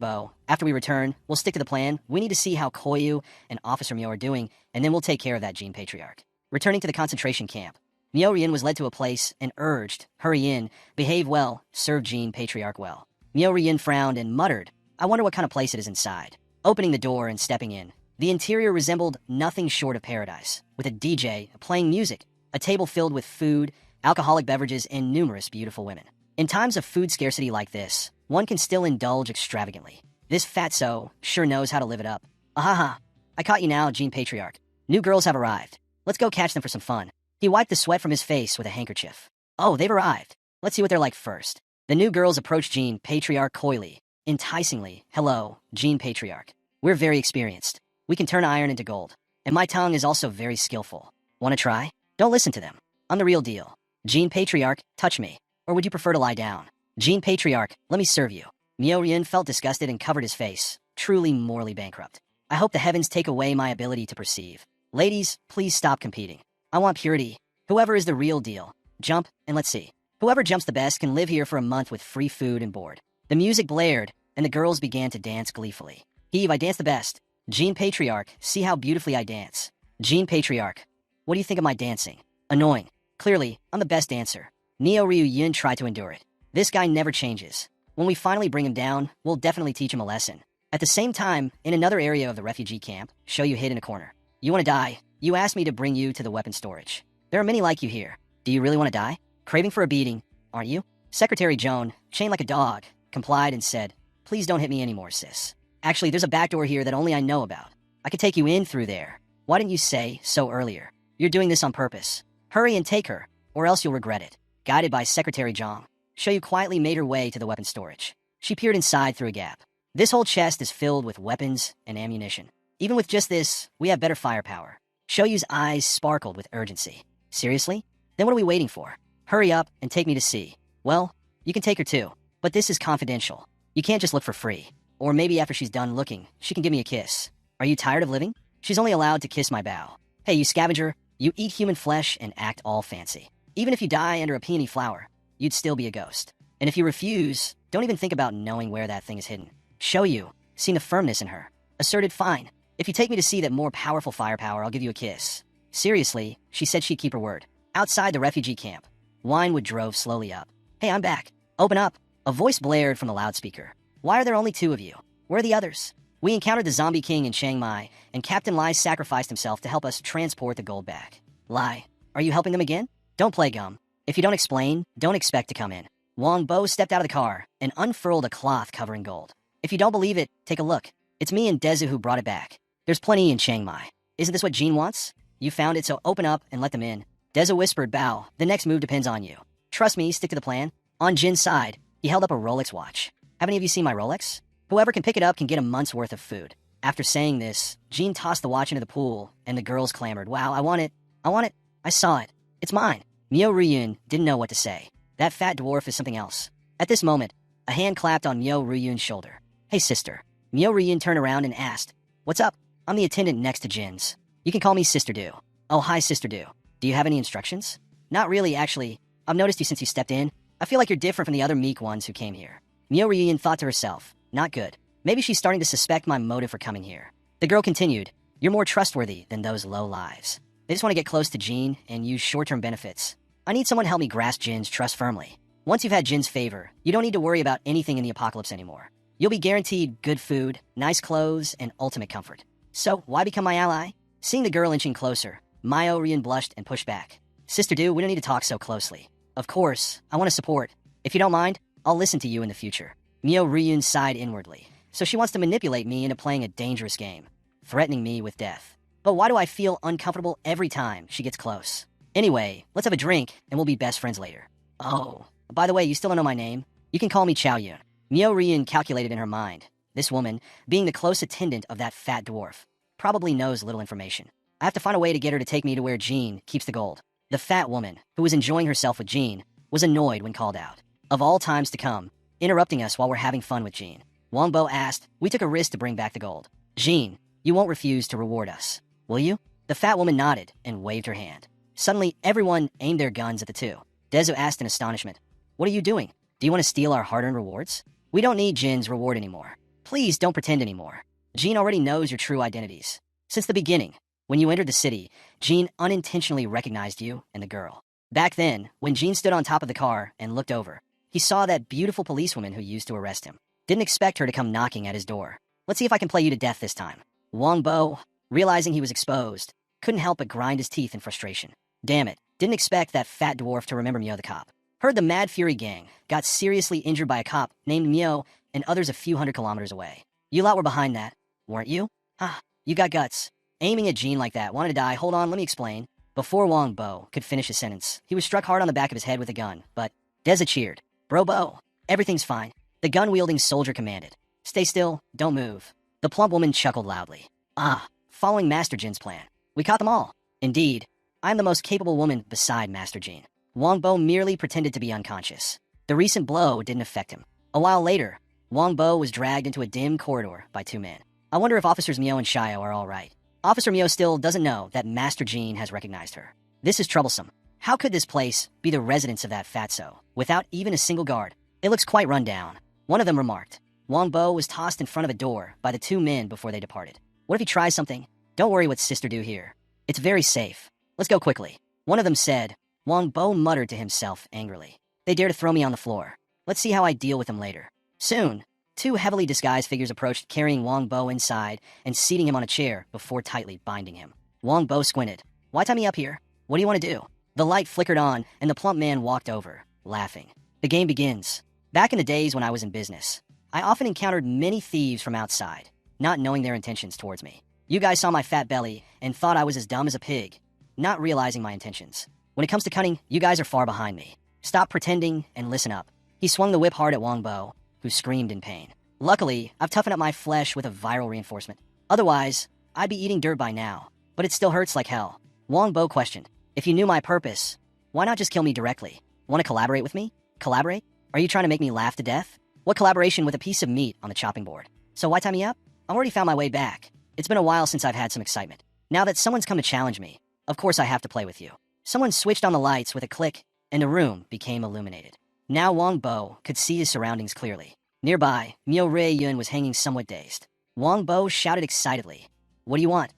Speaker 1: Bo. After we return, we'll stick to the plan. We need to see how Koyu and Officer Myo are doing, and then we'll take care of that Gene Patriarch. Returning to the concentration camp, Myo Rien was led to a place and urged, hurry in, behave well, serve Gene Patriarch well. Myo Rien frowned and muttered, I wonder what kind of place it is inside. Opening the door and stepping in, the interior resembled nothing short of paradise, with a DJ playing music, a table filled with food, alcoholic beverages, and numerous beautiful women. In times of food scarcity like this, one can still indulge extravagantly. This fatso sure knows how to live it up. Ahaha, I caught you now, Gene Patriarch. New girls have arrived. Let's go catch them for some fun. He wiped the sweat from his face with a handkerchief. Oh, they've arrived. Let's see what they're like first. The new girls approached Gene Patriarch coyly, enticingly. Hello, Gene Patriarch. We're very experienced. We can turn iron into gold. And my tongue is also very skillful. Want to try? Don't listen to them. I'm the real deal. Gene Patriarch, touch me. Or would you prefer to lie down? Gene Patriarch, let me serve you. Myo Rien felt disgusted and covered his face, truly morally bankrupt. I hope the heavens take away my ability to perceive. Ladies, please stop competing. I want purity. Whoever is the real deal, jump and let's see. Whoever jumps the best can live here for a month with free food and board. The music blared, and the girls began to dance gleefully. Heave, I dance the best. Gene Patriarch, see how beautifully I dance. Gene Patriarch, what do you think of my dancing? Annoying. Clearly, I'm the best dancer. Neo Ryu Yin tried to endure it. This guy never changes. When we finally bring him down, we'll definitely teach him a lesson. At the same time, in another area of the refugee camp, Show you hid in a corner. You want to die? You asked me to bring you to the weapon storage. There are many like you here. Do you really want to die? Craving for a beating, aren't you? Secretary Joan, chained like a dog, complied and said, please don't hit me anymore, sis. Actually, there's a back door here that only I know about. I could take you in through there. Why didn't you say so earlier? You're doing this on purpose. Hurry and take her, or else you'll regret it. Guided by Secretary Zhang, Shoyu quietly made her way to the weapon storage. She peered inside through a gap. This whole chest is filled with weapons and ammunition. Even with just this, we have better firepower. Shoyu's eyes sparkled with urgency. Seriously? Then what are we waiting for? Hurry up and take me to see. Well, you can take her too, but this is confidential. You can't just look for free. Or maybe after she's done looking, she can give me a kiss. Are you tired of living? She's only allowed to kiss my bow. Hey, you scavenger, you eat human flesh and act all fancy. Even if you die under a peony flower, you'd still be a ghost. And if you refuse, don't even think about knowing where that thing is hidden. Shoyu, seen the firmness in her, asserted fine. If you take me to see that more powerful firepower, I'll give you a kiss. Seriously, she said she'd keep her word. Outside the refugee camp, Winewood drove slowly up. Hey, I'm back. Open up. A voice blared from the loudspeaker. Why are there only 2 of you? Where are the others? We encountered the zombie king in Chiang Mai, and Captain Lai sacrificed himself to help us transport the gold back. Lai, are you helping them again? Don't play gum. If you don't explain, don't expect to come in. Wong Bo stepped out of the car and unfurled a cloth covering gold. If you don't believe it, take a look. It's me and Dezu who brought it back. There's plenty in Chiang Mai. Isn't this what Jean wants? You found it, so open up and let them in. Dezu whispered, bow. The next move depends on you. Trust me, stick to the plan. On Jin's side, he held up a Rolex watch. Have any of you seen my Rolex? Whoever can pick it up can get a month's worth of food. After saying this, Jean tossed the watch into the pool, and the girls clamored, wow, I want it. I want it. I saw it. It's mine. Myo Ryun didn't know what to say. That fat dwarf is something else. At this moment, a hand clapped on Myo Ryun's shoulder. Hey, sister. Myo Ryun turned around and asked, what's up? I'm the attendant next to Jin's. You can call me Sister Do. Oh, hi, Sister Do. Do you have any instructions? Not really, actually. I've noticed you since you stepped in. I feel like you're different from the other meek ones who came here. Myo Ryun thought to herself, not good. Maybe she's starting to suspect my motive for coming here. The girl continued, you're more trustworthy than those low lives. They just want to get close to Jean and use short-term benefits. I need someone to help me grasp Jin's trust firmly. Once you've had Jin's favor, you don't need to worry about anything in the apocalypse anymore. You'll be guaranteed good food, nice clothes, and ultimate comfort. So, why become my ally? Seeing the girl inching closer, Myo Ryun blushed and pushed back. Sister Do, we don't need to talk so closely. Of course, I want to support. If you don't mind, I'll listen to you in the future. Myo Ryun sighed inwardly. So she wants to manipulate me into playing a dangerous game, threatening me with death. But why do I feel uncomfortable every time she gets close? Anyway, let's have a drink, and we'll be best friends later. Oh, by the way, you still don't know my name? You can call me Chow Yun. Myo Ryun calculated in her mind. This woman, being the close attendant of that fat dwarf, probably knows little information. I have to find a way to get her to take me to where Jean keeps the gold. The fat woman, who was enjoying herself with Jean, was annoyed when called out. Of all times to come, interrupting us while we're having fun with Jean. Wong Bo asked, we took a risk to bring back the gold. Jean, you won't refuse to reward us, will you? The fat woman nodded and waved her hand. Suddenly, everyone aimed their guns at the two. Dezu asked in astonishment, what are you doing? Do you want to steal our hard-earned rewards? We don't need Jin's reward anymore. Please don't pretend anymore. Jean already knows your true identities. Since the beginning, when you entered the city, Jean unintentionally recognized you and the girl. Back then, when Jean stood on top of the car and looked over, he saw that beautiful policewoman who used to arrest him. Didn't expect her to come knocking at his door. Let's see if I can play you to death this time. Wong Bo, realizing he was exposed, couldn't help but grind his teeth in frustration. Damn it, didn't expect that fat dwarf to remember Myo the cop. Heard the Mad Fury gang got seriously injured by a cop named Myo and others a few hundred kilometers away. You lot were behind that, weren't you? Ah, you got guts. Aiming at Jean like that, wanted to die. Hold on, let me explain. Before Wong Bo could finish his sentence, he was struck hard on the back of his head with a gun, but Deza cheered. Bro Bo, everything's fine. The gun-wielding soldier commanded. Stay still, don't move. The plump woman chuckled loudly. Ah, following Master Jin's plan. We caught them all. Indeed, I'm the most capable woman beside Master Jin. Wong Bo merely pretended to be unconscious. The recent blow didn't affect him. A while later, Wong Bo was dragged into a dim corridor by 2 men. I wonder if Officers Myo and Shio are all right. Officer Myo still doesn't know that Master Jean has recognized her. This is troublesome. How could this place be the residence of that fatso, without even a single guard? It looks quite run down. One of them remarked. Wong Bo was tossed in front of a door by the 2 men before they departed. What if he tries something? Don't worry what Sister Do here. It's very safe. Let's go quickly. One of them said. Wong Bo muttered to himself angrily. They dare to throw me on the floor. Let's see how I deal with them later. Soon, 2 heavily disguised figures approached, carrying Wong Bo inside and seating him on a chair before tightly binding him. Wong Bo squinted. Why tie me up here? What do you want to do? The light flickered on, and the plump man walked over, laughing. The game begins. Back in the days when I was in business, I often encountered many thieves from outside, not knowing their intentions towards me. You guys saw my fat belly and thought I was as dumb as a pig. not realizing my intentions. When it comes to cunning, you guys are far behind me. Stop pretending and listen up. He swung the whip hard at Wong Bo, who screamed in pain. Luckily, I've toughened up my flesh with a viral reinforcement. Otherwise, I'd be eating dirt by now, but it still hurts like hell. Wong Bo questioned, if you knew my purpose, why not just kill me directly? Want to collaborate with me? Collaborate? Are you trying to make me laugh to death? What collaboration with a piece of meat on the chopping board? So why tie me up? I already found my way back. It's been a while since I've had some excitement. Now that someone's come to challenge me, of course I have to play with you. Someone switched on the lights with a click, and the room became illuminated. Now Wong Bo could see his surroundings clearly. Nearby, Myo Rei-yun was hanging somewhat dazed. Wong Bo shouted excitedly, what do you want?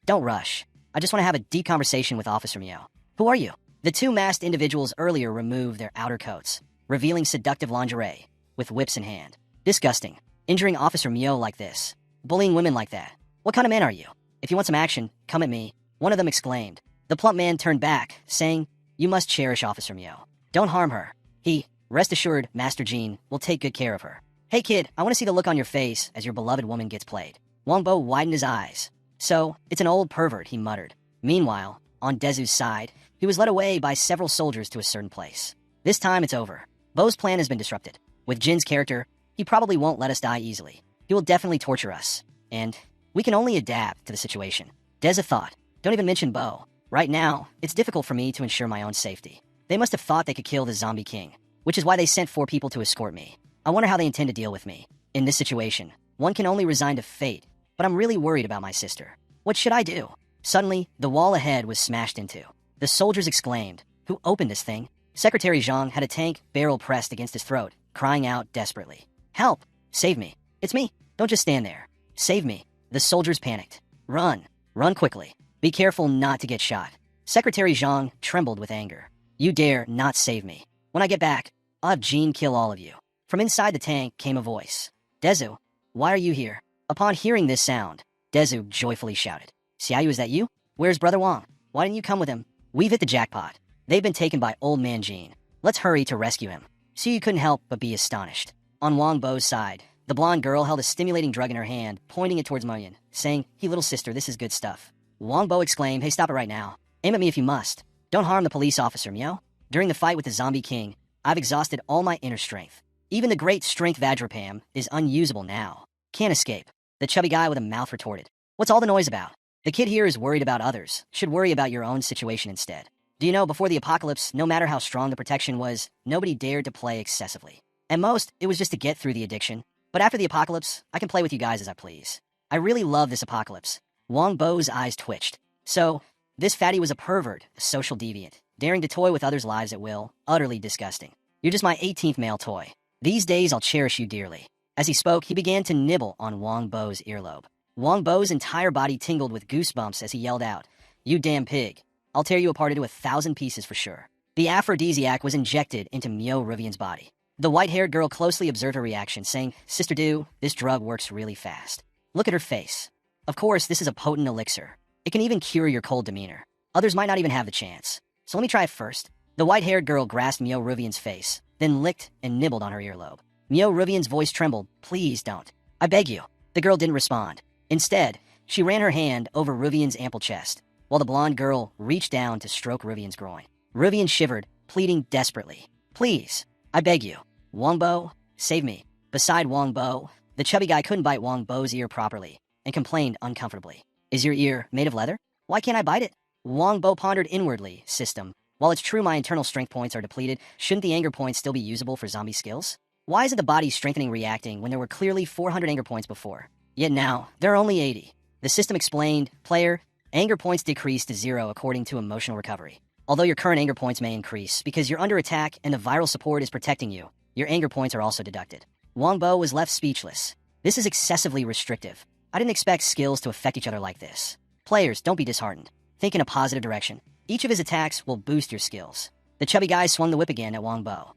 Speaker 1: Don't rush. I just want to have a deep conversation with Officer Myo. Who are you? The two masked individuals earlier removed their outer coats, revealing seductive lingerie, with whips in hand. Disgusting. Injuring Officer Myo like this. Bullying women like that. What kind of man are you? If you want some action, come at me, one of them exclaimed. The plump man turned back, saying, you must cherish Officer Myo. Don't harm her. Rest assured, Master Gene will take good care of her. Hey kid, I want to see the look on your face as your beloved woman gets played. Wong Bo widened his eyes. So, it's an old pervert, he muttered. Meanwhile, on Dezu's side, he was led away by several soldiers to a certain place. This time it's over. Bo's plan has been disrupted. With Jin's character, he probably won't let us die easily. He will definitely torture us. And we can only adapt to the situation. Deza thought, don't even mention Bo. Right now, it's difficult for me to ensure my own safety. They must have thought they could kill the zombie king, which is why they sent 4 people to escort me. I wonder how they intend to deal with me. In this situation, one can only resign to fate, but I'm really worried about my sister. What should I do? Suddenly, the wall ahead was smashed into. The soldiers exclaimed, who opened this thing? Secretary Zhang had a tank barrel pressed against his throat, crying out desperately. Help! Save me! It's me! Don't just stand there. Save me! The soldiers panicked. Run! Run quickly. Be careful not to get shot. Secretary Zhang trembled with anger. You dare not save me. When I get back, I'll have Gene kill all of you. From inside the tank came a voice. Dezu, why are you here? Upon hearing this sound, Dezu joyfully shouted. Xiaoyu, is that you? Where's Brother Wong? Why didn't you come with him? We've hit the jackpot. They've been taken by Old Man Gene. Let's hurry to rescue him. Xiaoyu couldn't help but be astonished. On Wong Bo's side, the blonde girl held a stimulating drug in her hand, pointing it towards Moyun, saying, hey little sister, this is good stuff. Wong Bo exclaimed, hey stop it right now. Aim at me if you must. Don't harm the police officer, Myo. During the fight with the zombie king, I've exhausted all my inner strength. Even the great strength Vajrapam is unusable now. Can't escape. The chubby guy with a mouth retorted. What's all the noise about? The kid here is worried about others. Should worry about your own situation instead. Do you know, before the apocalypse, no matter how strong the protection was, nobody dared to play excessively. At most, it was just to get through the addiction. But after the apocalypse, I can play with you guys as I please. I really love this apocalypse. Wong Bo's eyes twitched. So, this fatty was a pervert, a social deviant, daring to toy with others' lives at will, utterly disgusting. You're just my 18th male toy. These days I'll cherish you dearly. As he spoke, he began to nibble on Wong Bo's earlobe. Wong Bo's entire body tingled with goosebumps as he yelled out, you damn pig. I'll tear you apart into 1,000 pieces for sure. The aphrodisiac was injected into Myo Rivian's body. The white-haired girl closely observed her reaction, saying, Sister Du, this drug works really fast. Look at her face. Of course, this is a potent elixir. It can even cure your cold demeanor. Others might not even have the chance. So let me try it first. The white-haired girl grasped Myo Rivian's face, then licked and nibbled on her earlobe. Myo Rivian's voice trembled. Please don't. I beg you. The girl didn't respond. Instead, she ran her hand over Rivian's ample chest, while the blonde girl reached down to stroke Rivian's groin. Rivian shivered, pleading desperately. Please, I beg you. Wong Bo, save me. Beside Wong Bo, the chubby guy couldn't bite Wong Bo's ear properly and complained uncomfortably. Is your ear made of leather? Why can't I bite it? Wong Bo pondered inwardly, system. While it's true my internal strength points are depleted, shouldn't the anger points still be usable for zombie skills? Why isn't the body strengthening reacting when there were clearly 400 anger points before? Yet now, there are only 80. The system explained, player, anger points decrease to 0 according to emotional recovery. Although your current anger points may increase because you're under attack and the viral support is protecting you, your anger points are also deducted. Wong Bo was left speechless. This is excessively restrictive. I didn't expect skills to affect each other like this. Players, don't be disheartened. Think in a positive direction. Each of his attacks will boost your skills. The chubby guy swung the whip again at Wong Bo.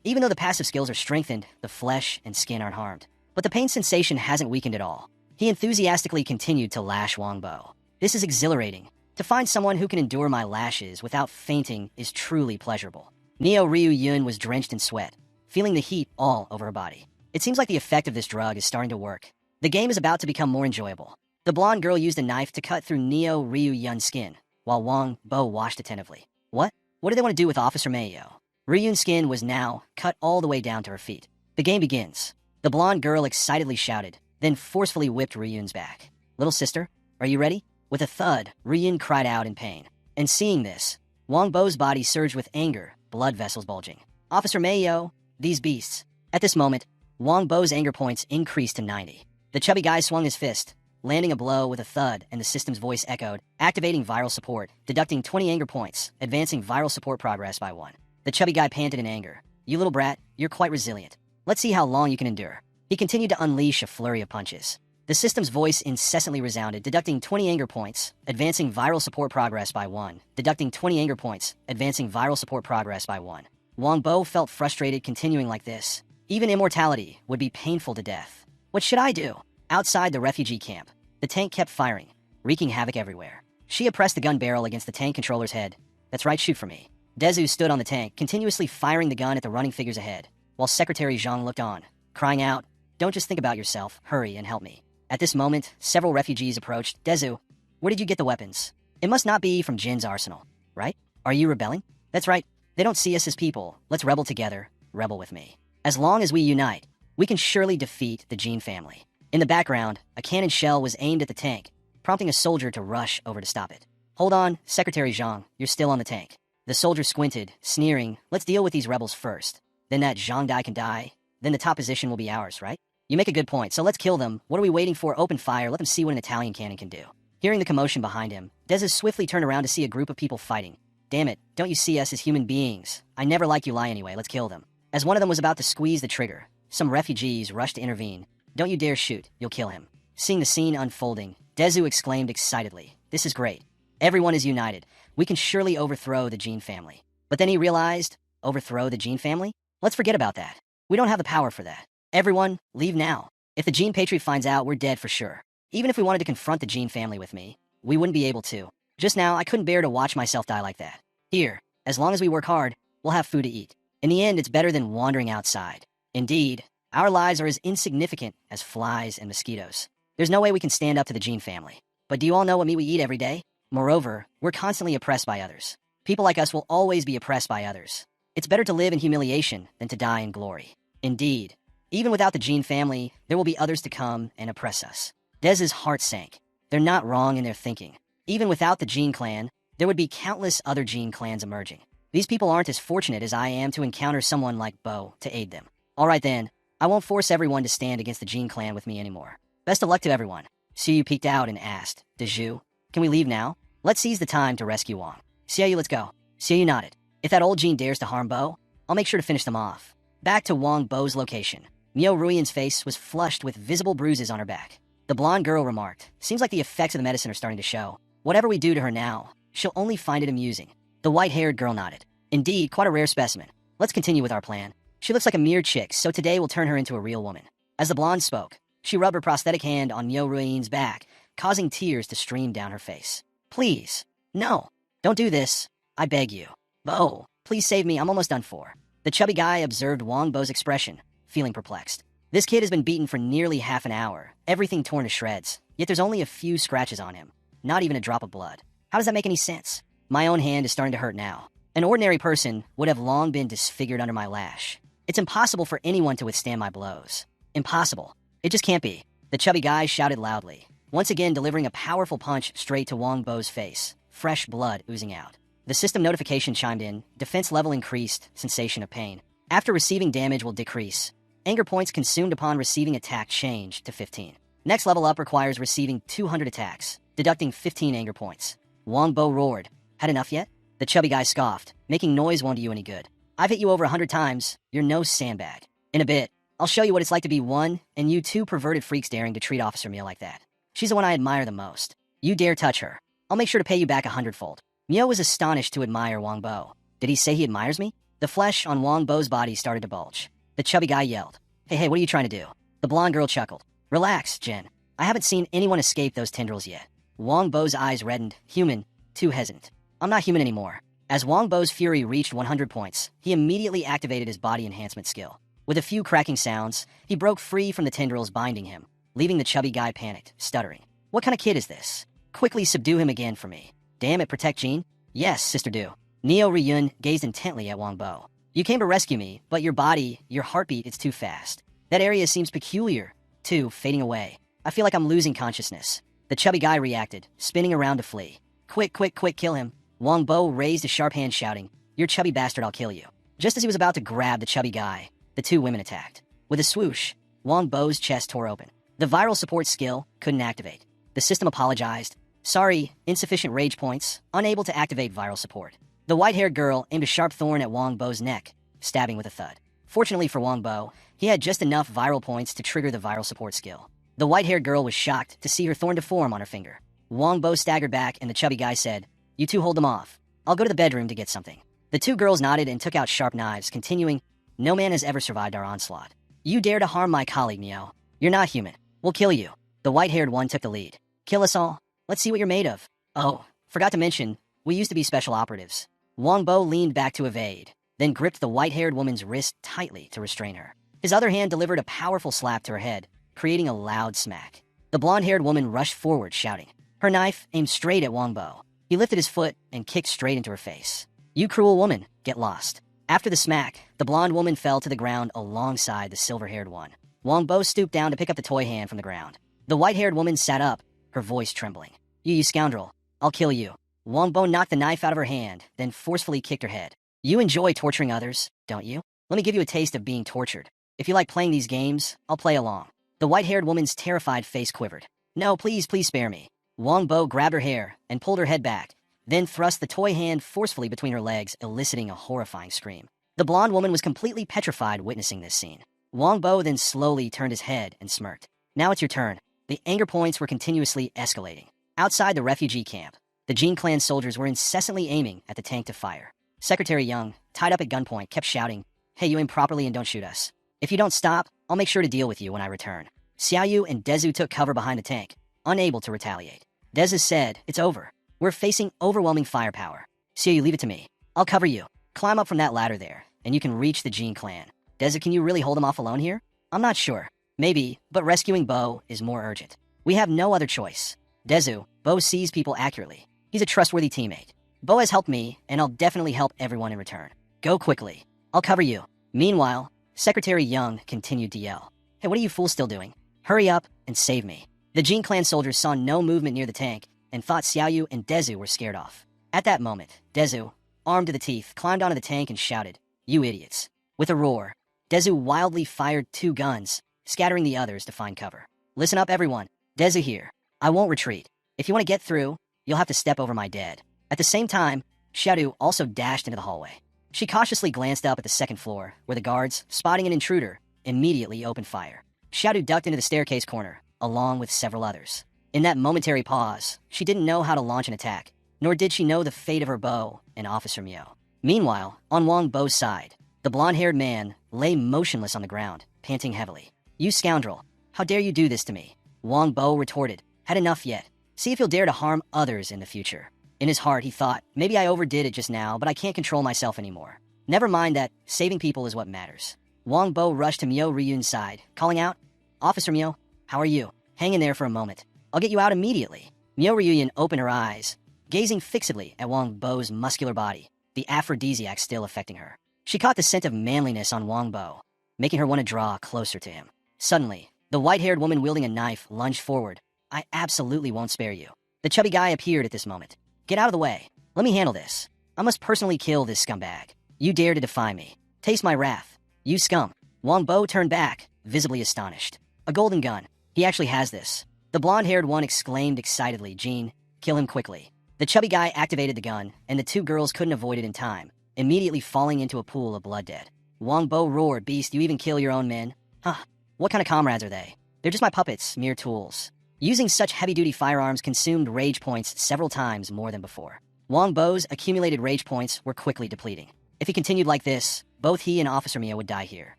Speaker 1: Even though the passive skills are strengthened, the flesh and skin aren't harmed. But the pain sensation hasn't weakened at all. He enthusiastically continued to lash Wong Bo. This is exhilarating. To find someone who can endure my lashes without fainting is truly pleasurable. Neo Ryu-yun was drenched in sweat, feeling the heat all over her body. It seems like the effect of this drug is starting to work. The game is about to become more enjoyable. The blonde girl used a knife to cut through Neo Ryu-yun's skin, while Wong Bo watched attentively. What? What do they want to do with Officer Mayo? Ryun's skin was now cut all the way down to her feet. The game begins. The blonde girl excitedly shouted, then forcefully whipped Ryun's back. Little sister, are you ready? With a thud, Ryun cried out in pain. And seeing this, Wong Bo's body surged with anger, blood vessels bulging. Officer Mayo, these beasts. At this moment, Wong Bo's anger points increased to 90. The chubby guy swung his fist, landing a blow with a thud, and the system's voice echoed, activating viral support, deducting 20 anger points, advancing viral support progress by 1. The chubby guy panted in anger. You little brat, you're quite resilient. Let's see how long you can endure. He continued to unleash a flurry of punches. The system's voice incessantly resounded, deducting 20 anger points, advancing viral support progress by 1, deducting 20 anger points, advancing viral support progress by 1. Wong Bo felt frustrated continuing like this. Even immortality would be painful to death. What should I do? Outside the refugee camp, the tank kept firing, wreaking havoc everywhere. Shia pressed the gun barrel against the tank controller's head. That's right, shoot for me. Dezu stood on the tank, continuously firing the gun at the running figures ahead, while Secretary Zhang looked on, crying out, don't just think about yourself, hurry and help me. At this moment, several refugees approached. Dezu, where did you get the weapons? It must not be from Jin's arsenal, right? Are you rebelling? That's right. They don't see us as people. Let's rebel together. Rebel with me. As long as we unite, we can surely defeat the Gene family. In the background, a cannon shell was aimed at the tank, prompting a soldier to rush over to stop it. Hold on, Secretary Zhang, you're still on the tank. The soldier squinted, sneering, let's deal with these rebels first. Then that Zhang Dai can die. Then the top position will be ours, right? You make a good point, so let's kill them. What are we waiting for? Open fire, let them see what an Italian cannon can do. Hearing the commotion behind him, Deza swiftly turned around to see a group of people fighting. Damn it, don't you see us as human beings? I never like you lie anyway, let's kill them. As one of them was about to squeeze the trigger, some refugees rushed to intervene. Don't you dare shoot, you'll kill him. Seeing the scene unfolding, Dezu exclaimed excitedly, this is great. Everyone is united. We can surely overthrow the Gene family. But then he realized, overthrow the Gene family? Let's forget about that. We don't have the power for that. Everyone, leave now. If the Gene Patriot finds out, we're dead for sure. Even if we wanted to confront the Gene family with me, we wouldn't be able to. Just now, I couldn't bear to watch myself die like that. Here, as long as we work hard, we'll have food to eat. In the end, it's better than wandering outside. Indeed, our lives are as insignificant as flies and mosquitoes. There's no way we can stand up to the Gene family. But do you all know what meat we eat every day? Moreover, we're constantly oppressed by others. People like us will always be oppressed by others. It's better to live in humiliation than to die in glory. Indeed, even without the Gene family, there will be others to come and oppress us. Dez's heart sank. They're not wrong in their thinking. Even without the Gene clan, there would be countless other Gene clans emerging. These people aren't as fortunate as I am to encounter someone like Bo to aid them. All right then, I won't force everyone to stand against the Gene clan with me anymore. Best of luck to everyone. Xiaoyu peeked out and asked, Deju, can we leave now? Let's seize the time to rescue Wong. Xiaoyu, let's go. Xiaoyu nodded. If that old Gene dares to harm Bo, I'll make sure to finish them off. Back to Wong Bo's location. Mio Ruian's face was flushed with visible bruises on her back. The blonde girl remarked, seems like the effects of the medicine are starting to show. Whatever we do to her now, she'll only find it amusing. The white-haired girl nodded. Indeed, quite a rare specimen. Let's continue with our plan. She looks like a mere chick, so today we'll turn her into a real woman. As the blonde spoke, she rubbed her prosthetic hand on Mio Ruian's back, causing tears to stream down her face. Please. No. Don't do this. I beg you. Bo, please save me, I'm almost done for. The chubby guy observed Wong Bo's expression, feeling perplexed. This kid has been beaten for nearly half an hour, everything torn to shreds, yet there's only a few scratches on him. Not even a drop of blood. How does that make any sense? My own hand is starting to hurt now. An ordinary person would have long been disfigured under my lash. It's impossible for anyone to withstand my blows. Impossible. It just can't be. The chubby guy shouted loudly, once again delivering a powerful punch straight to Wong Bo's face, fresh blood oozing out. The system notification chimed in, defense level increased, sensation of pain. After receiving damage will decrease. Anger points consumed upon receiving attack changed to 15. Next level up requires receiving 200 attacks, deducting 15 anger points. Wong Bo roared. Had enough yet? The chubby guy scoffed. Making noise won't do you any good. I've hit you over 100 times. You're no sandbag. In a bit, I'll show you what it's like to be one, and you two perverted freaks daring to treat Officer Mio like that. She's the one I admire the most. You dare touch her. I'll make sure to pay you back 100-fold. Mio was astonished to admire Wong Bo. Did he say he admires me? The flesh on Wong Bo's body started to bulge. The chubby guy yelled. Hey, what are you trying to do? The blonde girl chuckled. Relax, Jen. I haven't seen anyone escape those tendrils yet. Wong Bo's eyes reddened. Human. Too hesitant. I'm not human anymore. As Wong Bo's fury reached 100 points, he immediately activated his body enhancement skill. With a few cracking sounds, he broke free from the tendrils binding him, leaving the chubby guy panicked, stuttering. What kind of kid is this? Quickly subdue him again for me. Damn it, protect Gene? Yes, Sister Do. Neo Ryun gazed intently at Wong Bo. You came to rescue me, but your body, your heartbeat, it's too fast. That area seems peculiar, too, fading away. I feel like I'm losing consciousness. The chubby guy reacted, spinning around to flee. Quick, quick, quick, kill him. Wong Bo raised a sharp hand shouting, "You're chubby bastard, I'll kill you." Just as he was about to grab the chubby guy, the two women attacked. With a swoosh, Wong Bo's chest tore open. The viral support skill couldn't activate. The system apologized. Sorry, insufficient rage points, unable to activate viral support. The white-haired girl aimed a sharp thorn at Wong Bo's neck, stabbing with a thud. Fortunately for Wong Bo, he had just enough viral points to trigger the viral support skill. The white-haired girl was shocked to see her thorn deform on her finger. Wong Bo staggered back and the chubby guy said, "You two hold them off. I'll go to the bedroom to get something." The two girls nodded and took out sharp knives, continuing, "No man has ever survived our onslaught. You dare to harm my colleague, Mio. You're not human. We'll kill you." The white-haired one took the lead. "Kill us all? Let's see what you're made of." "Oh, forgot to mention, we used to be special operatives." Wong Bo leaned back to evade, then gripped the white-haired woman's wrist tightly to restrain her. His other hand delivered a powerful slap to her head, creating a loud smack. The blonde-haired woman rushed forward, shouting. Her knife aimed straight at Wong Bo. He lifted his foot and kicked straight into her face. "You cruel woman, get lost." After the smack, the blonde woman fell to the ground alongside the silver-haired one. Wong Bo stooped down to pick up the toy hand from the ground. The white-haired woman sat up, her voice trembling. You scoundrel, I'll kill you." Wong Bo knocked the knife out of her hand, then forcefully kicked her head. "You enjoy torturing others, don't you? Let me give you a taste of being tortured. If you like playing these games, I'll play along." The white-haired woman's terrified face quivered. "No, please, please spare me." Wong Bo grabbed her hair and pulled her head back, then thrust the toy hand forcefully between her legs, eliciting a horrifying scream. The blonde woman was completely petrified witnessing this scene. Wong Bo then slowly turned his head and smirked. "Now it's your turn." The anger points were continuously escalating. Outside the refugee camp, the Gene Clan soldiers were incessantly aiming at the tank to fire. Secretary Young, tied up at gunpoint, kept shouting, "Hey, you aim properly and don't shoot us. If you don't stop, I'll make sure to deal with you when I return." Xiaoyu and Dezu took cover behind the tank, unable to retaliate. Dezu said, "It's over. We're facing overwhelming firepower. Xiaoyu, leave it to me. I'll cover you. Climb up from that ladder there, and you can reach the Gene Clan. Dezu, can you really hold him off alone here? I'm not sure. Maybe, but rescuing Bo is more urgent. We have no other choice." Dezu, Bo sees people accurately. He's a trustworthy teammate. "Bo has helped me, and I'll definitely help everyone in return. Go quickly. I'll cover you." Meanwhile, Secretary Young continued to yell, "Hey, what are you fools still doing? Hurry up and save me." The Gene Clan soldiers saw no movement near the tank and thought Xiaoyu and Dezu were scared off. At that moment, Dezu, armed to the teeth, climbed onto the tank and shouted, "You idiots." With a roar, Dezu wildly fired 2 guns, scattering the others to find cover. "Listen up, everyone. Dezu here. I won't retreat. If you want to get through, you'll have to step over my dead." At the same time, Xiaoyu also dashed into the hallway. She cautiously glanced up at the second floor, where the guards, spotting an intruder, immediately opened fire. Xiaoyu ducked into the staircase corner, along with several others. In that momentary pause, she didn't know how to launch an attack, nor did she know the fate of her Bo and Officer Mio. Meanwhile, on Wong Bo's side, the blonde-haired man lay motionless on the ground, panting heavily. "You scoundrel, how dare you do this to me?" Wong Bo retorted, "Had enough yet? See if you'll dare to harm others in the future." In his heart, he thought, maybe I overdid it just now, but I can't control myself anymore. Never mind that, saving people is what matters. Wong Bo rushed to Mio Ryun's side, calling out, "Officer Mio, how are you? Hang in there for a moment. I'll get you out immediately." Mio Ryun opened her eyes, gazing fixedly at Wong Bo's muscular body, the aphrodisiac still affecting her. She caught the scent of manliness on Wong Bo, making her want to draw closer to him. Suddenly, the white-haired woman wielding a knife lunged forward. "I absolutely won't spare you." The chubby guy appeared at this moment. "Get out of the way. Let me handle this. I must personally kill this scumbag. You dare to defy me. Taste my wrath. You scum." Wong Bo turned back, visibly astonished. "A golden gun. He actually has this." The blonde-haired one exclaimed excitedly, "Gene, kill him quickly." The chubby guy activated the gun, and the 2 girls couldn't avoid it in time, immediately falling into a pool of blood dead. Wong Bo roared, "Beast, you even kill your own men? Huh, what kind of comrades are they? They're just my puppets, mere tools." Using such heavy-duty firearms consumed rage points several times more than before. Wong Bo's accumulated rage points were quickly depleting. If he continued like this, both he and Officer Mio would die here.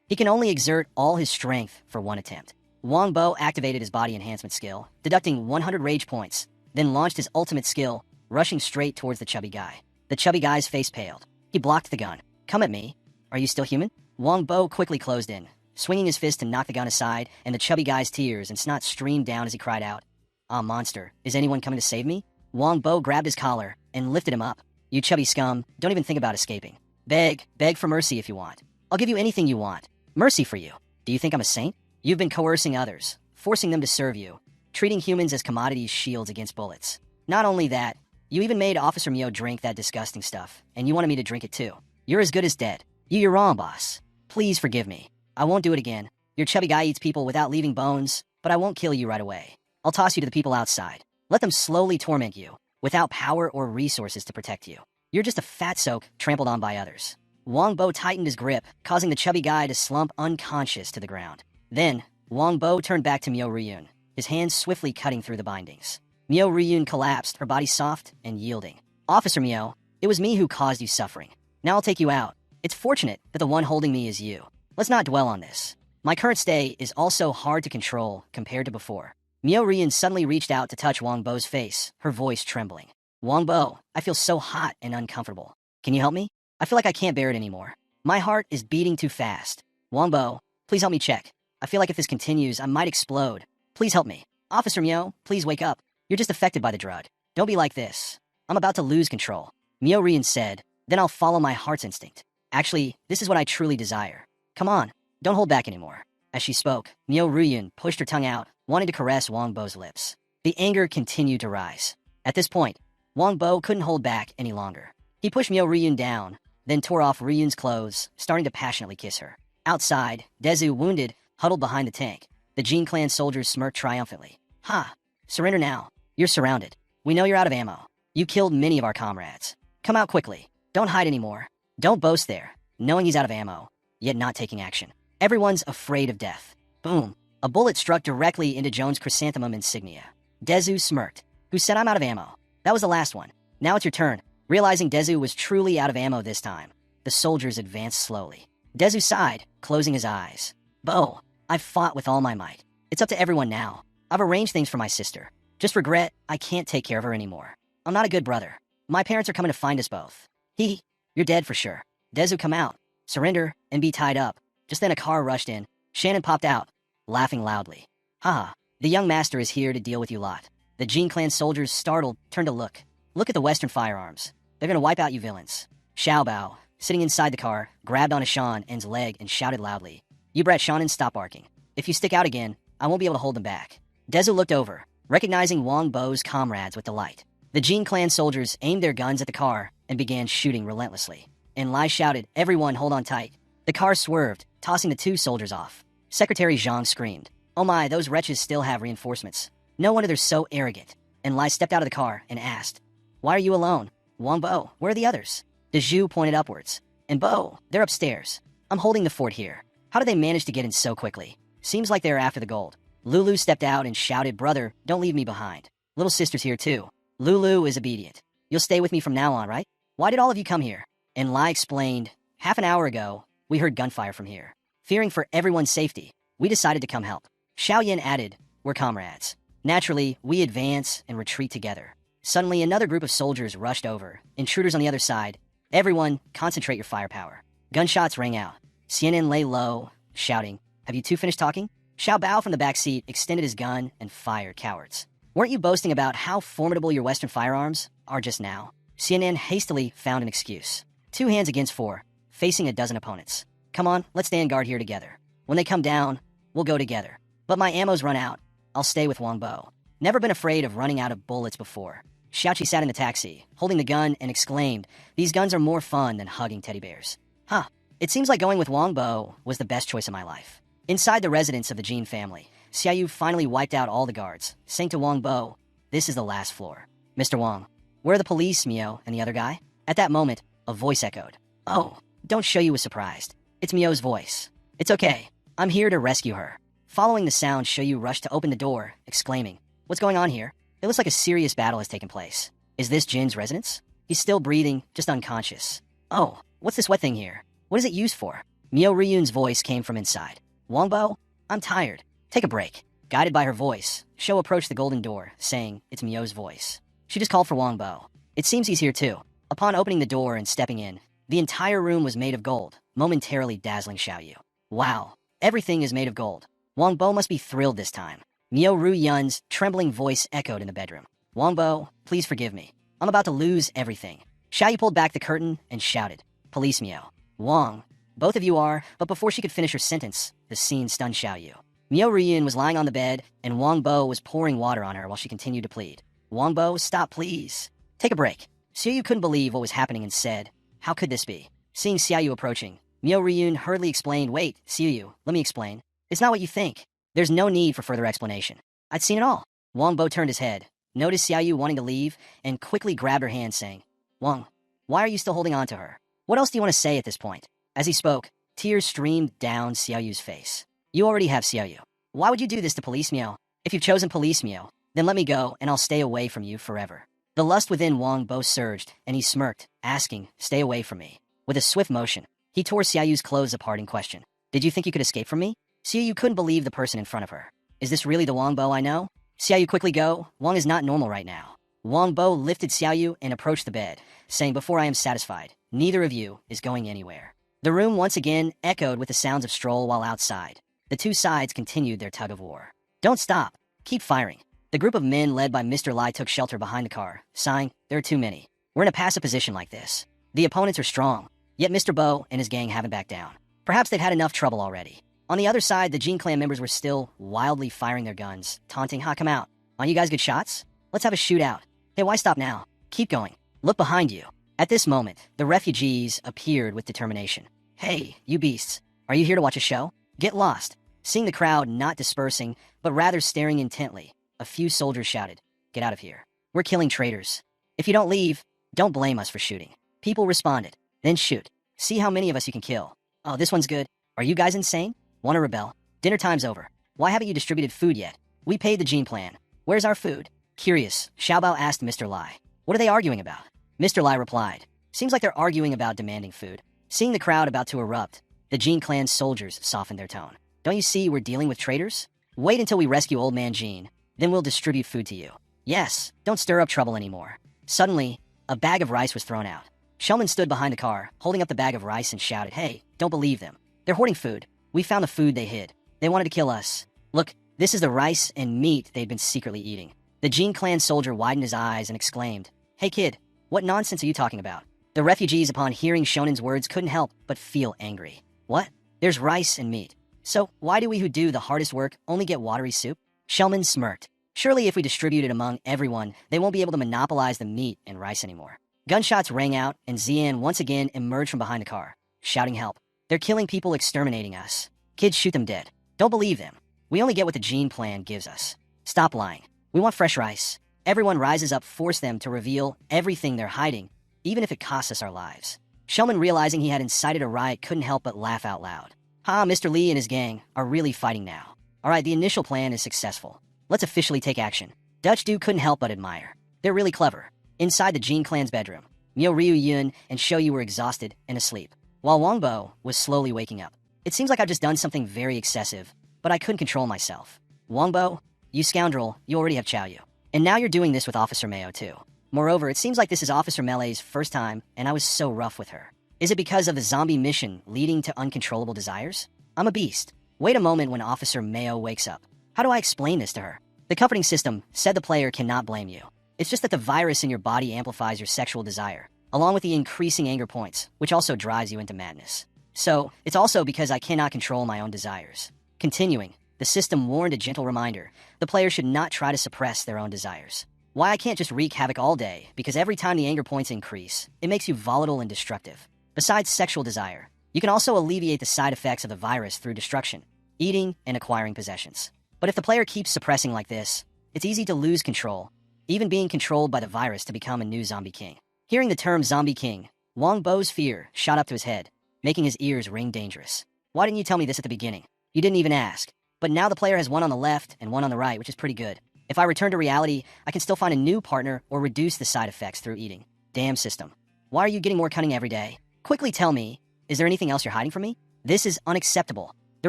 Speaker 1: He can only exert all his strength for one attempt. Wong Bo activated his body enhancement skill, deducting 100 rage points, then launched his ultimate skill, rushing straight towards the chubby guy. The chubby guy's face paled. He blocked the gun. "Come at me. Are you still human?" Wong Bo quickly closed in, swinging his fist to knock the gun aside, and the chubby guy's tears and snot streamed down as he cried out, "Ah, monster, is anyone coming to save me?" Wong Bo grabbed his collar and lifted him up. You chubby scum, don't even think about escaping. Beg for mercy if you want. I'll give you anything you want. Mercy for you. Do you think I'm a saint? You've been coercing others, forcing them to serve you, treating humans as commodities shields against bullets. Not only that, you even made Officer Mio drink that disgusting stuff, and you wanted me to drink it too. You're as good as dead. You're wrong, boss. Please forgive me. I won't do it again. Your chubby guy eats people without leaving bones, but I won't kill you right away. I'll toss you to the people outside. Let them slowly torment you, without power or resources to protect you. You're just a fat soak trampled on by others. Wong Bo tightened his grip, causing the chubby guy to slump unconscious to the ground. Then, Wong Bo turned back to Myo Ryun, his hands swiftly cutting through the bindings. Myo Ryun collapsed, her body soft and yielding. Officer Myo, it was me who caused you suffering. Now I'll take you out. It's fortunate that the one holding me is you. Let's not dwell on this. My current stay is also hard to control compared to before. Myo Ryun suddenly reached out to touch Wong Bo's face, her voice trembling. Wong Bo, I feel so hot and uncomfortable. Can you help me? I feel like I can't bear it anymore. My heart is beating too fast. Wong Bo, please help me check. I feel like if this continues, I might explode. Please help me. Officer Myo, please wake up. You're just affected by the drug. Don't be like this. I'm about to lose control. Myo Ryun said, then I'll follow my heart's instinct. Actually, this is what I truly desire. Come on, don't hold back anymore. As she spoke, Myo Ryun pushed her tongue out, wanting to caress Wong Bo's lips. The anger continued to rise. At this point, Wong Bo couldn't hold back any longer. He pushed Myo Ryun down, then tore off Ryun's clothes, starting to passionately kiss her. Outside, Dezu, wounded, huddled behind the tank. The Gene Clan soldiers smirked triumphantly. Ha! Surrender now. You're surrounded. We know you're out of ammo. You killed many of our comrades. Come out quickly. Don't hide anymore. Don't boast there, knowing he's out of ammo, yet not taking action. Everyone's afraid of death. Boom. A bullet struck directly into Joan's chrysanthemum insignia. Dezu smirked. Who said I'm out of ammo? That was the last one. Now it's your turn. Realizing Dezu was truly out of ammo this time, the soldiers advanced slowly. Dezu sighed, closing his eyes. Bo, I've fought with all my might. It's up to everyone now. I've arranged things for my sister. Just regret I can't take care of her anymore. I'm not a good brother. My parents are coming to find us both. You're dead for sure. Dezu, come out. Surrender and be tied up. Just then a car rushed in. Shannon popped out, laughing loudly. Haha, the young master is here to deal with you lot. The Gene Clan soldiers, startled, turned to look. Look at the Western firearms. They're gonna wipe out you villains. Xiao Bao, sitting inside the car, grabbed onto Shannon's leg and shouted loudly. You brat Shannon, stop barking. If you stick out again, I won't be able to hold them back. Dezu looked over, recognizing Wong Bo's comrades with delight. The Gene Clan soldiers aimed their guns at the car and began shooting relentlessly. And Lai shouted, everyone hold on tight. The car swerved, tossing the two soldiers off. Secretary Zhang screamed, oh my, those wretches still have reinforcements. No wonder they're so arrogant. And Lai stepped out of the car and asked, why are you alone? Wong Bo, where are the others? De Zhu pointed upwards. And Bo, they're upstairs. I'm holding the fort here. How did they manage to get in so quickly? Seems like they're after the gold. Lulu stepped out and shouted, brother, don't leave me behind. Little sister's here too. Lulu is obedient. You'll stay with me from now on, right? Why did all of you come here? And Lai explained, half an hour ago, we heard gunfire from here. Fearing for everyone's safety, we decided to come help. Xiao Yin added, we're comrades. Naturally, we advance and retreat together. Suddenly, another group of soldiers rushed over. Intruders on the other side. Everyone, concentrate your firepower. Gunshots rang out. Xianin lay low, shouting, have you two finished talking? Xiao Bao from the back seat extended his gun and fired, cowards. Weren't you boasting about how formidable your Western firearms are just now? Xianin hastily found an excuse. 2 hands against 4, facing a dozen opponents. Come on, let's stand guard here together. When they come down, we'll go together. But my ammo's run out. I'll stay with Wong Bo. Never been afraid of running out of bullets before. Xiaoqi sat in the taxi, holding the gun, and exclaimed, these guns are more fun than hugging teddy bears. Huh. It seems like going with Wong Bo was the best choice of my life. Inside the residence of the Gene family, Xiaoyu finally wiped out all the guards, saying to Wong Bo, this is the last floor. Mr. Wong, where are the police, Mio, and the other guy? At that moment, a voice echoed. Oh, don't show you was surprised. It's Mio's voice. It's okay. I'm here to rescue her. Following the sound, Shoyu rushed to open the door, exclaiming, what's going on here? It looks like a serious battle has taken place. Is this Jin's residence? He's still breathing, just unconscious. Oh, what's this wet thing here? What is it used for? Mio Ryun's voice came from inside. Wongbo, I'm tired. Take a break. Guided by her voice, Sho approached the golden door, saying, it's Mio's voice. She just called for Wongbo. It seems he's here too. Upon opening the door and stepping in, the entire room was made of gold, momentarily dazzling Xiaoyu. Wow, everything is made of gold. Wongbo must be thrilled this time. Mio Ru Yun's trembling voice echoed in the bedroom. Wongbo, please forgive me. I'm about to lose everything. Xiaoyu pulled back the curtain and shouted, Police Miao. Wong, both of you are, but before she could finish her sentence, the scene stunned Xiaoyu. Miao Ryun was lying on the bed, and Wongbo was pouring water on her while she continued to plead. Wongbo, stop please. Take a break. Xiaoyu couldn't believe what was happening and said, how could this be? Seeing Xiaoyu approaching, Miao Ryun hurriedly explained, wait, Xiaoyu, let me explain. It's not what you think. There's no need for further explanation. I'd seen it all. Wongbo turned his head, noticed Xiaoyu wanting to leave, and quickly grabbed her hand, saying, Wong, why are you still holding on to her? What else do you want to say at this point? As he spoke, tears streamed down Xiaoyu's face. You already have Xiaoyu. Why would you do this to Police Miao? If you've chosen Police Miao, then let me go and I'll stay away from you forever. The lust within Wongbo surged, and he smirked, asking, stay away from me. With a swift motion, he tore Xiaoyu's clothes apart in question. Did you think you could escape from me? Xiaoyu couldn't believe the person in front of her. Is this really the Wongbo I know? Xiaoyu, quickly go. Wong is not normal right now. Wongbo lifted Xiaoyu and approached the bed, saying, before I am satisfied, neither of you is going anywhere. The room once again echoed with the sounds of Stroll while outside. The two sides continued their tug of war. Don't stop. Keep firing. The group of men led by Mr. Lai took shelter behind the car, sighing, there are too many. We're in a passive position like this. The opponents are strong, yet Mr. Bo and his gang haven't backed down. Perhaps they've had enough trouble already. On the other side, the Gene clan members were still wildly firing their guns, taunting, come out. Aren't you guys good shots? Let's have a shootout. Hey, why stop now? Keep going. Look behind you. At this moment, the refugees appeared with determination. Hey, you beasts. Are you here to watch a show? Get lost. Seeing the crowd not dispersing, but rather staring intently, a few soldiers shouted, get out of here. We're killing traitors. If you don't leave, don't blame us for shooting. People responded, then shoot. See how many of us you can kill. Oh, this one's good. Are you guys insane? Want to rebel? Dinner time's over. Why haven't you distributed food yet? We paid the Gene plan. Where's our food? Curious, Xiaobao asked Mr. Lai. What are they arguing about? Mr. Lai replied, seems like they're arguing about demanding food. Seeing the crowd about to erupt, the Gene clan's soldiers softened their tone. Don't you see we're dealing with traitors? Wait until we rescue Old Man Gene. Then we'll distribute food to you. Yes, don't stir up trouble anymore. Suddenly, a bag of rice was thrown out. Shellman stood behind the car, holding up the bag of rice and shouted, hey, don't believe them. They're hoarding food. We found the food they hid. They wanted to kill us. Look, this is the rice and meat they'd been secretly eating. The Gene clan soldier widened his eyes and exclaimed, hey kid, what nonsense are you talking about? The refugees, upon hearing Shonen's words, couldn't help but feel angry. What? There's rice and meat. So why do we who do the hardest work only get watery soup? Shellman smirked. Surely if we distribute it among everyone, they won't be able to monopolize the meat and rice anymore. Gunshots rang out, and Xian once again emerged from behind the car, shouting help. They're killing people, exterminating us. Kids, shoot them dead. Don't believe them. We only get what the Gene plan gives us. Stop lying. We want fresh rice. Everyone rises up, force them to reveal everything they're hiding, even if it costs us our lives. Shellman, realizing he had incited a riot, couldn't help but laugh out loud. Mr. Lee and his gang are really fighting now. All right, the initial plan is successful. Let's officially take action. Dutch Dude couldn't help but admire. They're really clever. Inside the Gene clan's bedroom, Miao Ryun and Shoyu were exhausted and asleep, while Wongbo was slowly waking up. It seems like I've just done something very excessive, but I couldn't control myself. Wongbo, you scoundrel, you already have Xiaoyu. And now you're doing this with Officer Mayo too. Moreover, it seems like this is Officer Melee's first time, and I was so rough with her. Is it because of the zombie mission leading to uncontrollable desires? I'm a beast. Wait a moment when Officer Mayo wakes up. How do I explain this to her? The comforting system said the player cannot blame you. It's just that the virus in your body amplifies your sexual desire, along with the increasing anger points, which also drives you into madness. So, it's also because I cannot control my own desires. Continuing, the system warned a gentle reminder, the player should not try to suppress their own desires. Why I can't just wreak havoc all day, because every time the anger points increase, it makes you volatile and destructive. Besides sexual desire, you can also alleviate the side effects of the virus through destruction, eating, and acquiring possessions. But if the player keeps suppressing like this, it's easy to lose control, even being controlled by the virus to become a new zombie king. Hearing the term zombie king, Wongbo's fear shot up to his head, making his ears ring dangerous. Why didn't you tell me this at the beginning? You didn't even ask. But now the player has one on the left and one on the right, which is pretty good. If I return to reality, I can still find a new partner or reduce the side effects through eating. Damn system. Why are you getting more cunning every day? Quickly tell me, is there anything else you're hiding from me? This is unacceptable. The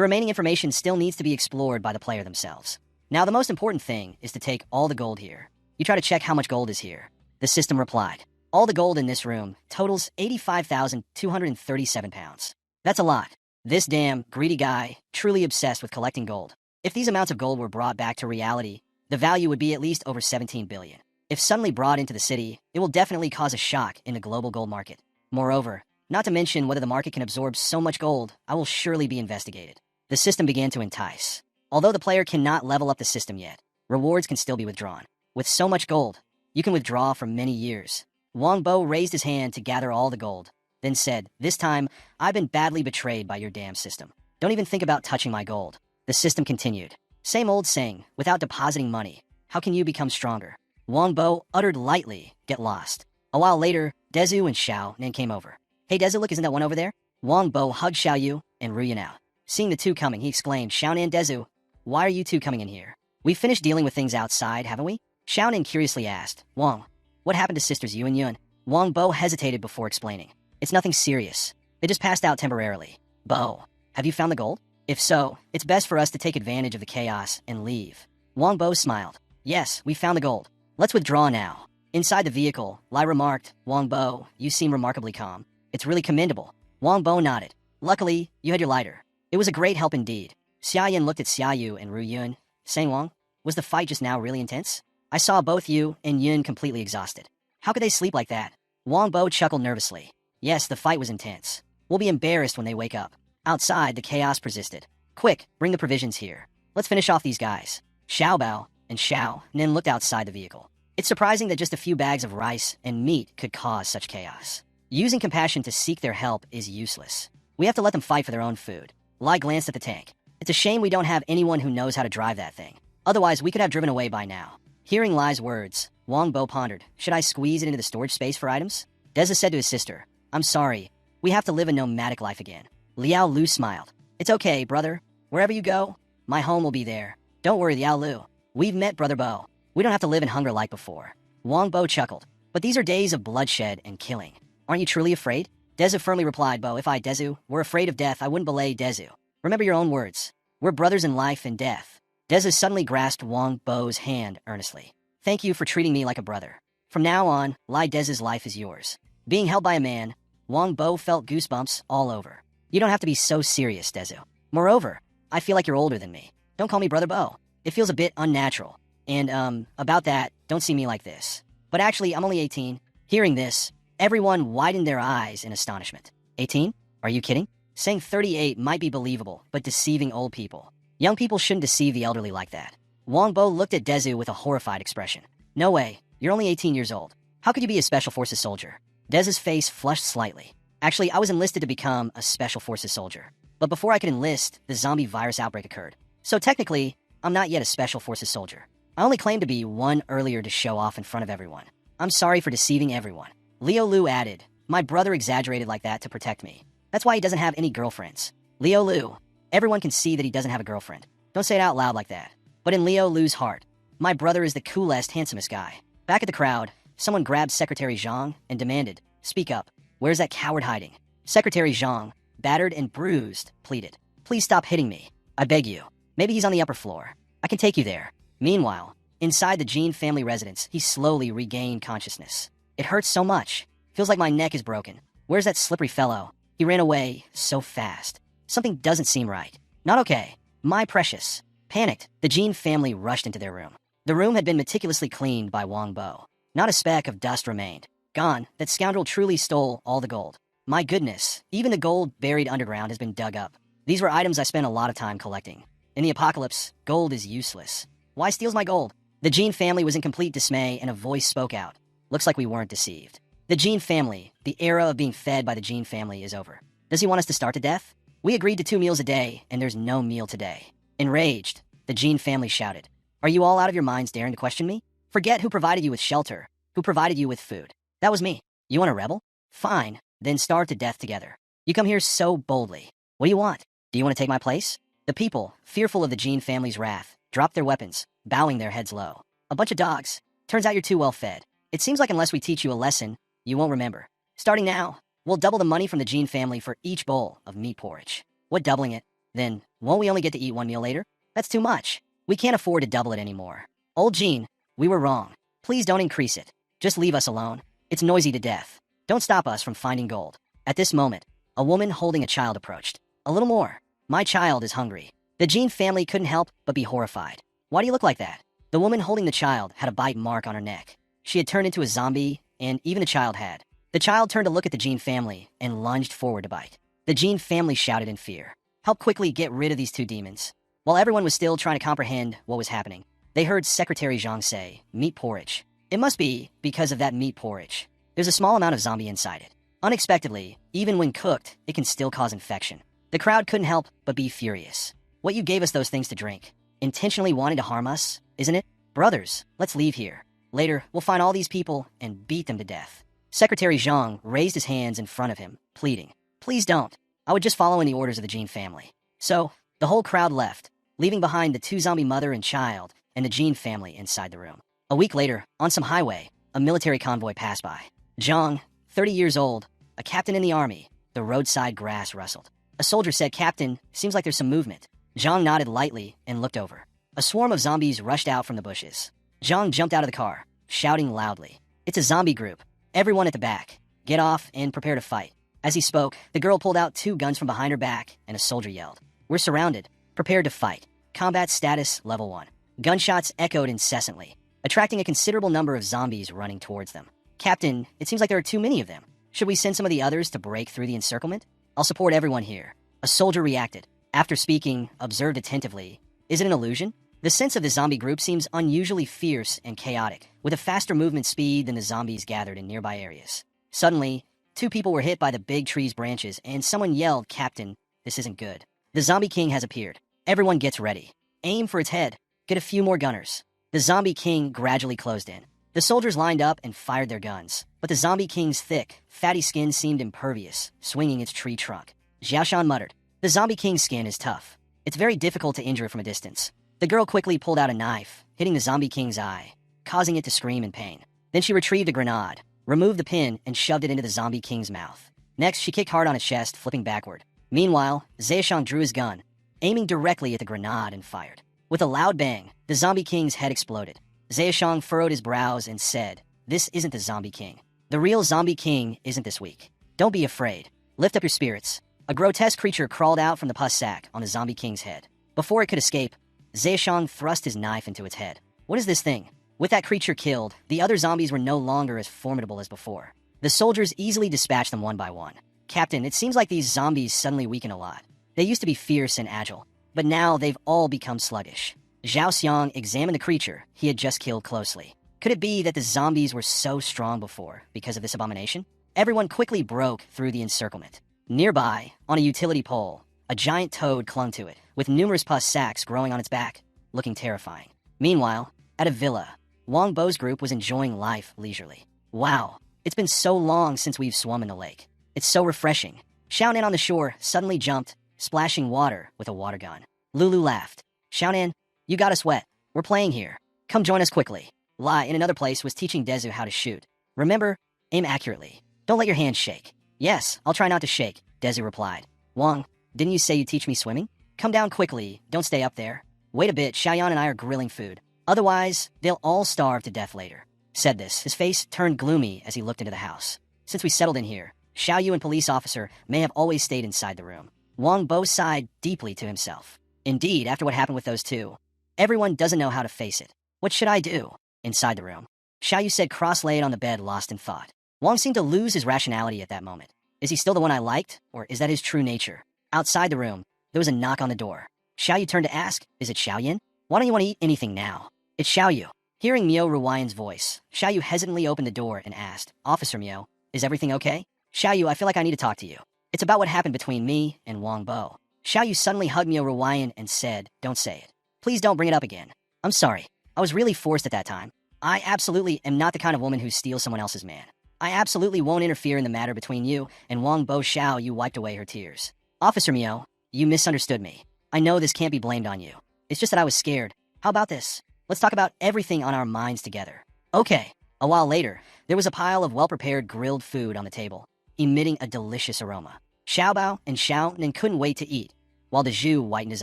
Speaker 1: remaining information still needs to be explored by the player themselves. Now the most important thing is to take all the gold here. You try to check how much gold is here. The system replied, all the gold in this room totals 85,237 pounds. That's a lot. This damn greedy guy, truly obsessed with collecting gold. If these amounts of gold were brought back to reality, the value would be at least over 17 billion. If suddenly brought into the city, it will definitely cause a shock in the global gold market. Moreover, not to mention whether the market can absorb so much gold, I will surely be investigated. The system began to entice. Although the player cannot level up the system yet, rewards can still be withdrawn. With so much gold, you can withdraw for many years. Wong Bo raised his hand to gather all the gold, then said, "This time, I've been badly betrayed by your damn system. Don't even think about touching my gold." The system continued. Same old saying, without depositing money, how can you become stronger? Wong Bo uttered lightly, "Get lost." A while later, Dezu and Xiao Nen came over. "Hey Dezu, look, isn't that one over there?" Wong Bo hugged Xiao Yu and Ruyan out. Seeing the two coming, he exclaimed, "Xiao Nen, Dezu, why are you two coming in here? We finished dealing with things outside, haven't we?" Xiao Nen curiously asked, "Wong, what happened to sisters Yu and Yun?" Wong Bo hesitated before explaining. "It's nothing serious. They just passed out temporarily." "Bo, have you found the gold? If so, it's best for us to take advantage of the chaos and leave." Wong Bo smiled. "Yes, we found the gold. Let's withdraw now." Inside the vehicle, Lai remarked, "Wong Bo, you seem remarkably calm. It's really commendable." Wong Bo nodded. "Luckily, you had your lighter. It was a great help indeed." Xia Yin looked at Xia Yu and Ru Yun, saying, "Wong, was the fight just now really intense? I saw both you and Yun completely exhausted. How could they sleep like that?" Wong Bo chuckled nervously. "Yes, the fight was intense. We'll be embarrassed when they wake up." Outside, the chaos persisted. "Quick, bring the provisions here. Let's finish off these guys." Xiao Bao and Xiao Nen looked outside the vehicle. It's surprising that just a few bags of rice and meat could cause such chaos. Using compassion to seek their help is useless. We have to let them fight for their own food. Lai glanced at the tank. "It's a shame we don't have anyone who knows how to drive that thing. Otherwise, we could have driven away by now." Hearing Lai's words, Wong Bo pondered, "Should I squeeze it into the storage space for items?" Deza said to his sister, "I'm sorry. We have to live a nomadic life again." Liao Lu smiled. "It's okay, brother. Wherever you go, my home will be there. Don't worry, Liao Lu. We've met Brother Bo. We don't have to live in hunger like before." Wong Bo chuckled. "But these are days of bloodshed and killing. Aren't you truly afraid?" Dezu firmly replied, "Bo, if I, Dezu, were afraid of death, I wouldn't belay Dezu. Remember your own words. We're brothers in life and death." Dezu suddenly grasped Wong Bo's hand earnestly. "Thank you for treating me like a brother. From now on, Lai Dezu's life is yours." Being held by a man, Wong Bo felt goosebumps all over. "You don't have to be so serious, Dezu. Moreover, I feel like you're older than me. Don't call me Brother Bo. It feels a bit unnatural. And, about that, don't see me like this. But actually, I'm only 18. Hearing this, everyone widened their eyes in astonishment. 18? Are you kidding? Saying 38 might be believable, but deceiving old people. Young people shouldn't deceive the elderly like that. Wong Bo looked at Dezu with a horrified expression. "No way. You're only 18 years old. How could you be a Special Forces soldier?" Dezu's face flushed slightly. "Actually, I was enlisted to become a Special Forces soldier. But before I could enlist, the zombie virus outbreak occurred. So technically, I'm not yet a Special Forces soldier. I only claim to be one earlier to show off in front of everyone. I'm sorry for deceiving everyone." Liao Lu added, "My brother exaggerated like that to protect me. That's why he doesn't have any girlfriends." Liao Lu, everyone can see that he doesn't have a girlfriend. Don't say it out loud like that. But in Liao Lu's heart, my brother is the coolest, handsomest guy. Back at the crowd, someone grabbed Secretary Zhang and demanded, "Speak up. Where's that coward hiding?" Secretary Zhang, battered and bruised, pleaded, "Please stop hitting me. I beg you. Maybe he's on the upper floor. I can take you there." Meanwhile, inside the Gene family residence, he slowly regained consciousness. "It hurts so much. Feels like my neck is broken. Where's that slippery fellow? He ran away so fast. Something doesn't seem right. Not okay. My precious." Panicked, the Gene family rushed into their room. The room had been meticulously cleaned by Wong Bo. Not a speck of dust remained. Gone, that scoundrel truly stole all the gold. My goodness, even the gold buried underground has been dug up. These were items I spent a lot of time collecting. In the apocalypse, gold is useless. Why steals my gold? The Gene family was in complete dismay, and a voice spoke out. Looks like we weren't deceived. The Gene family, the era of being fed by the Gene family is over. Does he want us to starve to death? We agreed to 2 meals a day, and there's no meal today. Enraged, the Gene family shouted, "Are you all out of your minds daring to question me? Forget who provided you with shelter, who provided you with food. That was me. You want a rebel? Fine, then starve to death together. You come here so boldly. What do you want? Do you want to take my place?" The people, fearful of the Gene family's wrath, dropped their weapons, bowing their heads low. "A bunch of dogs. Turns out you're too well fed. It seems like unless we teach you a lesson, you won't remember. Starting now, we'll double the money from the Gene family for each bowl of meat porridge." "What, doubling it? Then, won't we only get to eat 1 meal later? That's too much. We can't afford to double it anymore. Old Gene, we were wrong. Please don't increase it. Just leave us alone. It's noisy to death. Don't stop us from finding gold." At this moment, a woman holding a child approached. "A little more. My child is hungry." The Gene family couldn't help but be horrified. "Why do you look like that?" The woman holding the child had a bite mark on her neck. She had turned into a zombie, and even the child had. The child turned to look at the Gene family and lunged forward to bite. The Gene family shouted in fear. Help quickly get rid of these two demons. While everyone was still trying to comprehend what was happening, they heard Secretary Zhang say, meat porridge. It must be because of that meat porridge. There's a small amount of zombie inside it. Unexpectedly, even when cooked, it can still cause infection. The crowd couldn't help but be furious. What you gave us those things to drink? Intentionally wanting to harm us, isn't it? Brothers, let's leave here. Later, we'll find all these people and beat them to death. Secretary Zhang raised his hands in front of him, pleading, please don't. I would just follow in the orders of the Gene family. So, the whole crowd left, leaving behind the two zombie mother and child and the Gene family inside the room. A week later, on some highway, a military convoy passed by. Zhang, 30 years old, a captain in the army. The roadside grass rustled. A soldier said, Captain, seems like there's some movement. Zhang nodded lightly and looked over. A swarm of zombies rushed out from the bushes. Zhang jumped out of the car, shouting loudly, it's a zombie group. Everyone at the back, get off and prepare to fight. As he spoke, the girl pulled out two guns from behind her back, and a soldier yelled, we're surrounded. Prepared to fight. Combat status level 1. Gunshots echoed incessantly, attracting a considerable number of zombies running towards them. Captain, it seems like there are too many of them. Should we send some of the others to break through the encirclement? I'll support everyone here. A soldier reacted. After speaking, observed attentively. Is it an illusion? The sense of the zombie group seems unusually fierce and chaotic, with a faster movement speed than the zombies gathered in nearby areas. Suddenly, two people were hit by the big tree's branches, and someone yelled, Captain, this isn't good. The zombie king has appeared. Everyone gets ready. Aim for its head. Get a few more gunners. The zombie king gradually closed in. The soldiers lined up and fired their guns, but the zombie king's thick, fatty skin seemed impervious, swinging its tree trunk. Xiaoshan muttered, the zombie king's skin is tough. It's very difficult to injure it from a distance. The girl quickly pulled out a knife, hitting the zombie king's eye, causing it to scream in pain. Then she retrieved a grenade, removed the pin, and shoved it into the zombie king's mouth. Next, she kicked hard on its chest, flipping backward. Meanwhile, Xiaoshan drew his gun, aiming directly at the grenade, and fired. With a loud bang, the zombie king's head exploded. Xiaoshan furrowed his brows and said, this isn't the zombie king. The real zombie king isn't this weak. Don't be afraid. Lift up your spirits. A grotesque creature crawled out from the pus sack on the zombie king's head. Before it could escape, Xiaoshan thrust his knife into its head. What is this thing? With that creature killed, the other zombies were no longer as formidable as before. The soldiers easily dispatched them one by one. Captain, it seems like these zombies suddenly weaken a lot. They used to be fierce and agile, but now they've all become sluggish. Zhao Xiang examined the creature he had just killed closely. Could it be that the zombies were so strong before because of this abomination? Everyone quickly broke through the encirclement. Nearby, on a utility pole, a giant toad clung to it, with numerous pus sacs growing on its back, looking terrifying. Meanwhile, at a villa, Wong Bo's group was enjoying life leisurely. Wow, it's been so long since we've swum in the lake. It's so refreshing. Xiaonan on the shore suddenly jumped, splashing water with a water gun. Lulu laughed. Xiaonan, you got us wet. We're playing here. Come join us quickly. Lai, in another place, was teaching Dezu how to shoot. Remember, aim accurately. Don't let your hands shake. Yes, I'll try not to shake, Dezu replied. Wong, didn't you say you'd teach me swimming? Come down quickly. Don't stay up there. Wait a bit, Xiaoyan and I are grilling food. Otherwise, they'll all starve to death later. Said this, his face turned gloomy as he looked into the house. Since we settled in here, Xiao Yu and police officer may have always stayed inside the room. Wong Bo sighed deeply to himself. Indeed, after what happened with those two, everyone doesn't know how to face it. What should I do? Inside the room, Xiao Yu said, cross-laid on the bed, lost in thought. Wong seemed to lose his rationality at that moment. Is he still the one I liked, or is that his true nature? Outside the room, there was a knock on the door. Xiao Yu turned to ask, is it Xiao Yin? Why don't you want to eat anything now? It's Xiao Yu. Hearing Miao Ruwayan's voice, Xiao Yu hesitantly opened the door and asked, Officer Miao, is everything okay? Xiao Yu, I feel like I need to talk to you. It's about what happened between me and Wong Bo. Xiao Yu suddenly hugged Miao Ruwayan and said, don't say it. Please don't bring it up again. I'm sorry. I was really forced at that time. I absolutely am not the kind of woman who steals someone else's man. I absolutely won't interfere in the matter between you and Wong Bo. Xiao Yu wiped away her tears. Officer Miao, you misunderstood me. I know this can't be blamed on you. It's just that I was scared. How about this? Let's talk about everything on our minds together. Okay. A while later, there was a pile of well-prepared grilled food on the table, emitting a delicious aroma. Xiaobao and Xiaonan couldn't wait to eat, while the Zhu whitened his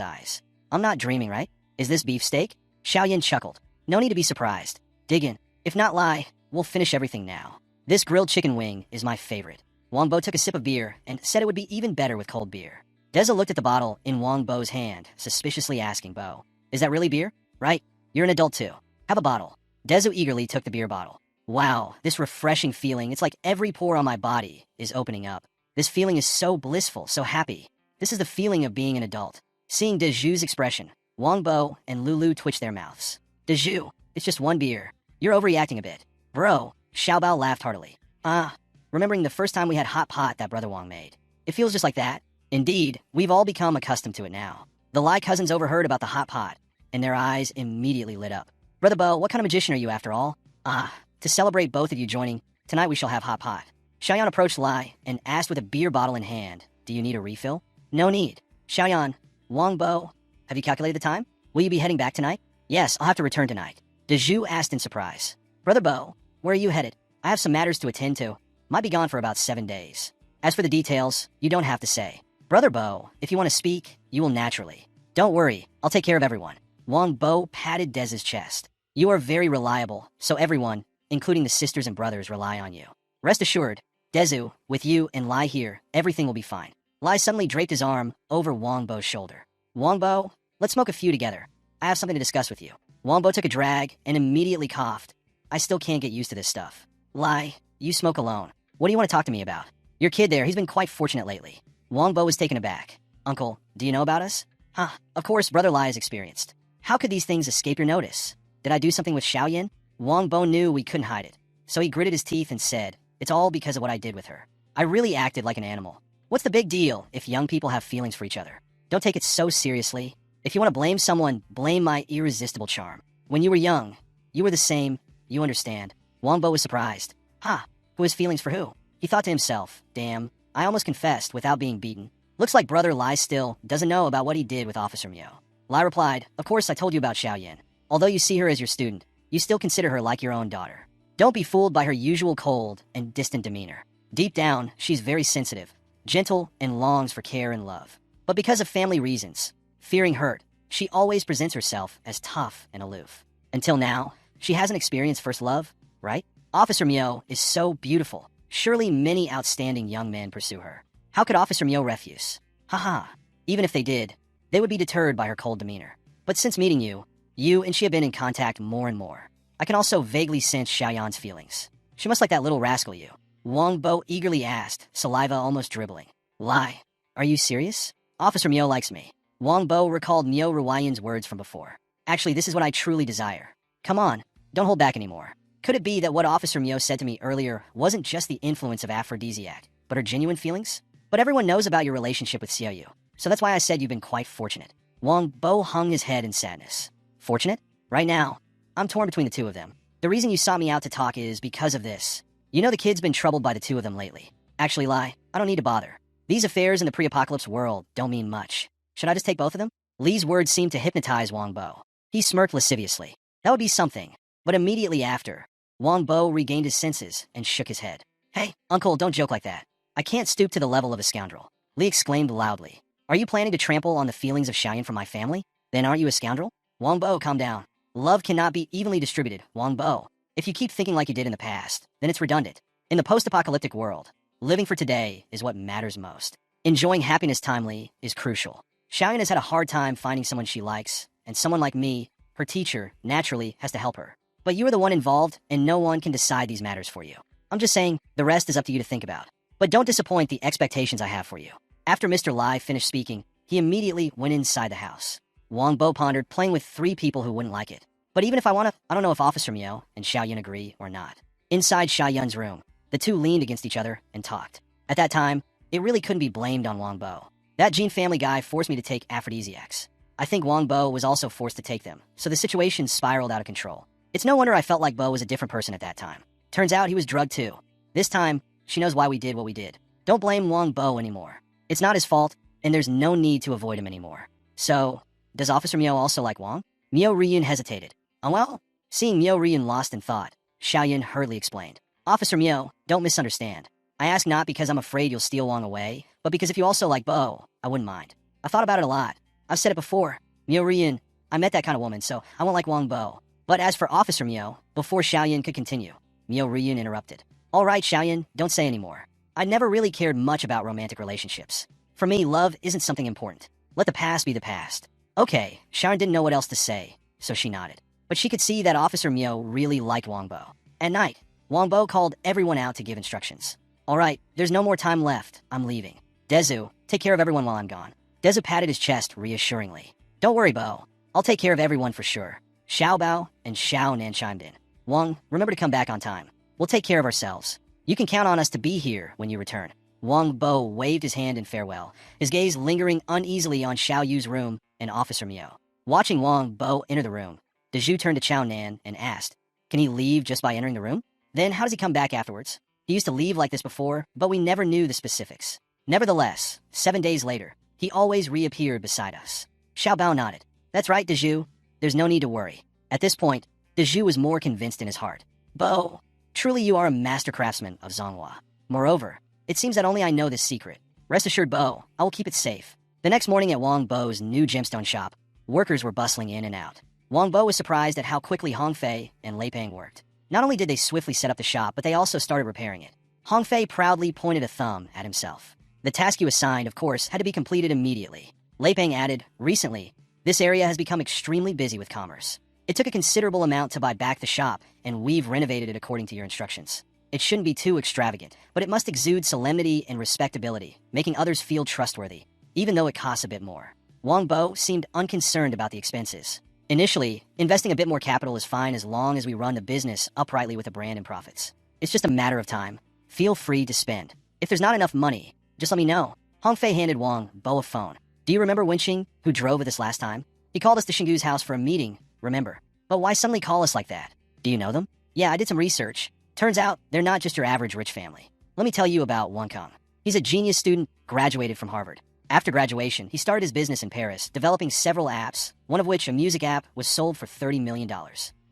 Speaker 1: eyes. I'm not dreaming, right? Is this beefsteak? Xiaoyan chuckled. No need to be surprised. Dig in. If not lie, we'll finish everything now. This grilled chicken wing is my favorite. Wong Bo took a sip of beer and said it would be even better with cold beer. Deza looked at the bottle in Wong Bo's hand, suspiciously asking Bo, is that really beer? Right. You're an adult too. Have a bottle. Dezu eagerly took the beer bottle. Wow, this refreshing feeling, it's like every pore on my body is opening up. This feeling is so blissful, so happy. This is the feeling of being an adult. Seeing Deju's expression, Wong Bo and Lulu twitch their mouths. Deju, it's just one beer. You're overreacting a bit. Bro, Xiaobao laughed heartily. Remembering the first time we had hot pot that Brother Wong made. It feels just like that. Indeed, we've all become accustomed to it now. The Lai cousins overheard about the hot pot, and their eyes immediately lit up. Brother Bo, what kind of magician are you after all? To celebrate both of you joining, tonight we shall have hot pot. Xiaoyan approached Lai and asked with a beer bottle in hand, do you need a refill? No need. Xiaoyan, Wong Bo, have you calculated the time? Will you be heading back tonight? Yes, I'll have to return tonight. Deju asked in surprise. Brother Bo, where are you headed? I have some matters to attend to. Might be gone for about 7 days. As for the details, you don't have to say. Brother Bo, if you want to speak, you will naturally. Don't worry, I'll take care of everyone. Wong Bo patted Dez's chest. You are very reliable, so everyone, including the sisters and brothers, rely on you. Rest assured, Dezu, with you and Lai here, everything will be fine. Lai suddenly draped his arm over Wong Bo's shoulder. Wong Bo, let's smoke a few together. I have something to discuss with you. Wong Bo took a drag and immediately coughed. I still can't get used to this stuff. Lai, you smoke alone. What do you want to talk to me about? Your kid there, he's been quite fortunate lately. Wong Bo was taken aback. Uncle, do you know about us? Of course, Brother Lai is experienced. How could these things escape your notice? Did I do something with Xiaoyan? Wong Bo knew we couldn't hide it. So he gritted his teeth and said, it's all because of what I did with her. I really acted like an animal. What's the big deal if young people have feelings for each other? Don't take it so seriously. If you want to blame someone, blame my irresistible charm. When you were young, you were the same. You understand. Wong Bo was surprised. Who has feelings for who? He thought to himself, damn, I almost confessed without being beaten. Looks like Brother Lai still doesn't know about what he did with Officer Mio. Lai replied, of course I told you about Xiaoyan. Although you see her as your student, you still consider her like your own daughter. Don't be fooled by her usual cold and distant demeanor. Deep down, she's very sensitive, gentle, and longs for care and love. But because of family reasons, fearing hurt, she always presents herself as tough and aloof. Until now, she hasn't experienced first love, right? Officer Mio is so beautiful. Surely many outstanding young men pursue her. How could Officer Mio refuse? Even if they did, they would be deterred by her cold demeanor. But since meeting you and she have been in contact more and more. I can also vaguely sense Xiaoyan's feelings. She must like that little rascal you. Wong Bo eagerly asked, saliva almost dribbling. Lai, are you serious? Officer Mio likes me. Wong Bo recalled Mio Ruwayan's words from before. Actually, this is what I truly desire. Come on, don't hold back anymore. Could it be that what Officer Mio said to me earlier wasn't just the influence of aphrodisiac, but her genuine feelings? But everyone knows about your relationship with Xiaoyu, so that's why I said you've been quite fortunate. Wong Bo hung his head in sadness. Fortunate? Right now, I'm torn between the two of them. The reason you sought me out to talk is because of this. You know the kid's been troubled by the two of them lately. Actually, Lai, I don't need to bother. These affairs in the pre-apocalypse world don't mean much. Should I just take both of them? Li's words seemed to hypnotize Wong Bo. He smirked lasciviously. That would be something. But immediately after, Wong Bo regained his senses and shook his head. Hey, uncle, don't joke like that. I can't stoop to the level of a scoundrel. Li exclaimed loudly. Are you planning to trample on the feelings of Xiaoyan from my family? Then aren't you a scoundrel? Wong Bo, calm down. Love cannot be evenly distributed, Wong Bo. If you keep thinking like you did in the past, then it's redundant. In the post-apocalyptic world, living for today is what matters most. Enjoying happiness timely is crucial. Xiaoyan has had a hard time finding someone she likes, and someone like me, her teacher, naturally has to help her. But you are the one involved, and no one can decide these matters for you. I'm just saying, the rest is up to you to think about. But don't disappoint the expectations I have for you. After Mr. Lai finished speaking, he immediately went inside the house. Wong Bo pondered, playing with 3 people who wouldn't like it. But even if I want to, I don't know if Officer Mio and Xiaoyan agree or not. Inside Xiaoyan's room, the two leaned against each other and talked. At that time, it really couldn't be blamed on Wong Bo. That Gene family guy forced me to take aphrodisiacs. I think Wong Bo was also forced to take them, so the situation spiraled out of control. It's no wonder I felt like Bo was a different person at that time. Turns out he was drugged too. This time, she knows why we did what we did. Don't blame Wong Bo anymore. It's not his fault, and there's no need to avoid him anymore. So, does Officer Mio also like Wong? Mio Ryun hesitated. Oh well? Seeing Mio Ryun lost in thought, Xiaoyan hurriedly explained. Officer Mio, don't misunderstand. I ask not because I'm afraid you'll steal Wong away, but because if you also like Bo, I wouldn't mind. I've thought about it a lot. I've said it before. Mio Ryun, I met that kind of woman, so I won't like Wong Bo. But as for Officer Mio, before Xiaoyan could continue, Mio Ryun interrupted. All right, Xiaoyan, don't say anymore. I never really cared much about romantic relationships. For me, love isn't something important. Let the past be the past. Okay, Xiaoyan didn't know what else to say, so she nodded. But she could see that Officer Mio really liked Wong Bo. At night, Wong Bo called everyone out to give instructions. All right, there's no more time left. I'm leaving. Dezu, take care of everyone while I'm gone. Dezu patted his chest reassuringly. Don't worry, Bo. I'll take care of everyone for sure. Xiao Bao and Xiao Nan chimed in. Wong, remember to come back on time. We'll take care of ourselves. You can count on us to be here when you return. Wong Bo waved his hand in farewell, his gaze lingering uneasily on Xiao Yu's room and Officer Miao. Watching Wong Bo enter the room, Deju turned to Xiao Nan and asked, can he leave just by entering the room? Then how does he come back afterwards? He used to leave like this before, but we never knew the specifics. Nevertheless, 7 days later, he always reappeared beside us. Xiao Bao nodded. That's right, Deju. There's no need to worry. At this point, Deju was more convinced in his heart. Bo, truly you are a master craftsman of Zhonghua. Moreover, it seems that only I know this secret. Rest assured, Bo, I will keep it safe. The next morning at Wong Bo's new gemstone shop, workers were bustling in and out. Wong Bo was surprised at how quickly Hong Fei and Lei Peng worked. Not only did they swiftly set up the shop, but they also started repairing it. Hong Fei proudly pointed a thumb at himself. The task he was assigned, of course, had to be completed immediately. Lei Peng added, recently, this area has become extremely busy with commerce. It took a considerable amount to buy back the shop, and we've renovated it according to your instructions. It shouldn't be too extravagant, but it must exude solemnity and respectability, making others feel trustworthy, even though it costs a bit more. Wong Bo seemed unconcerned about the expenses. Initially, investing a bit more capital is fine as long as we run the business uprightly with a brand and profits. It's just a matter of time. Feel free to spend. If there's not enough money, just let me know. Hong Fei handed Wong Bo a phone. Do you remember Wenqing, who drove with us last time? He called us to Xingu's house for a meeting, remember? But why suddenly call us like that? Do you know them? Yeah, I did some research. Turns out, they're not just your average rich family. Let me tell you about Wong Kong. He's a genius student, graduated from Harvard. After graduation, he started his business in Paris, developing several apps, one of which, a music app, was sold for $30 million.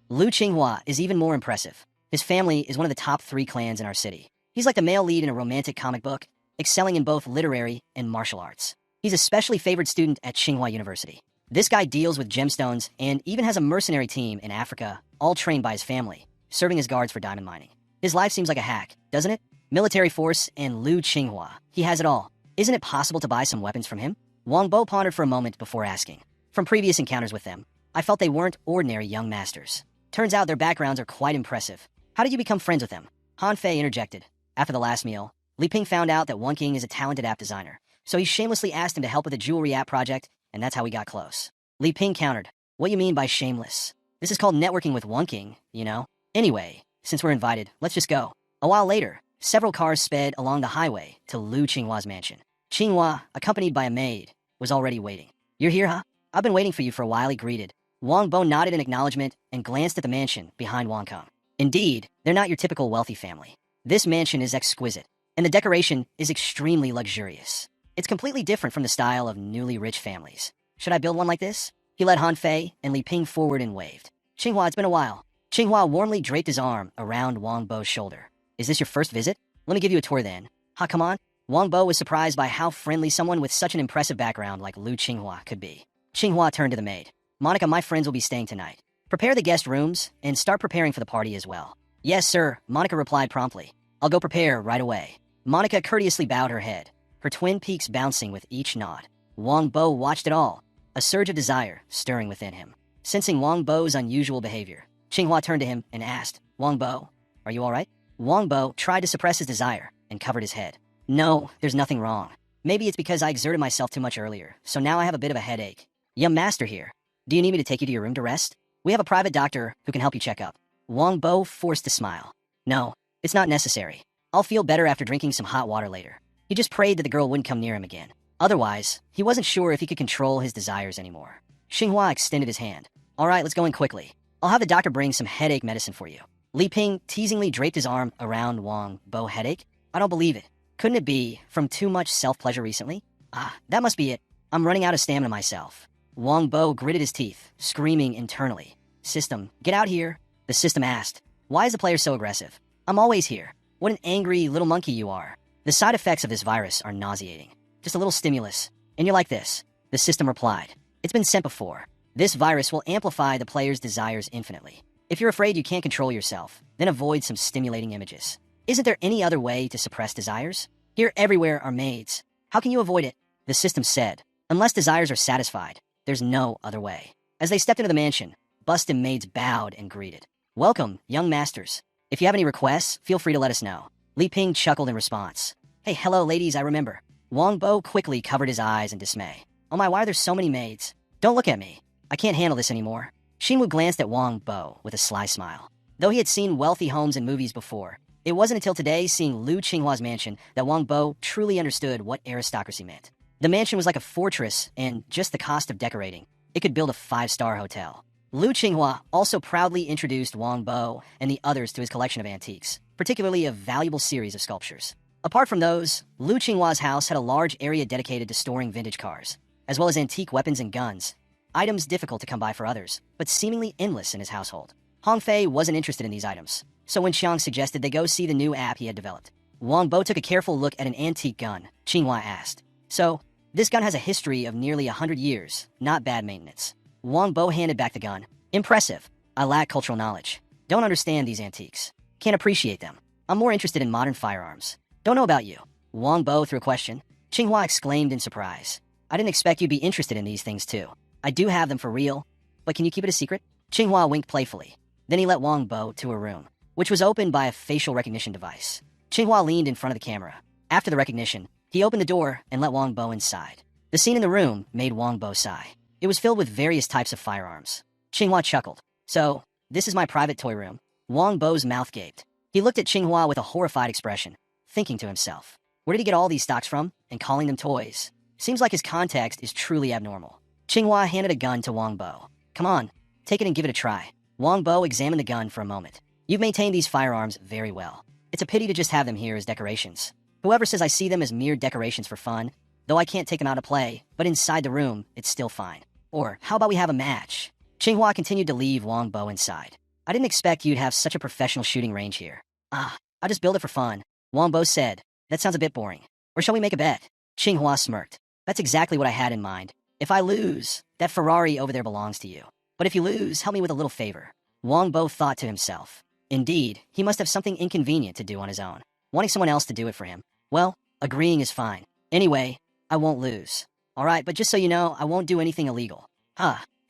Speaker 1: Lu Qinghua is even more impressive. His family is one of the top 3 clans in our city. He's like the male lead in a romantic comic book, excelling in both literary and martial arts. He's a specially favored student at Tsinghua University. This guy deals with gemstones and even has a mercenary team in Africa, all trained by his family, serving as guards for diamond mining. His life seems like a hack, doesn't it? Military force and Lu Qinghua. He has it all. Isn't it possible to buy some weapons from him? Wong Bo pondered for a moment before asking. From previous encounters with them, I felt they weren't ordinary young masters. Turns out their backgrounds are quite impressive. How did you become friends with them? Han Fei interjected. After the last meal, Li Ping found out that Wong King is a talented app designer, so he shamelessly asked him to help with a jewelry app project, and that's how we got close. Li Ping countered. What you mean by shameless? This is called networking with Wong King, you know? Anyway, since we're invited, let's just go. A while later, several cars sped along the highway to Lu Qinghua's mansion. Qinghua, accompanied by a maid, was already waiting. You're here, huh? I've been waiting for you for a while, he greeted. Wong Bo nodded in acknowledgement and glanced at the mansion behind Wong Kong. Indeed, they're not your typical wealthy family. This mansion is exquisite, and the decoration is extremely luxurious. It's completely different from the style of newly rich families. Should I build one like this? He led Han Fei and Li Ping forward and waved. Qinghua, it's been a while. Qinghua warmly draped his arm around Wong Bo's shoulder. Is this your first visit? Let me give you a tour then. Ha, come on. Wong Bo was surprised by how friendly someone with such an impressive background like Lu Qinghua could be. Qinghua turned to the maid. Monica, my friends will be staying tonight. Prepare the guest rooms and start preparing for the party as well. Yes, sir, Monica replied promptly. I'll go prepare right away. Monica courteously bowed her head, her twin peaks bouncing with each nod. Wong Bo watched it all, a surge of desire stirring within him. Sensing Wong Bo's unusual behavior, Qinghua turned to him and asked, Wong Bo, are you all right? Wong Bo tried to suppress his desire and covered his head. No, there's nothing wrong. Maybe it's because I exerted myself too much earlier, so now I have a bit of a headache. Young master here. Do you need me to take you to your room to rest? We have a private doctor who can help you check up. Wong Bo forced a smile. No, it's not necessary. I'll feel better after drinking some hot water later. He just prayed that the girl wouldn't come near him again. Otherwise, he wasn't sure if he could control his desires anymore. Xinghua extended his hand. All right, let's go in quickly. I'll have the doctor bring some headache medicine for you. Li Ping teasingly draped his arm around Wong Bo. Headache? I don't believe it. Couldn't it be from too much self-pleasure recently? Ah, that must be it. I'm running out of stamina myself. Wong Bo gritted his teeth, screaming internally. System, get out here. The system asked. Why is the player so aggressive? I'm always here. What an angry little monkey you are. The side effects of this virus are nauseating. Just a little stimulus. And you're like this. The system replied. It's been sent before. This virus will amplify the player's desires infinitely. If you're afraid you can't control yourself, then avoid some stimulating images. Isn't there any other way to suppress desires? Here everywhere are maids. How can you avoid it? The system said. Unless desires are satisfied, there's no other way. As they stepped into the mansion, busted maids bowed and greeted. Welcome, young masters. If you have any requests, feel free to let us know. Li Ping chuckled in response. Hey, hello ladies, I remember. Wong Bo quickly covered his eyes in dismay. Oh my, why are there so many maids? Don't look at me. I can't handle this anymore. Xinwu glanced at Wong Bo with a sly smile. Though he had seen wealthy homes in movies before, it wasn't until today, seeing Lu Qinghua's mansion, that Wong Bo truly understood what aristocracy meant. The mansion was like a fortress, and just the cost of decorating, it could build a 5-star hotel. Lu Qinghua also proudly introduced Wong Bo and the others to his collection of antiques, particularly a valuable series of sculptures. Apart from those, Lu Qinghua's house had a large area dedicated to storing vintage cars, as well as antique weapons and guns, items difficult to come by for others, but seemingly endless in his household. Hong Fei wasn't interested in these items, so when Xiang suggested they go see the new app he had developed, Wong Bo took a careful look at an antique gun. Qinghua asked, "So, this gun has a history of nearly 100 years, not bad maintenance." Wong Bo handed back the gun. "Impressive. I lack cultural knowledge. Don't understand these antiques. Can't appreciate them. I'm more interested in modern firearms. Don't know about you." Wong Bo threw a question. Qinghua exclaimed in surprise. "I didn't expect you'd be interested in these things too. I do have them for real, but can you keep it a secret?" Qinghua winked playfully. Then he led Wong Bo to a room, which was opened by a facial recognition device. Qinghua leaned in front of the camera. After the recognition, he opened the door and let Wong Bo inside. The scene in the room made Wong Bo sigh. It was filled with various types of firearms. Qinghua chuckled. "So, this is my private toy room." Wong Bo's mouth gaped. He looked at Qinghua with a horrified expression, thinking to himself, where did he get all these stocks from, and calling them toys? Seems like his context is truly abnormal. Qinghua handed a gun to Wong Bo. "Come on, take it and give it a try." Wong Bo examined the gun for a moment. "You've maintained these firearms very well. It's a pity to just have them here as decorations. Whoever says I see them as mere decorations for fun, though I can't take them out to play, but inside the room, it's still fine. Or, how about we have a match?" Qinghua continued to leave Wong Bo inside. "I didn't expect you'd have such a professional shooting range here." I'll just build it for fun," Wong Bo said. "That sounds a bit boring. Or shall we make a bet?" Qinghua smirked. "That's exactly what I had in mind. If I lose, that Ferrari over there belongs to you. But if you lose, help me with a little favor." Wong Bo thought to himself. Indeed, he must have something inconvenient to do on his own, wanting someone else to do it for him. Well, agreeing is fine. "Anyway, I won't lose. All right, but just so you know, I won't do anything illegal."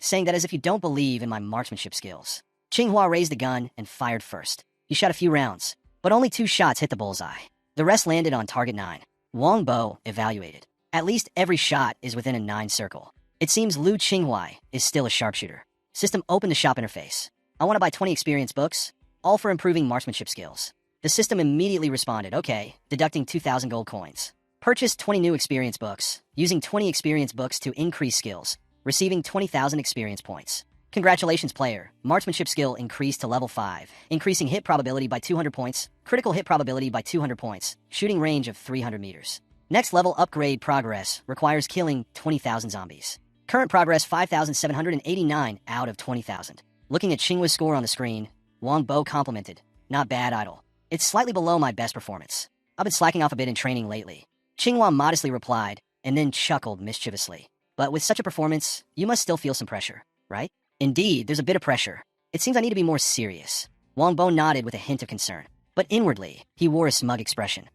Speaker 1: Saying that as if you don't believe in my marksmanship skills. Qinghua raised the gun and fired first. He shot a few rounds, but only 2 shots hit the bullseye. The rest landed on target 9. Wong Bo evaluated. At least every shot is within a 9 circle. It seems Lu Qinghua is still a sharpshooter. System opened the shop interface. "I want to buy 20 experience books, all for improving marksmanship skills." The system immediately responded, "Okay," deducting 2,000 gold coins. Purchase 20 new experience books, using 20 experience books to increase skills, receiving 20,000 experience points. Congratulations, player. Marksmanship skill increased to level 5, increasing hit probability by 200 points, critical hit probability by 200 points, shooting range of 300 meters. Next level upgrade progress requires killing 20,000 zombies. Current progress 5,789 out of 20,000. Looking at Qinghua's score on the screen, Wong Bo complimented. "Not bad, idol. It's slightly below my best performance. I've been slacking off a bit in training lately." Qinghua modestly replied, and then chuckled mischievously. "But with such a performance, you must still feel some pressure, right?" "Indeed, there's a bit of pressure. It seems I need to be more serious." Wong Bo nodded with a hint of concern, but inwardly, he wore a smug expression.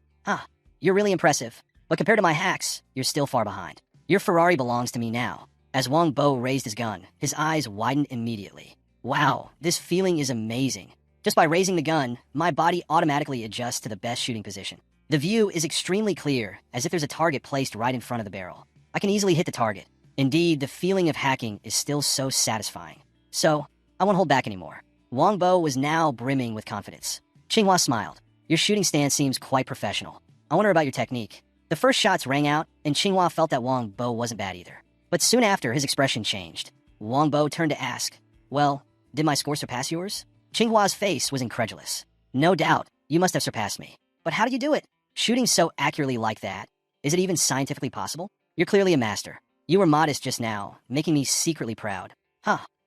Speaker 1: You're really impressive, but compared to my hacks, you're still far behind. Your Ferrari belongs to me now." As Wong Bo raised his gun, his eyes widened immediately. "Wow, this feeling is amazing. Just by raising the gun, my body automatically adjusts to the best shooting position. The view is extremely clear, as if there's a target placed right in front of the barrel. I can easily hit the target. Indeed, the feeling of hacking is still so satisfying. So, I won't hold back anymore." Wong Bo was now brimming with confidence. Qinghua smiled. "Your shooting stance seems quite professional. I wonder about your technique." The first shots rang out, and Qinghua felt that Wong Bo wasn't bad either. But soon after, his expression changed. Wong Bo turned to ask, "Well, did my score surpass yours?" Qinghua's face was incredulous. "No doubt, you must have surpassed me. But how did you do it? Shooting so accurately like that? Is it even scientifically possible? You're clearly a master. You were modest just now, making me secretly proud."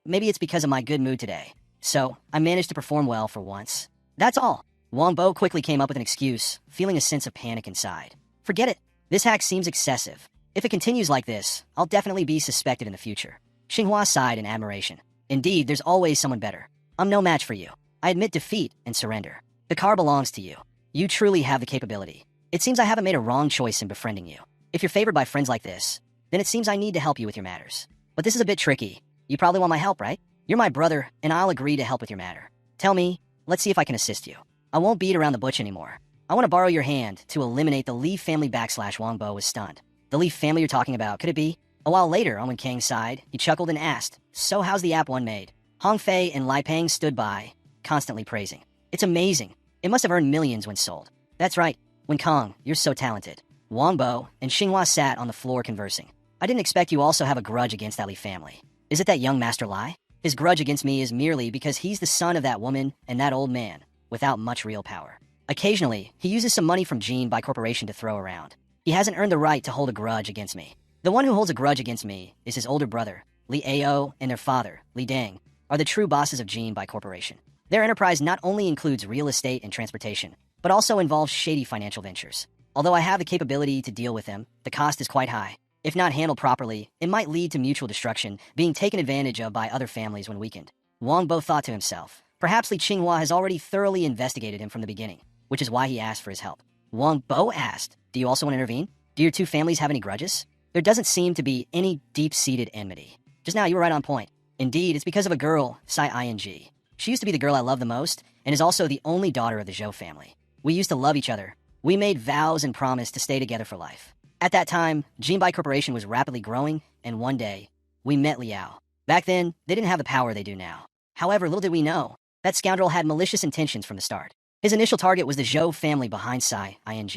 Speaker 1: Maybe it's because of my good mood today. So, I managed to perform well for once. That's all." Wong Bo quickly came up with an excuse, feeling a sense of panic inside. "Forget it. This hack seems excessive. If it continues like this, I'll definitely be suspected in the future." Qinghua sighed in admiration. "Indeed, there's always someone better. I'm no match for you. I admit defeat and surrender. The car belongs to you. You truly have the capability. It seems I haven't made a wrong choice in befriending you. If you're favored by friends like this, then it seems I need to help you with your matters. But this is a bit tricky. You probably want my help, right? You're my brother, and I'll agree to help with your matter. Tell me, let's see if I can assist you." I won't beat around the bush anymore. I want to borrow your hand to eliminate the Lee family / Wong Bo was stunned. The Lee family you're talking about, could it be? A while later, on when Kang sighed, he chuckled and asked, so how's the app one made? Hong Fei and Lai Peng stood by, constantly praising. It's amazing. It must have earned millions when sold. That's right. When Kong, you're so talented. Wong Bo and Xinghua sat on the floor conversing. I didn't expect you also have a grudge against that Lee family. Is it that young Master Lai? His grudge against me is merely because he's the son of that woman and that old man, without much real power. Occasionally, he uses some money from Gene by corporation to throw around. He hasn't earned the right to hold a grudge against me. The one who holds a grudge against me is his older brother, Li Ao, and their father, Li Deng, are the true bosses of Gene by corporation. Their enterprise not only includes real estate and transportation, but also involves shady financial ventures. Although I have the capability to deal with them, the cost is quite high. If not handled properly, it might lead to mutual destruction, being taken advantage of by other families when weakened. Wong Bo thought to himself, perhaps Li Qinghua has already thoroughly investigated him from the beginning, which is why he asked for his help. Wong Bo asked, do you also want to intervene? Do your two families have any grudges? There doesn't seem to be any deep-seated enmity. Just now, you were right on point. Indeed, it's because of a girl, Sai Ing. She used to be the girl I love the most, and is also the only daughter of the Zhou family. We used to love each other. We made vows and promised to stay together for life. At that time, Gene Bai Corporation was rapidly growing, and one day, we met Liao. Back then, they didn't have the power they do now. However, little did we know, that scoundrel had malicious intentions from the start. His initial target was the Zhou family behind Sai Ing.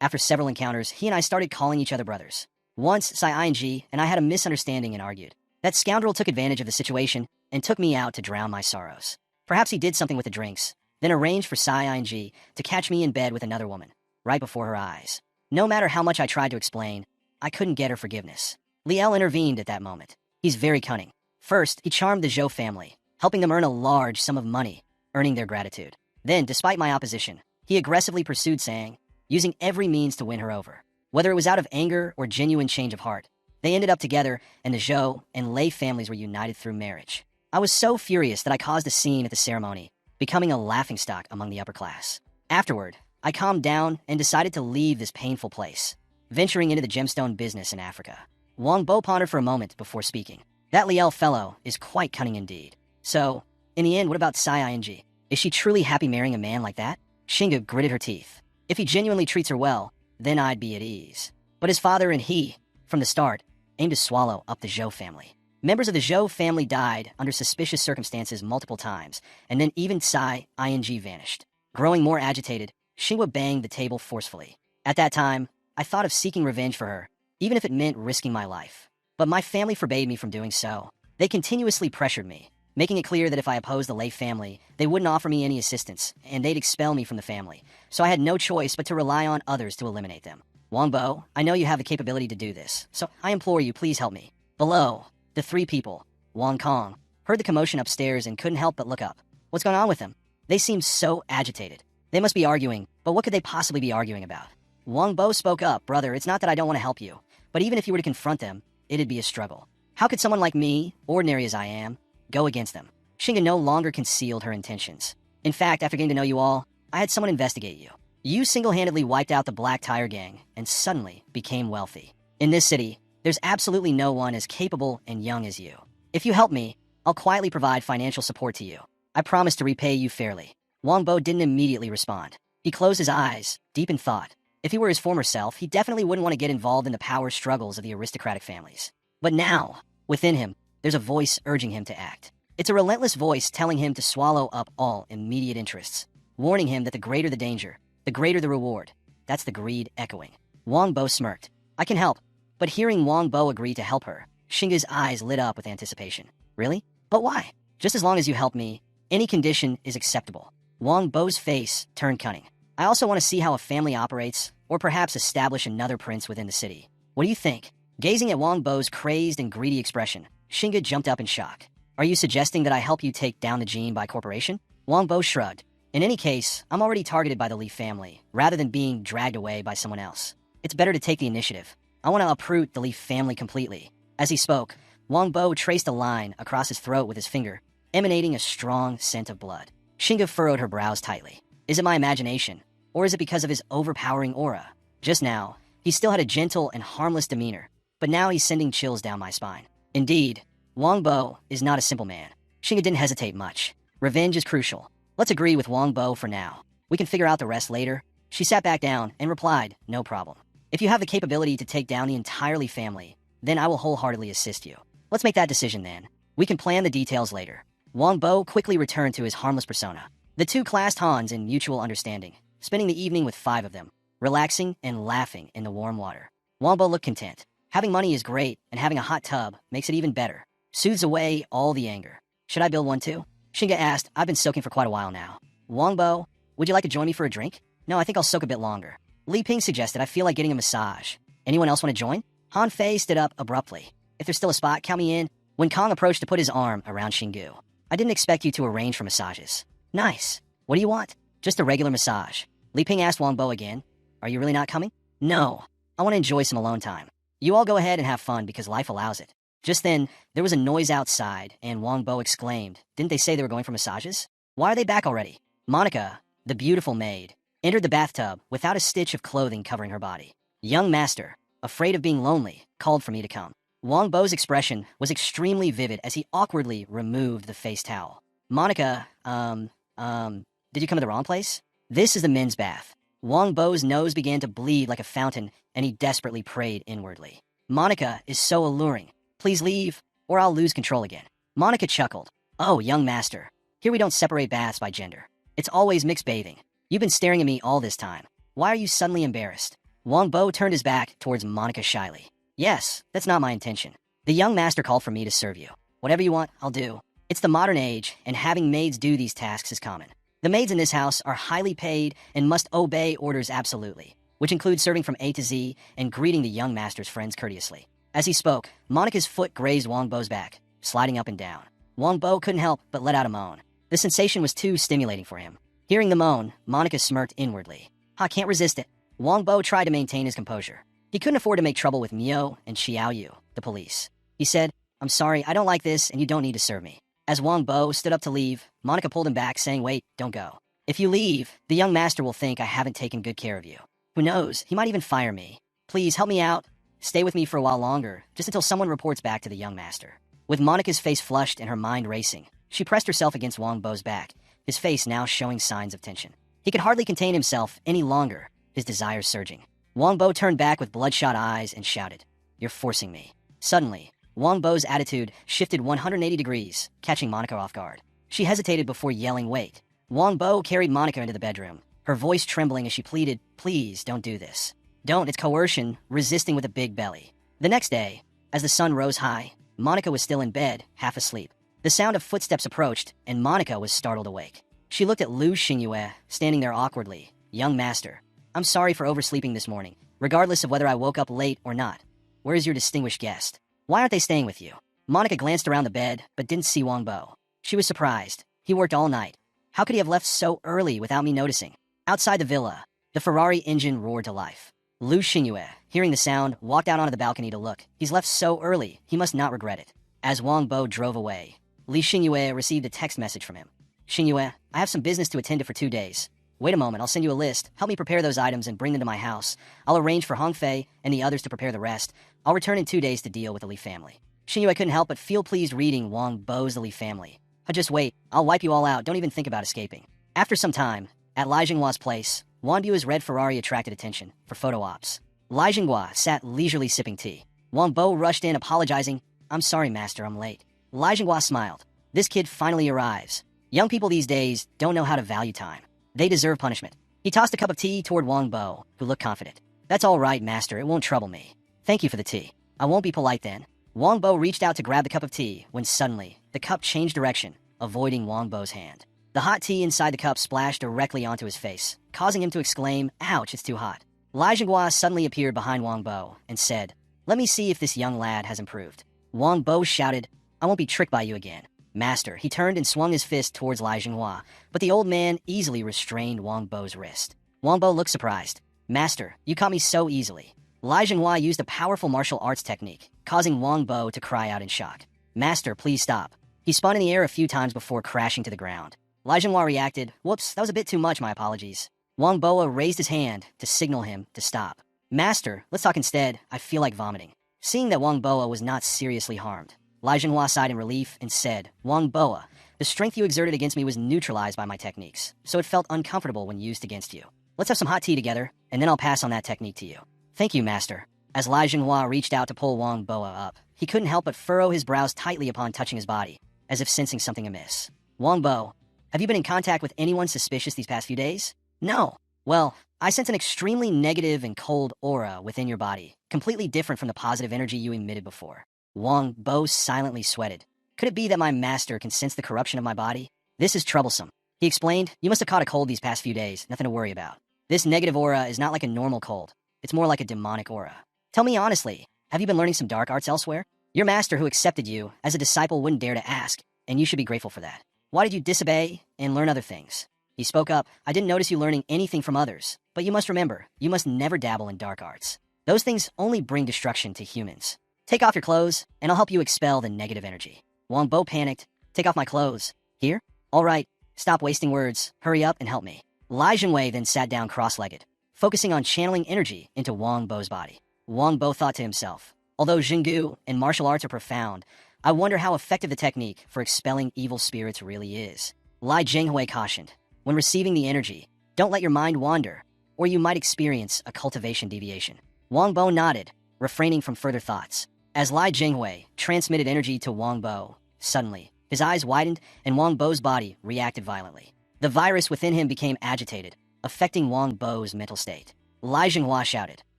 Speaker 1: After several encounters, he and I started calling each other brothers. Once, Sai Ing and I had a misunderstanding and argued. That scoundrel took advantage of the situation and took me out to drown my sorrows. Perhaps he did something with the drinks, then arranged for Sai Ing to catch me in bed with another woman, right before her eyes. No matter how much I tried to explain, I couldn't get her forgiveness. Liel intervened at that moment. He's very cunning. First, he charmed the Zhou family, helping them earn a large sum of money, earning their gratitude. Then, despite my opposition, he aggressively pursued Sang, using every means to win her over. Whether it was out of anger or genuine change of heart, they ended up together, and the Zhou and Lei families were united through marriage. I was so furious that I caused a scene at the ceremony, becoming a laughingstock among the upper class. Afterward, I calmed down and decided to leave this painful place, venturing into the gemstone business in Africa. Wong Bo pondered for a moment before speaking. That Liel fellow is quite cunning indeed. So, in the end, what about Sai Ing? Is she truly happy marrying a man like that? Shinga gritted her teeth. If he genuinely treats her well, then I'd be at ease. But his father and he, from the start, aimed to swallow up the Zhou family. Members of the Zhou family died under suspicious circumstances multiple times, and then even Sai Ing vanished. Growing more agitated, Xinghua banged the table forcefully. At that time, I thought of seeking revenge for her, even if it meant risking my life. But my family forbade me from doing so. They continuously pressured me, making it clear that if I opposed the Lei family, they wouldn't offer me any assistance, and they'd expel me from the family. So I had no choice but to rely on others to eliminate them. Wong Bo, I know you have the capability to do this, so I implore you, please help me. Below, the three people, Wong Kong, heard the commotion upstairs and couldn't help but look up. What's going on with them? They seemed so agitated. They must be arguing, but what could they possibly be arguing about? Wong Bo spoke up, brother, it's not that I don't want to help you, but even if you were to confront them, it'd be a struggle. How could someone like me, ordinary as I am, go against them? Shinga no longer concealed her intentions. In fact, after getting to know you all, I had someone investigate you. You single-handedly wiped out the Black Tire Gang and suddenly became wealthy. In this city, there's absolutely no one as capable and young as you. If you help me, I'll quietly provide financial support to you. I promise to repay you fairly. Wong Bo didn't immediately respond. He closed his eyes, deep in thought. If he were his former self, he definitely wouldn't want to get involved in the power struggles of the aristocratic families. But now, within him, there's a voice urging him to act. It's a relentless voice telling him to swallow up all immediate interests, warning him that the greater the danger, the greater the reward. That's the greed echoing. Wong Bo smirked. I can help. But hearing Wong Bo agree to help her, Shinga's eyes lit up with anticipation. Really? But why? Just as long as you help me, any condition is acceptable. Wong Bo's face turned cunning. I also want to see how a family operates, or perhaps establish another prince within the city. What do you think? Gazing at Wong Bo's crazed and greedy expression, Shinga jumped up in shock. Are you suggesting that I help you take down the Gene Bai Corporation? Wong Bo shrugged. In any case, I'm already targeted by the Li family, rather than being dragged away by someone else. It's better to take the initiative. I want to uproot the Li family completely. As he spoke, Wong Bo traced a line across his throat with his finger, emanating a strong scent of blood. Shinga furrowed her brows tightly. Is it my imagination, or is it because of his overpowering aura? Just now, he still had a gentle and harmless demeanor, but now he's sending chills down my spine. Indeed, Wong Bo is not a simple man. Shinga didn't hesitate much. Revenge is crucial. Let's agree with Wong Bo for now. We can figure out the rest later. She sat back down and replied, no problem. If you have the capability to take down the entire Lee family, then I will wholeheartedly assist you. Let's make that decision then. We can plan the details later. Wong Bo quickly returned to his harmless persona. The two clasped hands in mutual understanding, spending the evening with 5 of them, relaxing and laughing in the warm water. Wong Bo looked content. Having money is great, and having a hot tub makes it even better. Soothes away all the anger. Should I build one too? Shinga asked. I've been soaking for quite a while now. Wong Bo, would you like to join me for a drink? No, I think I'll soak a bit longer. Li Ping suggested. I feel like getting a massage. Anyone else want to join? Han Fei stood up abruptly. If there's still a spot, count me in. When Kong approached to put his arm around Xingu. I didn't expect you to arrange for massages. Nice. What do you want? Just a regular massage. Li Ping asked Wong Bo again. Are you really not coming? No. I want to enjoy some alone time. You all go ahead and have fun because life allows it. Just then, there was a noise outside, and Wong Bo exclaimed, didn't they say they were going for massages? Why are they back already? Monica, the beautiful maid, entered the bathtub without a stitch of clothing covering her body. Young master, afraid of being lonely, called for me to come. Wong Bo's expression was extremely vivid as he awkwardly removed the face towel. Monica, did you come to the wrong place? This is the men's bath. Wong Bo's nose began to bleed like a fountain, and he desperately prayed inwardly. Monica is so alluring. Please leave, or I'll lose control again. Monica chuckled. Oh, young master. Here we don't separate baths by gender. It's always mixed bathing. You've been staring at me all this time. Why are you suddenly embarrassed? Wong Bo turned his back towards Monica shyly. Yes, that's not my intention. The young master called for me to serve you. Whatever you want, I'll do. It's the modern age, and having maids do these tasks is common. The maids in this house are highly paid and must obey orders absolutely, which includes serving from A to Z and greeting the young master's friends courteously. As he spoke, Monica's foot grazed Wong Bo's back, sliding up and down. Wong Bo couldn't help but let out a moan. The sensation was too stimulating for him. Hearing the moan, Monica smirked inwardly. I can't resist it. Wong Bo tried to maintain his composure. He couldn't afford to make trouble with Mio and Xiao Yu, the police. He said, I'm sorry, I don't like this, and you don't need to serve me. As Wong Bo stood up to leave, Monica pulled him back, saying, wait, don't go. If you leave, the young master will think I haven't taken good care of you. Who knows, he might even fire me. Please, help me out. Stay with me for a while longer, just until someone reports back to the young master. With Monica's face flushed and her mind racing, she pressed herself against Wong Bo's back, his face now showing signs of tension. He could hardly contain himself any longer, his desires surging. Wong Bo turned back with bloodshot eyes and shouted, You're forcing me. Suddenly, Wong Bo's attitude shifted 180 degrees, catching Monica off guard. She hesitated before yelling, wait. Wong Bo carried Monica into the bedroom, her voice trembling as she pleaded, please don't do this. Don't, it's coercion, resisting with a big belly. The next day, as the sun rose high, Monica was still in bed, half asleep. The sound of footsteps approached, and Monica was startled awake. She looked at Lu Xingyue, standing there awkwardly. Young master, I'm sorry for oversleeping this morning, regardless of whether I woke up late or not. Where is your distinguished guest? Why aren't they staying with you? Monica glanced around the bed, but didn't see Wong Bo. She was surprised. He worked all night. How could he have left so early without me noticing? Outside the villa, the Ferrari engine roared to life. Lu Xingyue, hearing the sound, walked out onto the balcony to look. He's left so early, he must not regret it. As Wong Bo drove away, Li Xingyue received a text message from him. Xingyue, I have some business to attend to for 2 days. Wait a moment, I'll send you a list. Help me prepare those items and bring them to my house. I'll arrange for Hong Fei and the others to prepare the rest. I'll return in 2 days to deal with the Li family. Xingyue couldn't help but feel pleased reading Wong Bo's The Li family. Just wait, I'll wipe you all out, don't even think about escaping. After some time, at Lai Jinghua's place, Wanbu's red Ferrari attracted attention for photo ops. Lai Jinghua sat leisurely sipping tea. Wong Bo rushed in apologizing. I'm sorry, master, I'm late. Lai Jinghua smiled. This kid finally arrives. Young people these days don't know how to value time. They deserve punishment. He tossed a cup of tea toward Wong Bo, who looked confident. That's all right, master, it won't trouble me. Thank you for the tea. I won't be polite then. Wong Bo reached out to grab the cup of tea when suddenly, the cup changed direction, avoiding Wong Bo's hand. The hot tea inside the cup splashed directly onto his face, causing him to exclaim, ouch, it's too hot. Lai Jinghua suddenly appeared behind Wong Bo and said, let me see if this young lad has improved. Wong Bo shouted, I won't be tricked by you again. Master, he turned and swung his fist towards Lai Jinghua, but the old man easily restrained Wong Bo's wrist. Wong Bo looked surprised. Master, you caught me so easily. Lai Jinghua used a powerful martial arts technique, causing Wong Bo to cry out in shock. Master, please stop. He spun in the air a few times before crashing to the ground. Lai Jinghua reacted, whoops, that was a bit too much, my apologies. Wong Bo raised his hand to signal him to stop. Master, let's talk instead, I feel like vomiting. Seeing that Wong Bo was not seriously harmed, Lai Jinghua sighed in relief and said, Wong Bo, The strength you exerted against me was neutralized by my techniques, so it felt uncomfortable when used against you. Let's have some hot tea together, and then I'll pass on that technique to you. Thank you, master. As Lai Jinghua reached out to pull Wong Boa up, he couldn't help but furrow his brows tightly upon touching his body, as if sensing something amiss. Wong Bo, have you been in contact with anyone suspicious these past few days? No. Well, I sense an extremely negative and cold aura within your body, completely different from the positive energy you emitted before. Wong Bo silently sweated. Could it be that my master can sense the corruption of my body? This is troublesome. He explained, you must have caught a cold these past few days, nothing to worry about. This negative aura is not like a normal cold. It's more like a demonic aura. Tell me honestly, have you been learning some dark arts elsewhere? Your master who accepted you as a disciple wouldn't dare to ask, and you should be grateful for that. Why did you disobey and learn other things? He spoke up, I didn't notice you learning anything from others, but you must remember, you must never dabble in dark arts. Those things only bring destruction to humans. Take off your clothes, and I'll help you expel the negative energy. Wong Bo panicked. Take off my clothes. Here? All right. Stop wasting words. Hurry up and help me. Lai Zhengwei then sat down cross-legged, focusing on channeling energy into Wong Bo's body. Wong Bo thought to himself, although Xinggu and martial arts are profound, I wonder how effective the technique for expelling evil spirits really is. Lai Zhenghui cautioned, when receiving the energy, don't let your mind wander, or you might experience a cultivation deviation. Wong Bo nodded, refraining from further thoughts. As Lai Zhenghui transmitted energy to Wong Bo, suddenly, his eyes widened and Wong Bo's body reacted violently. The virus within him became agitated, affecting Wong Bo's mental state. Lai Jinghua shouted,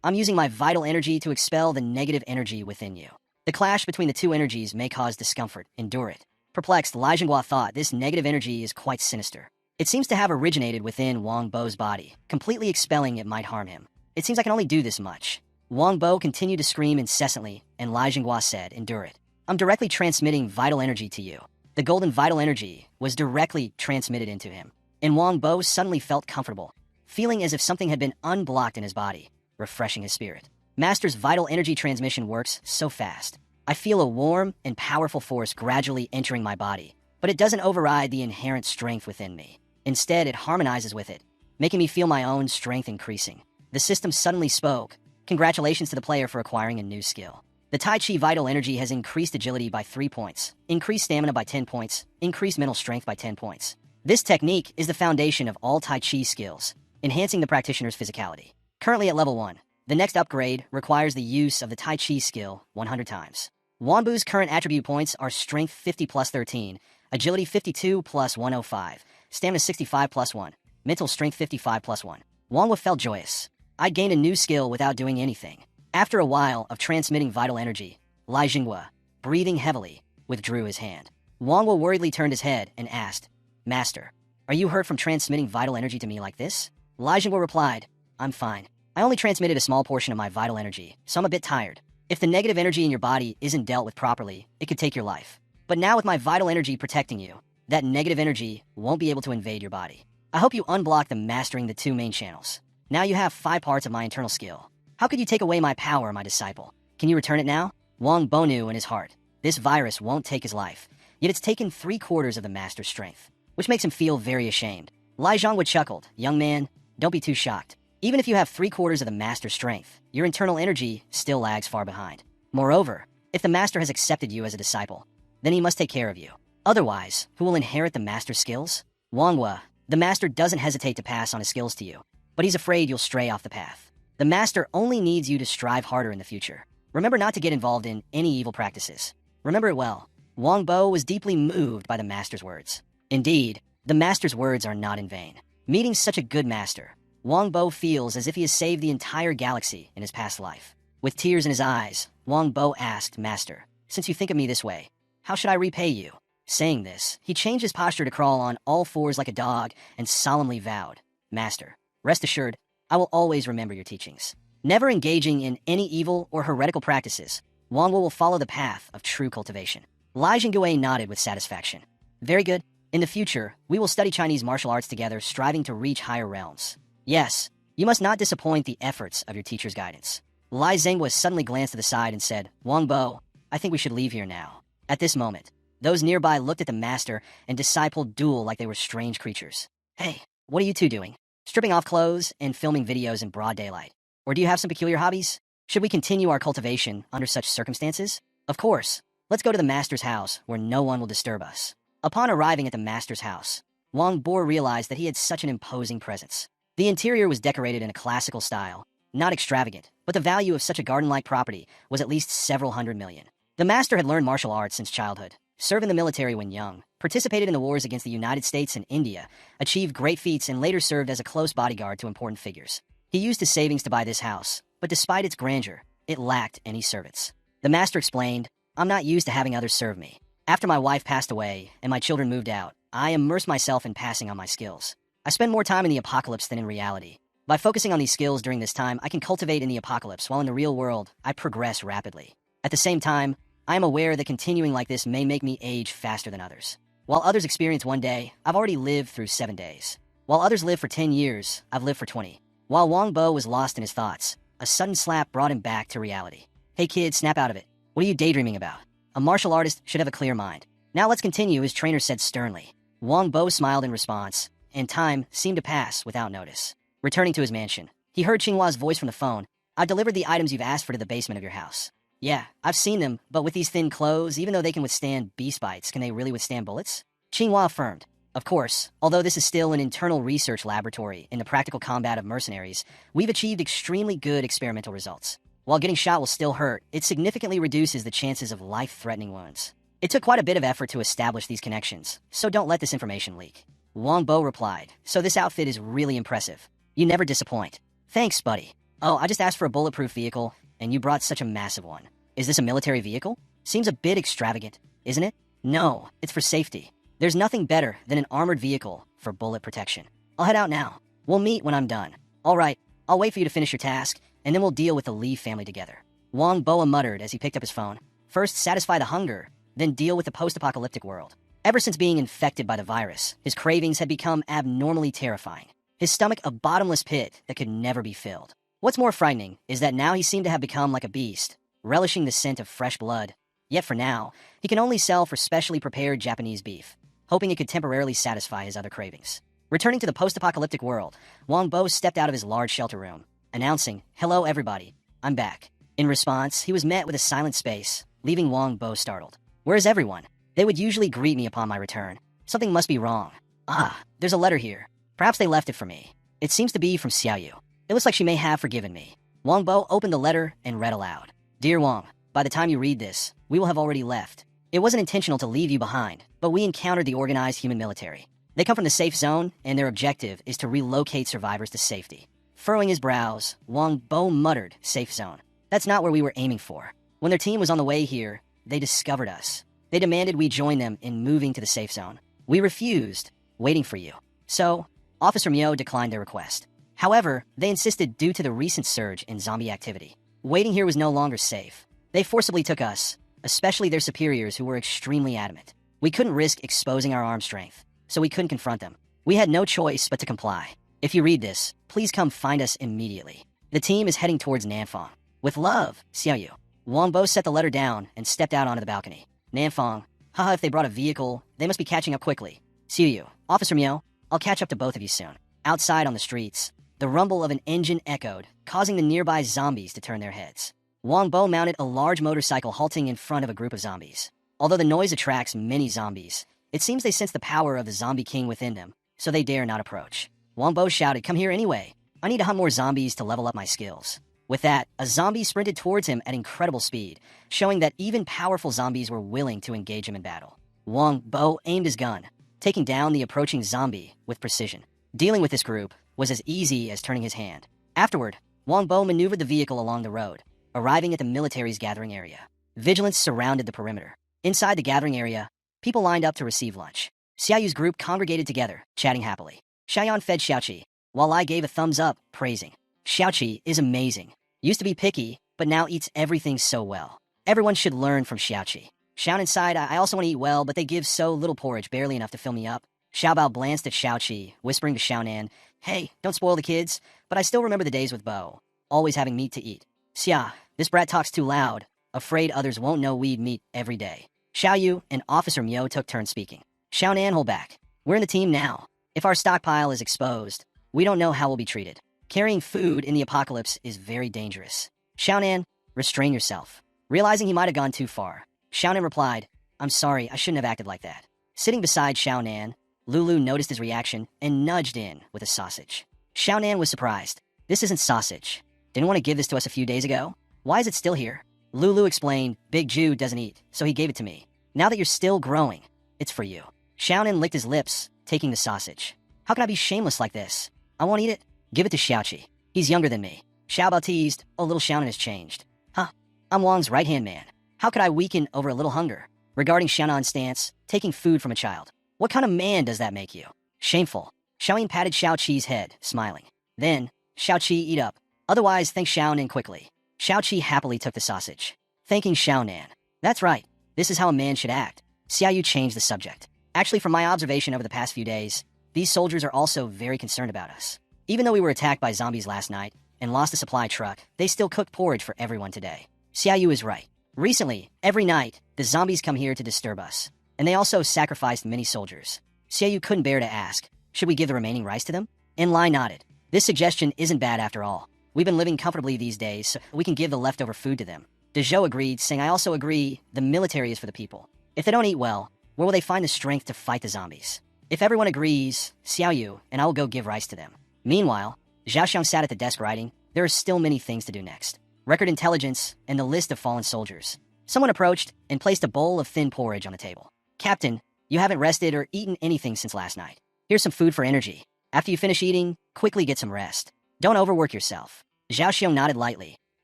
Speaker 1: I'm using my vital energy to expel the negative energy within you. The clash between the two energies may cause discomfort. Endure it. Perplexed, Lai Jinghua thought this negative energy is quite sinister. It seems to have originated within Wong Bo's body. Completely expelling it might harm him. It seems I can only do this much. Wong Bo continued to scream incessantly, and Lai Jinghua said, endure it. I'm directly transmitting vital energy to you. The golden vital energy was directly transmitted into him, and Wong Bo suddenly felt comfortable, feeling as if something had been unblocked in his body, refreshing his spirit. Master's vital energy transmission works so fast. I feel a warm and powerful force gradually entering my body, but it doesn't override the inherent strength within me. Instead, it harmonizes with it, making me feel my own strength increasing. The system suddenly spoke. Congratulations to the player for acquiring a new skill. The Tai Chi vital energy has increased agility by 3 points, increased stamina by 10 points, increased mental strength by 10 points. This technique is the foundation of all Tai Chi skills, enhancing the practitioner's physicality. Currently at level 1, the next upgrade requires the use of the Tai Chi skill 100 times. Wanbu's current attribute points are Strength 50 plus 13, Agility 52 plus 105, Stamina 65 plus 1, Mental Strength 55 plus 1. Wangwa felt joyous. I gained a new skill without doing anything. After a while of transmitting vital energy, Lai Jinghua, breathing heavily, withdrew his hand. Wangwa worriedly turned his head and asked, Master, are you hurt from transmitting vital energy to me like this? Lai Jinghua replied, I'm fine. I only transmitted a small portion of my vital energy, so I'm a bit tired. If the negative energy in your body isn't dealt with properly, it could take your life. But now with my vital energy protecting you, that negative energy won't be able to invade your body. I hope you unblock the mastering the 2 main channels. Now you have 5 parts of my internal skill. How could you take away my power, my disciple? Can you return it now? Wong Bo knew in his heart, this virus won't take his life, yet it's taken 3/4 of the master's strength, which makes him feel very ashamed. Lai Zhongwu chuckled, young man, don't be too shocked. Even if you have 3/4 of the master's strength, your internal energy still lags far behind. Moreover, if the master has accepted you as a disciple, then he must take care of you. Otherwise, who will inherit the master's skills? Wangwa, the master doesn't hesitate to pass on his skills to you, but he's afraid you'll stray off the path. The master only needs you to strive harder in the future. Remember not to get involved in any evil practices. Remember it well. Wong Bo was deeply moved by the master's words. Indeed, the master's words are not in vain. Meeting such a good master, Wong Bo feels as if he has saved the entire galaxy in his past life. With tears in his eyes, Wong Bo asked, Master, since you think of me this way, how should I repay you? Saying this, he changed his posture to crawl on all 4s like a dog and solemnly vowed, Master, rest assured, I will always remember your teachings. Never engaging in any evil or heretical practices, Wangwa will follow the path of true cultivation. Lai Jinggui nodded with satisfaction. Very good. In the future, we will study Chinese martial arts together, striving to reach higher realms. Yes, you must not disappoint the efforts of your teacher's guidance. Lai Zhengwa suddenly glanced to the side and said, Wong Bo, I think we should leave here now. At this moment, those nearby looked at the master and disciple duel like they were strange creatures. Hey, what are you two doing? Stripping off clothes and filming videos in broad daylight? Or do you have some peculiar hobbies? Should we continue our cultivation under such circumstances? Of course. Let's go to the master's house where no one will disturb us. Upon arriving at the master's house, Wong Bo realized that he had such an imposing presence. The interior was decorated in a classical style, not extravagant, but the value of such a garden-like property was at least several hundred million. The master had learned martial arts since childhood, served in the military when young, participated in the wars against the United States and India, achieved great feats, and later served as a close bodyguard to important figures. He used his savings to buy this house, but despite its grandeur, it lacked any servants. The master explained, "I'm not used to having others serve me. After my wife passed away and my children moved out, I immersed myself in passing on my skills. I spend more time in the apocalypse than in reality. By focusing on these skills during this time, I can cultivate in the apocalypse, while in the real world, I progress rapidly. At the same time, I am aware that continuing like this may make me age faster than others. While others experience 1 day, I've already lived through 7 days. While others live for 10 years, I've lived for 20. While Wong Bo was lost in his thoughts, a sudden slap brought him back to reality. "Hey kid, snap out of it. What are you daydreaming about? A martial artist should have a clear mind. Now let's continue," his trainer said sternly. Wong Bo smiled in response, and time seemed to pass without notice. Returning to his mansion, he heard Qinghua's voice from the phone. "I've delivered the items you've asked for to the basement of your house." "Yeah, I've seen them, but with these thin clothes, even though they can withstand beast bites, can they really withstand bullets?" Qinghua affirmed. "Of course, although this is still an internal research laboratory in the practical combat of mercenaries, we've achieved extremely good experimental results. While getting shot will still hurt, it significantly reduces the chances of life-threatening wounds. It took quite a bit of effort to establish these connections, so don't let this information leak." Wong Bo replied, "So this outfit is really impressive. You never disappoint." "Thanks, buddy. Oh, I just asked for a bulletproof vehicle, and you brought such a massive one. Is this a military vehicle? Seems a bit extravagant, isn't it?" "No, it's for safety. There's nothing better than an armored vehicle for bullet protection. I'll head out now. We'll meet when I'm done." "All right, I'll wait for you to finish your task, and then we'll deal with the Lee family together." Wong Bo muttered as he picked up his phone. First, satisfy the hunger, then deal with the post-apocalyptic world. Ever since being infected by the virus, his cravings had become abnormally terrifying. His stomach a bottomless pit that could never be filled. What's more frightening is that now he seemed to have become like a beast, relishing the scent of fresh blood. Yet for now, he can only sell for specially prepared Japanese beef, hoping it could temporarily satisfy his other cravings. Returning to the post-apocalyptic world, Wong Bo stepped out of his large shelter room, announcing, "Hello everybody, I'm back." In response, he was met with a silent space, leaving Wong Bo startled. "Where's everyone? They would usually greet me upon my return. Something must be wrong. Ah, there's a letter here. Perhaps they left it for me. It seems to be from Xiaoyu. It looks like she may have forgiven me." Wong Bo opened the letter and read aloud. "Dear Wong, by the time you read this, we will have already left. It wasn't intentional to leave you behind, but we encountered the organized human military. They come from the safe zone, and their objective is to relocate survivors to safety." Furrowing his brows, Wong Bo muttered, "Safe zone. That's not where we were aiming for. When their team was on the way here, they discovered us. They demanded we join them in moving to the safe zone. We refused, waiting for you. So, Officer Mio declined their request. However, they insisted due to the recent surge in zombie activity. Waiting here was no longer safe. They forcibly took us, especially their superiors who were extremely adamant. We couldn't risk exposing our arm strength, so we couldn't confront them. We had no choice but to comply. If you read this, please come find us immediately. The team is heading towards Nanfang. With love, Xiaoyu." Wong Bo set the letter down and stepped out onto the balcony. "Nanfang. Haha, if they brought a vehicle, they must be catching up quickly. Xiaoyu, Officer Mio, I'll catch up to both of you soon." Outside on the streets, the rumble of an engine echoed, causing the nearby zombies to turn their heads. Wong Bo mounted a large motorcycle halting in front of a group of zombies. Although the noise attracts many zombies, it seems they sense the power of the zombie king within them, so they dare not approach. Wong Bo shouted, "Come here anyway. I need to hunt more zombies to level up my skills." With that, a zombie sprinted towards him at incredible speed, showing that even powerful zombies were willing to engage him in battle. Wong Bo aimed his gun, taking down the approaching zombie with precision. Dealing with this group was as easy as turning his hand. Afterward, Wong Bo maneuvered the vehicle along the road, arriving at the military's gathering area. Vigilance surrounded the perimeter. Inside the gathering area, people lined up to receive lunch. Xiaoyu's group congregated together, chatting happily. Xiaoyan fed Xiaoqi, while I gave a thumbs up, praising. "Xiaoqi is amazing. Used to be picky, but now eats everything so well. Everyone should learn from Xiaoqi." Xiao inside, "I also want to eat well, but they give so little porridge, barely enough to fill me up." Xiaobao glanced at Xiaoqi, whispering to Xiaonan, "Hey, don't spoil the kids, but I still remember the days with Bo, always having meat to eat." "Xia, this brat talks too loud. Afraid others won't know we'd meet every day." Xiaoyu and Officer Mio took turns speaking. "Xiaonan, hold back. We're in the team now. If our stockpile is exposed, we don't know how we'll be treated. Carrying food in the apocalypse is very dangerous. Xiaonan, restrain yourself." Realizing he might have gone too far, Xiaonan replied, "I'm sorry, I shouldn't have acted like that. Sitting beside Xiao Nan, Lulu noticed his reaction and nudged in with a sausage. Xiao Nan was surprised. This isn't sausage. Didn't want to give this to us a few days ago? Why is it still here? Lulu explained, Big Jew doesn't eat, so he gave it to me. Now that you're still growing, it's for you. Xiao Nan licked his lips, taking the sausage. How can I be shameless like this? I won't eat it. Give it to Xiaoqi. He's younger than me. Xiaobao teased, oh, little Xiaonan has changed. Huh, I'm Wong's right-hand man. How could I weaken over a little hunger? Regarding Xiaonan's stance, taking food from a child. What kind of man does that make you? Shameful. Xiaoyin patted Xiaoqi's head, smiling. Then, Xiaoqi, eat up. Otherwise, thank Xiaonan quickly. Xiaoqi happily took the sausage. Thanking Xiaonan. That's right. This is how a man should act. Xiaoyu changed the subject. Actually, from my observation over the past few days, these soldiers are also very concerned about us. Even though we were attacked by zombies last night and lost a supply truck, they still cooked porridge for everyone today. Xiaoyu is right. Recently, every night, the zombies come here to disturb us. And they also sacrificed many soldiers. Xiaoyu couldn't bear to ask, should we give the remaining rice to them? Enlai nodded. This suggestion isn't bad after all. We've been living comfortably these days, so we can give the leftover food to them. Dezhou agreed, saying, I also agree, the military is for the people. If they don't eat well, where will they find the strength to fight the zombies? If everyone agrees, Xiaoyu and I will go give rice to them. Meanwhile, Zhaoxiang sat at the desk writing, there are still many things to do next. Record intelligence and the list of fallen soldiers. Someone approached and placed a bowl of thin porridge on the table. Captain, you haven't rested or eaten anything since last night. Here's some food for energy. After you finish eating, quickly get some rest. Don't overwork yourself. Zhaoxiang nodded lightly,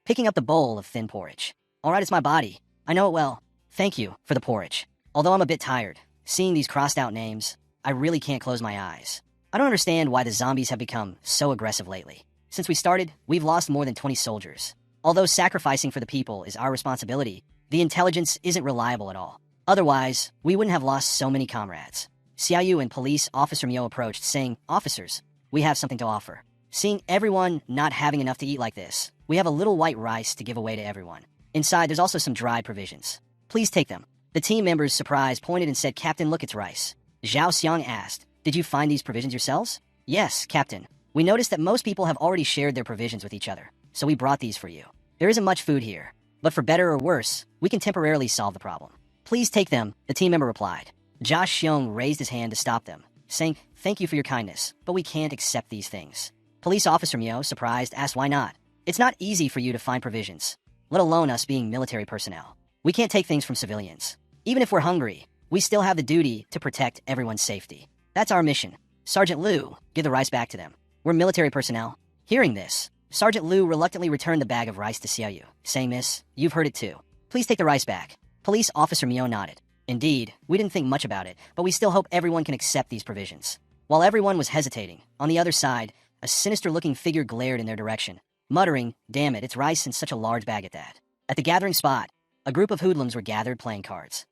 Speaker 1: picking up the bowl of thin porridge. All right, it's my body. I know it well. Thank you for the porridge. Although I'm a bit tired, seeing these crossed-out names, I really can't close my eyes. I don't understand why the zombies have become so aggressive lately. Since we started, we've lost more than 20 soldiers. Although sacrificing for the people is our responsibility, the intelligence isn't reliable at all. Otherwise, we wouldn't have lost so many comrades. Xiaoyu and Police Officer Miao approached, saying, Officers, we have something to offer. Seeing everyone not having enough to eat like this, we have a little white rice to give away to everyone. Inside, there's also some dried provisions. Please take them. The team members, surprised, pointed and said, Captain, look, it's rice. Zhao Xiang asked, did you find these provisions yourselves? Yes, Captain. We noticed that most people have already shared their provisions with each other, so we brought these for you. There isn't much food here, but for better or worse, we can temporarily solve the problem. Please take them, the team member replied. Jia Xiong raised his hand to stop them, saying, thank you for your kindness, but we can't accept these things. Police Officer Miao, surprised, asked why not. It's not easy for you to find provisions, let alone us being military personnel. We can't take things from civilians. Even if we're hungry, we still have the duty to protect everyone's safety. That's our mission. Sergeant Liu, give the rice back to them. We're military personnel. Hearing this, Sergeant Liu reluctantly returned the bag of rice to Xiaoyu, saying, Miss, you've heard it too. Please take the rice back. Police Officer Miao nodded. Indeed, we didn't think much about it, but we still hope everyone can accept these provisions. While everyone was hesitating, on the other side, a sinister-looking figure glared in their direction, muttering, damn it, it's rice in such a large bag at that. At the gathering spot, a group of hoodlums were gathered playing cards.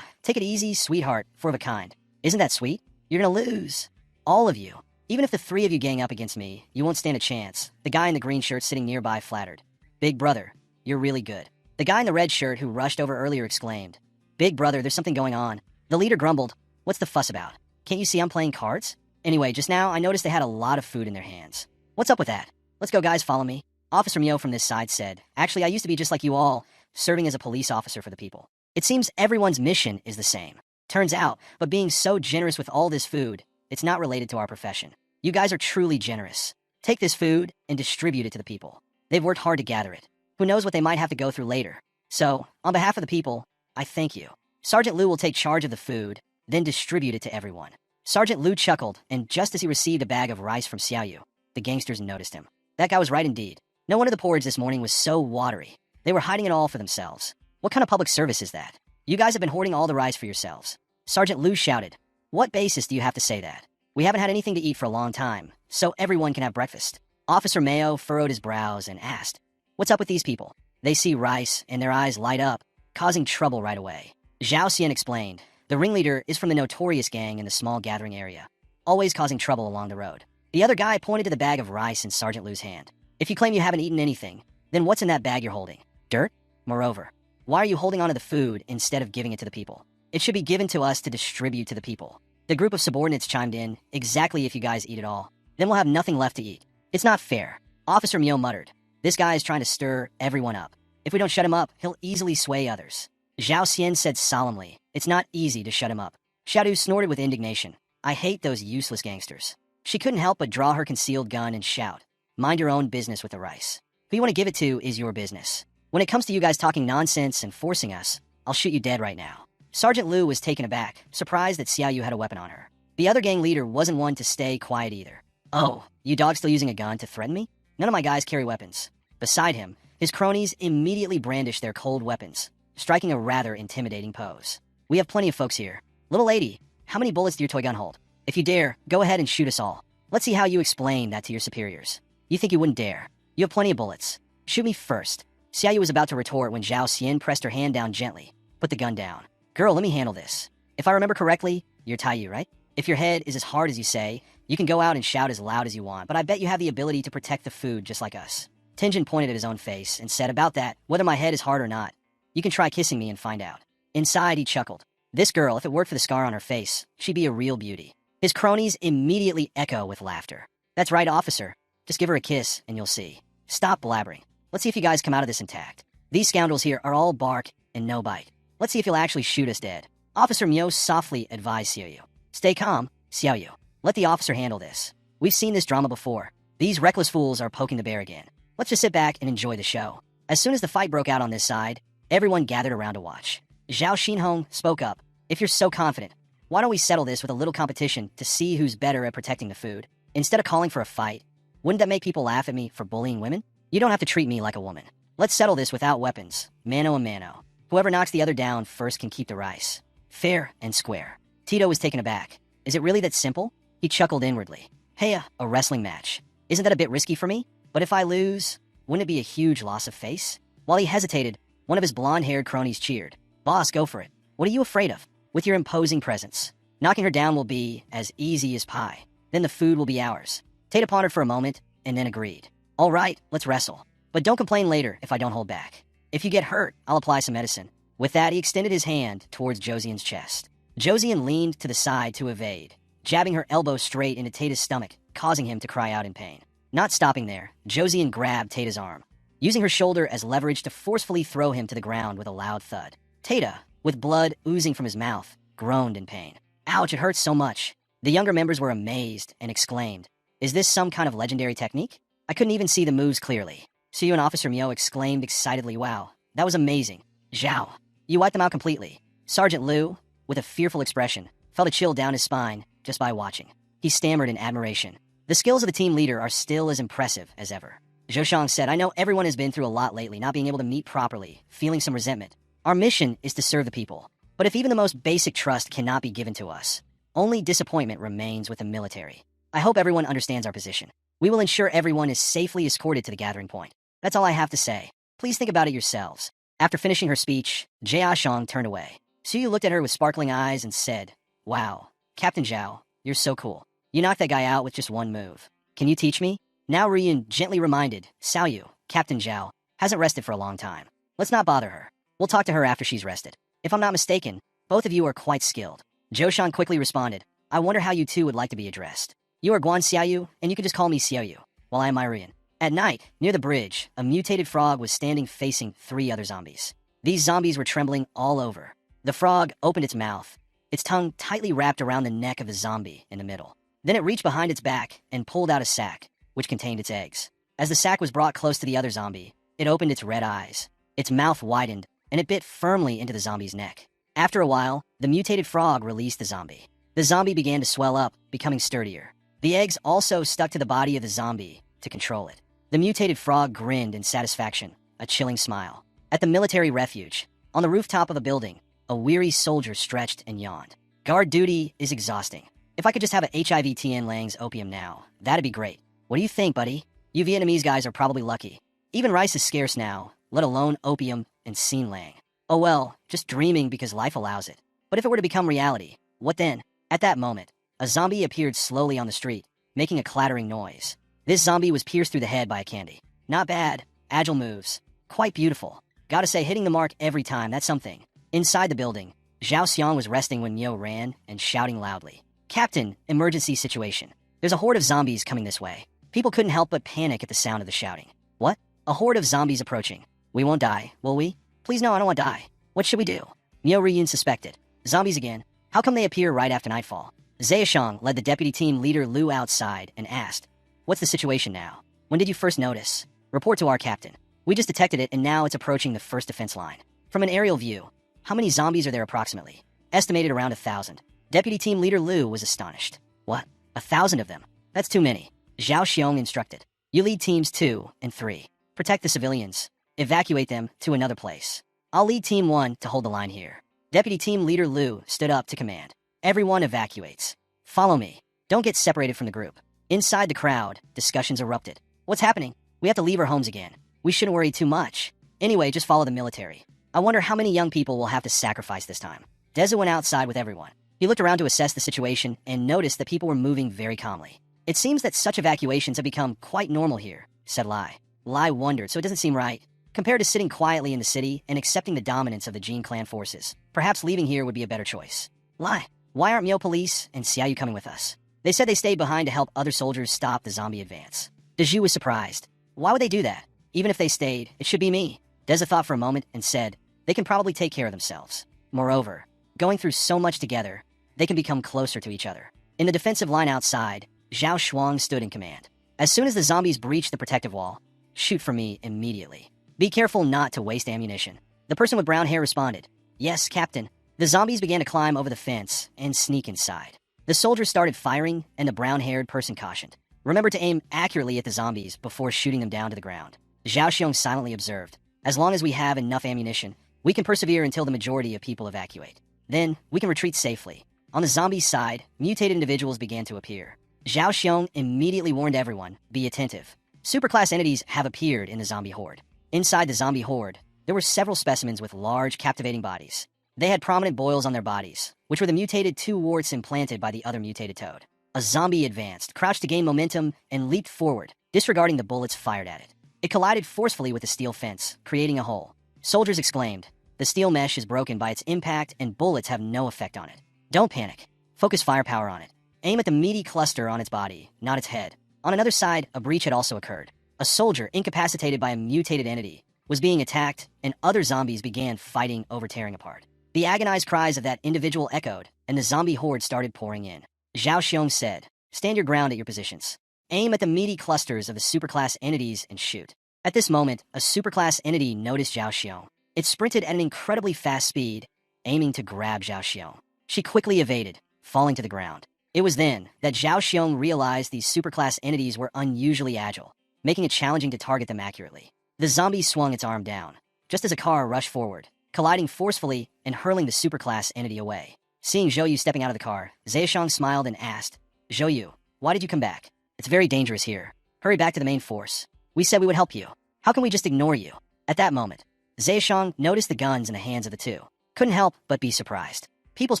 Speaker 1: Take it easy, sweetheart, four of a kind. Isn't that sweet? You're gonna lose. All of you. Even if the three of you gang up against me, you won't stand a chance. The guy in the green shirt sitting nearby flattered. Big brother, you're really good. The guy in the red shirt who rushed over earlier exclaimed, Big brother, there's something going on. The leader grumbled, what's the fuss about? Can't you see I'm playing cards? Anyway, just now, I noticed they had a lot of food in their hands. What's up with that? Let's go, guys, follow me. Officer Mio from this side said, actually, I used to be just like you all, serving as a police officer for the people. It seems everyone's mission is the same. Turns out, but being so generous with all this food, it's not related to our profession. You guys are truly generous. Take this food and distribute it to the people. They've worked hard to gather it. Who knows what they might have to go through later. So, on behalf of the people, I thank you. Sergeant Liu will take charge of the food, then distribute it to everyone. Sergeant Liu chuckled, and just as he received a bag of rice from Xiaoyu, the gangsters noticed him. That guy was right indeed. No wonder the porridge this morning was so watery. They were hiding it all for themselves. What kind of public service is that? You guys have been hoarding all the rice for yourselves. Sergeant Liu shouted, what basis do you have to say that? We haven't had anything to eat for a long time, so everyone can have breakfast. Officer Mayo furrowed his brows and asked, what's up with these people? They see rice, and their eyes light up, causing trouble right away. Zhao Xian explained, the ringleader is from the notorious gang in the small gathering area, always causing trouble along the road. The other guy pointed to the bag of rice in Sergeant Liu's hand. If you claim you haven't eaten anything, then what's in that bag you're holding? Dirt? Moreover, why are you holding onto the food instead of giving it to the people? It should be given to us to distribute to the people. The group of subordinates chimed in, exactly if you guys eat it all. Then we'll have nothing left to eat. It's not fair. Officer Mio muttered, this guy is trying to stir everyone up. If we don't shut him up, he'll easily sway others. Zhao Xian said solemnly, it's not easy to shut him up. Xiaodu snorted with indignation. I hate those useless gangsters. She couldn't help but draw her concealed gun and shout, mind your own business with the rice. Who you want to give it to is your business. When it comes to you guys talking nonsense and forcing us, I'll shoot you dead right now. Sergeant Liu was taken aback, surprised that Xiaoyu had a weapon on her. The other gang leader wasn't one to stay quiet either. Oh, you dogs still using a gun to threaten me? None of my guys carry weapons. Beside him, his cronies immediately brandished their cold weapons, striking a rather intimidating pose. We have plenty of folks here. Little lady, how many bullets do your toy gun hold? If you dare, go ahead and shoot us all. Let's see how you explain that to your superiors. You think you wouldn't dare? You have plenty of bullets. Shoot me first. Xiaoyu was about to retort when Zhao Xian pressed her hand down gently. Put the gun down. Girl, let me handle this. If I remember correctly, you're Taiyu, right? If your head is as hard as you say, you can go out and shout as loud as you want, but I bet you have the ability to protect the food just like us. Tenjin pointed at his own face and said about that, whether my head is hard or not. You can try kissing me and find out. Inside, he chuckled. This girl, if it weren't for the scar on her face, she'd be a real beauty. His cronies immediately echo with laughter. That's right, officer. Just give her a kiss and you'll see. Stop blabbering. Let's see if you guys come out of this intact. These scoundrels here are all bark and no bite. Let's see if you'll actually shoot us dead. Officer Myo softly advised Xiaoyu. Stay calm, Xiaoyu. Let the officer handle this. We've seen this drama before. These reckless fools are poking the bear again. Let's just sit back and enjoy the show. As soon as the fight broke out on this side, everyone gathered around to watch. Zhao Xinhong spoke up. If you're so confident, why don't we settle this with a little competition to see who's better at protecting the food? Instead of calling for a fight, wouldn't that make people laugh at me for bullying women? You don't have to treat me like a woman. Let's settle this without weapons. Mano a mano. Whoever knocks the other down first can keep the rice. Fair and square. Tito was taken aback. Is it really that simple? He chuckled inwardly. Hey, a wrestling match. Isn't that a bit risky for me? But if I lose, wouldn't it be a huge loss of face? While he hesitated, one of his blonde-haired cronies cheered. Boss, go for it. What are you afraid of? With your imposing presence. Knocking her down will be as easy as pie. Then the food will be ours. Tata pondered for a moment and then agreed. All right, let's wrestle. But don't complain later if I don't hold back. If you get hurt, I'll apply some medicine. With that, he extended his hand towards Josian's chest. Josian leaned to the side to evade, jabbing her elbow straight into Tata's stomach, causing him to cry out in pain. Not stopping there, Josian grabbed Tata's arm, using her shoulder as leverage to forcefully throw him to the ground with a loud thud. Tata, with blood oozing from his mouth, groaned in pain. Ouch, it hurts so much. The younger members were amazed and exclaimed, is this some kind of legendary technique? I couldn't even see the moves clearly. Suyu and Officer Myo exclaimed excitedly, wow, that was amazing. Zhao, you wiped them out completely. Sergeant Liu, with a fearful expression, felt a chill down his spine just by watching. He stammered in admiration. The skills of the team leader are still as impressive as ever. Zhou Shang said, I know everyone has been through a lot lately, not being able to meet properly, feeling some resentment. Our mission is to serve the people. But if even the most basic trust cannot be given to us, only disappointment remains with the military. I hope everyone understands our position. We will ensure everyone is safely escorted to the gathering point. That's all I have to say. Please think about it yourselves. After finishing her speech, Jia Shang turned away. Suyu looked at her with sparkling eyes and said, wow, Captain Zhao, you're so cool. You knocked that guy out with just one move. Can you teach me? Now Ryun gently reminded, Xiaoyu, Captain Zhao, hasn't rested for a long time. Let's not bother her. We'll talk to her after she's rested. If I'm not mistaken, both of you are quite skilled. Zhou Shan quickly responded, I wonder how you two would like to be addressed. You are Guan Xiaoyu, and you can just call me Xiaoyu, while I am Ryun. At night, near the bridge, a mutated frog was standing facing 3 other zombies. These zombies were trembling all over. The frog opened its mouth, its tongue tightly wrapped around the neck of the zombie in the middle. Then it reached behind its back and pulled out a sack, which contained its eggs. As the sack was brought close to the other zombie, it opened its red eyes. Its mouth widened, and it bit firmly into the zombie's neck. After a while, the mutated frog released the zombie. The zombie began to swell up, becoming sturdier. The eggs also stuck to the body of the zombie to control it. The mutated frog grinned in satisfaction, a chilling smile. At the military refuge, on the rooftop of a building, a weary soldier stretched and yawned. Guard duty is exhausting. If I could just have a HIV Tien Lang's opium now, that'd be great. What do you think, buddy? You Vietnamese guys are probably lucky. Even rice is scarce now, let alone opium and Xin Lang. Oh well, just dreaming because life allows it. But if it were to become reality, what then? At that moment, a zombie appeared slowly on the street, making a clattering noise. This zombie was pierced through the head by a candy. Not bad. Agile moves. Quite beautiful. Gotta say, hitting the mark every time, that's something. Inside the building, Zhao Xiang was resting when Nyo ran and shouting loudly. Captain, emergency situation. There's a horde of zombies coming this way. People couldn't help but panic at the sound of the shouting. What? A horde of zombies approaching. We won't die, will we? Please no, I don't want to die. What should we do? Nyo Ryun suspected. Zombies again. How come they appear right after nightfall? Zaoshang led the deputy team leader Lu outside and asked, "What's the situation now? When did you first notice?" "Report to our captain. We just detected it and now it's approaching the first defense line." "From an aerial view, how many zombies are there approximately?" "Estimated around 1,000. Deputy team leader Lu was astonished. "What? 1,000 of them? That's too many." Zhao Xiong instructed, "You lead teams 2 and 3. Protect the civilians. Evacuate them to another place. I'll lead team 1 to hold the line here." Deputy team leader Lu stood up to command. "Everyone evacuates. Follow me. Don't get separated from the group." Inside the crowd, discussions erupted. "What's happening? We have to leave our homes again. We shouldn't worry too much. Anyway, just follow the military. I wonder how many young people will have to sacrifice this time." Deza went outside with everyone. He looked around to assess the situation and noticed that people were moving very calmly. "It seems that such evacuations have become quite normal here," said Lai. Lai wondered, so it doesn't seem right. Compared to sitting quietly in the city and accepting the dominance of the Gene clan forces, perhaps leaving here would be a better choice. "Lai, why aren't Mio police and Xiaoyu coming with us?" "They said they stayed behind to help other soldiers stop the zombie advance." Dezhu was surprised. "Why would they do that? Even if they stayed, it should be me." Deza thought for a moment and said, "They can probably take care of themselves. Moreover, going through so much together, they can become closer to each other." In the defensive line outside, Zhao Shuang stood in command. "As soon as the zombies breach the protective wall, shoot for me immediately. Be careful not to waste ammunition." The person with brown hair responded, "Yes, Captain." The zombies began to climb over the fence and sneak inside. The soldiers started firing, and the brown-haired person cautioned, "Remember to aim accurately at the zombies before shooting them down to the ground." Zhao Xiong silently observed, "As long as we have enough ammunition, we can persevere until the majority of people evacuate. Then, we can retreat safely." On the zombie side, mutated individuals began to appear. Zhao Xiong immediately warned everyone, "Be attentive. Superclass entities have appeared in the zombie horde." Inside the zombie horde, there were several specimens with large, captivating bodies. They had prominent boils on their bodies, which were the mutated 2 warts implanted by the other mutated toad. A zombie advanced, crouched to gain momentum, and leaped forward, disregarding the bullets fired at it. It collided forcefully with the steel fence, creating a hole. Soldiers exclaimed, "The steel mesh is broken by its impact and bullets have no effect on it." "Don't panic. Focus firepower on it. Aim at the meaty cluster on its body, not its head." On another side, a breach had also occurred. A soldier, incapacitated by a mutated entity, was being attacked, and other zombies began fighting over tearing apart. The agonized cries of that individual echoed, and the zombie horde started pouring in. Zhao Xiong said, "Stand your ground at your positions. Aim at the meaty clusters of the superclass entities and shoot." At this moment, a superclass entity noticed Zhao Xiong. It sprinted at an incredibly fast speed, aiming to grab Zhao Xiong. She quickly evaded, falling to the ground. It was then that Zhao Xiong realized these superclass entities were unusually agile, making it challenging to target them accurately. The zombie swung its arm down, just as a car rushed forward, colliding forcefully and hurling the superclass entity away. Seeing Zhou stepping out of the car, Zaoshang smiled and asked, "Zhou, why did you come back? It's very dangerous here. Hurry back to the main force. We said we would help you. How can we just ignore you?" At that moment, Zaoshang noticed the guns in the hands of the two. Couldn't help but be surprised. People's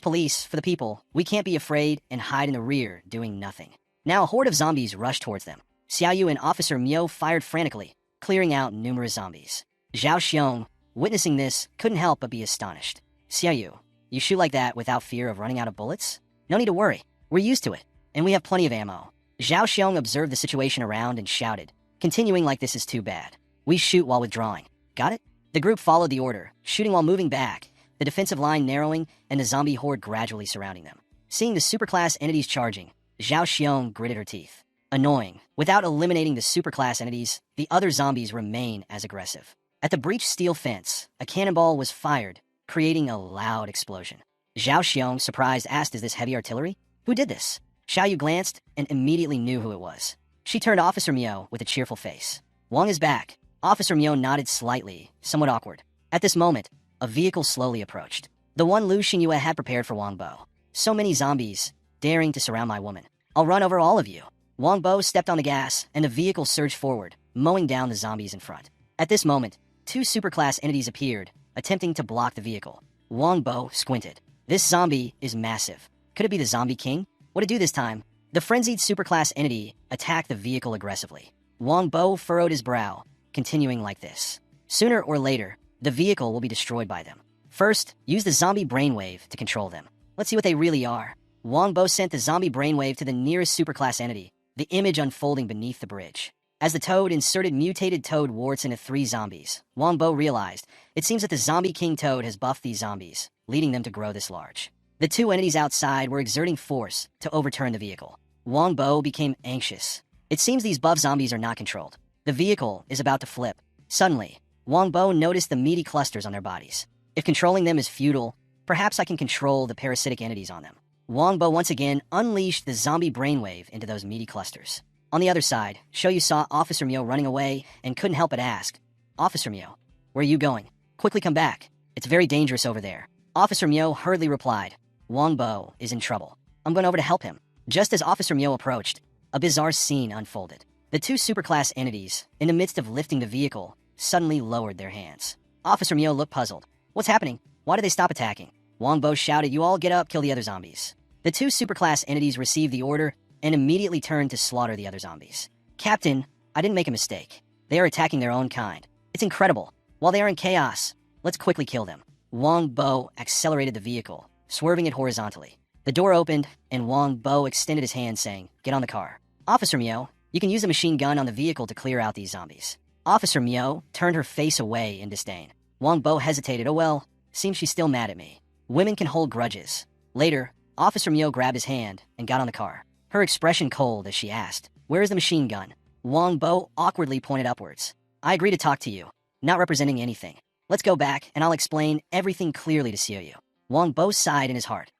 Speaker 1: police, for the people, we can't be afraid and hide in the rear, doing nothing. Now a horde of zombies rushed towards them. Xiaoyu and Officer Miao fired frantically, clearing out numerous zombies. Zhao Xiong, witnessing this, couldn't help but be astonished. "Xiaoyu, you shoot like that without fear of running out of bullets? No need to worry. We're used to it, and we have plenty of ammo." Zhao Xiong observed the situation around and shouted, "Continuing like this is too bad. We shoot while withdrawing. Got it?" The group followed the order, shooting while moving back, the defensive line narrowing and the zombie horde gradually surrounding them. Seeing the superclass entities charging, Zhao Xiong gritted her teeth. Annoying. Without eliminating the superclass entities, the other zombies remain as aggressive. At the breached steel fence, a cannonball was fired, creating a loud explosion. Zhao Xiong, surprised, asked, "Is this heavy artillery? Who did this?" Xiaoyu glanced and immediately knew who it was. She turned to Officer Miao with a cheerful face. "Wong is back." Officer Miao nodded slightly, somewhat awkward. At this moment, a vehicle slowly approached. The one Lu Xingyue had prepared for Wang Bo. "So many zombies, daring to surround my woman. I'll run over all of you." Wang Bo stepped on the gas, and the vehicle surged forward, mowing down the zombies in front. At this moment, 2 superclass entities appeared, attempting to block the vehicle. Wang Bo squinted. "This zombie is massive. Could it be the Zombie King? What'd it do this time?" The frenzied superclass entity attacked the vehicle aggressively. Wang Bo furrowed his brow, continuing like this. "Sooner or later, the vehicle will be destroyed by them. First, use the zombie brainwave to control them. Let's see what they really are." Wang Bo sent the zombie brainwave to the nearest superclass entity, the image unfolding beneath the bridge. As the toad inserted mutated toad warts into 3 zombies, Wang Bo realized it seems that the Zombie King toad has buffed these zombies, leading them to grow this large. The two entities outside were exerting force to overturn the vehicle. Wong Bo became anxious. It seems these buff zombies are not controlled. The vehicle is about to flip. Suddenly, Wong Bo noticed the meaty clusters on their bodies. If controlling them is futile, perhaps I can control the parasitic entities on them. Wong Bo once again unleashed the zombie brainwave into those meaty clusters. On the other side, Shoyu saw Officer Myo running away and couldn't help but ask, "Officer Myo, where are you going? Quickly come back. It's very dangerous over there." Officer Myo hurriedly replied, "Wong Bo is in trouble. I'm going over to help him." Just as Officer Myo approached, a bizarre scene unfolded. The two superclass entities, in the midst of lifting the vehicle, suddenly lowered their hands. Officer Myo looked puzzled. "What's happening? Why did they stop attacking?" Wong Bo shouted, "You all get up, kill the other zombies." The two superclass entities received the order and immediately turned to slaughter the other zombies. "Captain, I didn't make a mistake. They are attacking their own kind. It's incredible. While they are in chaos, let's quickly kill them." Wong Bo accelerated the vehicle, swerving it horizontally. The door opened, and Wong Bo extended his hand, saying, "Get on the car." "Officer Myo, you can use the machine gun on the vehicle to clear out these zombies." Officer Myo turned her face away in disdain. Wong Bo hesitated. "Oh well, seems she's still mad at me. Women can hold grudges." Later, Officer Myo grabbed his hand and got on the car, her expression cold as she asked, "Where is the machine gun?" Wong Bo awkwardly pointed upwards. "I agree to talk to you, not representing anything. Let's go back, and I'll explain everything clearly to Sioyu." Wong Bo sighed in his heart.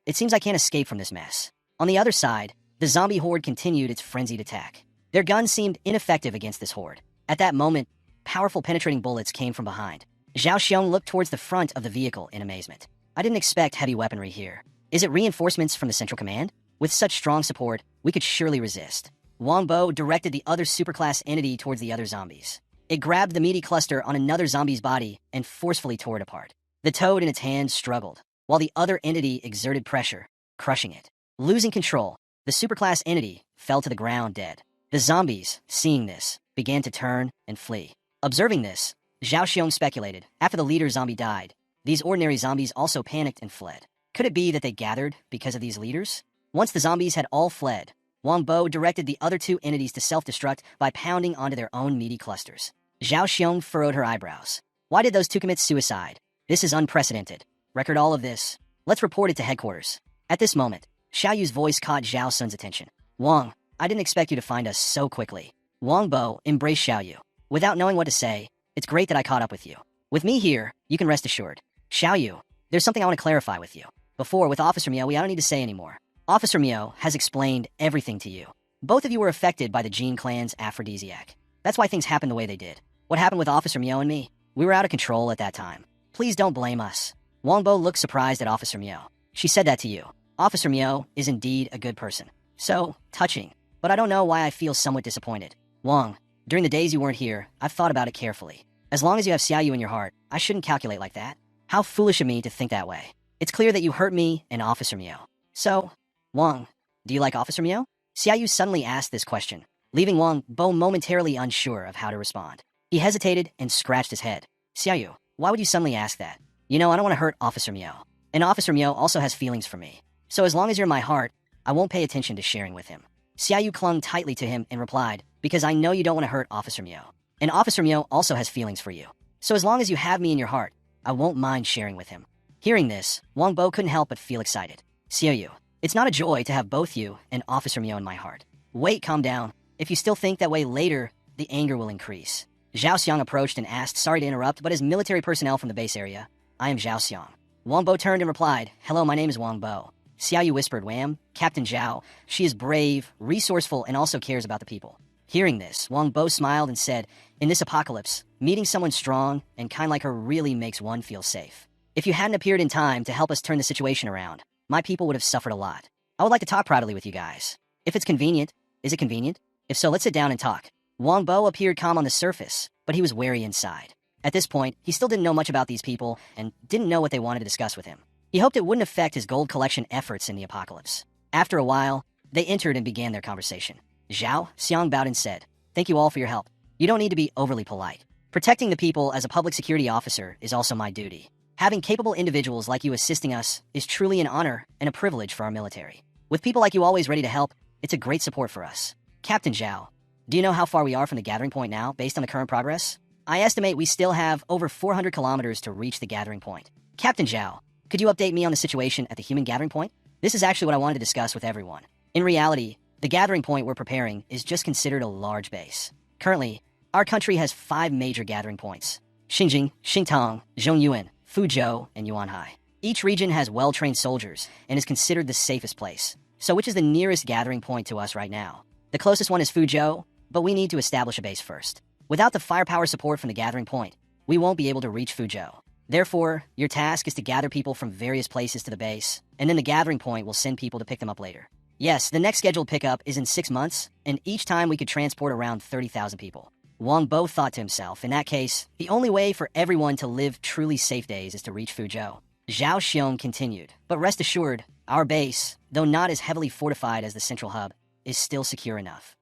Speaker 1: It seems I can't escape from this mess." On the other side, the zombie horde continued its frenzied attack. Their guns seemed ineffective against this horde. At that moment, powerful penetrating bullets came from behind. Zhao Xiong looked towards the front of the vehicle in amazement. "I didn't expect heavy weaponry here. Is it reinforcements from the Central Command? With such strong support, we could surely resist." Wong Bo directed the other superclass entity towards the other zombies. It grabbed the meaty cluster on another zombie's body and forcefully tore it apart. The toad in its hand struggled, while the other entity exerted pressure, crushing it. Losing control, the superclass entity fell to the ground dead. The zombies, seeing this, began to turn and flee. Observing this, Zhao Xiong speculated, after the leader zombie died, these ordinary zombies also panicked and fled. Could it be that they gathered because of these leaders? Once the zombies had all fled, Wong Bo directed the other two entities to self-destruct by pounding onto their own meaty clusters. Zhao Xiong furrowed her eyebrows. Why did those two commit suicide? This is unprecedented. Record all of this. Let's report it to headquarters. At this moment, Xiaoyu's voice caught Zhao Sun's attention. "Wong, I didn't expect you to find us so quickly." Wong Bo embraced Xiaoyu. Without knowing what to say, "It's great that I caught up with you. With me here, you can rest assured. Xiaoyu, there's something I want to clarify with you. Before, with Officer Myo, I don't need to say anymore. Officer Myo has explained everything to you. Both of you were affected by the Gene clan's aphrodisiac. That's why things happened the way they did. What happened with Officer Myo and me? We were out of control at that time. Please don't blame us." Wong Bo looked surprised at Officer Myo. "She said that to you. Officer Myo is indeed a good person. So touching. But I don't know why I feel somewhat disappointed. Wong, during the days you weren't here, I've thought about it carefully. As long as you have Xiaoyu in your heart, I shouldn't calculate like that. How foolish of me to think that way. It's clear that you hurt me and Officer Myo. So, Wong, do you like Officer Myo?" Xiaoyu suddenly asked this question, leaving Wong Bo momentarily unsure of how to respond. He hesitated and scratched his head. "Xiaoyu, why would you suddenly ask that? You know, I don't want to hurt Officer Myo. And Officer Myo also has feelings for me. So as long as you're in my heart, I won't pay attention to sharing with him." Xiaoyu clung tightly to him and replied, "Because I know you don't want to hurt Officer Myo. And Officer Myo also has feelings for you. So as long as you have me in your heart, I won't mind sharing with him." Hearing this, Wong Bo couldn't help but feel excited. "Xiaoyu, it's not a joy to have both you and Officer Myo in my heart." "Wait, calm down. If you still think that way later, the anger will increase." Zhao Xiong approached and asked, "Sorry to interrupt, but as military personnel from the base area, I am Zhao Xiong." Wong Bo turned and replied, "Hello, my name is Wong Bo." Xiaoyu whispered, "Wham, Captain Zhao. She is brave, resourceful, and also cares about the people." Hearing this, Wong Bo smiled and said, "In this apocalypse, meeting someone strong and kind like her really makes one feel safe. If you hadn't appeared in time to help us turn the situation around, my people would have suffered a lot. I would like to talk privately with you guys. If it's convenient, is it convenient? If so, let's sit down and talk." Wong Bo appeared calm on the surface, but he was wary inside. At this point, he still didn't know much about these people and didn't know what they wanted to discuss with him. He hoped it wouldn't affect his gold collection efforts in the apocalypse. After a while, they entered and began their conversation. Zhao Xiong bowed and said, "Thank you all for your help. You don't need to be overly polite. Protecting the people as a public security officer is also my duty. Having capable individuals like you assisting us is truly an honor and a privilege for our military. With people like you always ready to help, it's a great support for us. Captain Zhao, do you know how far we are from the gathering point now, based on the current progress? I estimate we still have over 400 kilometers to reach the gathering point." "Captain Zhao, Could you update me on the situation at the human gathering point? This is actually what I wanted to discuss with everyone. In reality, the gathering point we're preparing is just considered a large base. Currently, our country has 5 major gathering points: Xinjiang, Xingtang, Zhongyuan, Fuzhou, and Yuanhai. Each region has well-trained soldiers and is considered the safest place. So which is the nearest gathering point to us right now? The closest one is Fuzhou, but we need to establish a base first. Without the firepower support from the gathering point, we won't be able to reach Fuzhou. Therefore, your task is to gather people from various places to the base, and then the gathering point will send people to pick them up later. Yes, the next scheduled pickup is in 6 months, and each time we could transport around 30,000 people. Wong both thought to himself, in that case, the only way for everyone to live truly safe days is to reach Fuzhou. Zhao Xiong continued, but rest assured, our base, though not as heavily fortified as the central hub, is still secure enough.